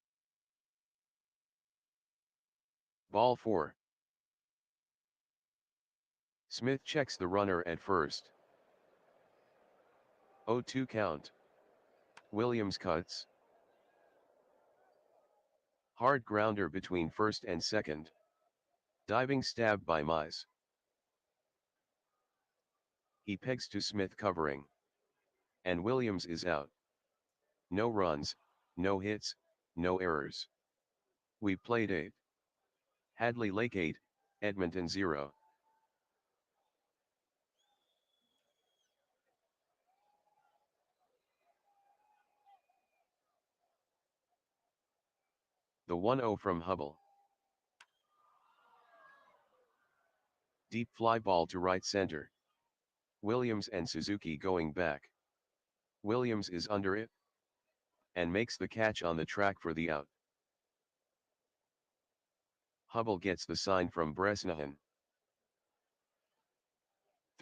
Ball 4. Smith checks the runner at first. 0-2 count. Williams cuts. Hard grounder between first and second. Diving stab by Mize. He pegs to Smith covering. And Williams is out. No runs, no hits, no errors. We played 8. Hadley Lake 8, Edmonton 0. The 1-0 from Hubble. Deep fly ball to right center. Williams and Suzuki going back. Williams is under it. And makes the catch on the track for the out. Hubble gets the sign from Bresnahan.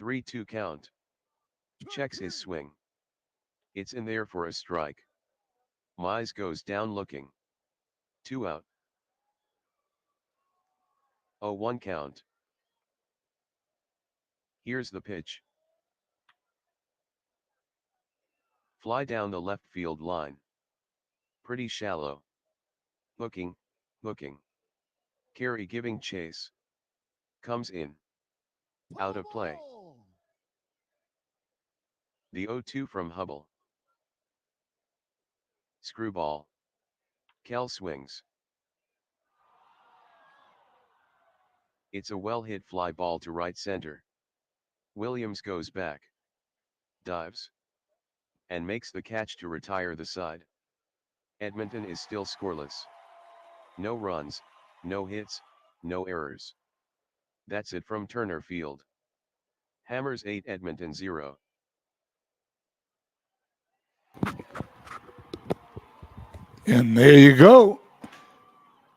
3-2 count. Checks his swing. It's in there for a strike. Mize goes down looking. 2 out. 0-1 count. Here's the pitch. Fly down the left field line. Pretty shallow. Hooking, hooking. Carey giving chase. Comes in. Out of play. The 0-2 from Hubble. Screwball. Cal swings. It's a well-hit fly ball to right center. Williams goes back. Dives. And makes the catch to retire the side. Edmonton is still scoreless. No runs, no hits, no errors. That's it from Turner Field. Hammers 8, Edmonton 0. And there you go.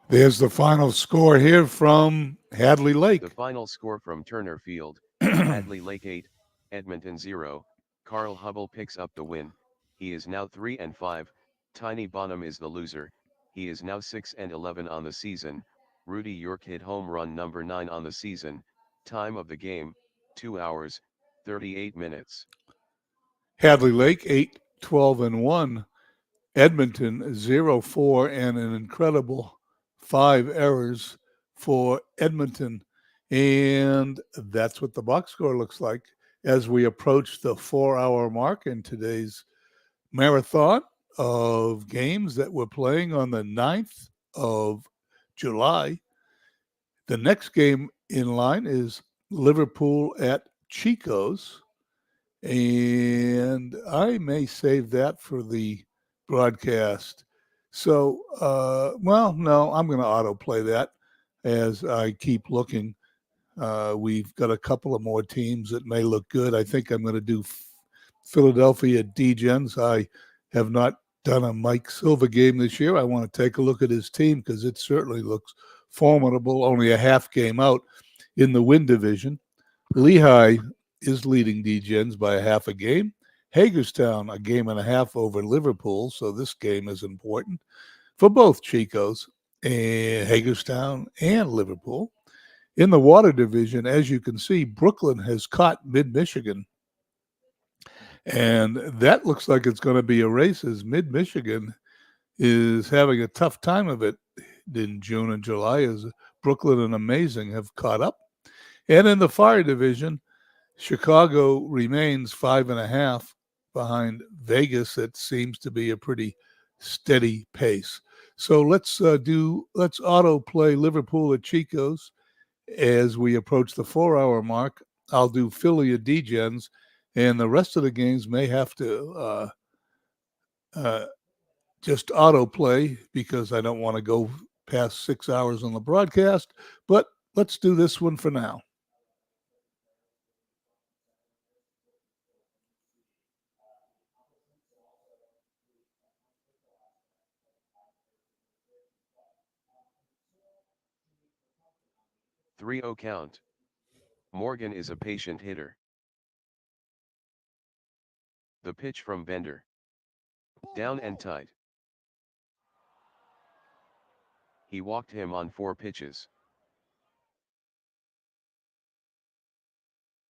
There's the final score here from Hadley Lake. The final score from Turner Field, Hadley Lake 8, Edmonton 0. Carl Hubble picks up the win. He is now 3-5. Tiny Bonham is the loser. He is now 6-11 on the season. Rudy York hit home run number 9 on the season. Time of the game, 2 hours, 38 minutes. Hadley Lake 8, 12, and 1. Edmonton 0-4, and an incredible 5 errors for Edmonton. And that's what the box score looks like as we approach the 4-hour mark in today's marathon of games that we're playing on the 9th of July. The next game in line is Liverpool at Chico's. And I may save that for the broadcast. So, well, no, I'm going to autoplay that as I keep looking. We've got a couple of more teams that may look good. I think I'm going to do Philadelphia D-Gens. I have not done a Mike Silva game this year. I want to take a look at his team because it certainly looks formidable. Only a half game out in the win division. Lehigh is leading D-Gens by a half a game. Hagerstown, a game and a half over Liverpool, so this game is important for both Chicos and Hagerstown and Liverpool. In the water division, as you can see, Brooklyn has caught Mid-Michigan, and that looks like it's going to be a race as Mid-Michigan is having a tough time of it in June and July as Brooklyn and Amazing have caught up. And in the fire division, Chicago remains 5.5 behind Vegas. It seems to be a pretty steady pace. So let's auto play Liverpool at Chico's as we approach the 4-hour mark. I'll do Philly at D-Gens, and the rest of the games may have to just auto play because I don't want to go past 6 hours on the broadcast. But let's do this one for now. Three 0 count. Morgan is a patient hitter. The pitch from Bender. Down and tight. He walked him on 4 pitches.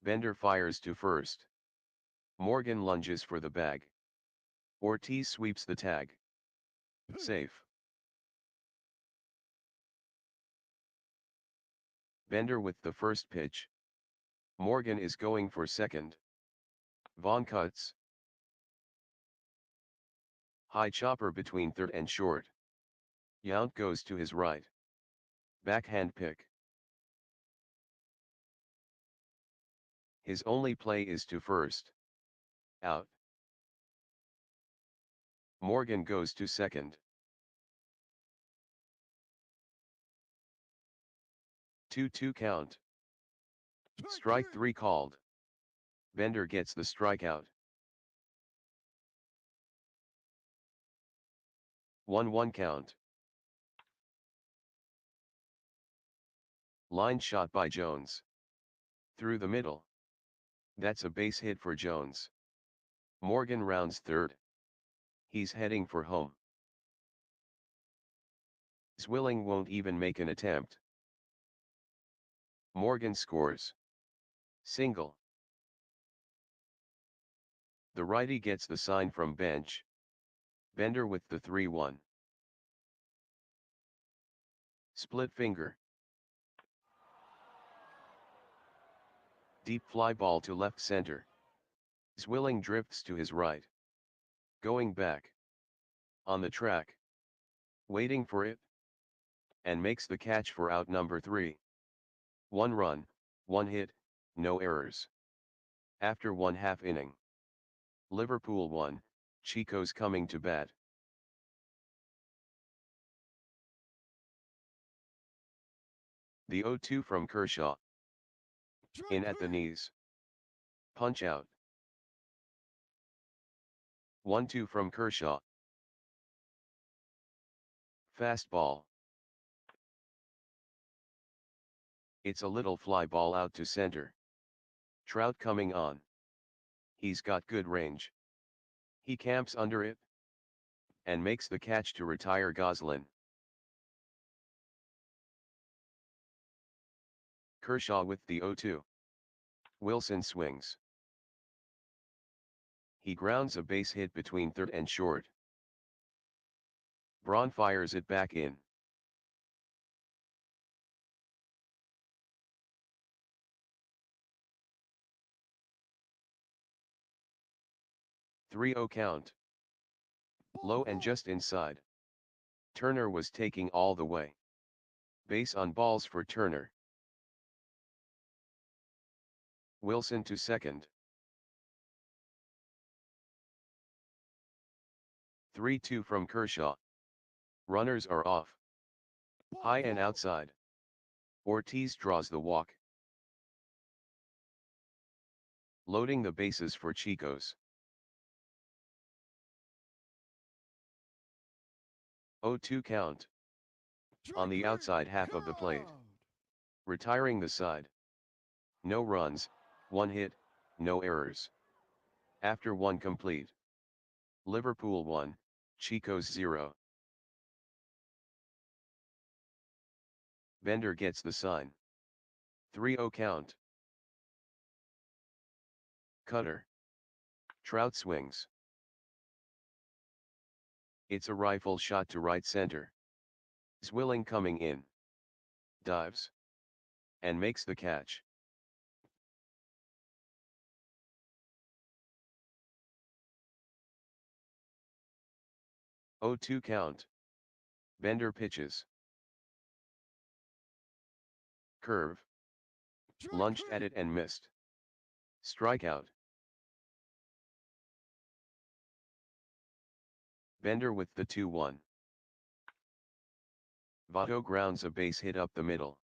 Bender fires to first. Morgan lunges for the bag. Ortiz sweeps the tag. Safe. Bender with the first pitch. Morgan is going for second. Vaughn cuts. High chopper between third and short. Yount goes to his right. Backhand pick. His only play is to first. Out. Morgan goes to second. 2-2 count. Strike 3 called. Bender gets the strikeout. 1-1 count. Line shot by Jones. Through the middle. That's a base hit for Jones. Morgan rounds third. He's heading for home. Zwilling won't even make an attempt. Morgan scores. Single. The righty gets the sign from bench. Bender with the 3-1. Split finger. Deep fly ball to left center. Zwilling drifts to his right. Going back. On the track. Waiting for it. And makes the catch for out number 3. 1 run, 1 hit, no errors. After 1/2 inning. Liverpool 1, Chico's coming to bat. The 0-2 from Kershaw. In at the knees. Punch out. 1-2 from Kershaw. Fastball. It's a little fly ball out to center. Trout coming on. He's got good range. He camps under it. And makes the catch to retire Goslin. Kershaw with the 0-2. Wilson swings. He grounds a base hit between third and short. Braun fires it back in. Three 0 count. Low and just inside. Turner was taking all the way. Base on balls for Turner. Wilson to second. 3-2 from Kershaw. Runners are off. High and outside. Ortiz draws the walk. Loading the bases for Chicos. 0-2 count. On the outside half of the plate. Retiring the side. No runs, 1 hit, no errors. After 1 complete. Liverpool 1, Chicos 0. Bender gets the sign. 3-0 count. Cutter. Trout swings. It's a rifle shot to right center. Zwilling coming in. Dives. And makes the catch. Oh 2 count. Bender pitches. Curve. Lunged at it and missed. Strikeout. Bender with the 2-1. Votto grounds a base hit up the middle.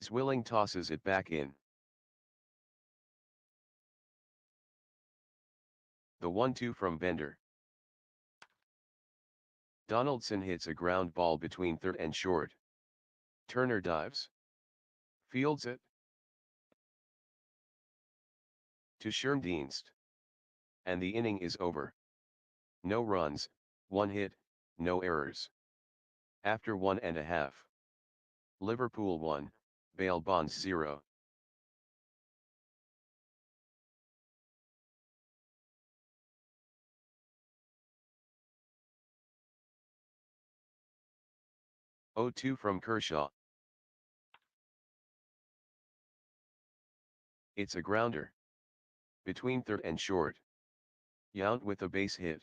Zwilling tosses it back in. The 1-2 from Bender. Donaldson hits a ground ball between third and short. Turner dives. Fields it. To Schirmdienst. And the inning is over. No runs, 1 hit, no errors. After 1.5. Liverpool 1, Bale Bonds 0. Oh 2 from Kershaw. It's a grounder. Between third and short. Yount with a base hit.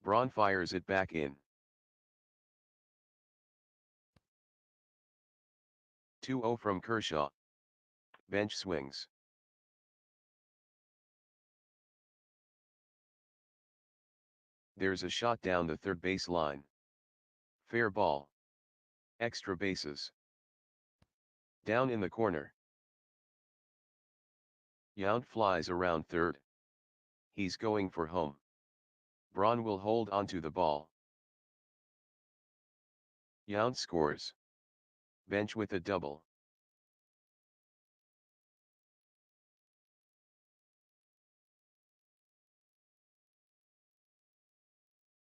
Braun fires it back in. 2-0 from Kershaw. Bench swings. There's a shot down the third base line. Fair ball. Extra bases. Down in the corner. Yount flies around third. He's going for home. Braun will hold onto the ball. Yount scores. Bench with a double.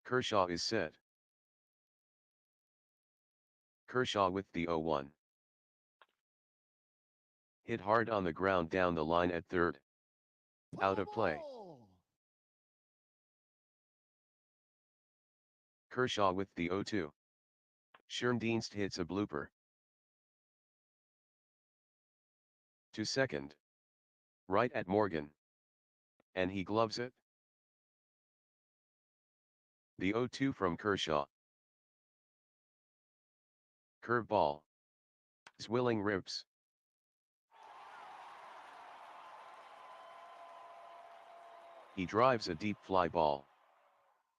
Kershaw is set. Kershaw with the 0-1. Hit hard on the ground down the line at third. Out of play. Kershaw with the 0-2. Schirmdienst hits a blooper. To second. Right at Morgan. And he gloves it. The 0-2 from Kershaw. Curveball. Zwilling rips. He drives a deep fly ball.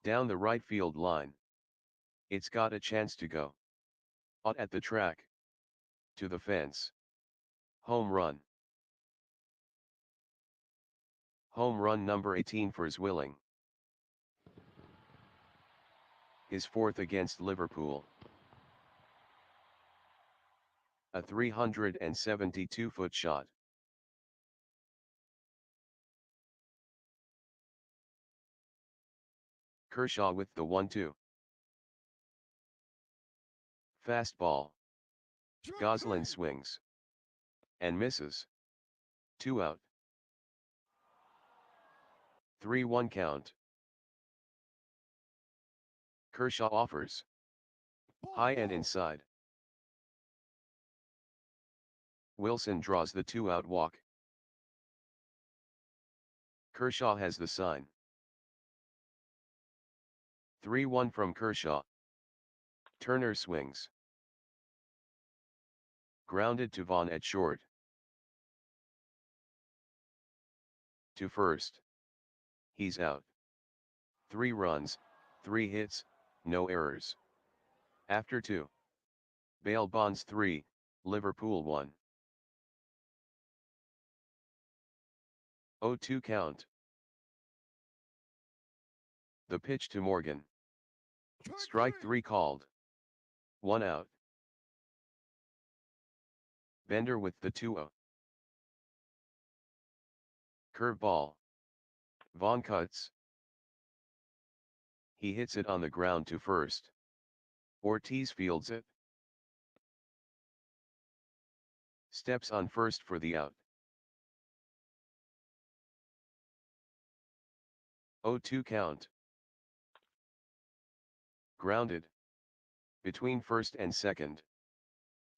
Down the right field line. It's got a chance to go. Out at the track. To the fence. Home run. Home run number 18 for Zwilling. His 4th against Liverpool. A 372-foot shot. Kershaw with the 1-2. Fastball. Goslin swings. And misses. 2 out. 3-1 count. Kershaw offers. Ball High and 4. inside. Wilson draws the 2-out walk. Kershaw has the sign. 3-1 from Kershaw. Turner swings. Grounded to Vaughn at short. To first. He's out. 3 runs, 3 hits, no errors. After 2. Bail Bonds 3, Liverpool 1. 0-2 count. The pitch to Morgan. Strike 3 called. 1 out. Bender with the 2-0. Curveball. Vaughn cuts. He hits it on the ground to first. Ortiz fields it. Steps on first for the out. 0-2 count. Grounded. Between first and second.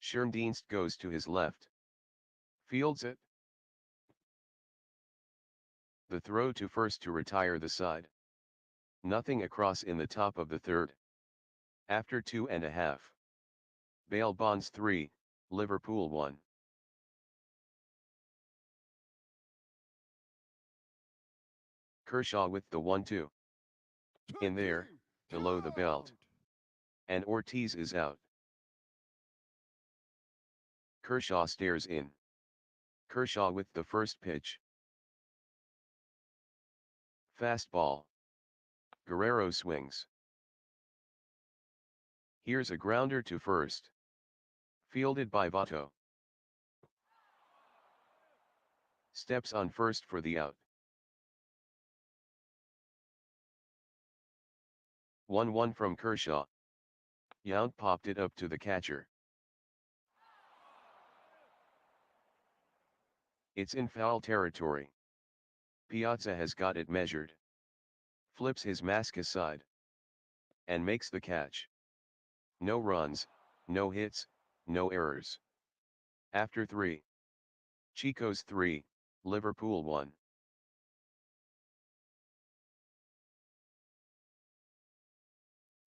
Schoendienst goes to his left. Fields it. The throw to first to retire the side. Nothing across in the top of the third. After 2.5. Bail Bonds 3, Liverpool 1. Kershaw with the 1-2. In there, below the belt. And Ortiz is out. Kershaw stares in. Kershaw with the first pitch. Fastball. Guerrero swings. Here's a grounder to first. Fielded by Votto. Steps on first for the out. 1-1 from Kershaw. Yount popped it up to the catcher. It's in foul territory. Piazza has got it measured. Flips his mask aside. And makes the catch. No runs, no hits, no errors. After 3. Chico's 3, Liverpool 1.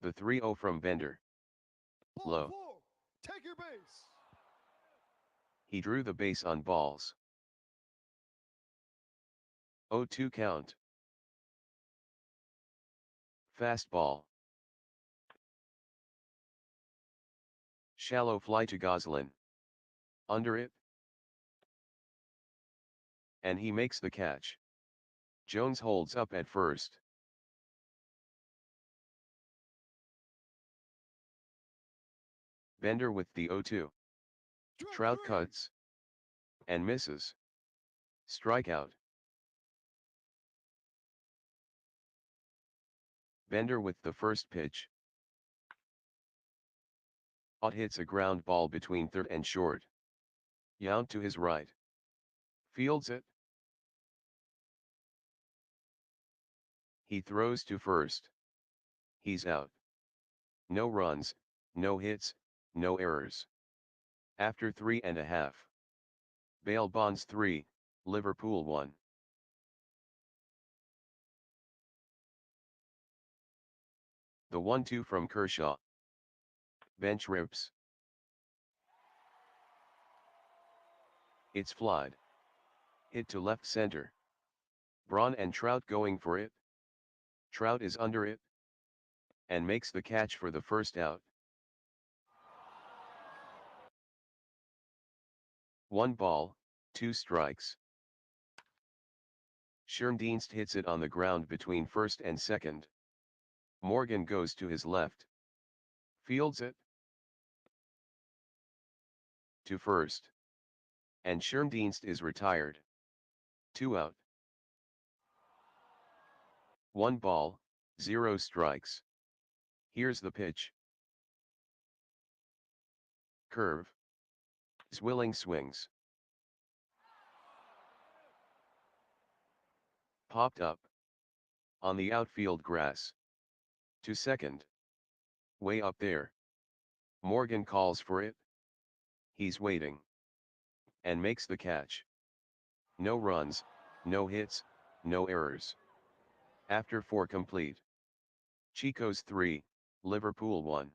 The 3-0 from Bender. Ball Low. 4. Take your base. He drew the base on balls. 0-2 count. Fastball. Shallow fly to Goslin. Under it. And he makes the catch. Jones holds up at first. Bender with the 0-2. Trout cuts. And misses. Strikeout. Bender with the first pitch. Ott hits a ground ball between third and short. Yount to his right. Fields it. He throws to first. He's out. No runs, no hits, no errors. After 3.5. Bail Bonds 3, Liverpool 1. The 1-2 from Kershaw. Bench rips. It's flied. Hit to left center. Braun and Trout going for it. Trout is under it. And makes the catch for the first out. 1 ball, 2 strikes. Schoendienst hits it on the ground between first and second. Morgan goes to his left. Fields it. To first. And Schoendienst is retired. 2 out. 1 ball, 0 strikes. Here's the pitch. Curve. Zwilling swings. Popped up. On the outfield grass. To second. Way up there. Morgan calls for it. He's waiting. And makes the catch. No runs, no hits, no errors. After 4 complete. Chico's 3, Liverpool 1.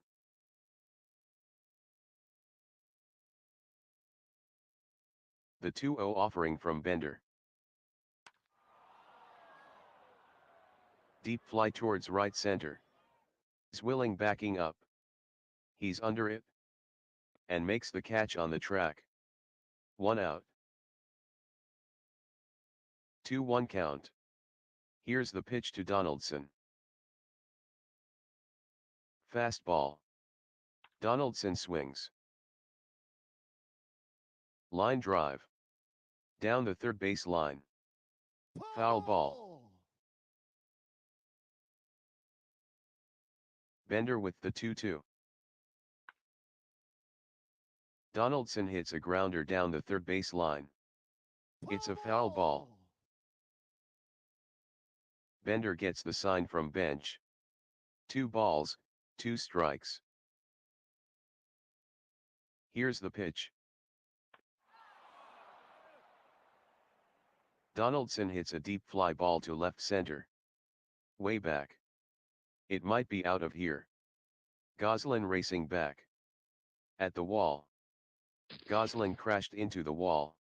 The 2-0 offering from Bender. Deep fly towards right center. Zwilling backing up. He's under it. And makes the catch on the track. 1 out. 2-1 count. Here's the pitch to Donaldson. Fastball. Donaldson swings. Line drive. Down the third base line. Foul ball. Bender with the 2-2. Donaldson hits a grounder down the third base line. It's a foul ball. Bender gets the sign from bench. 2 balls, 2 strikes. Here's the pitch. Donaldson hits a deep fly ball to left center. Way back. It might be out of here. Goslin racing back. At the wall. Goslin crashed into the wall.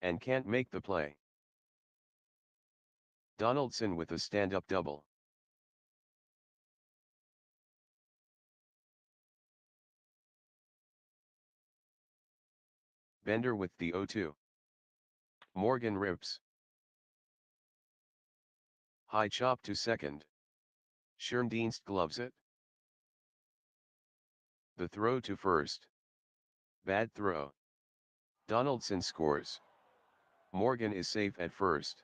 And can't make the play. Donaldson with a stand-up double. Bender with the 0-2. Morgan rips. High chop to second. Schoendienst gloves it. The throw to first. Bad throw. Donaldson scores. Morgan is safe at first.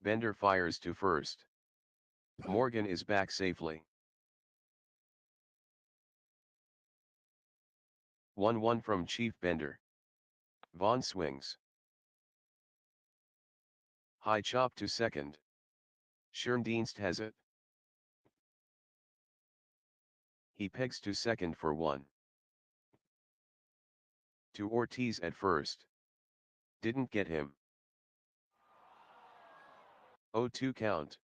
Bender fires to first. Morgan is back safely. 1-1 from Chief Bender. Vaughn swings. High chop to second. Schoendienst has it. He pegs to second for 1. To Ortiz at first. Didn't get him. 0-2 count.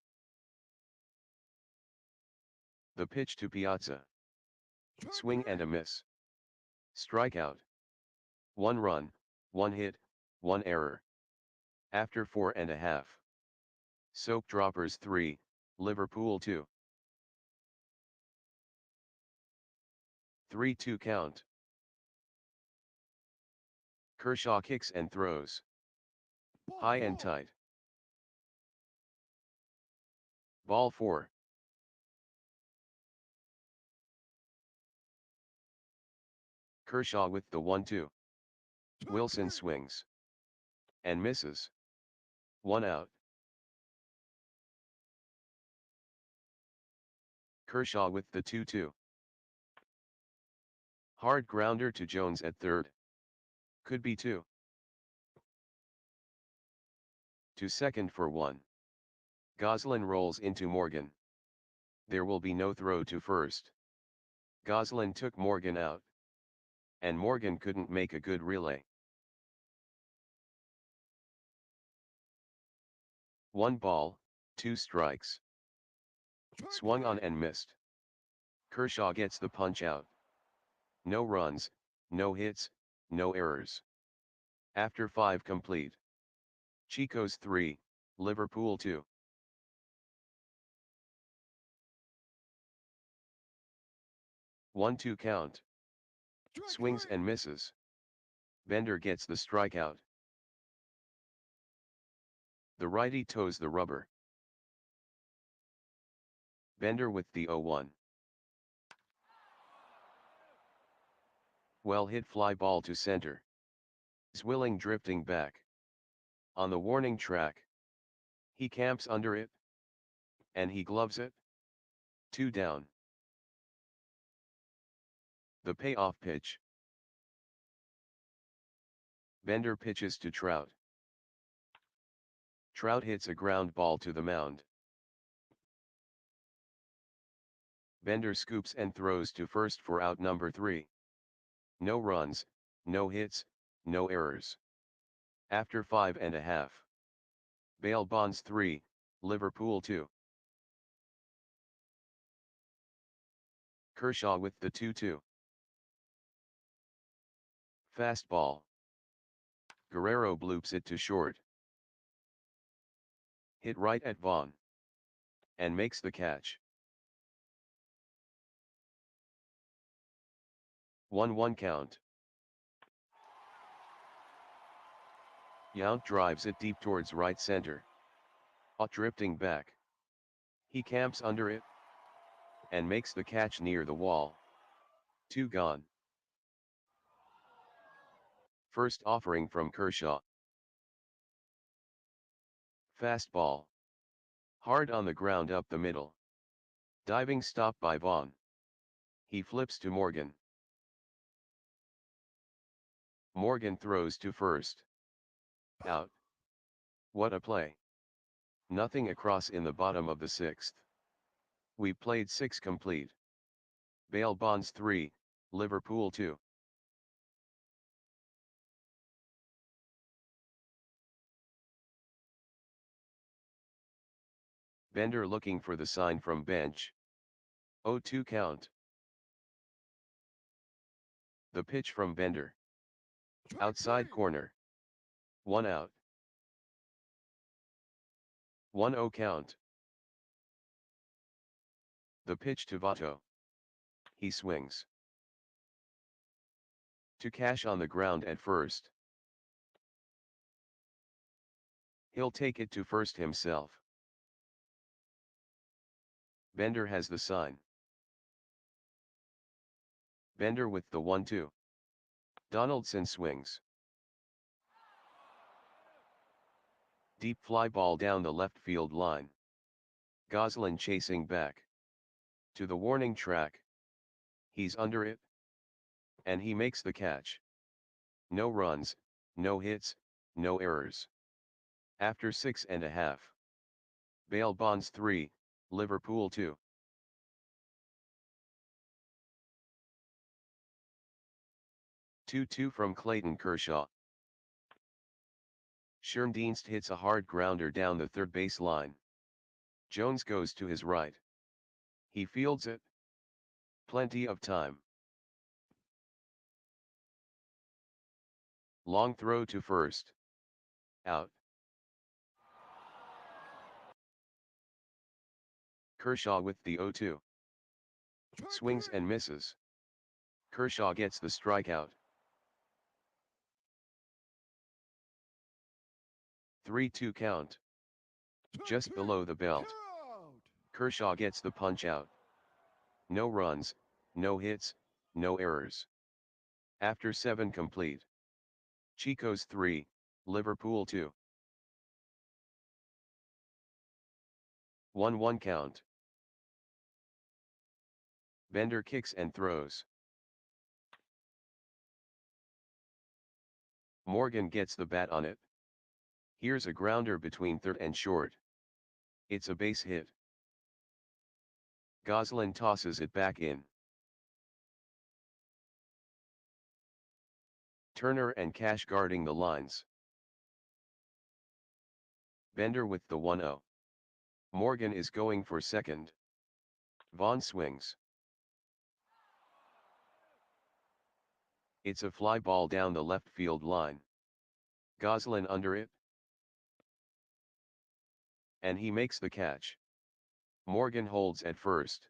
The pitch to Piazza. Swing and a miss. Strikeout. 1 run, 1 hit, 1 error. After 4.5. Soap Droppers 3, Liverpool 2. 3-2 count. Kershaw kicks and throws. High and tight. Ball 4. Kershaw with the 1-2. Wilson swings. And misses. 1 out. Kershaw with the 2-2. Hard grounder to Jones at third. Could be 2. To second for 1. Goslin rolls into Morgan. There will be no throw to first. Goslin took Morgan out. And Morgan couldn't make a good relay. 1 ball, 2 strikes. Swung on and missed. Kershaw gets the punch out. No runs, no hits, no errors. After 5 complete. Chico's 3, Liverpool 2. 1-2 count. Swings and misses. Bender gets the strikeout. The righty toes the rubber. Bender with the 0-1. Well hit fly ball to center. Zwilling drifting back. On the warning track. He camps under it. And he gloves it. 2 down. The payoff pitch. Bender pitches to Trout. Trout hits a ground ball to the mound. Bender scoops and throws to first for out number 3. No runs, no hits, no errors. After 5.5. Bail Bonds 3, Liverpool 2. Kershaw with the 2-2. Fastball. Guerrero bloops it to short. Hit right at Vaughn. And makes the catch. 1-1 count. Yount drives it deep towards right center. Drifting back. He camps under it. And makes the catch near the wall. 2 gone. First offering from Kershaw. Fastball. Hard on the ground up the middle. Diving stop by Vaughn. He flips to Morgan. Morgan throws to first. Out. What a play. Nothing across in the bottom of the 6th. We played 6 complete. Bail Bonds 3, Liverpool 2. Bender looking for the sign from bench. 0-2 count. The pitch from Bender. Strike Outside 3. corner. 1 out. 1-0 count. The pitch to Votto. He swings. To Cash on the ground at first. He'll take it to first himself. Bender has the sign. Bender with the 1-2. Donaldson swings. Deep fly ball down the left field line. Goslin chasing back. To the warning track. He's under it. And he makes the catch. No runs, no hits, no errors. After 6.5. Bail Bonds 3, Liverpool 2. 2-2 from Clayton Kershaw. Schoendienst hits a hard grounder down the third base line. Jones goes to his right. He fields it. Plenty of time. Long throw to first. Out. Kershaw with the 0-2. Strike Swings 3. and misses. Kershaw gets the strikeout. 3-2 count. Strike Just 3. below the belt. Out. Kershaw gets the punch out. No runs, no hits, no errors. After 7 complete. Chico's 3, Liverpool 2. 1-1 count. Bender kicks and throws. Morgan gets the bat on it. Here's a grounder between third and short. It's a base hit. Goslin tosses it back in. Turner and Cash guarding the lines. Bender with the 1-0. Morgan is going for second. Vaughn swings. It's a fly ball down the left field line. Goslin under it. And he makes the catch. Morgan holds at first.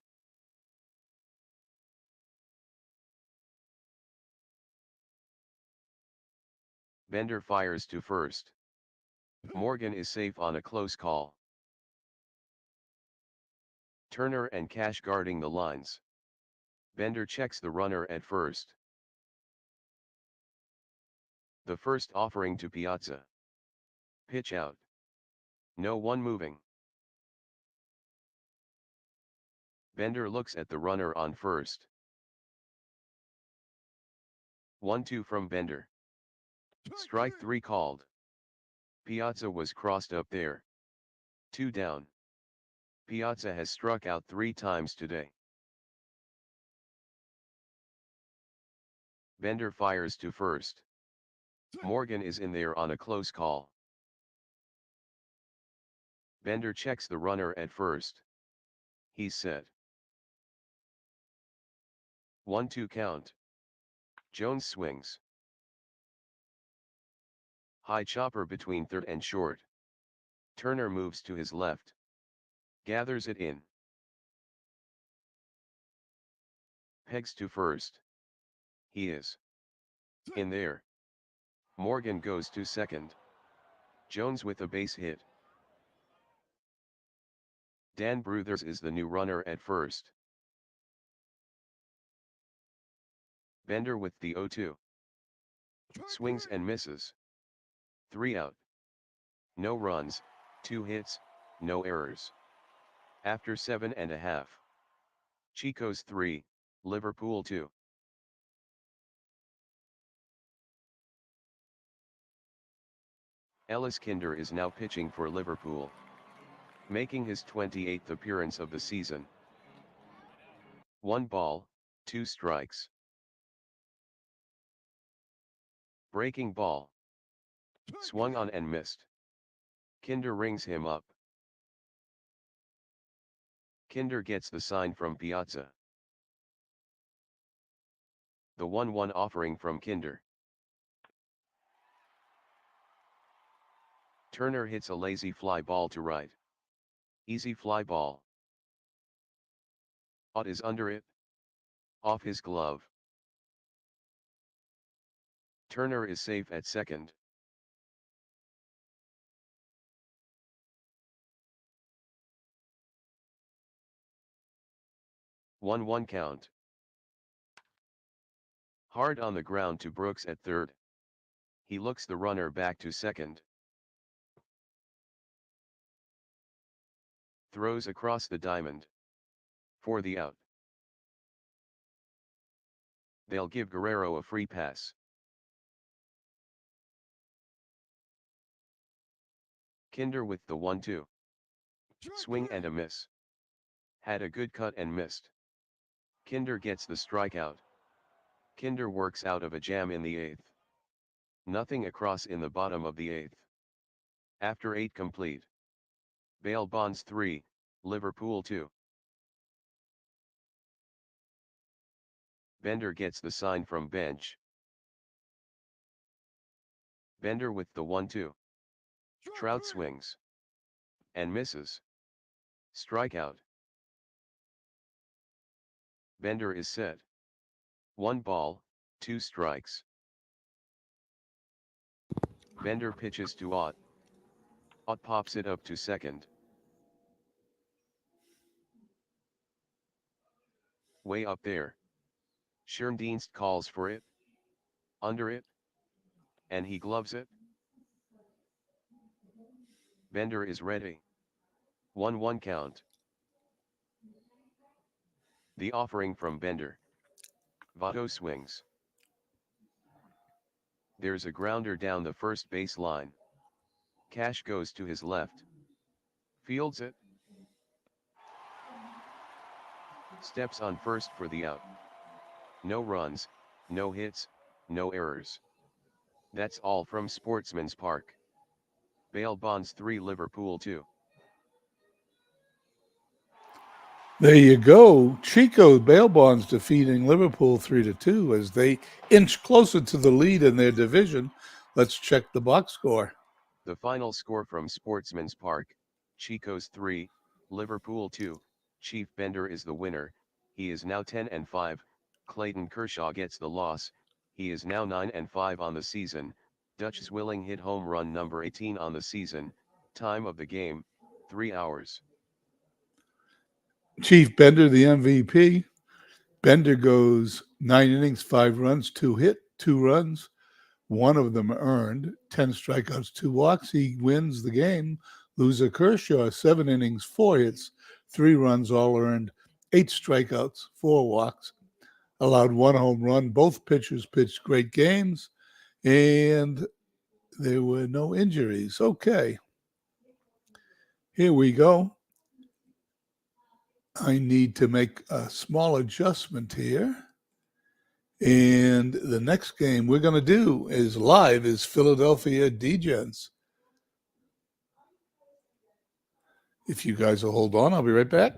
Bender fires to first. Morgan is safe on a close call. Turner and Cash guarding the lines. Bender checks the runner at first. The first offering to Piazza. Pitch out. No one moving. Bender looks at the runner on first. 1-2 from Bender. Strike 3 called. Piazza was crossed up there. 2 down. Piazza has struck out 3 times today. Bender fires to first. Morgan is in there on a close call. Bender checks the runner at first. He's set. 1-2 count. Jones swings. High chopper between third and short. Turner moves to his left. Gathers it in. Pegs to first. He is in there. Morgan goes to second. Jones with a base hit. Dan Bruthers is the new runner at first. Bender with the 0-2. Swings and misses. 3 out. No runs, 2 hits, no errors. After 7.5. Chico's 3, Liverpool 2. Ellis Kinder is now pitching for Liverpool, making his 28th appearance of the season. 1 ball, 2 strikes. Breaking ball. Swung on and missed. Kinder rings him up. Kinder gets the sign from Piazza. The 1-1 offering from Kinder. Turner hits a lazy fly ball to right. Easy fly ball. Ott is under it. Off his glove. Turner is safe at second. One count. Hard on the ground to Brooks at third. He looks the runner back to second. Throws across the diamond. For the out. They'll give Guerrero a free pass. Kinder with the 1-2. Swing and a miss. Had a good cut and missed. Kinder gets the strikeout. Kinder works out of a jam in the 8th. Nothing across in the bottom of the 8th. After 8 complete. Bail Bonds 3, Liverpool 2. Bender gets the sign from bench. Bender with the 1-2. Trout swings. And misses. Strikeout. Bender is set. 1 ball, 2 strikes. Bender pitches to Ott. Ott pops it up to second. Way up there. Schoendienst calls for it. Under it. And he gloves it. Bender is ready. 1-1 count. The offering from Bender. Votto swings. There's a grounder down the first base line. Cash goes to his left. Fields it. Steps on first for the out. No runs, no hits, no errors. That's all from Sportsman's Park. Bail Bonds 3, Liverpool 2. There you go. Chico bail bonds defeating Liverpool 3-2 as they inch closer to the lead in their division. Let's check the box score. The final score from Sportsman's Park: Chico's 3, Liverpool 2. Chief Bender is the winner. He is now 10-5. Clayton Kershaw gets the loss. He is now 9-5 on the season. Dutch Zwilling hit home run number 18 on the season. Time of the game, 3 hours. Chief Bender, the MVP. Bender goes 9 innings, 5 runs, 2 hit, 2 runs. 1 of them earned, 10 strikeouts, 2 walks. He wins the game. Loser Kershaw, 7 innings, 4 hits, 3 runs, all earned, 8 strikeouts, 4 walks. Allowed 1 home run. Both pitchers pitched great games. And there were no injuries. Okay. Here we go. I need to make a small adjustment here. And the next game we're going to do is live is Philadelphia Degens. If you guys will hold on, I'll be right back.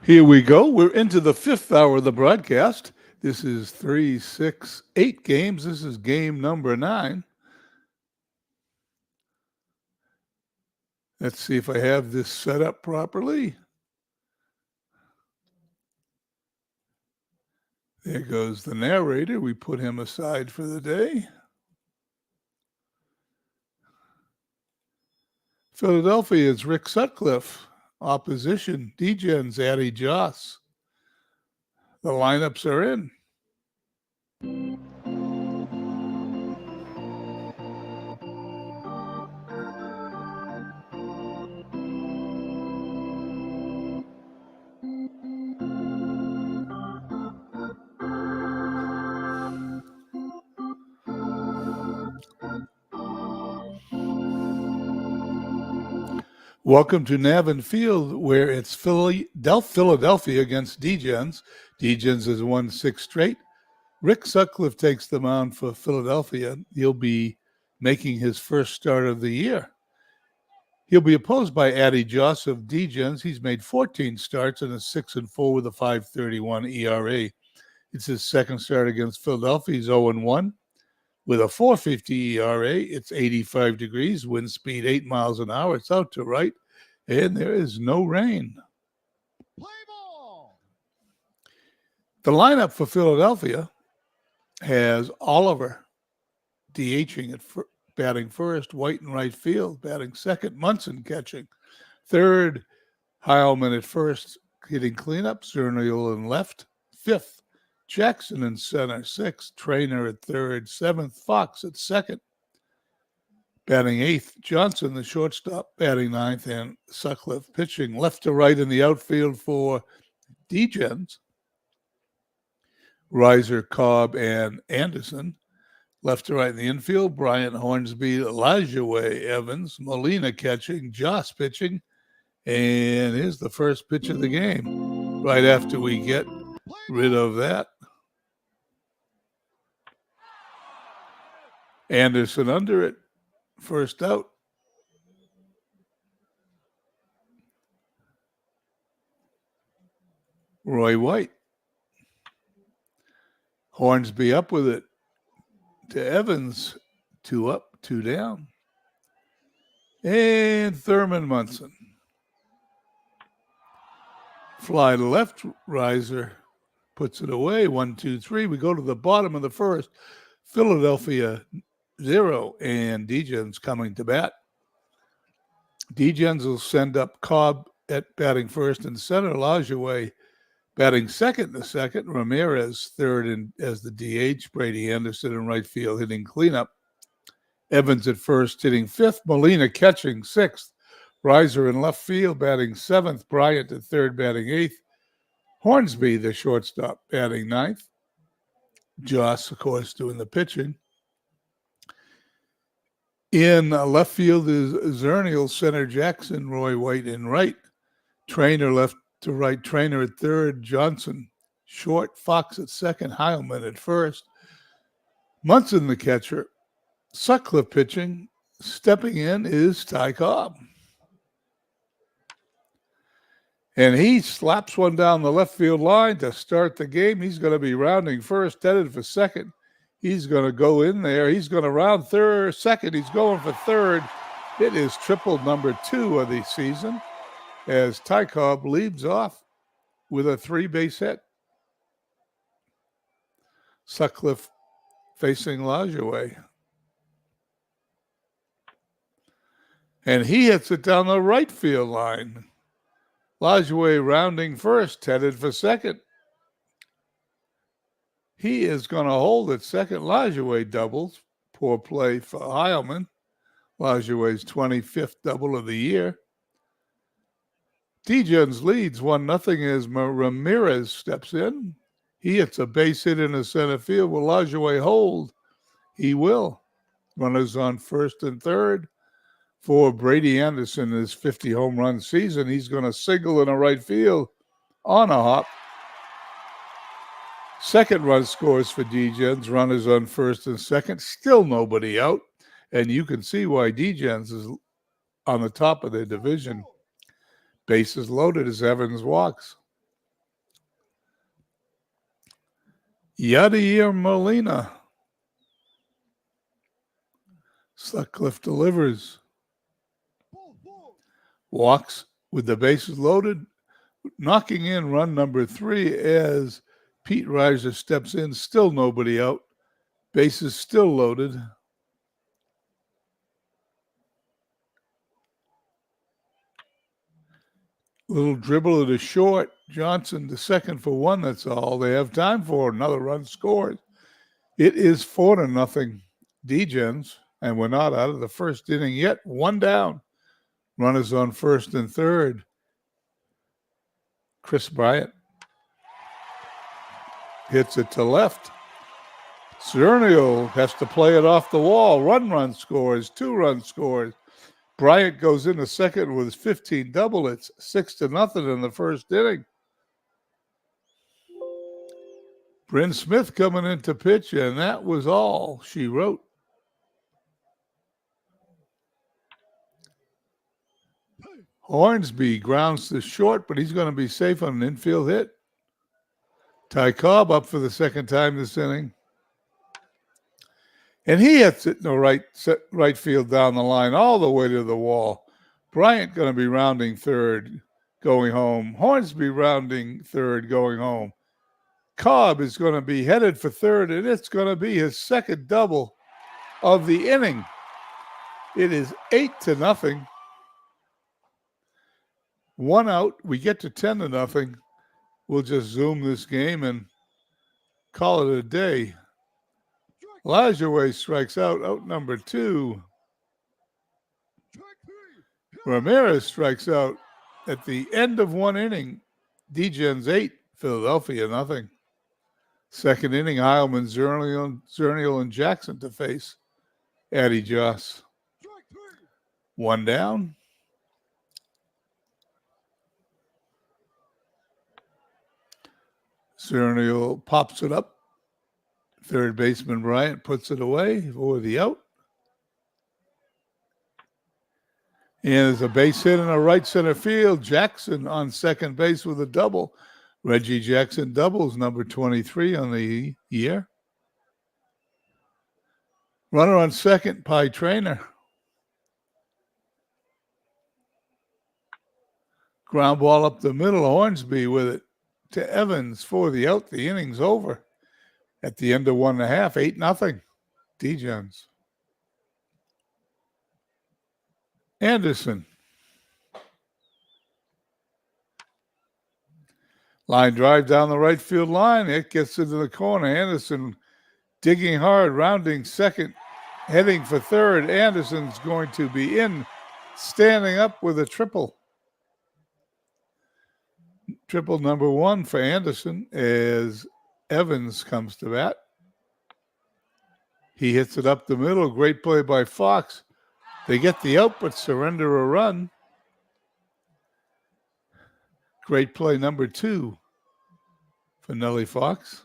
Here we go. We're into the 5th hour of the broadcast. This is 3, 6, 8 games. This is game number 9. Let's see if I have this set up properly. There goes the narrator. We put him aside for the day. Philadelphia's Rick Sutcliffe. Opposition, Degens, Addie Joss. The lineups are in. Welcome to Navin Field, where it's Philadelphia against Degens. Degens has won 6 straight. Rick Sutcliffe takes the mound for Philadelphia. He'll be making his first start of the year. He'll be opposed by Addie Joss of Degens. He's made 14 starts and is 6-4 with a 5.31 ERA. It's his second start against Philadelphia. He's 0-1 with a 4.50 ERA. It's 85 degrees, wind speed 8 miles an hour. It's out to right, and there is no rain. Play ball. The lineup for Philadelphia has Oliver DHing at batting first, White in right field, batting second, Munson catching third, Heilman at first, hitting cleanup, Zernial in left, fifth, Jackson in center, sixth, Trainer at third, seventh, Fox at second, batting eighth, Johnson, the shortstop, batting ninth, and Sutcliffe pitching left to right in the outfield for Degens. Reiser, Cobb, and Anderson. Left to right in the infield, Bryant, Hornsby, Elijah Evans, Molina catching, Joss pitching. And here's the first pitch of the game, right after we get rid of that. Anderson under it, first out. Roy White. Hornsby up with it to Evans, 2 up, 2 down. And Thurman Munson. Fly to left, Reiser puts it away, 1-2-3. We go to the bottom of the first. Philadelphia 0, and Degens coming to bat. Degens will send up Cobb at batting first and center, Lajoie batting second in the second, Ramirez third in, as the DH, Brady Anderson in right field hitting cleanup, Evans at first hitting fifth, Molina catching sixth, Reiser in left field batting seventh, Bryant at third batting eighth, Hornsby, the shortstop, batting ninth, Joss, of course, doing the pitching. In left field is Zernial, center Jackson, Roy White in right, Trainer left to right, Trainer at third, Johnson short, Fox at second, Heilman at first. Munson the catcher. Sutcliffe pitching. Stepping in is Ty Cobb. And he slaps one down the left field line to start the game. He's going to be rounding first, headed for second. He's going to go in there. He's going to round second. He's going for third. It is triple number 2 of the season, as Ty Cobb leads off with a 3-base hit. Sutcliffe facing Lajoie. And he hits it down the right field line. Lajoie rounding first, headed for second. He is going to hold at second. Lajoie doubles, Poor play for Heilman. Lajoie's 25th double of the year. Degens leads 1-0 as Ramirez steps in. He hits a base hit in the center field. Will Lajoie hold? He will. Runners on first and third. For Brady Anderson, his 50 home run season, he's going to single in the right field on a hop. Second run scores for Degens. Runners on first and second. Still nobody out. And you can see why Degens is on the top of their division. Bases loaded as Evans walks. Yadier Molina. Sutcliffe delivers. Walks with the bases loaded. Knocking in run number 3 as Pete Reiser steps in. Still nobody out. Bases still loaded. Little dribble to the short. Johnson to second for 1. That's all they have time for. Another run scored. It is 4-0 Degens, and we're not out of the first inning yet. 1 down. Runners on first and third. Chris Bryant hits it to left. Zernial has to play it off the wall. Run scores. 2 run scores. Bryant goes into second with 15 double. It's 6-0 in the first inning. Bryn Smith coming in to pitch, and that was all she wrote. Hornsby grounds to short, but he's going to be safe on an infield hit. Ty Cobb up for the second time this inning. And he hits it in the right field down the line, all the way to the wall. Bryant going to be rounding third, going home. Hornsby rounding third, going home. Cobb is going to be headed for third, and it's going to be his second double of the inning. It is 8-0. 1 out. We get to 10-0. We'll just zoom this game and call it a day. Lajoie strikes out number 2. Ramirez strikes out at the end of 1 inning. Degens 8, Philadelphia 0. Second inning, Heilman, Zernial, and Jackson to face Addie Joss. 1 down. Zernial pops it up. Third baseman Bryant puts it away for the out. And there's a base hit in a right center field. Jackson on second base with a double. Reggie Jackson doubles, number 23 on the year. Runner on second, Pie Trainer. Ground ball up the middle. Hornsby with it to Evans for the out. The inning's over. At the end of 1.5, 8-0. Degens. Anderson. Line drive down the right field line. It gets into the corner. Anderson digging hard, rounding second, heading for third. Anderson's going to be in, standing up with a triple. Triple number 1 for Anderson as Evans comes to bat. He hits it up the middle. Great play by Fox. They get the out, but surrender a run. Great play number 2 for Nellie Fox.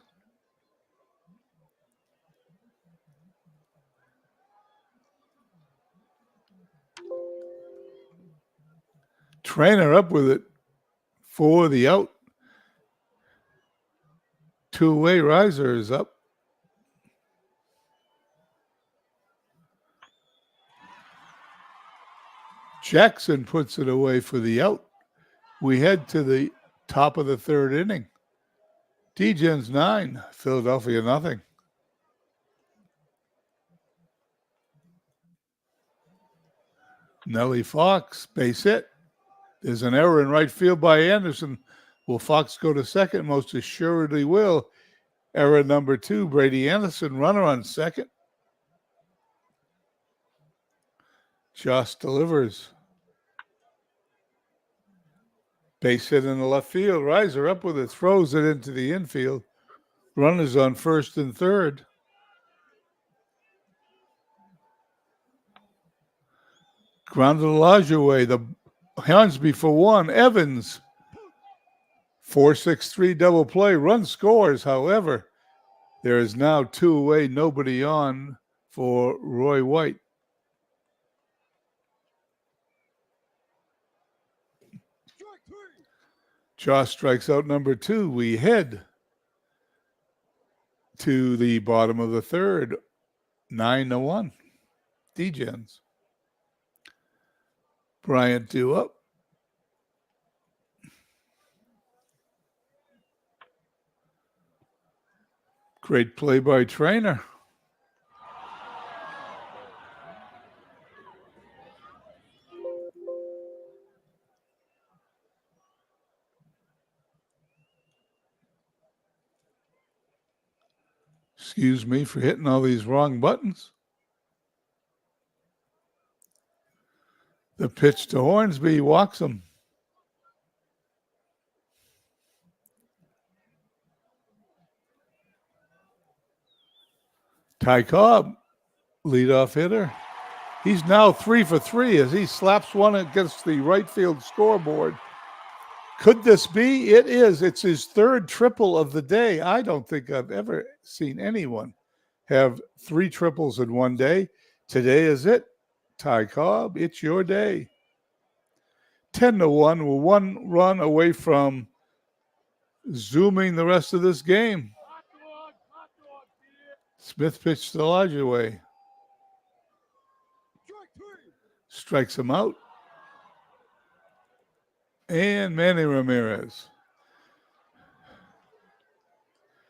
Trainer up with it for the out. Two-way riser is up. Jackson puts it away for the out. We head to the top of the third inning. Degens 9, Philadelphia 0. Nellie Fox, base hit. There's an error in right field by Anderson. Will Fox go to second? Most assuredly will. Error number 2, Brady Anderson, runner on second. Joss delivers. Base hit in the left field. Riser up with it, throws it into the infield. Runners on first and third. Grounded Olajuwon. The Hornsby for one. Evans. 4-6-3 double play. Run scores. However, there is now two away, nobody on for Roy White. Josh strikes out number 2. We head to the bottom of the third. 9-1. D-Gens. Bryant due up. Great play by Trainer. Excuse me for hitting all these wrong buttons. The pitch to Hornsby walks him. Ty Cobb, leadoff hitter. He's now 3 for 3 as he slaps one against the right field scoreboard. Could this be? It is. It's his third triple of the day. I don't think I've ever seen anyone have 3 triples in one day. Today is it. Ty Cobb, it's your day. 10-1. We're 1 run away from zooming the rest of this game. Smith pitched to Olajuwon. Strikes him out. And Manny Ramirez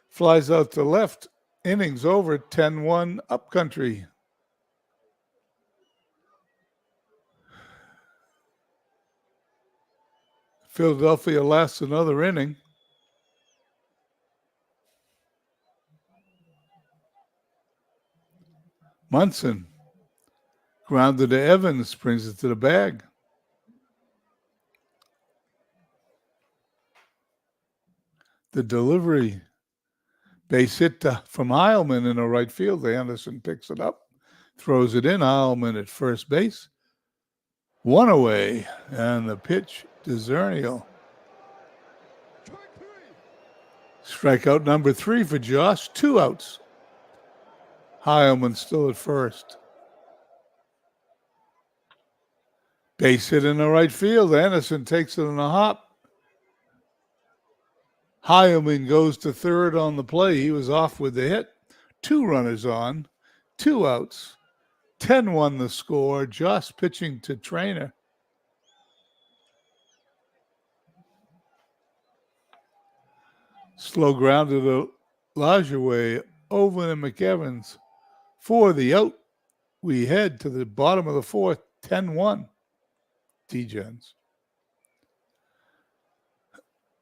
flies out to left. Innings over. 10-1 upcountry. Philadelphia lasts another inning. Munson grounded to Evans, brings it to the bag. The delivery, base hit from Heilman in the right field. Anderson picks it up, throws it in. Heilman at first base. 1 away, and the pitch to Zernial. Strikeout number 3 for Josh. 2 outs. Heilman still at first. Base hit in the right field. Anderson takes it in a hop. Heilman goes to third on the play. He was off with the hit. 2 runners on. 2 outs. 10-1 the score. Josh pitching to Trainer. Slow grounded to Olajuwon over to McEvans. For the out, we head to the bottom of the fourth. 10-1. D-Gens.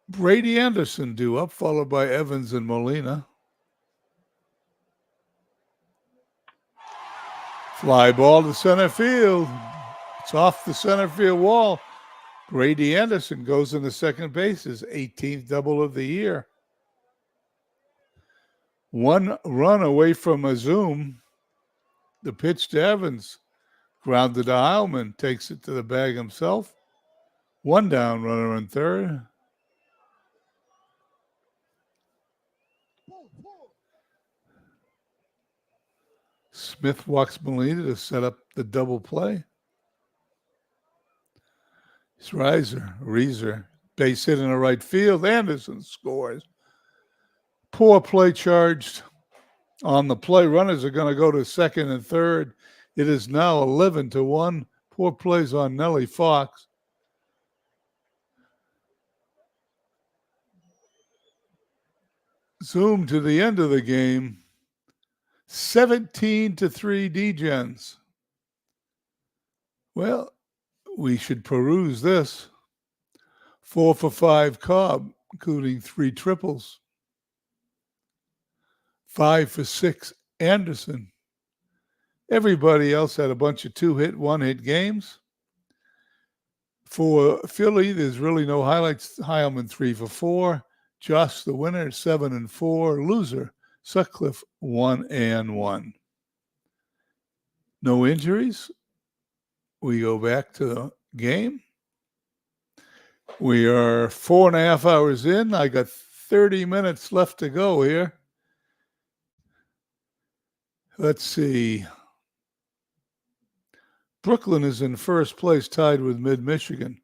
Brady Anderson due up, followed by Evans and Molina. Fly ball to center field. It's off the center field wall. Brady Anderson goes into second base, his 18th double of the year. 1 run away from a zoom. The pitch to Evans. Grounded to Heilman. Takes it to the bag himself. 1 down, runner on third. Smith walks Molina to set up the double play. It's Reeser. Base hit in the right field. Anderson scores. Poor play charged on the play. Runners are going to go to second and third. It is now 11-1. Poor plays on Nellie Fox. Zoom to the end of the game. 17-3 D-Gens. Well, we should peruse this. 4 for 5 Cobb, including 3 triples. 5 for 6 Anderson. Everybody else had a bunch of 2-hit, 1-hit games. For Philly, there's really no highlights. Heilman 3 for 4. Josh, the winner, 7 and 4. Loser, Sutcliffe 1 and 1. No injuries. We go back to the game. We are 4.5 hours in. I got 30 minutes left to go here. Let's see. Brooklyn is in first place, tied with Mid-Michigan.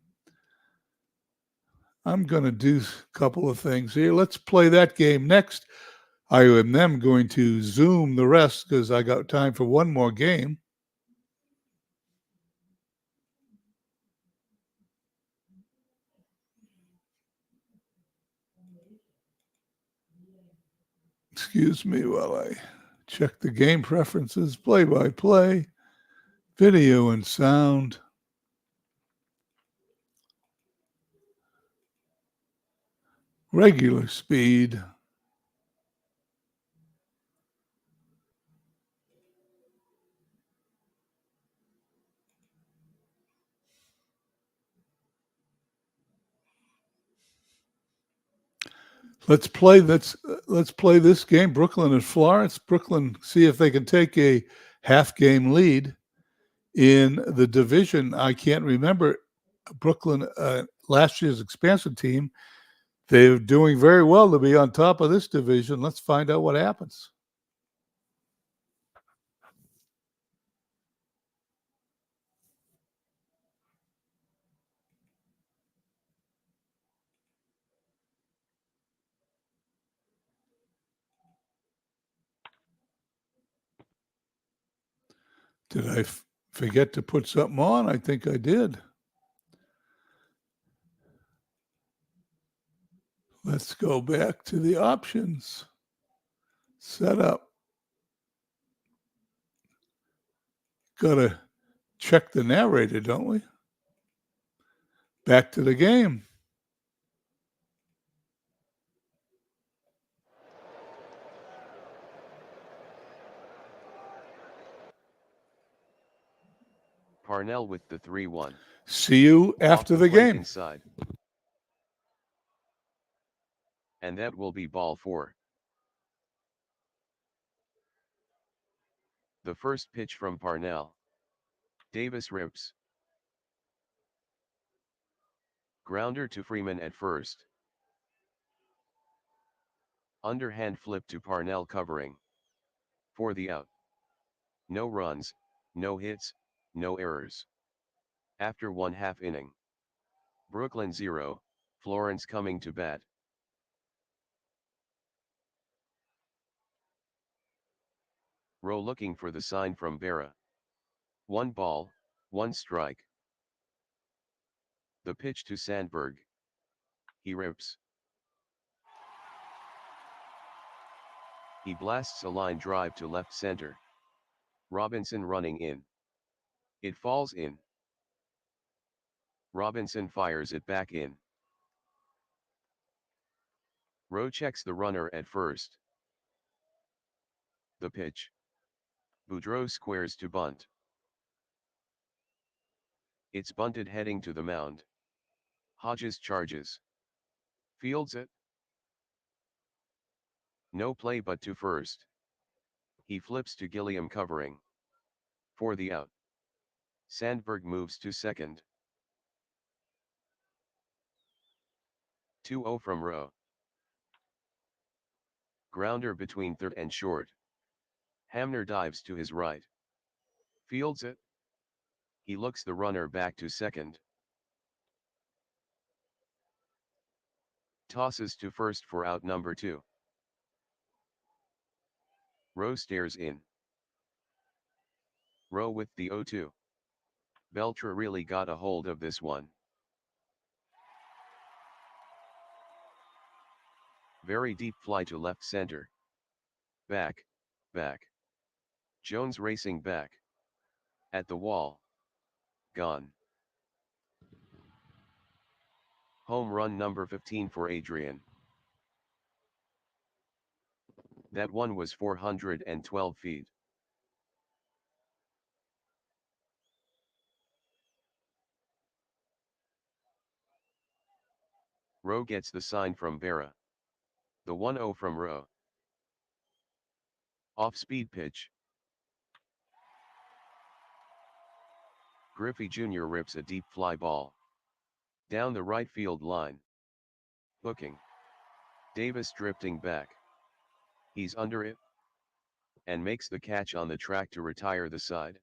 I'm going to do a couple of things here. Let's play that game next. I am then going to Zoom the rest because I got time for one more game. Excuse me while I check the game preferences, play-by-play, video and sound. Regular speed. Let's play this game. Brooklyn and Florence. Brooklyn, see if they can take a half-game lead in the division. I can't remember Brooklyn, last year's expansion team. They're doing very well to be on top of this division. Let's find out what happens. Did I forget to put something on? I think I did. Let's go back to the options. Setup. Got to check the narrator, don't we? Back to the game. Parnell with the 3-1. See you after Off the plate game. Inside. And that will be ball 4. The first pitch from Parnell. Davis rips. Grounder to Freeman at first. Underhand flip to Parnell covering. For the out. No runs, no hits, no errors. After 1/2 inning. Brooklyn 0, Florence coming to bat. Rowe looking for the sign from Berra. 1 ball, 1 strike. The pitch to Sandberg. He rips. He blasts a line drive to left center. Robinson running in. It falls in. Robinson fires it back in. Rowe checks the runner at first. The pitch. Boudreau squares to bunt. It's bunted heading to the mound. Hodges charges. Fields it. No play but to first. He flips to Gilliam covering. For the out. Sandberg moves to second. 2-0 from Rowe. Grounder between third and short. Hamner dives to his right. Fields it. He looks the runner back to second. Tosses to first for out number 2. Rowe stares in. Rowe with the 0-2. Beltre really got a hold of this one. Very deep fly to left center. Back. Jones racing back. At the wall. Gone. Home run number 15 for Adrian. That one was 412 feet. Rowe gets the sign from Berra. The 1-0 from Rowe. Off-speed pitch. Griffey Jr. rips a deep fly ball down the right field line. Hooking. Davis drifting back. He's under it and makes the catch on the track to retire the side.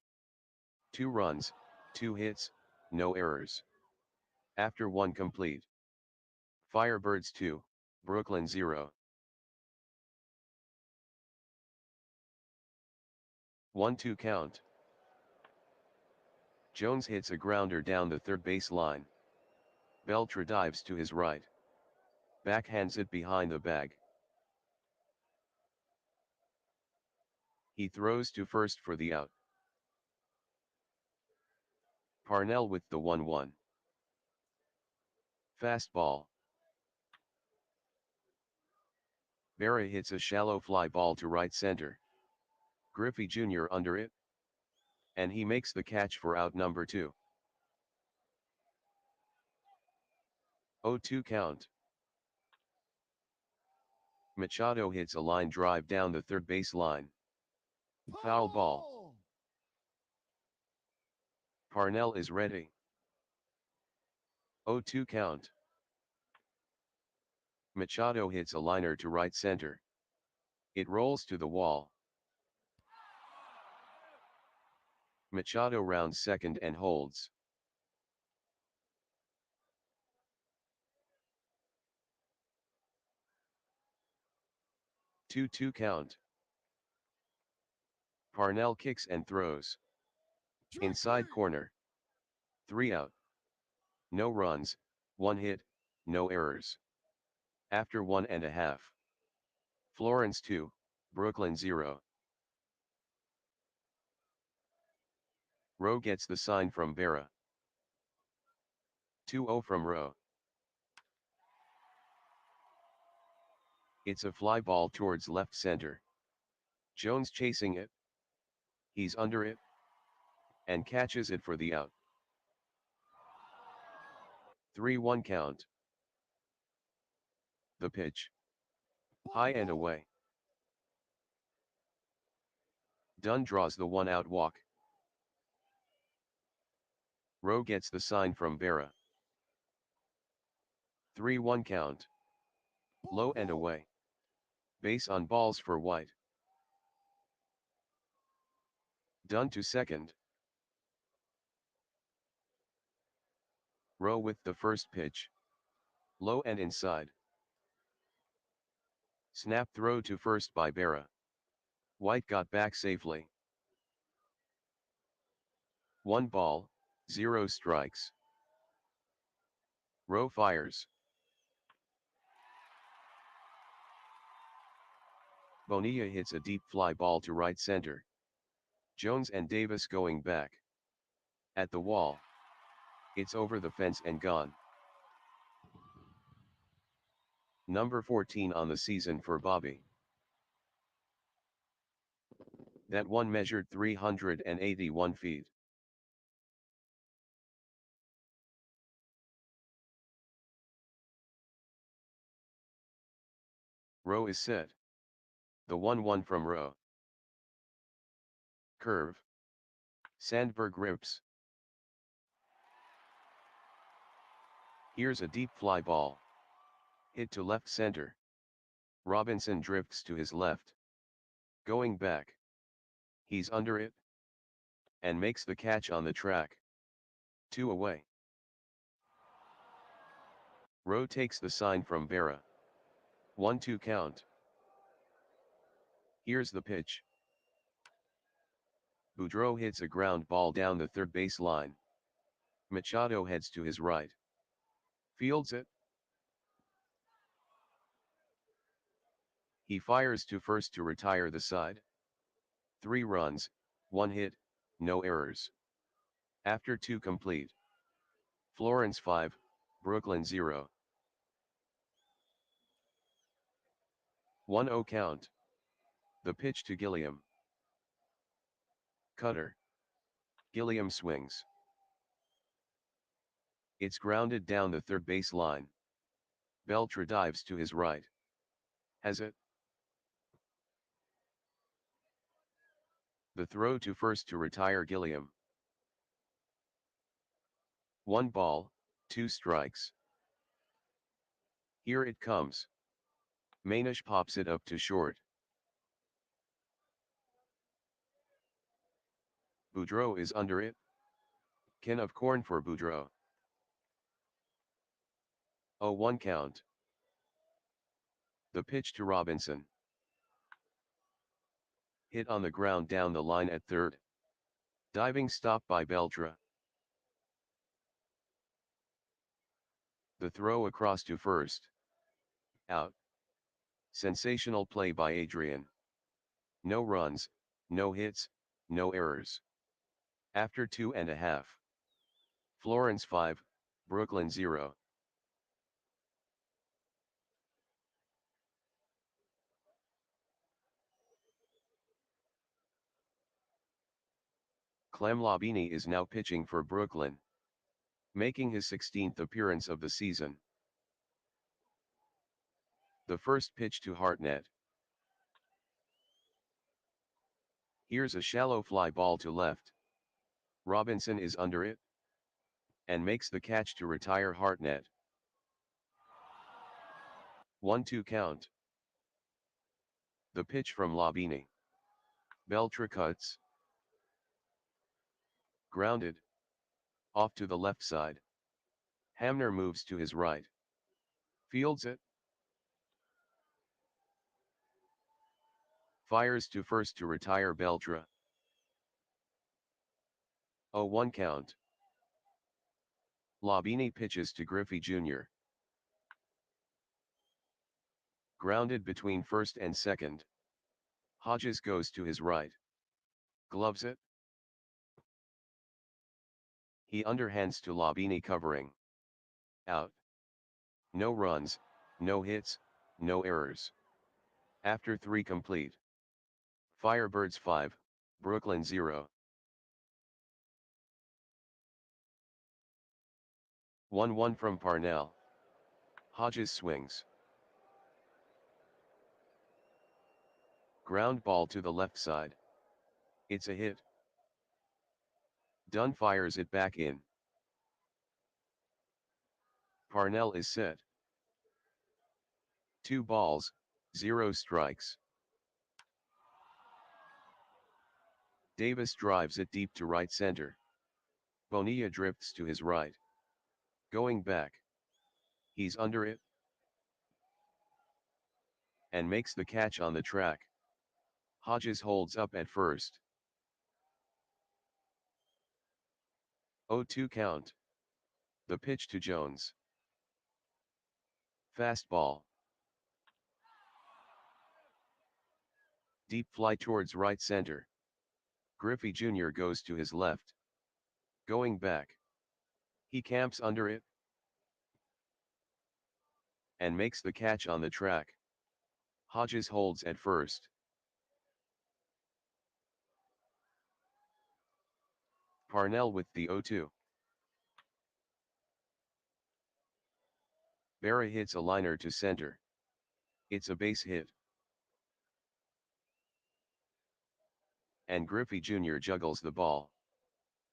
2 runs, 2 hits, no errors. After 1 complete. Firebirds 2, Brooklyn 0. 1-2 count. Jones hits a grounder down the third base line. Beltre dives to his right. Backhands it behind the bag. He throws to first for the out. Parnell with the 1-1. Fastball. Berra hits a shallow fly ball to right center. Griffey Jr. under it. And he makes the catch for out number 2. 0-2 count. Machado hits a line drive down the third base line. Foul ball. Parnell is ready. 0-2 count. Machado hits a liner to right center. It rolls to the wall. Machado rounds second and holds. Two count. Parnell kicks and throws. Inside corner. 3 out. No runs, 1 hit, no errors. After 1.5. Florence 2, Brooklyn 0. Rowe gets the sign from Berra. 2-0 from Rowe. It's a fly ball towards left center. Jones chasing it. He's under it. And catches it for the out. 3-1 count. The pitch. High and away. Dunn draws the 1-out walk. Rowe gets the sign from Berra. 3-1 count. Low and away. Base on balls for White. Dunn to second. Rowe with the first pitch. Low and inside. Snap throw to first by Berra. White got back safely. 1 ball, 0 strikes. Rowe fires. Bonilla hits a deep fly ball to right center. Jones and Davis going back. At the wall. It's over the fence and gone. Number 14 on the season for Bobby. That one measured 381 feet. Rowe is set. The 1-1 from Rowe. Curve. Sandberg rips. Here's a deep fly ball. Hit to left center. Robinson drifts to his left. Going back. He's under it. And makes the catch on the track. 2 away. Rowe takes the sign from Berra. 1-2 count. Here's the pitch. Boudreau hits a ground ball down the third base line. Machado heads to his right. Fields it. He fires to first to retire the side. 3 runs, 1 hit, no errors. After 2 complete. Florence 5, Brooklyn 0. 1-0 count. The pitch to Gilliam. Cutter. Gilliam swings. It's grounded down the third base line. Beltre dives to his right. Has it? The throw to first to retire Gilliam. 1 ball, 2 strikes. Here it comes. Manish pops it up to short. Boudreau is under it. Can of corn for Boudreau. 0-1 count. The pitch to Robinson. Hit on the ground down the line at third. Diving stop by Beltre. The throw across to first. Out. Sensational play by Adrian. No runs, no hits, no errors. After 2.5. Florence 5, Brooklyn 0. Clem Labini is now pitching for Brooklyn, making his 16th appearance of the season. The first pitch to Hartnett. Here's a shallow fly ball to left. Robinson is under it and makes the catch to retire Hartnett. 1-2 count. The pitch from Labini. Beltre cuts. Grounded. Off to the left side. Hamner moves to his right. Fields it. Fires to first to retire Beltre. 0-1 count. Labini pitches to Griffey Jr. Grounded between first and second. Hodges goes to his right. Gloves it. He underhands to Labini covering. Out. No runs, no hits, no errors. After 3 complete. Firebirds 5, Brooklyn 0. 1-1 from Parnell. Hodges swings. Ground ball to the left side. It's a hit. Dunn fires it back in. Parnell is set. 2 balls, 0 strikes. Davis drives it deep to right center. Bonilla drifts to his right. Going back. He's under it. And makes the catch on the track. Hodges holds up at first. 0-2 count. The pitch to Jones. Fastball. Deep fly towards right center. Griffey Jr. goes to his left. Going back. He camps under it. And makes the catch on the track. Hodges holds at first. Parnell with the 0-2. Berra hits a liner to center. It's a base hit. And Griffey Jr. juggles the ball.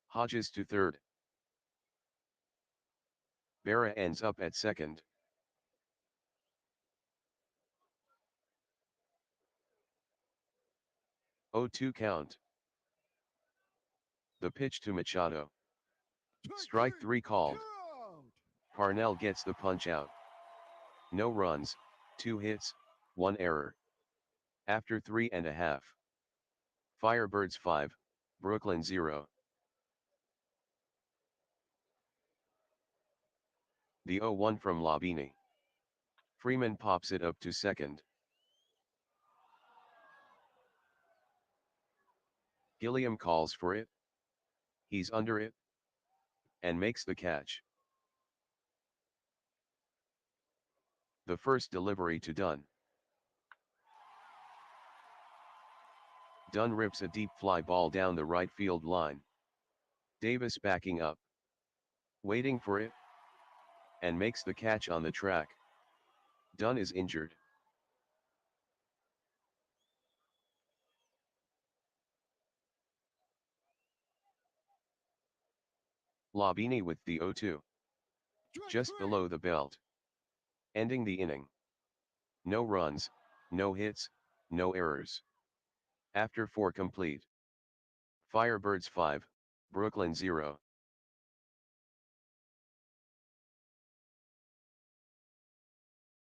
Hodges to third. Berra ends up at second. Oh, 2 count. The pitch to Machado. Strike 3 called. Parnell gets the punch out. No runs, 2 hits, 1 error. After 3.5. Firebirds 5, Brooklyn 0. The 0-1 from Labini. Freeman pops it up to second. Gilliam calls for it. He's under it. And makes the catch. The first delivery to Dunn. Dunn rips a deep fly ball down the right field line. Davis backing up. Waiting for it. And makes the catch on the track. Dunn is injured. Labini with the 0-2. Strike Just three. below the belt. Ending the inning. No runs, no hits, no errors. After 4 complete. Firebirds 5, Brooklyn 0.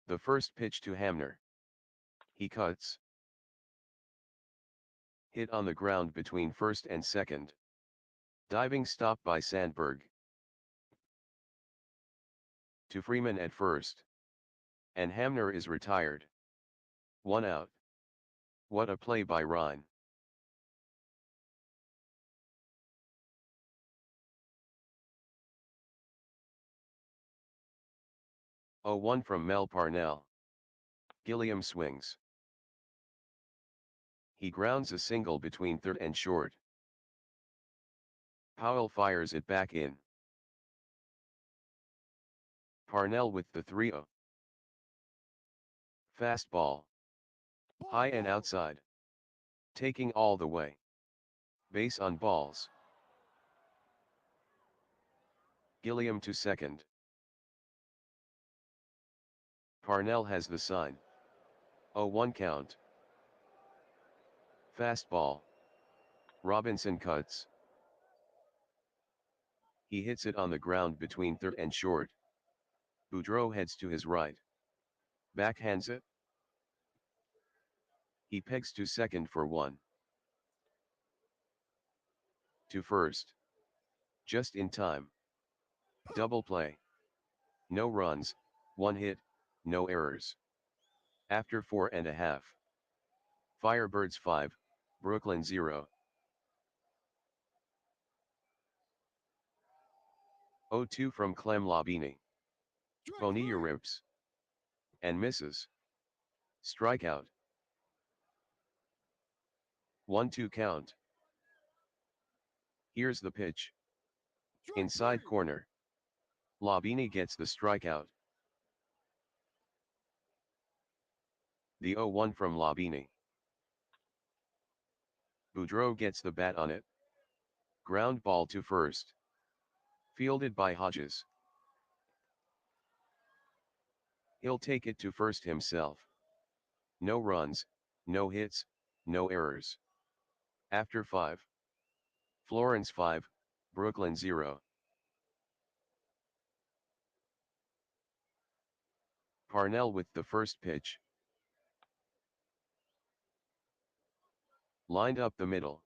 The first pitch to Hamner. He cuts. Hit on the ground between first and second. Diving stop by Sandberg. To Freeman at first. And Hamner is retired. 1 out. What a play by Ryan. Oh, 1 from Mel Parnell. Gilliam swings. He grounds a single between third and short. Powell fires it back in. Parnell with the 3-0. Fastball. High and Ball. outside. Taking all the way. Base on balls. Gilliam to second. Parnell has the sign. 0-1 count. Fastball. Robinson cuts. He hits it on the ground between third and short. Boudreau heads to his right. Backhands it. He pegs to second for 1. To first. Just in time. Double play. No runs, 1 hit, no errors. After 4.5. Firebirds 5, Brooklyn 0. 0-2 from Clem Labini. Strike Bonilla three. rips. And misses. Strikeout. 1-2 count. Here's the pitch. Strike Inside three. corner. Labini gets the strikeout. The 0-1 from Labini. Boudreau gets the bat on it. Ground ball to first. Fielded by Hodges. He'll take it to first himself. No runs, no hits, no errors. After 5. Florence 5, Brooklyn 0. Parnell with the first pitch. Lined up the middle.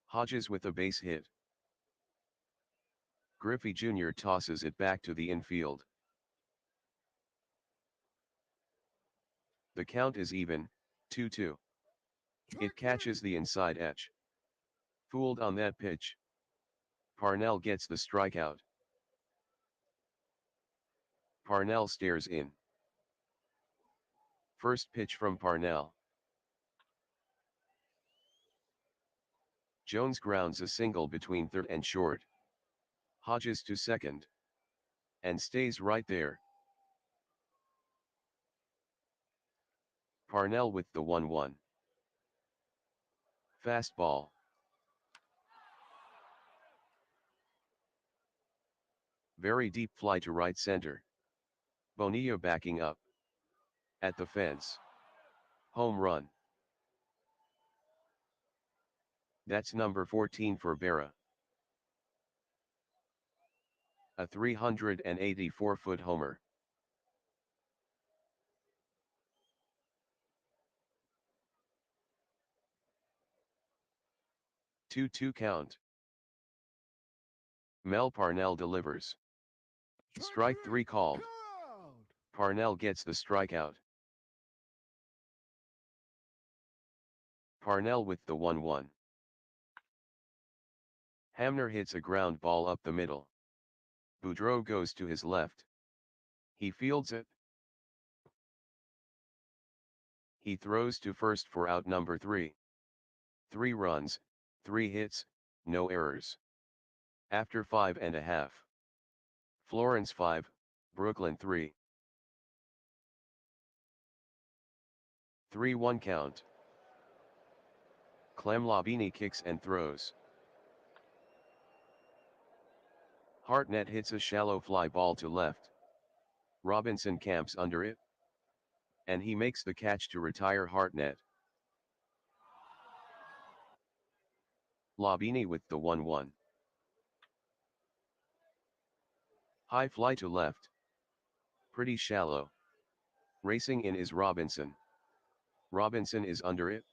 Hodges with a base hit. Griffey Jr. tosses it back to the infield. The count is even, 2-2. Strike It catches three. the inside edge. Fooled on that pitch. Parnell gets the strikeout. Parnell stares in. First pitch from Parnell. Jones grounds a single between third and short. Hodges to second. And stays right there. Parnell with the 1-1. Fastball. Very deep fly to right center. Bonilla backing up. At the fence. Home run. That's number 14 for Berra. A 384-foot homer. Two count. Mel Parnell delivers. Strike 3 called. Count. Parnell gets the strikeout. Parnell with the 1-1. Hamner hits a ground ball up the middle. Boudreau goes to his left. He fields it. He throws to first for out number 3. 3 runs, 3 hits, no errors. After 5.5. Florence 5, Brooklyn 3. 3-1 count. Clem Labini kicks and throws. Hartnett hits a shallow fly ball to left. Robinson camps under it. And he makes the catch to retire Hartnett. Labini with the 1-1. High fly to left. Pretty shallow. Racing in is Robinson. Robinson is under it.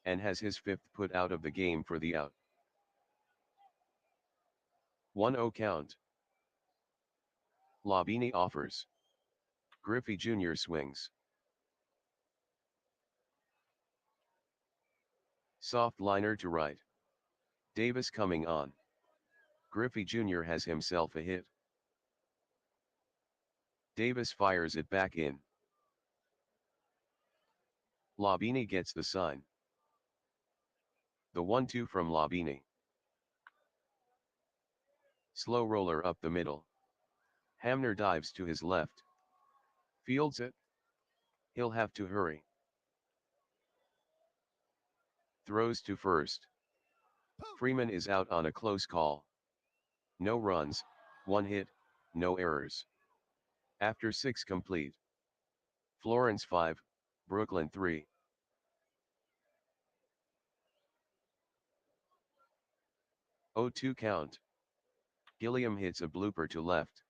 And has his fifth put out of the game for the out. 1-0 count. Labini offers. Griffey Jr. swings. Soft liner to right. Davis coming on. Griffey Jr. has himself a hit. Davis fires it back in. Labini gets the sign. The 1-2 from Labini. Slow roller up the middle. Hamner dives to his left. Fields it. He'll have to hurry. Throws to first. Freeman is out on a close call. No runs, 1 hit, no errors. After 6 complete. Florence 5, Brooklyn 3. 0-2 count. Gilliam hits a blooper to left.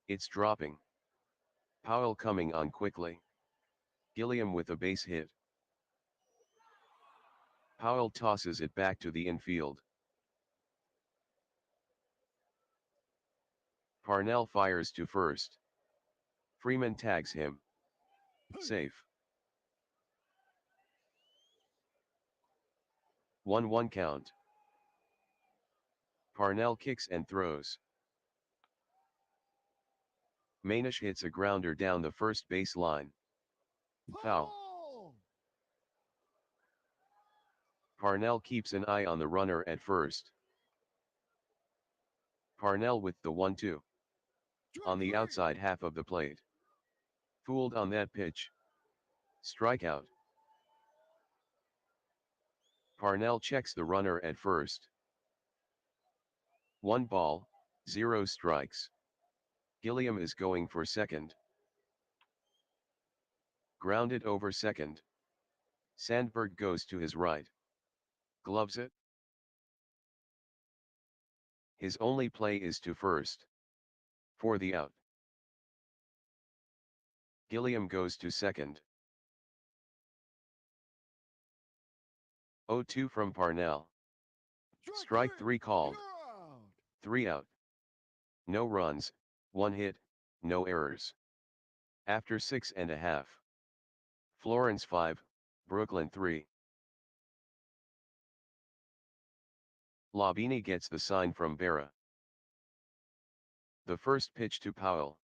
It's dropping. Powell coming on quickly. Gilliam with a base hit. Powell tosses it back to the infield. Parnell fires to first. Freeman tags him. Safe. 1-1 count. Parnell kicks and throws. Manish hits a grounder down the first base line. Foul. Parnell keeps an eye on the runner at first. Parnell with the 1-2. On the outside half of the plate. Fooled on that pitch. Strikeout. Parnell checks the runner at first. 1 ball, 0 strikes. Gilliam is going for second. Grounded over second. Sandberg goes to his right. Gloves it. His only play is to first. For the out. Gilliam goes to second. 0-2 from Parnell. Strike 3 called. 3 out. No runs, 1 hit, no errors. After 6.5. Florence 5, Brooklyn 3. Labini gets the sign from Berra. The first pitch to Powell.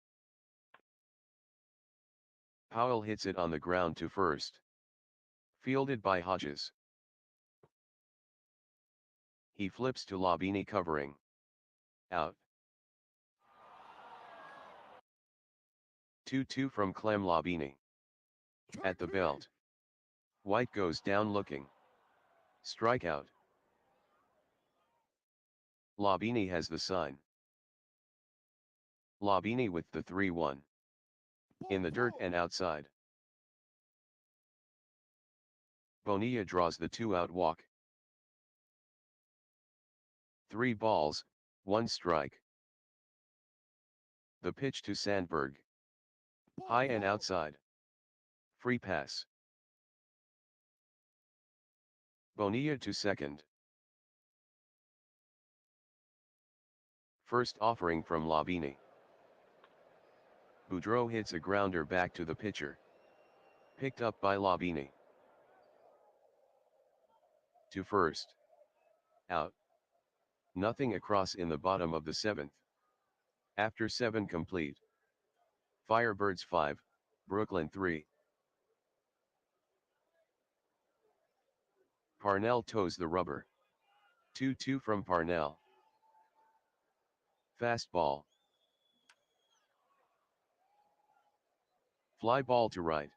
Powell hits it on the ground to first. Fielded by Hodges. He flips to Labini covering. Out. 2-2 from Clem Labini. At the belt. White goes down looking. Strikeout. Labini has the sign. Labini with the 3-1. In the dirt and outside. Bonilla draws the 2-out walk. 3 balls, 1 strike. The pitch to Sandberg. High and outside. Free pass. Bonilla to second. First offering from Labini. Boudreau hits a grounder back to the pitcher. Picked up by Labini. To first. Out. Nothing across in the bottom of the 7th. After 7 complete. Firebirds 5, Brooklyn 3. Parnell toes the rubber. 2-2 from Parnell. Fastball. Fly ball to right.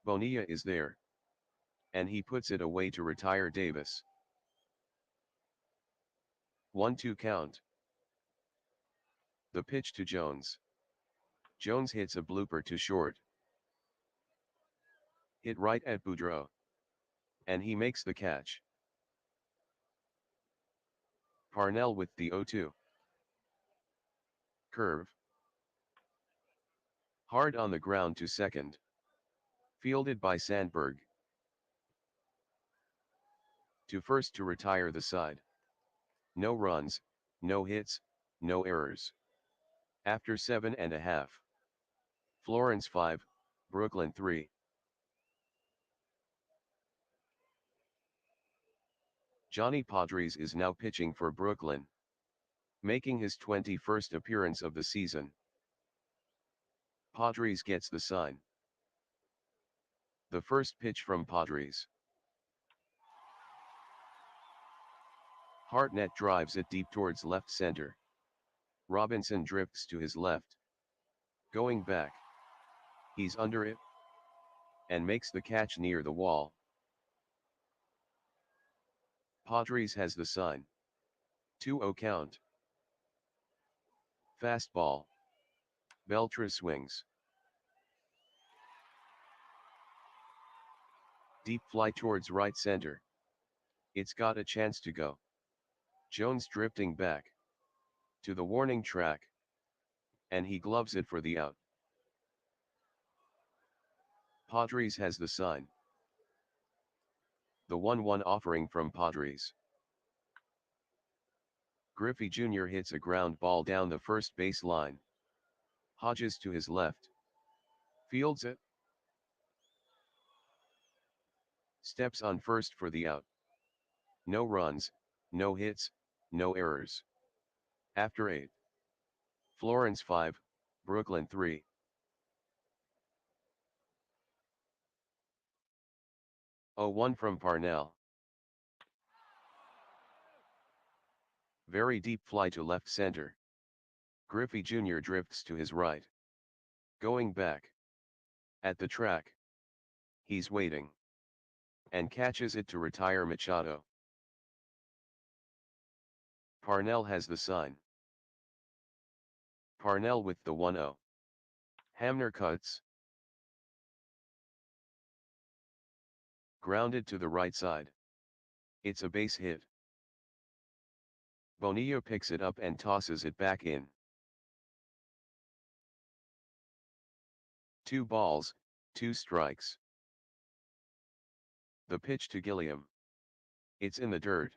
Bonilla is there. And he puts it away to retire Davis. 1-2 count. The pitch to Jones. Jones hits a blooper to short. Hit right at Boudreaux. And he makes the catch. Parnell with the 0-2. Curve. Hard on the ground to second. Fielded by Sandberg. To first to retire the side. No runs, no hits, no errors. After 7.5. Florence 5, Brooklyn 3. Johnny Padres is now pitching for Brooklyn, making his 21st appearance of the season. Padres gets the sign. The first pitch from Padres. Hartnett drives it deep towards left center. Robinson drifts to his left. Going back. He's under it. And makes the catch near the wall. Padres has the sign. 2-0 count. Fastball. Beltre swings. Deep fly towards right center. It's got a chance to go. Jones drifting back. To the warning track. And he gloves it for the out. Padres has the sign. The 1-1 offering from Padres. Griffey Jr. hits a ground ball down the first base line. Hodges to his left. Fields it. Steps on first for the out. No runs, no hits, no errors. After 8. Florence 5, Brooklyn 3. 0-1 from Parnell. Very deep fly to left center. Griffey Jr. drifts to his right. Going back. At the track. He's waiting. And catches it to retire Machado. Parnell has the sign. Parnell with the 1-0. Hamner cuts. Grounded to the right side. It's a base hit. Bonilla picks it up and tosses it back in. 2 balls, 2 strikes. The pitch to Gilliam. It's in the dirt.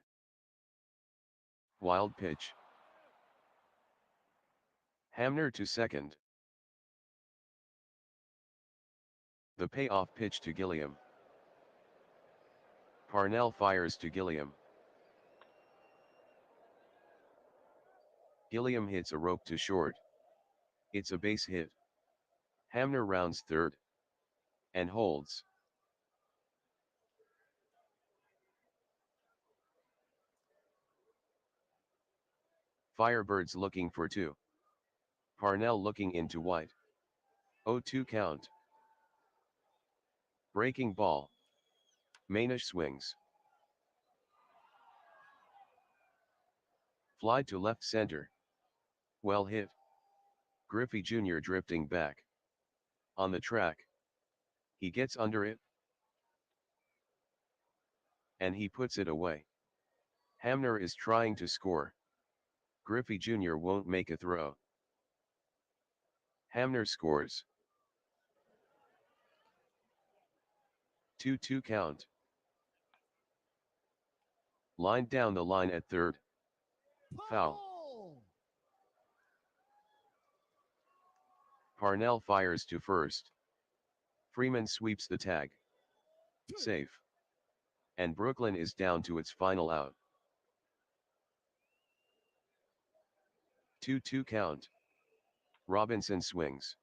Wild pitch. Hamner to second. The payoff pitch to Gilliam. Parnell fires to Gilliam. Gilliam hits a rope to short. It's a base hit. Hamner rounds third. And holds. Firebirds looking for 2. Parnell looking into white. 0-2 count. Breaking ball. Manish swings. Fly to left center. Well hit. Griffey Jr. drifting back. On the track. He gets under it. And he puts it away. Hamner is trying to score. Griffey Jr. won't make a throw. Hamner scores. 2-2 count. Lined down the line at third. Foul. Parnell fires to first. Freeman sweeps the tag. Safe. And Brooklyn is down to its final out. 2-2 count. Robinson swings.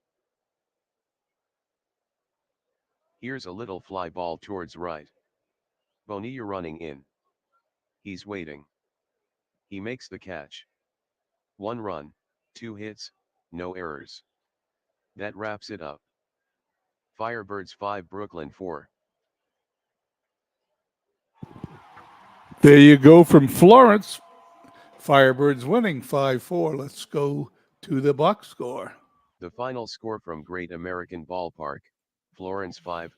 Here's a little fly ball towards right. Bonilla running in. He's waiting. He makes the catch. 1 run, 2 hits, no errors. That wraps it up. Firebirds 5 Brooklyn 4. There you go from Florence. Firebirds winning 5-4. Let's go to the box score. The final score from Great American Ballpark, Florence 5,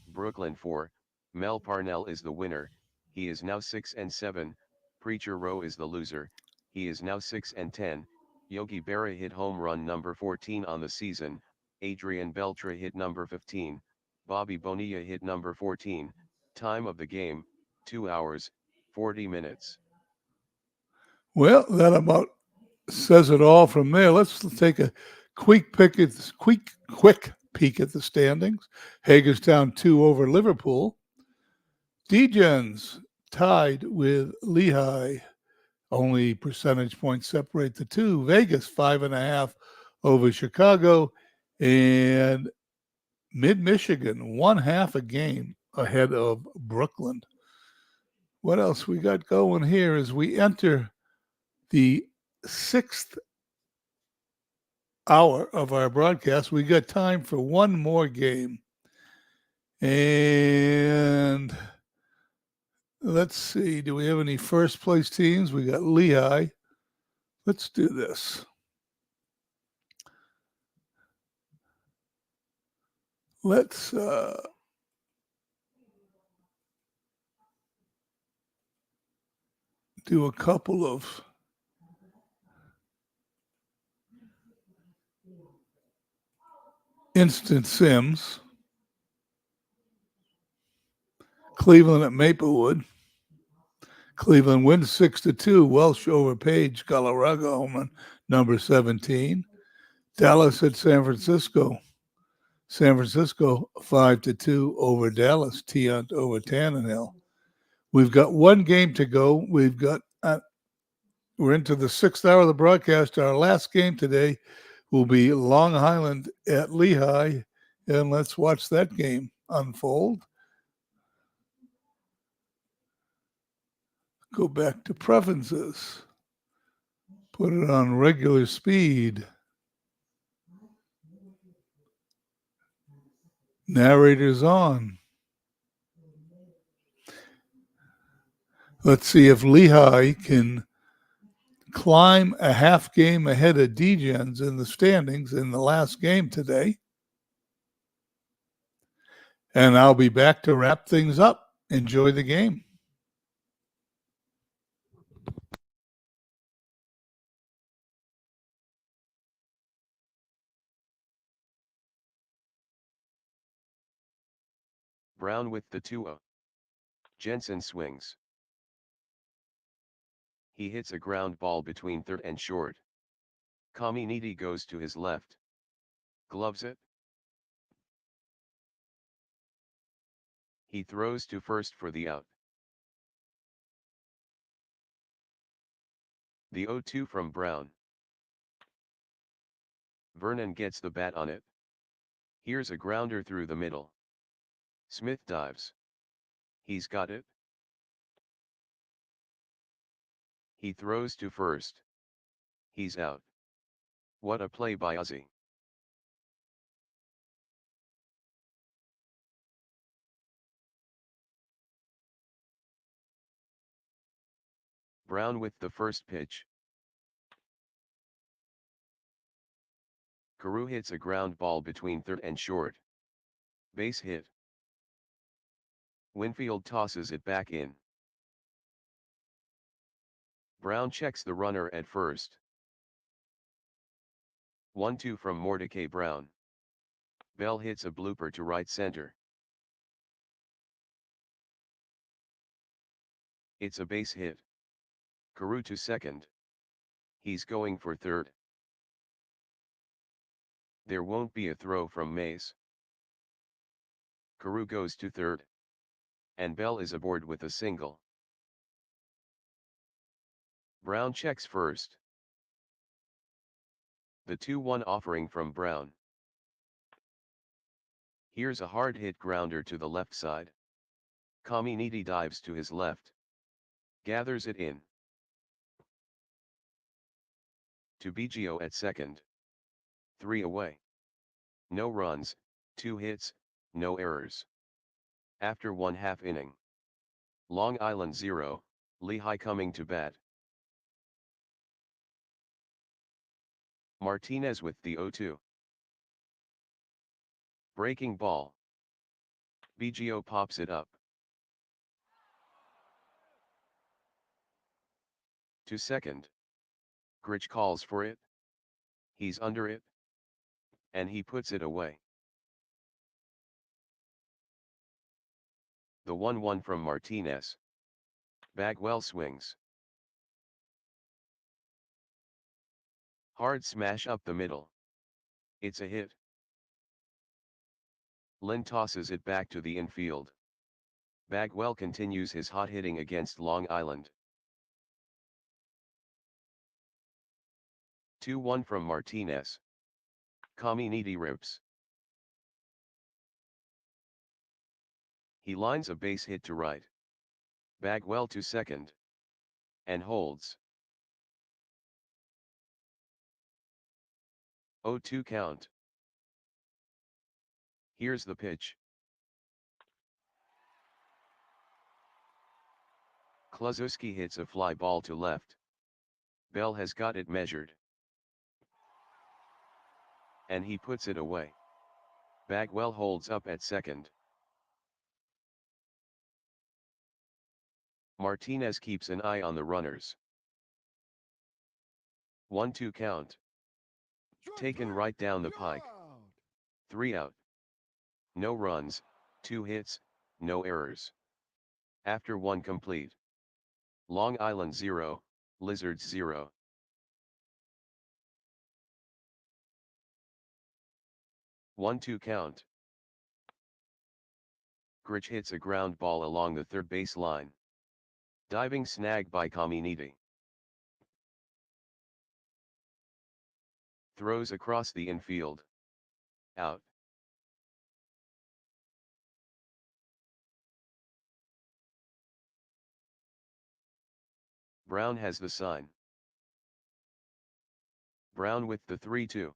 Brooklyn 4, Mel Parnell is the winner, he is now 6-7, Preacher Rowe is the loser, he is now 6-10, Yogi Berra hit home run number 14 on the season, Adrian Beltre hit number 15, Bobby Bonilla hit number 14, time of the game, 2 hours, 40 minutes. Well, that about says it all from there. Let's take a quick peek at the standings. Hagerstown 2 over Liverpool. Degens tied with Lehigh. Only percentage points separate the two. Vegas 5.5 over Chicago, and Mid-Michigan 1/2 a game ahead of Brooklyn. What else we got going here as we enter the 6th hour of our broadcast? We got time for one more game. And let's see, do we have any first place teams? We got Lehigh. Let's do this. Let's do a couple of instant sims. Cleveland at Maplewood. Cleveland wins 6-2. Welsh over Page. Galarraga home run number 17. Dallas at San Francisco. San Francisco 5-2 over Dallas. Tiant over Tannehill. We've got one game to go. We're into the 6th hour of the broadcast. Our last game today will be Long Island at Lehigh, and let's watch that game unfold. Go back to preferences. Put it on regular speed. Narrator's on. Let's see if Lehigh can climb a half game ahead of Degens in the standings in the last game today. And I'll be back to wrap things up. Enjoy the game. Brown with the 2-0. Jensen swings. He hits a ground ball between third and short. Caminiti goes to his left. Gloves it. He throws to first for the out. The 0-2 from Brown. Vernon gets the bat on it. Here's a grounder through the middle. Smith dives. He's got it. He throws to first. He's out. What a play by Ozzie. Brown with the first pitch. Carew hits a ground ball between third and short. Base hit. Winfield tosses it back in. Brown checks the runner at first. 1-2 from Mordecai Brown. Bell hits a blooper to right center. It's a base hit. Carew to second. He's going for third. There won't be a throw from Mays. Carew goes to third. And Bell is aboard with a single. Brown checks first. The 2-1 offering from Brown. Here's a hard hit grounder to the left side. Caminiti dives to his left. Gathers it in. To Biggio at second. 3 away. No runs, 2 hits, no errors. After 1/2 inning. Long Island 0, Lehigh coming to bat. Martinez with the 0-2. Breaking ball. BGO pops it up. To second. Grich calls for it. He's under it. And he puts it away. The 1-1 from Martinez. Bagwell swings. Hard smash up the middle. It's a hit. Lynn tosses it back to the infield. Bagwell continues his hot hitting against Long Island. 2-1 from Martinez. Caminiti rips. He lines a base hit to right. Bagwell to second. And holds. 0-2 count. Here's the pitch. Kluszewski hits a fly ball to left. Bell has got it measured. And he puts it away. Bagwell holds up at second. Martinez keeps an eye on the runners. 1-2 count. Taken right down the pike. 3 out. No runs, 2 hits, no errors. After 1 complete. Long Island 0, Lizards 0. 1-2 count. Grich hits a ground ball along the third base line. Diving snag by Caminiti. Throws across the infield. Out. Brown has the sign. Brown with the 3-2.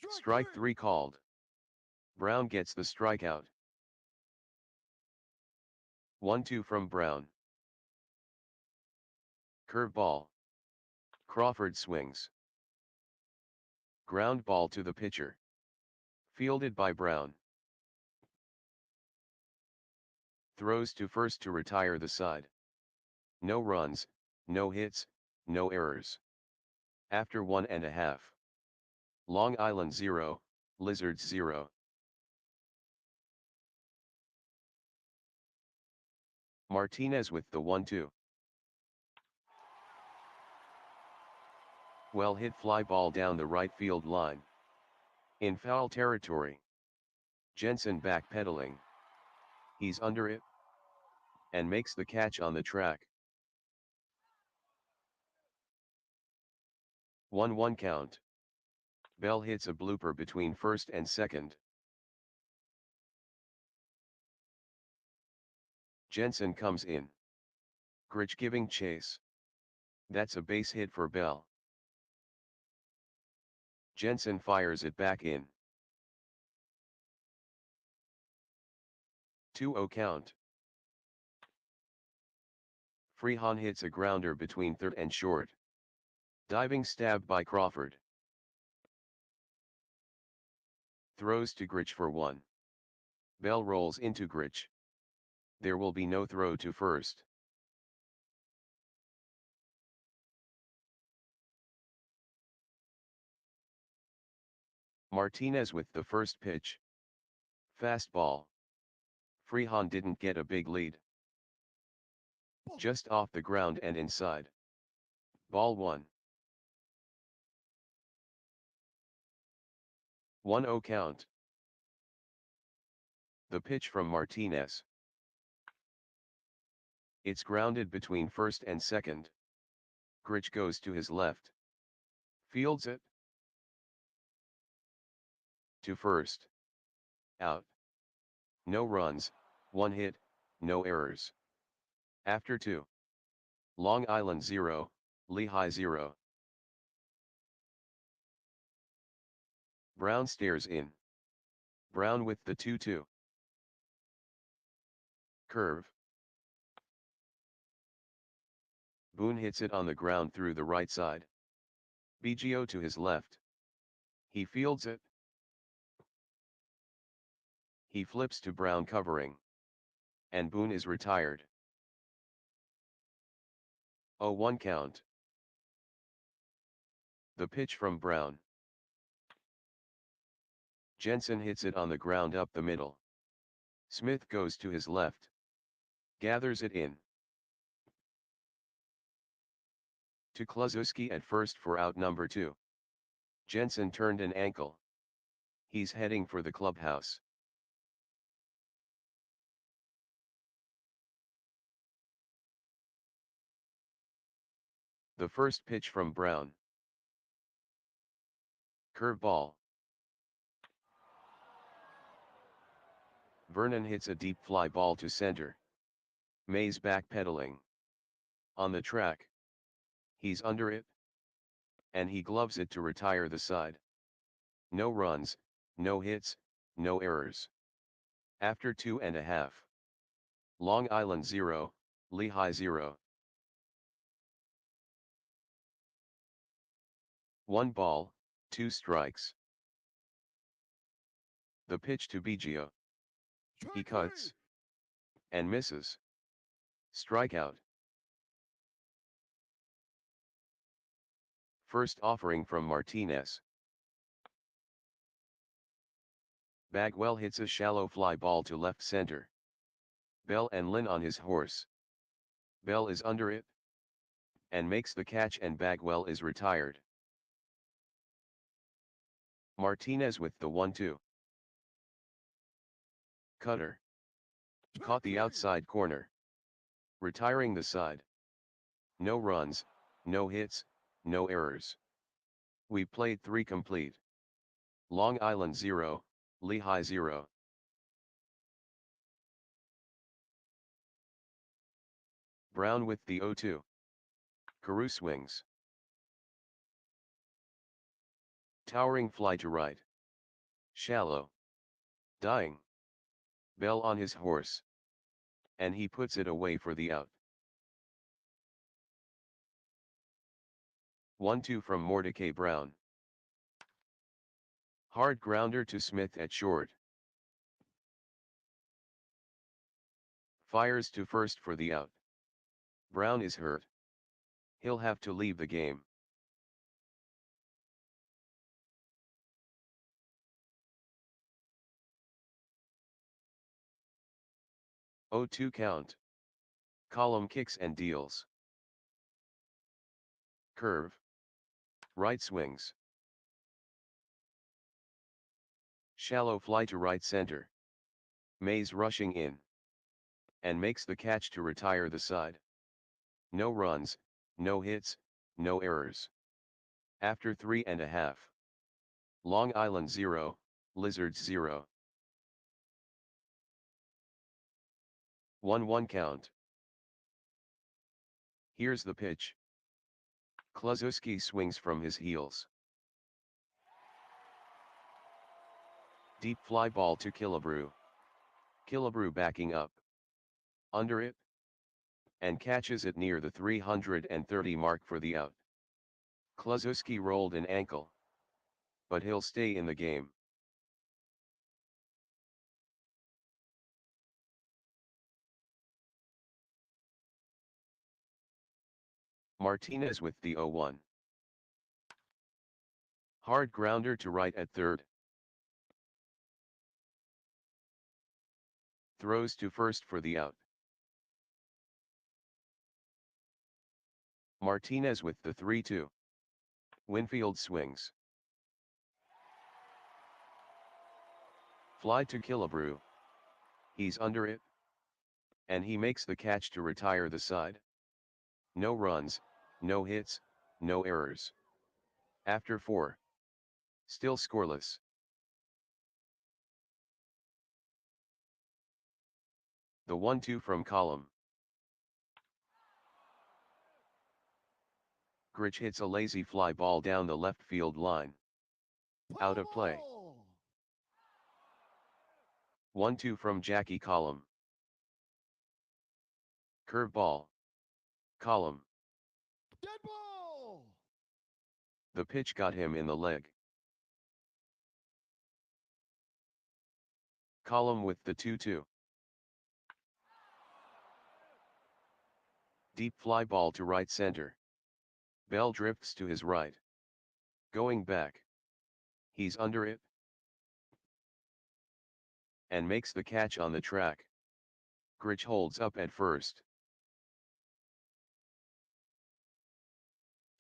Strike 3 called. Brown gets the strikeout. 1-2 from Brown. Curveball. Crawford swings. Ground ball to the pitcher. Fielded by Brown. Throws to first to retire the side. No runs, no hits, no errors. After 1.5. Long Island 0, Lizards 0. Martinez with the 1-2. Well hit fly ball down the right field line. In foul territory. Jensen backpedaling. He's under it. And makes the catch on the track. 1-1 count. Bell hits a blooper between first and second. Jensen comes in. Grich giving chase. That's a base hit for Bell. Jensen fires it back in. 2-0 count. Freehan hits a grounder between third and short. Diving stab by Crawford. Throws to Grich for 1. Bell rolls into Grich. There will be no throw to first. Martinez with the first pitch. Fastball. Freehan didn't get a big lead. Just off the ground and inside. Ball 1. 1-0 count. The pitch from Martinez. It's grounded between first and second. Grich goes to his left. Fields it. To first. Out. No runs, 1 hit, no errors. After 2. Long Island 0, Lehigh 0. Brown stares in. Brown with the 2-2. Curve. Boone hits it on the ground through the right side. BGO to his left. He fields it. He flips to Brown covering. And Boone is retired. 0-1 count. The pitch from Brown. Jensen hits it on the ground up the middle. Smith goes to his left. Gathers it in. To Kluszewski at first for out number 2. Jensen turned an ankle. He's heading for the clubhouse. The first pitch from Brown. Curveball. Vernon hits a deep fly ball to center. Mays backpedaling. On the track. He's under it. And he gloves it to retire the side. No runs, no hits, no errors. After 2.5. Long Island 0, Lehigh 0. 1 ball, 2 strikes. The pitch to Biggio. He Strike cuts. three. And misses. Strikeout. First offering from Martinez. Bagwell hits a shallow fly ball to left center. Bell and Lynn on his horse. Bell is under it. And makes the catch and Bagwell is retired. Martinez with the 1-2. Cutter. Strike Caught the three. outside corner. Retiring the side. No runs, no hits, no errors. We played 3 complete. Long Island 0, Lehigh 0. Brown with the 0-2. Carew swings. Towering fly to right. Shallow. Dying. Bell on his horse. And he puts it away for the out. 1-2 from Mordecai Brown. Hard grounder to Smith at short. Fires to first for the out. Brown is hurt. He'll have to leave the game. Oh 2 count. Column kicks and deals. Curve. Right swings. Shallow fly to right center. Mays rushing in. And makes the catch to retire the side. No runs, no hits, no errors. After 3.5. Long Island 0, Lizards 0. 1-1 count. Here's the pitch. Kluszewski swings from his heels. Deep fly ball to Killebrew. Killebrew backing up. Under it. And catches it near the 330 mark for the out. Kluszewski rolled an ankle. But he'll stay in the game. Martinez with the 0-1. Hard grounder to right at third. Throws to first for the out. Martinez with the 3-2. Winfield swings. Fly to Killebrew. He's under it. And he makes the catch to retire the side. No runs, no hits, no errors. After 4. Still scoreless. The 1-2 from column. Grich hits a lazy fly ball down the left field line. Out of play. Ball. 1-2 from Jackie Column. Curveball. Column. Dead ball. The pitch got him in the leg. Column with the 2-2. Deep fly ball to right center. Bell drifts to his right. Going back. He's under it. And makes the catch on the track. Grich holds up at first.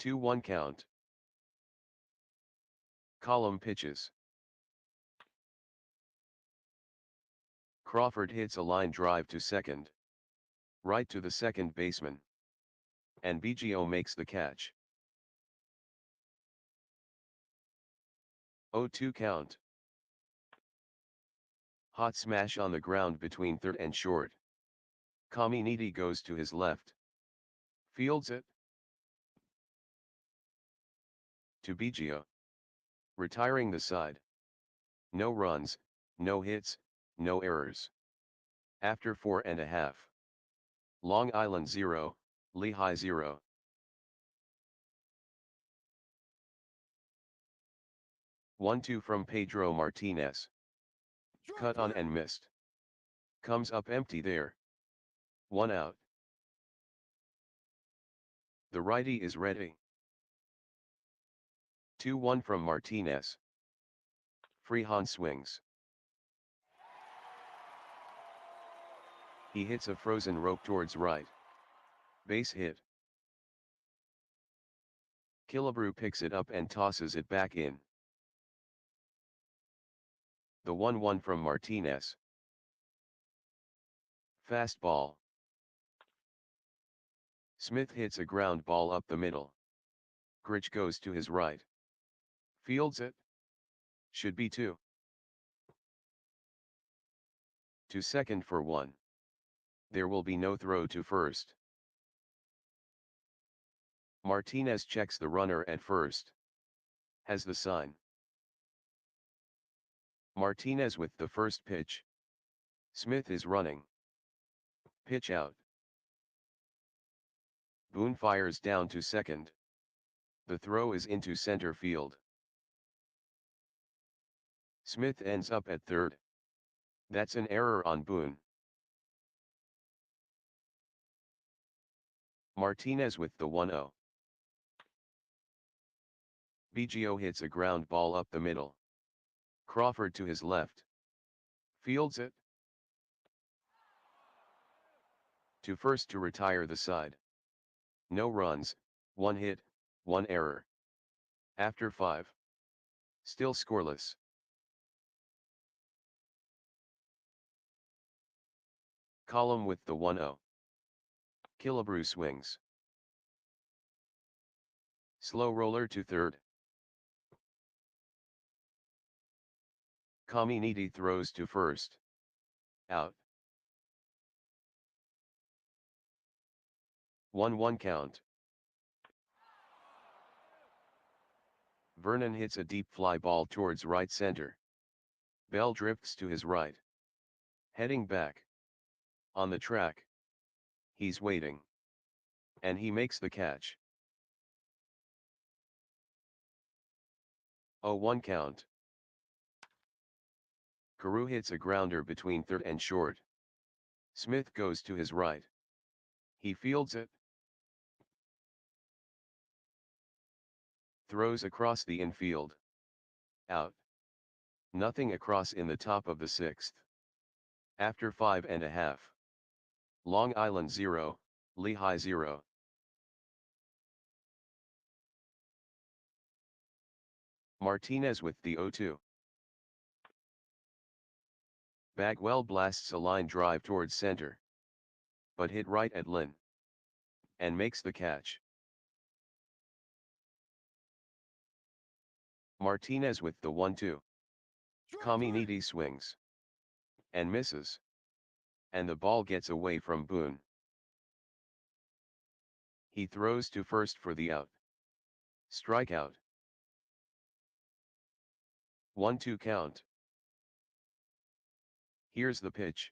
2-1 count. Column pitches. Crawford hits a line drive to second. Right to the second baseman. And Biggio makes the catch. 0-2 count. Hot smash on the ground between third and short. Caminiti goes to his left. Fields it. To Biggio. Retiring the side. No runs, no hits, no errors. After 4.5. Long Island 0, Lehigh 0. One-two from Pedro Martinez. Strike Cut on three. and missed. Comes up empty there. 1 out. The righty is ready. 2-1 from Martinez. Freehan swings. He hits a frozen rope towards right. Base hit. Killebrew picks it up and tosses it back in. The 1-1 from Martinez. Fastball. Smith hits a ground ball up the middle. Grich goes to his right. Fields it. Should be 2. To second for 1. There will be no throw to first. Martinez checks the runner at first. Has the sign. Martinez with the first pitch. Smith is running. Pitch out. Boone fires down to second. The throw is into center field. Smith ends up at third. That's an error on Boone. Martinez with the 1-0. Biggio hits a ground ball up the middle. Crawford to his left. Fields it. To first to retire the side. No runs, 1 hit, 1 error. After 5. Still scoreless. Column with the 1-0. Killebrew swings. Slow roller to third. Caminiti throws to first. Out. 1-1 count. Vernon hits a deep fly ball towards right center. Bell drifts to his right. Heading back. On the track. He's waiting. And he makes the catch. 0-1 count. Carew hits a grounder between third and short. Smith goes to his right. He fields it. Throws across the infield. Out. Nothing across in the top of the 6th. After 5.5. Long Island 0, Lehigh 0. Martinez with the 0-2. Bagwell blasts a line drive towards center. But hit right at Lynn. And makes the catch. Martinez with the 1-2. Strike three. Caminiti swings. And misses. And the ball gets away from Boone. He throws to first for the out. Strikeout. 1-2 count. Here's the pitch.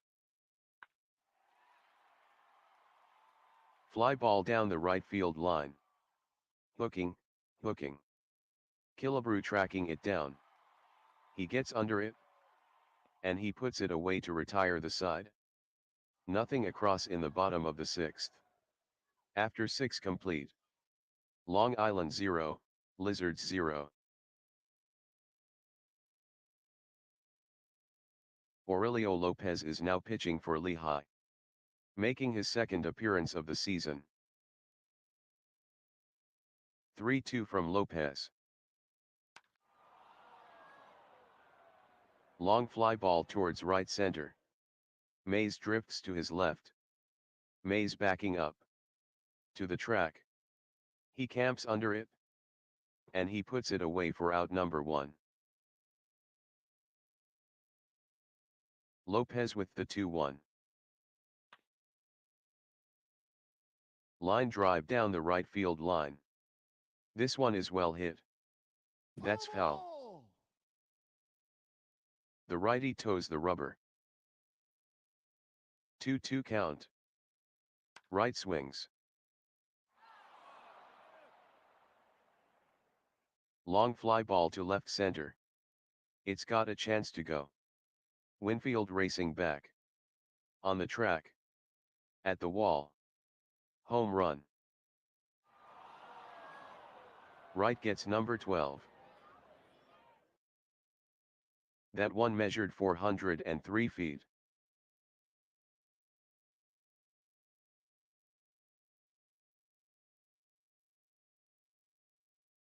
Fly ball down the right field line. Hooking, hooking. Killebrew tracking it down. He gets under it. And he puts it away to retire the side. Nothing across in the bottom of the sixth. After 6 complete. Long Island 0, Lizards 0. Aurelio Lopez is now pitching for Lehigh, making his second appearance of the season. 3-2 from Lopez. Long fly ball towards right center. Mays drifts to his left. Mays backing up. To the track. He camps under it. And he puts it away for out number 1. Lopez with the 2-1. Line drive down the right field line. This one is well hit. That's foul. Ball. The righty toes the rubber. 2-2 count. Right swings. Long fly ball to left center. It's got a chance to go. Winfield racing back. On the track. At the wall. Home run. Right gets number 12. That one measured 403 feet.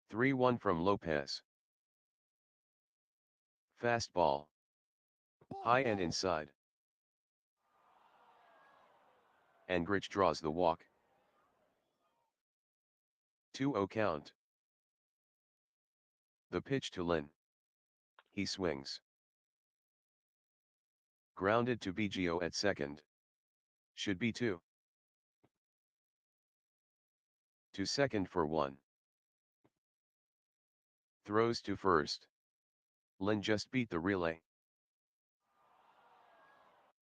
Three-one from Lopez. Fastball. High and inside. Angrich draws the walk. 2-0 count. The pitch to Lynn. He swings. Grounded to Biggio at second. Should be 2. To second for 1. Throws to first. Lynn just beat the relay.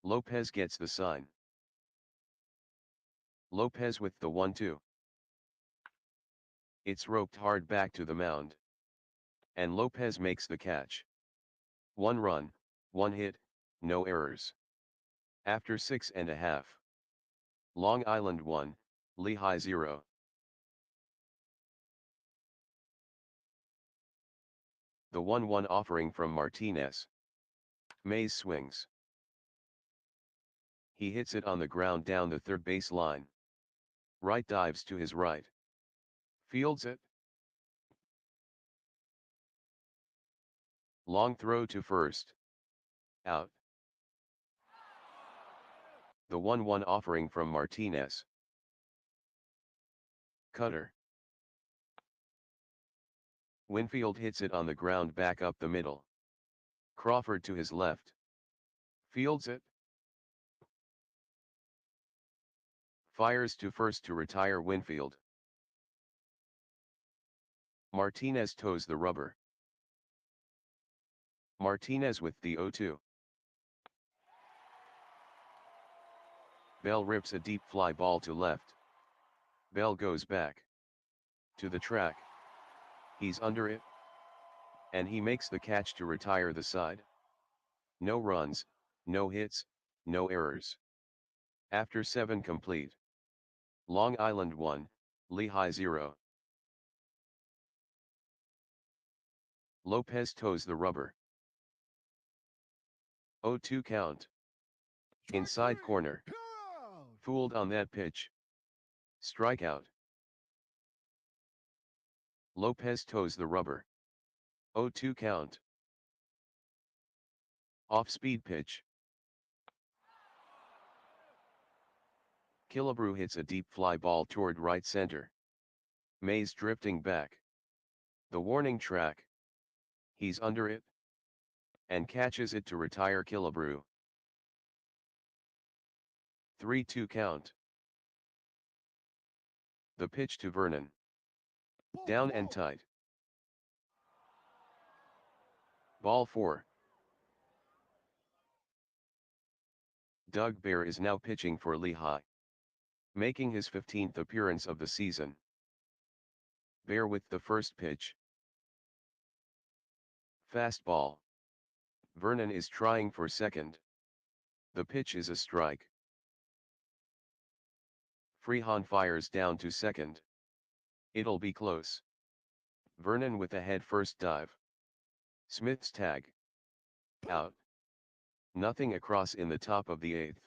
Lopez gets the sign. Lopez with the 1-2. It's roped hard back to the mound. And Lopez makes the catch. 1 run, 1 hit, no errors. After 6.5. Long Island 1, Lehigh 0. The 1-1 offering from Martinez. Mays swings. He hits it on the ground down the third base line. Right dives to his right. Fields it. Long throw to first. Out. The 1-1 offering from Martinez. Cutter. Winfield hits it on the ground back up the middle. Crawford to his left. Fields it. Fires to first to retire Winfield. Martinez toes the rubber. Martinez with the 0-2. Bell rips a deep fly ball to left. Bell goes back. To the track. He's under it. And he makes the catch to retire the side. No runs, no hits, no errors. After 7 complete. Long Island 1, Lehigh 0. Lopez toes the rubber. 0-2 count. Inside corner. Fooled on that pitch. Strikeout. Lopez toes the rubber. 0-2 count. Off-speed pitch. Killebrew hits a deep fly ball toward right center. Mays drifting back. The warning track. He's under it. And catches it to retire Killebrew. 3-2 count. The pitch to Vernon. Down and tight. Ball 4. Doug Bear is now pitching for Lehigh. making his 15th appearance of the season. Bear with the first pitch. Fastball. Vernon is trying for second. The pitch is a strike. Freehan fires down to second. It'll be close. Vernon with a head-first dive. Smith's tag. Out. Nothing across in the top of the 8th.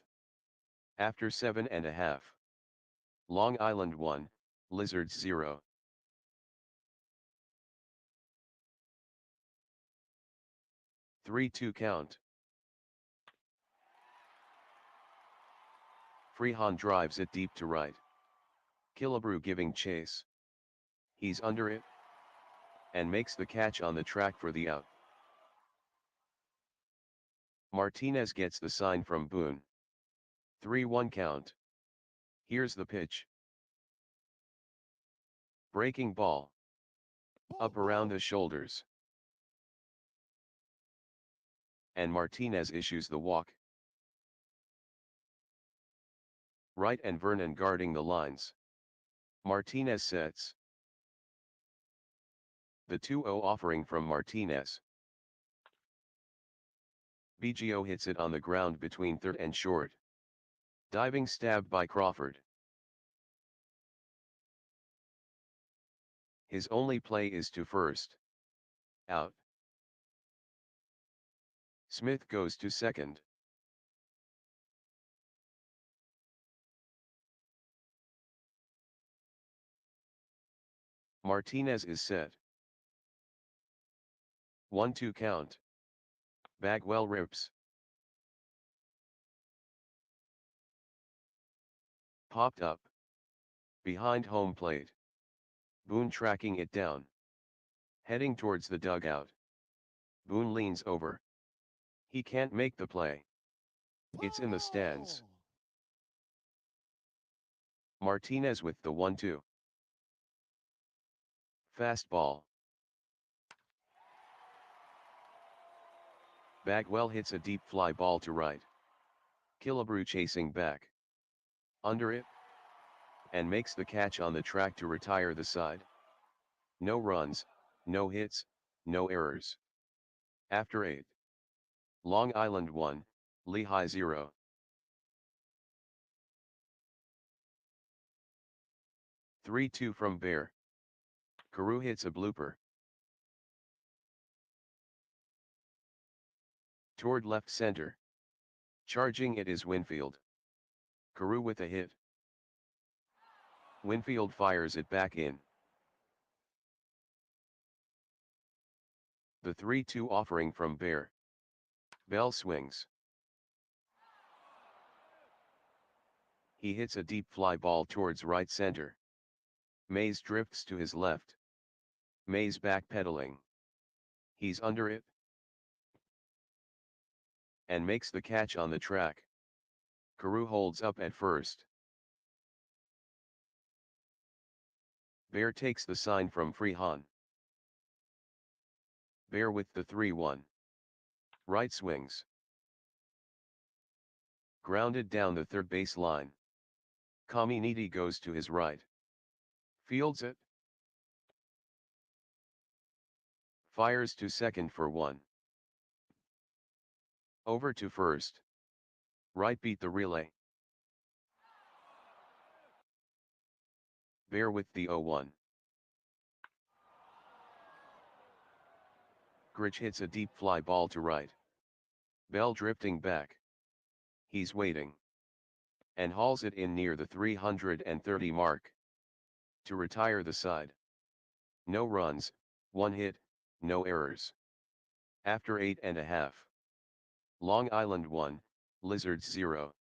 After 7.5. Long Island 1, Lizards 0. Three-two count. Freehan drives it deep to right. Killebrew giving chase. He's under it. And makes the catch on the track for the out. Martinez gets the sign from Boone. 3-1 count. Here's the pitch. Breaking ball. Up around the shoulders. And Martinez issues the walk. Wright and Vernon guarding the lines. Martinez sets. The 2-0 offering from Martinez. Biggio hits it on the ground between third and short. Diving stab by Crawford. His only play is to first. Out. Smith goes to second. Martinez is set. 1-2 count. Bagwell rips. Popped up. Behind home plate. Boone tracking it down. Heading towards the dugout. Boone leans over. He can't make the play. It's in the stands. Martinez with the 1-2. Fastball. Bagwell hits a deep fly ball to right. Killebrew chasing back. Under it. And makes the catch on the track to retire the side. No runs, no hits, no errors. After 8. Long Island 1, Lehigh 0. 3-2 from Bear. Carew hits a blooper. Toward left center. Charging it is Winfield. Carew with a hit. Winfield fires it back in. The 3-2 offering from Bear. Bell swings. He hits a deep fly ball towards right center. Mays drifts to his left. Mays backpedaling. He's under it. And makes the catch on the track. Carew holds up at first. Bear takes the sign from Freehan. Bear with the 3-1. Right swings. Grounded down the third base line. Caminiti goes to his right. Fields it. Fires to second for 1. Over to first. Wright beat the relay. Bear with the 0-1. Grich hits a deep fly ball to right. Bell drifting back. He's waiting. And hauls it in near the 330 mark. To retire the side. No runs, 1 hit, no errors. After 8.5. Long Island 1, Lizards 0.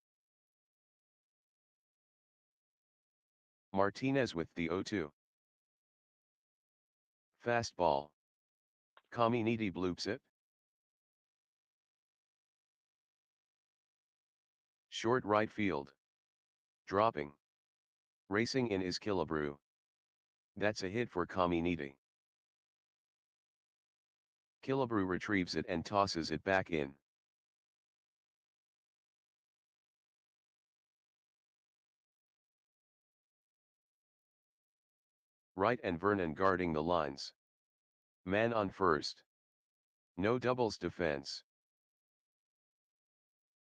Martinez with the 0-2. Fastball. Caminiti bloops it. Short right field. Dropping. Racing in is Killebrew. That's a hit for Caminiti. Killebrew retrieves it and tosses it back in. Wright and Vernon guarding the lines. Man on first. No doubles defense.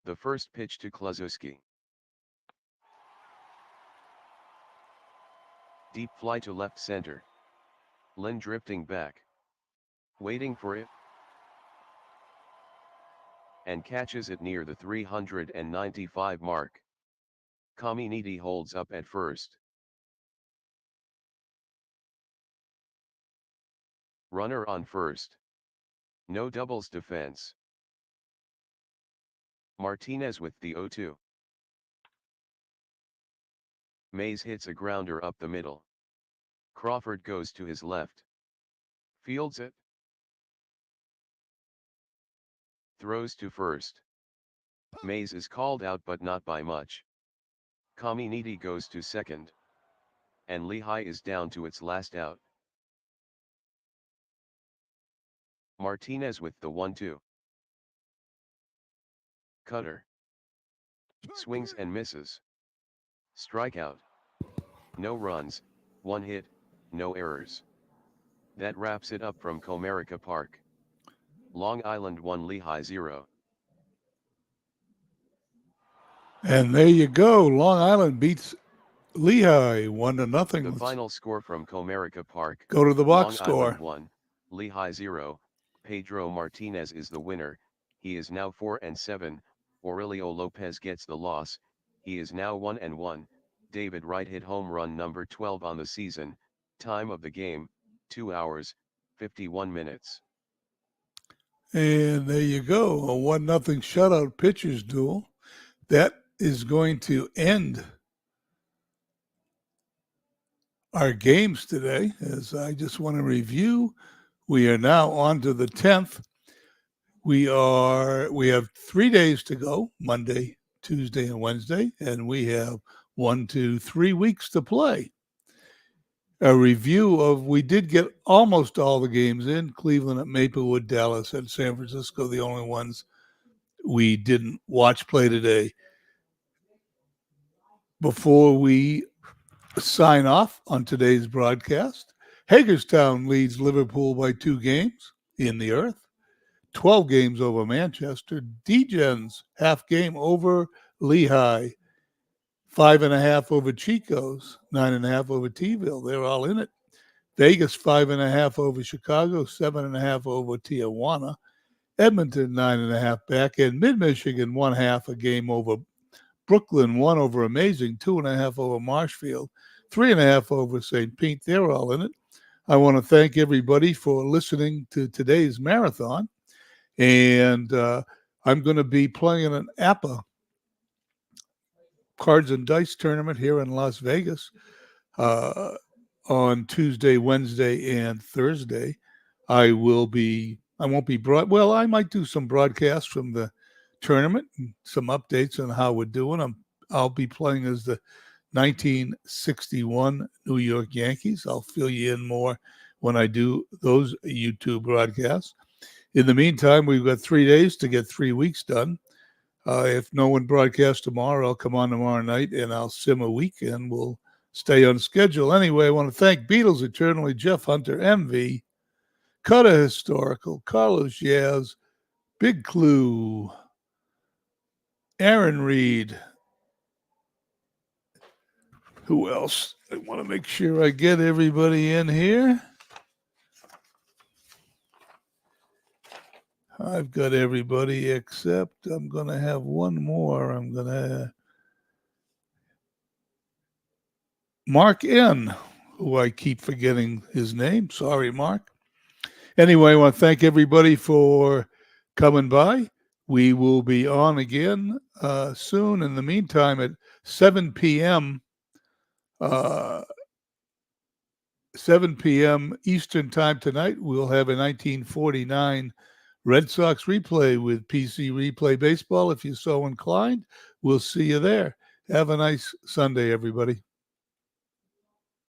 The first pitch to Kluszewski. Deep fly to left center. Lynn drifting back. Waiting for it. And catches it near the 395 mark. Caminiti holds up at first. Runner on first. No doubles defense. Martinez with the 0-2. Mays hits a grounder up the middle. Crawford goes to his left. Fields it. Throws to first. Mays is called out but not by much. Caminiti goes to second. And Lehigh is down to its last out. Martinez with the 1-2. Cutter. Swings and misses. Strikeout. No runs, 1 hit, no errors. That wraps it up from Comerica Park. Long Island 1 Lehigh 0. And there you go. Long Island beats Lehigh 1-0. The Let's final score from Comerica Park. go to the box Long score. Island 1, Lehigh 0. Pedro Martinez is the winner. He is now 4-7. Aurelio Lopez gets the loss. He is now 1-1. David Wright hit home run number 12 on the season. Time of the game, 2 hours, 51 minutes. And there you go. A 1-0 shutout pitchers duel. That is going to end our games today. As I just want to review, we are now on to the 10th. We have 3 days to go, Monday, Tuesday, and Wednesday, and we have 1, 2, 3 weeks to play. A review of, we did get almost all the games in. Cleveland at Maplewood, Dallas at San Francisco, the only ones we didn't watch play today. Before we sign off on today's broadcast, Hagerstown leads Liverpool by 2 games in the Earth. 12 games over Manchester. Degens half game over Lehigh. 5.5 over Chico's. 9.5 over T-ville. They're all in it. Vegas 5.5 over Chicago. 7.5 over Tijuana. Edmonton 9.5 back. And Mid-Michigan 1/2 a game over Brooklyn. 1 over Amazing. 2.5 over Marshfield. 3.5 over St. Pete. They're all in it. I want to thank everybody for listening to today's marathon. And I'm going to be playing an APA cards and dice tournament here in Las Vegas on Tuesday, Wednesday, and Thursday. I won't be I might do some broadcasts from the tournament and some updates on how we're doing. I'll be playing as the 1961 New York Yankees. I'll fill you in more when I do those YouTube broadcasts. In the meantime, we've got 3 days to get 3 weeks done. If no one broadcasts tomorrow, I'll come on tomorrow night and I'll sim a week and we'll stay on schedule. Anyway, I want to thank Beatles Eternally, Jeff Hunter, MV, Cutter Historical, Carlos Yaz, Big Clue, Aaron Reed. Who else? I want to make sure I get everybody in here. I've got everybody except I'm going to have one more. I'm going to Mark N., who I keep forgetting his name. Sorry, Mark. Anyway, I want to thank everybody for coming by. We will be on again soon. In the meantime, at 7 p.m. 7 p.m. Eastern time tonight, we'll have a 1949 Red Sox replay with PC Replay Baseball. If you're so inclined, we'll see you there. Have a nice Sunday, everybody.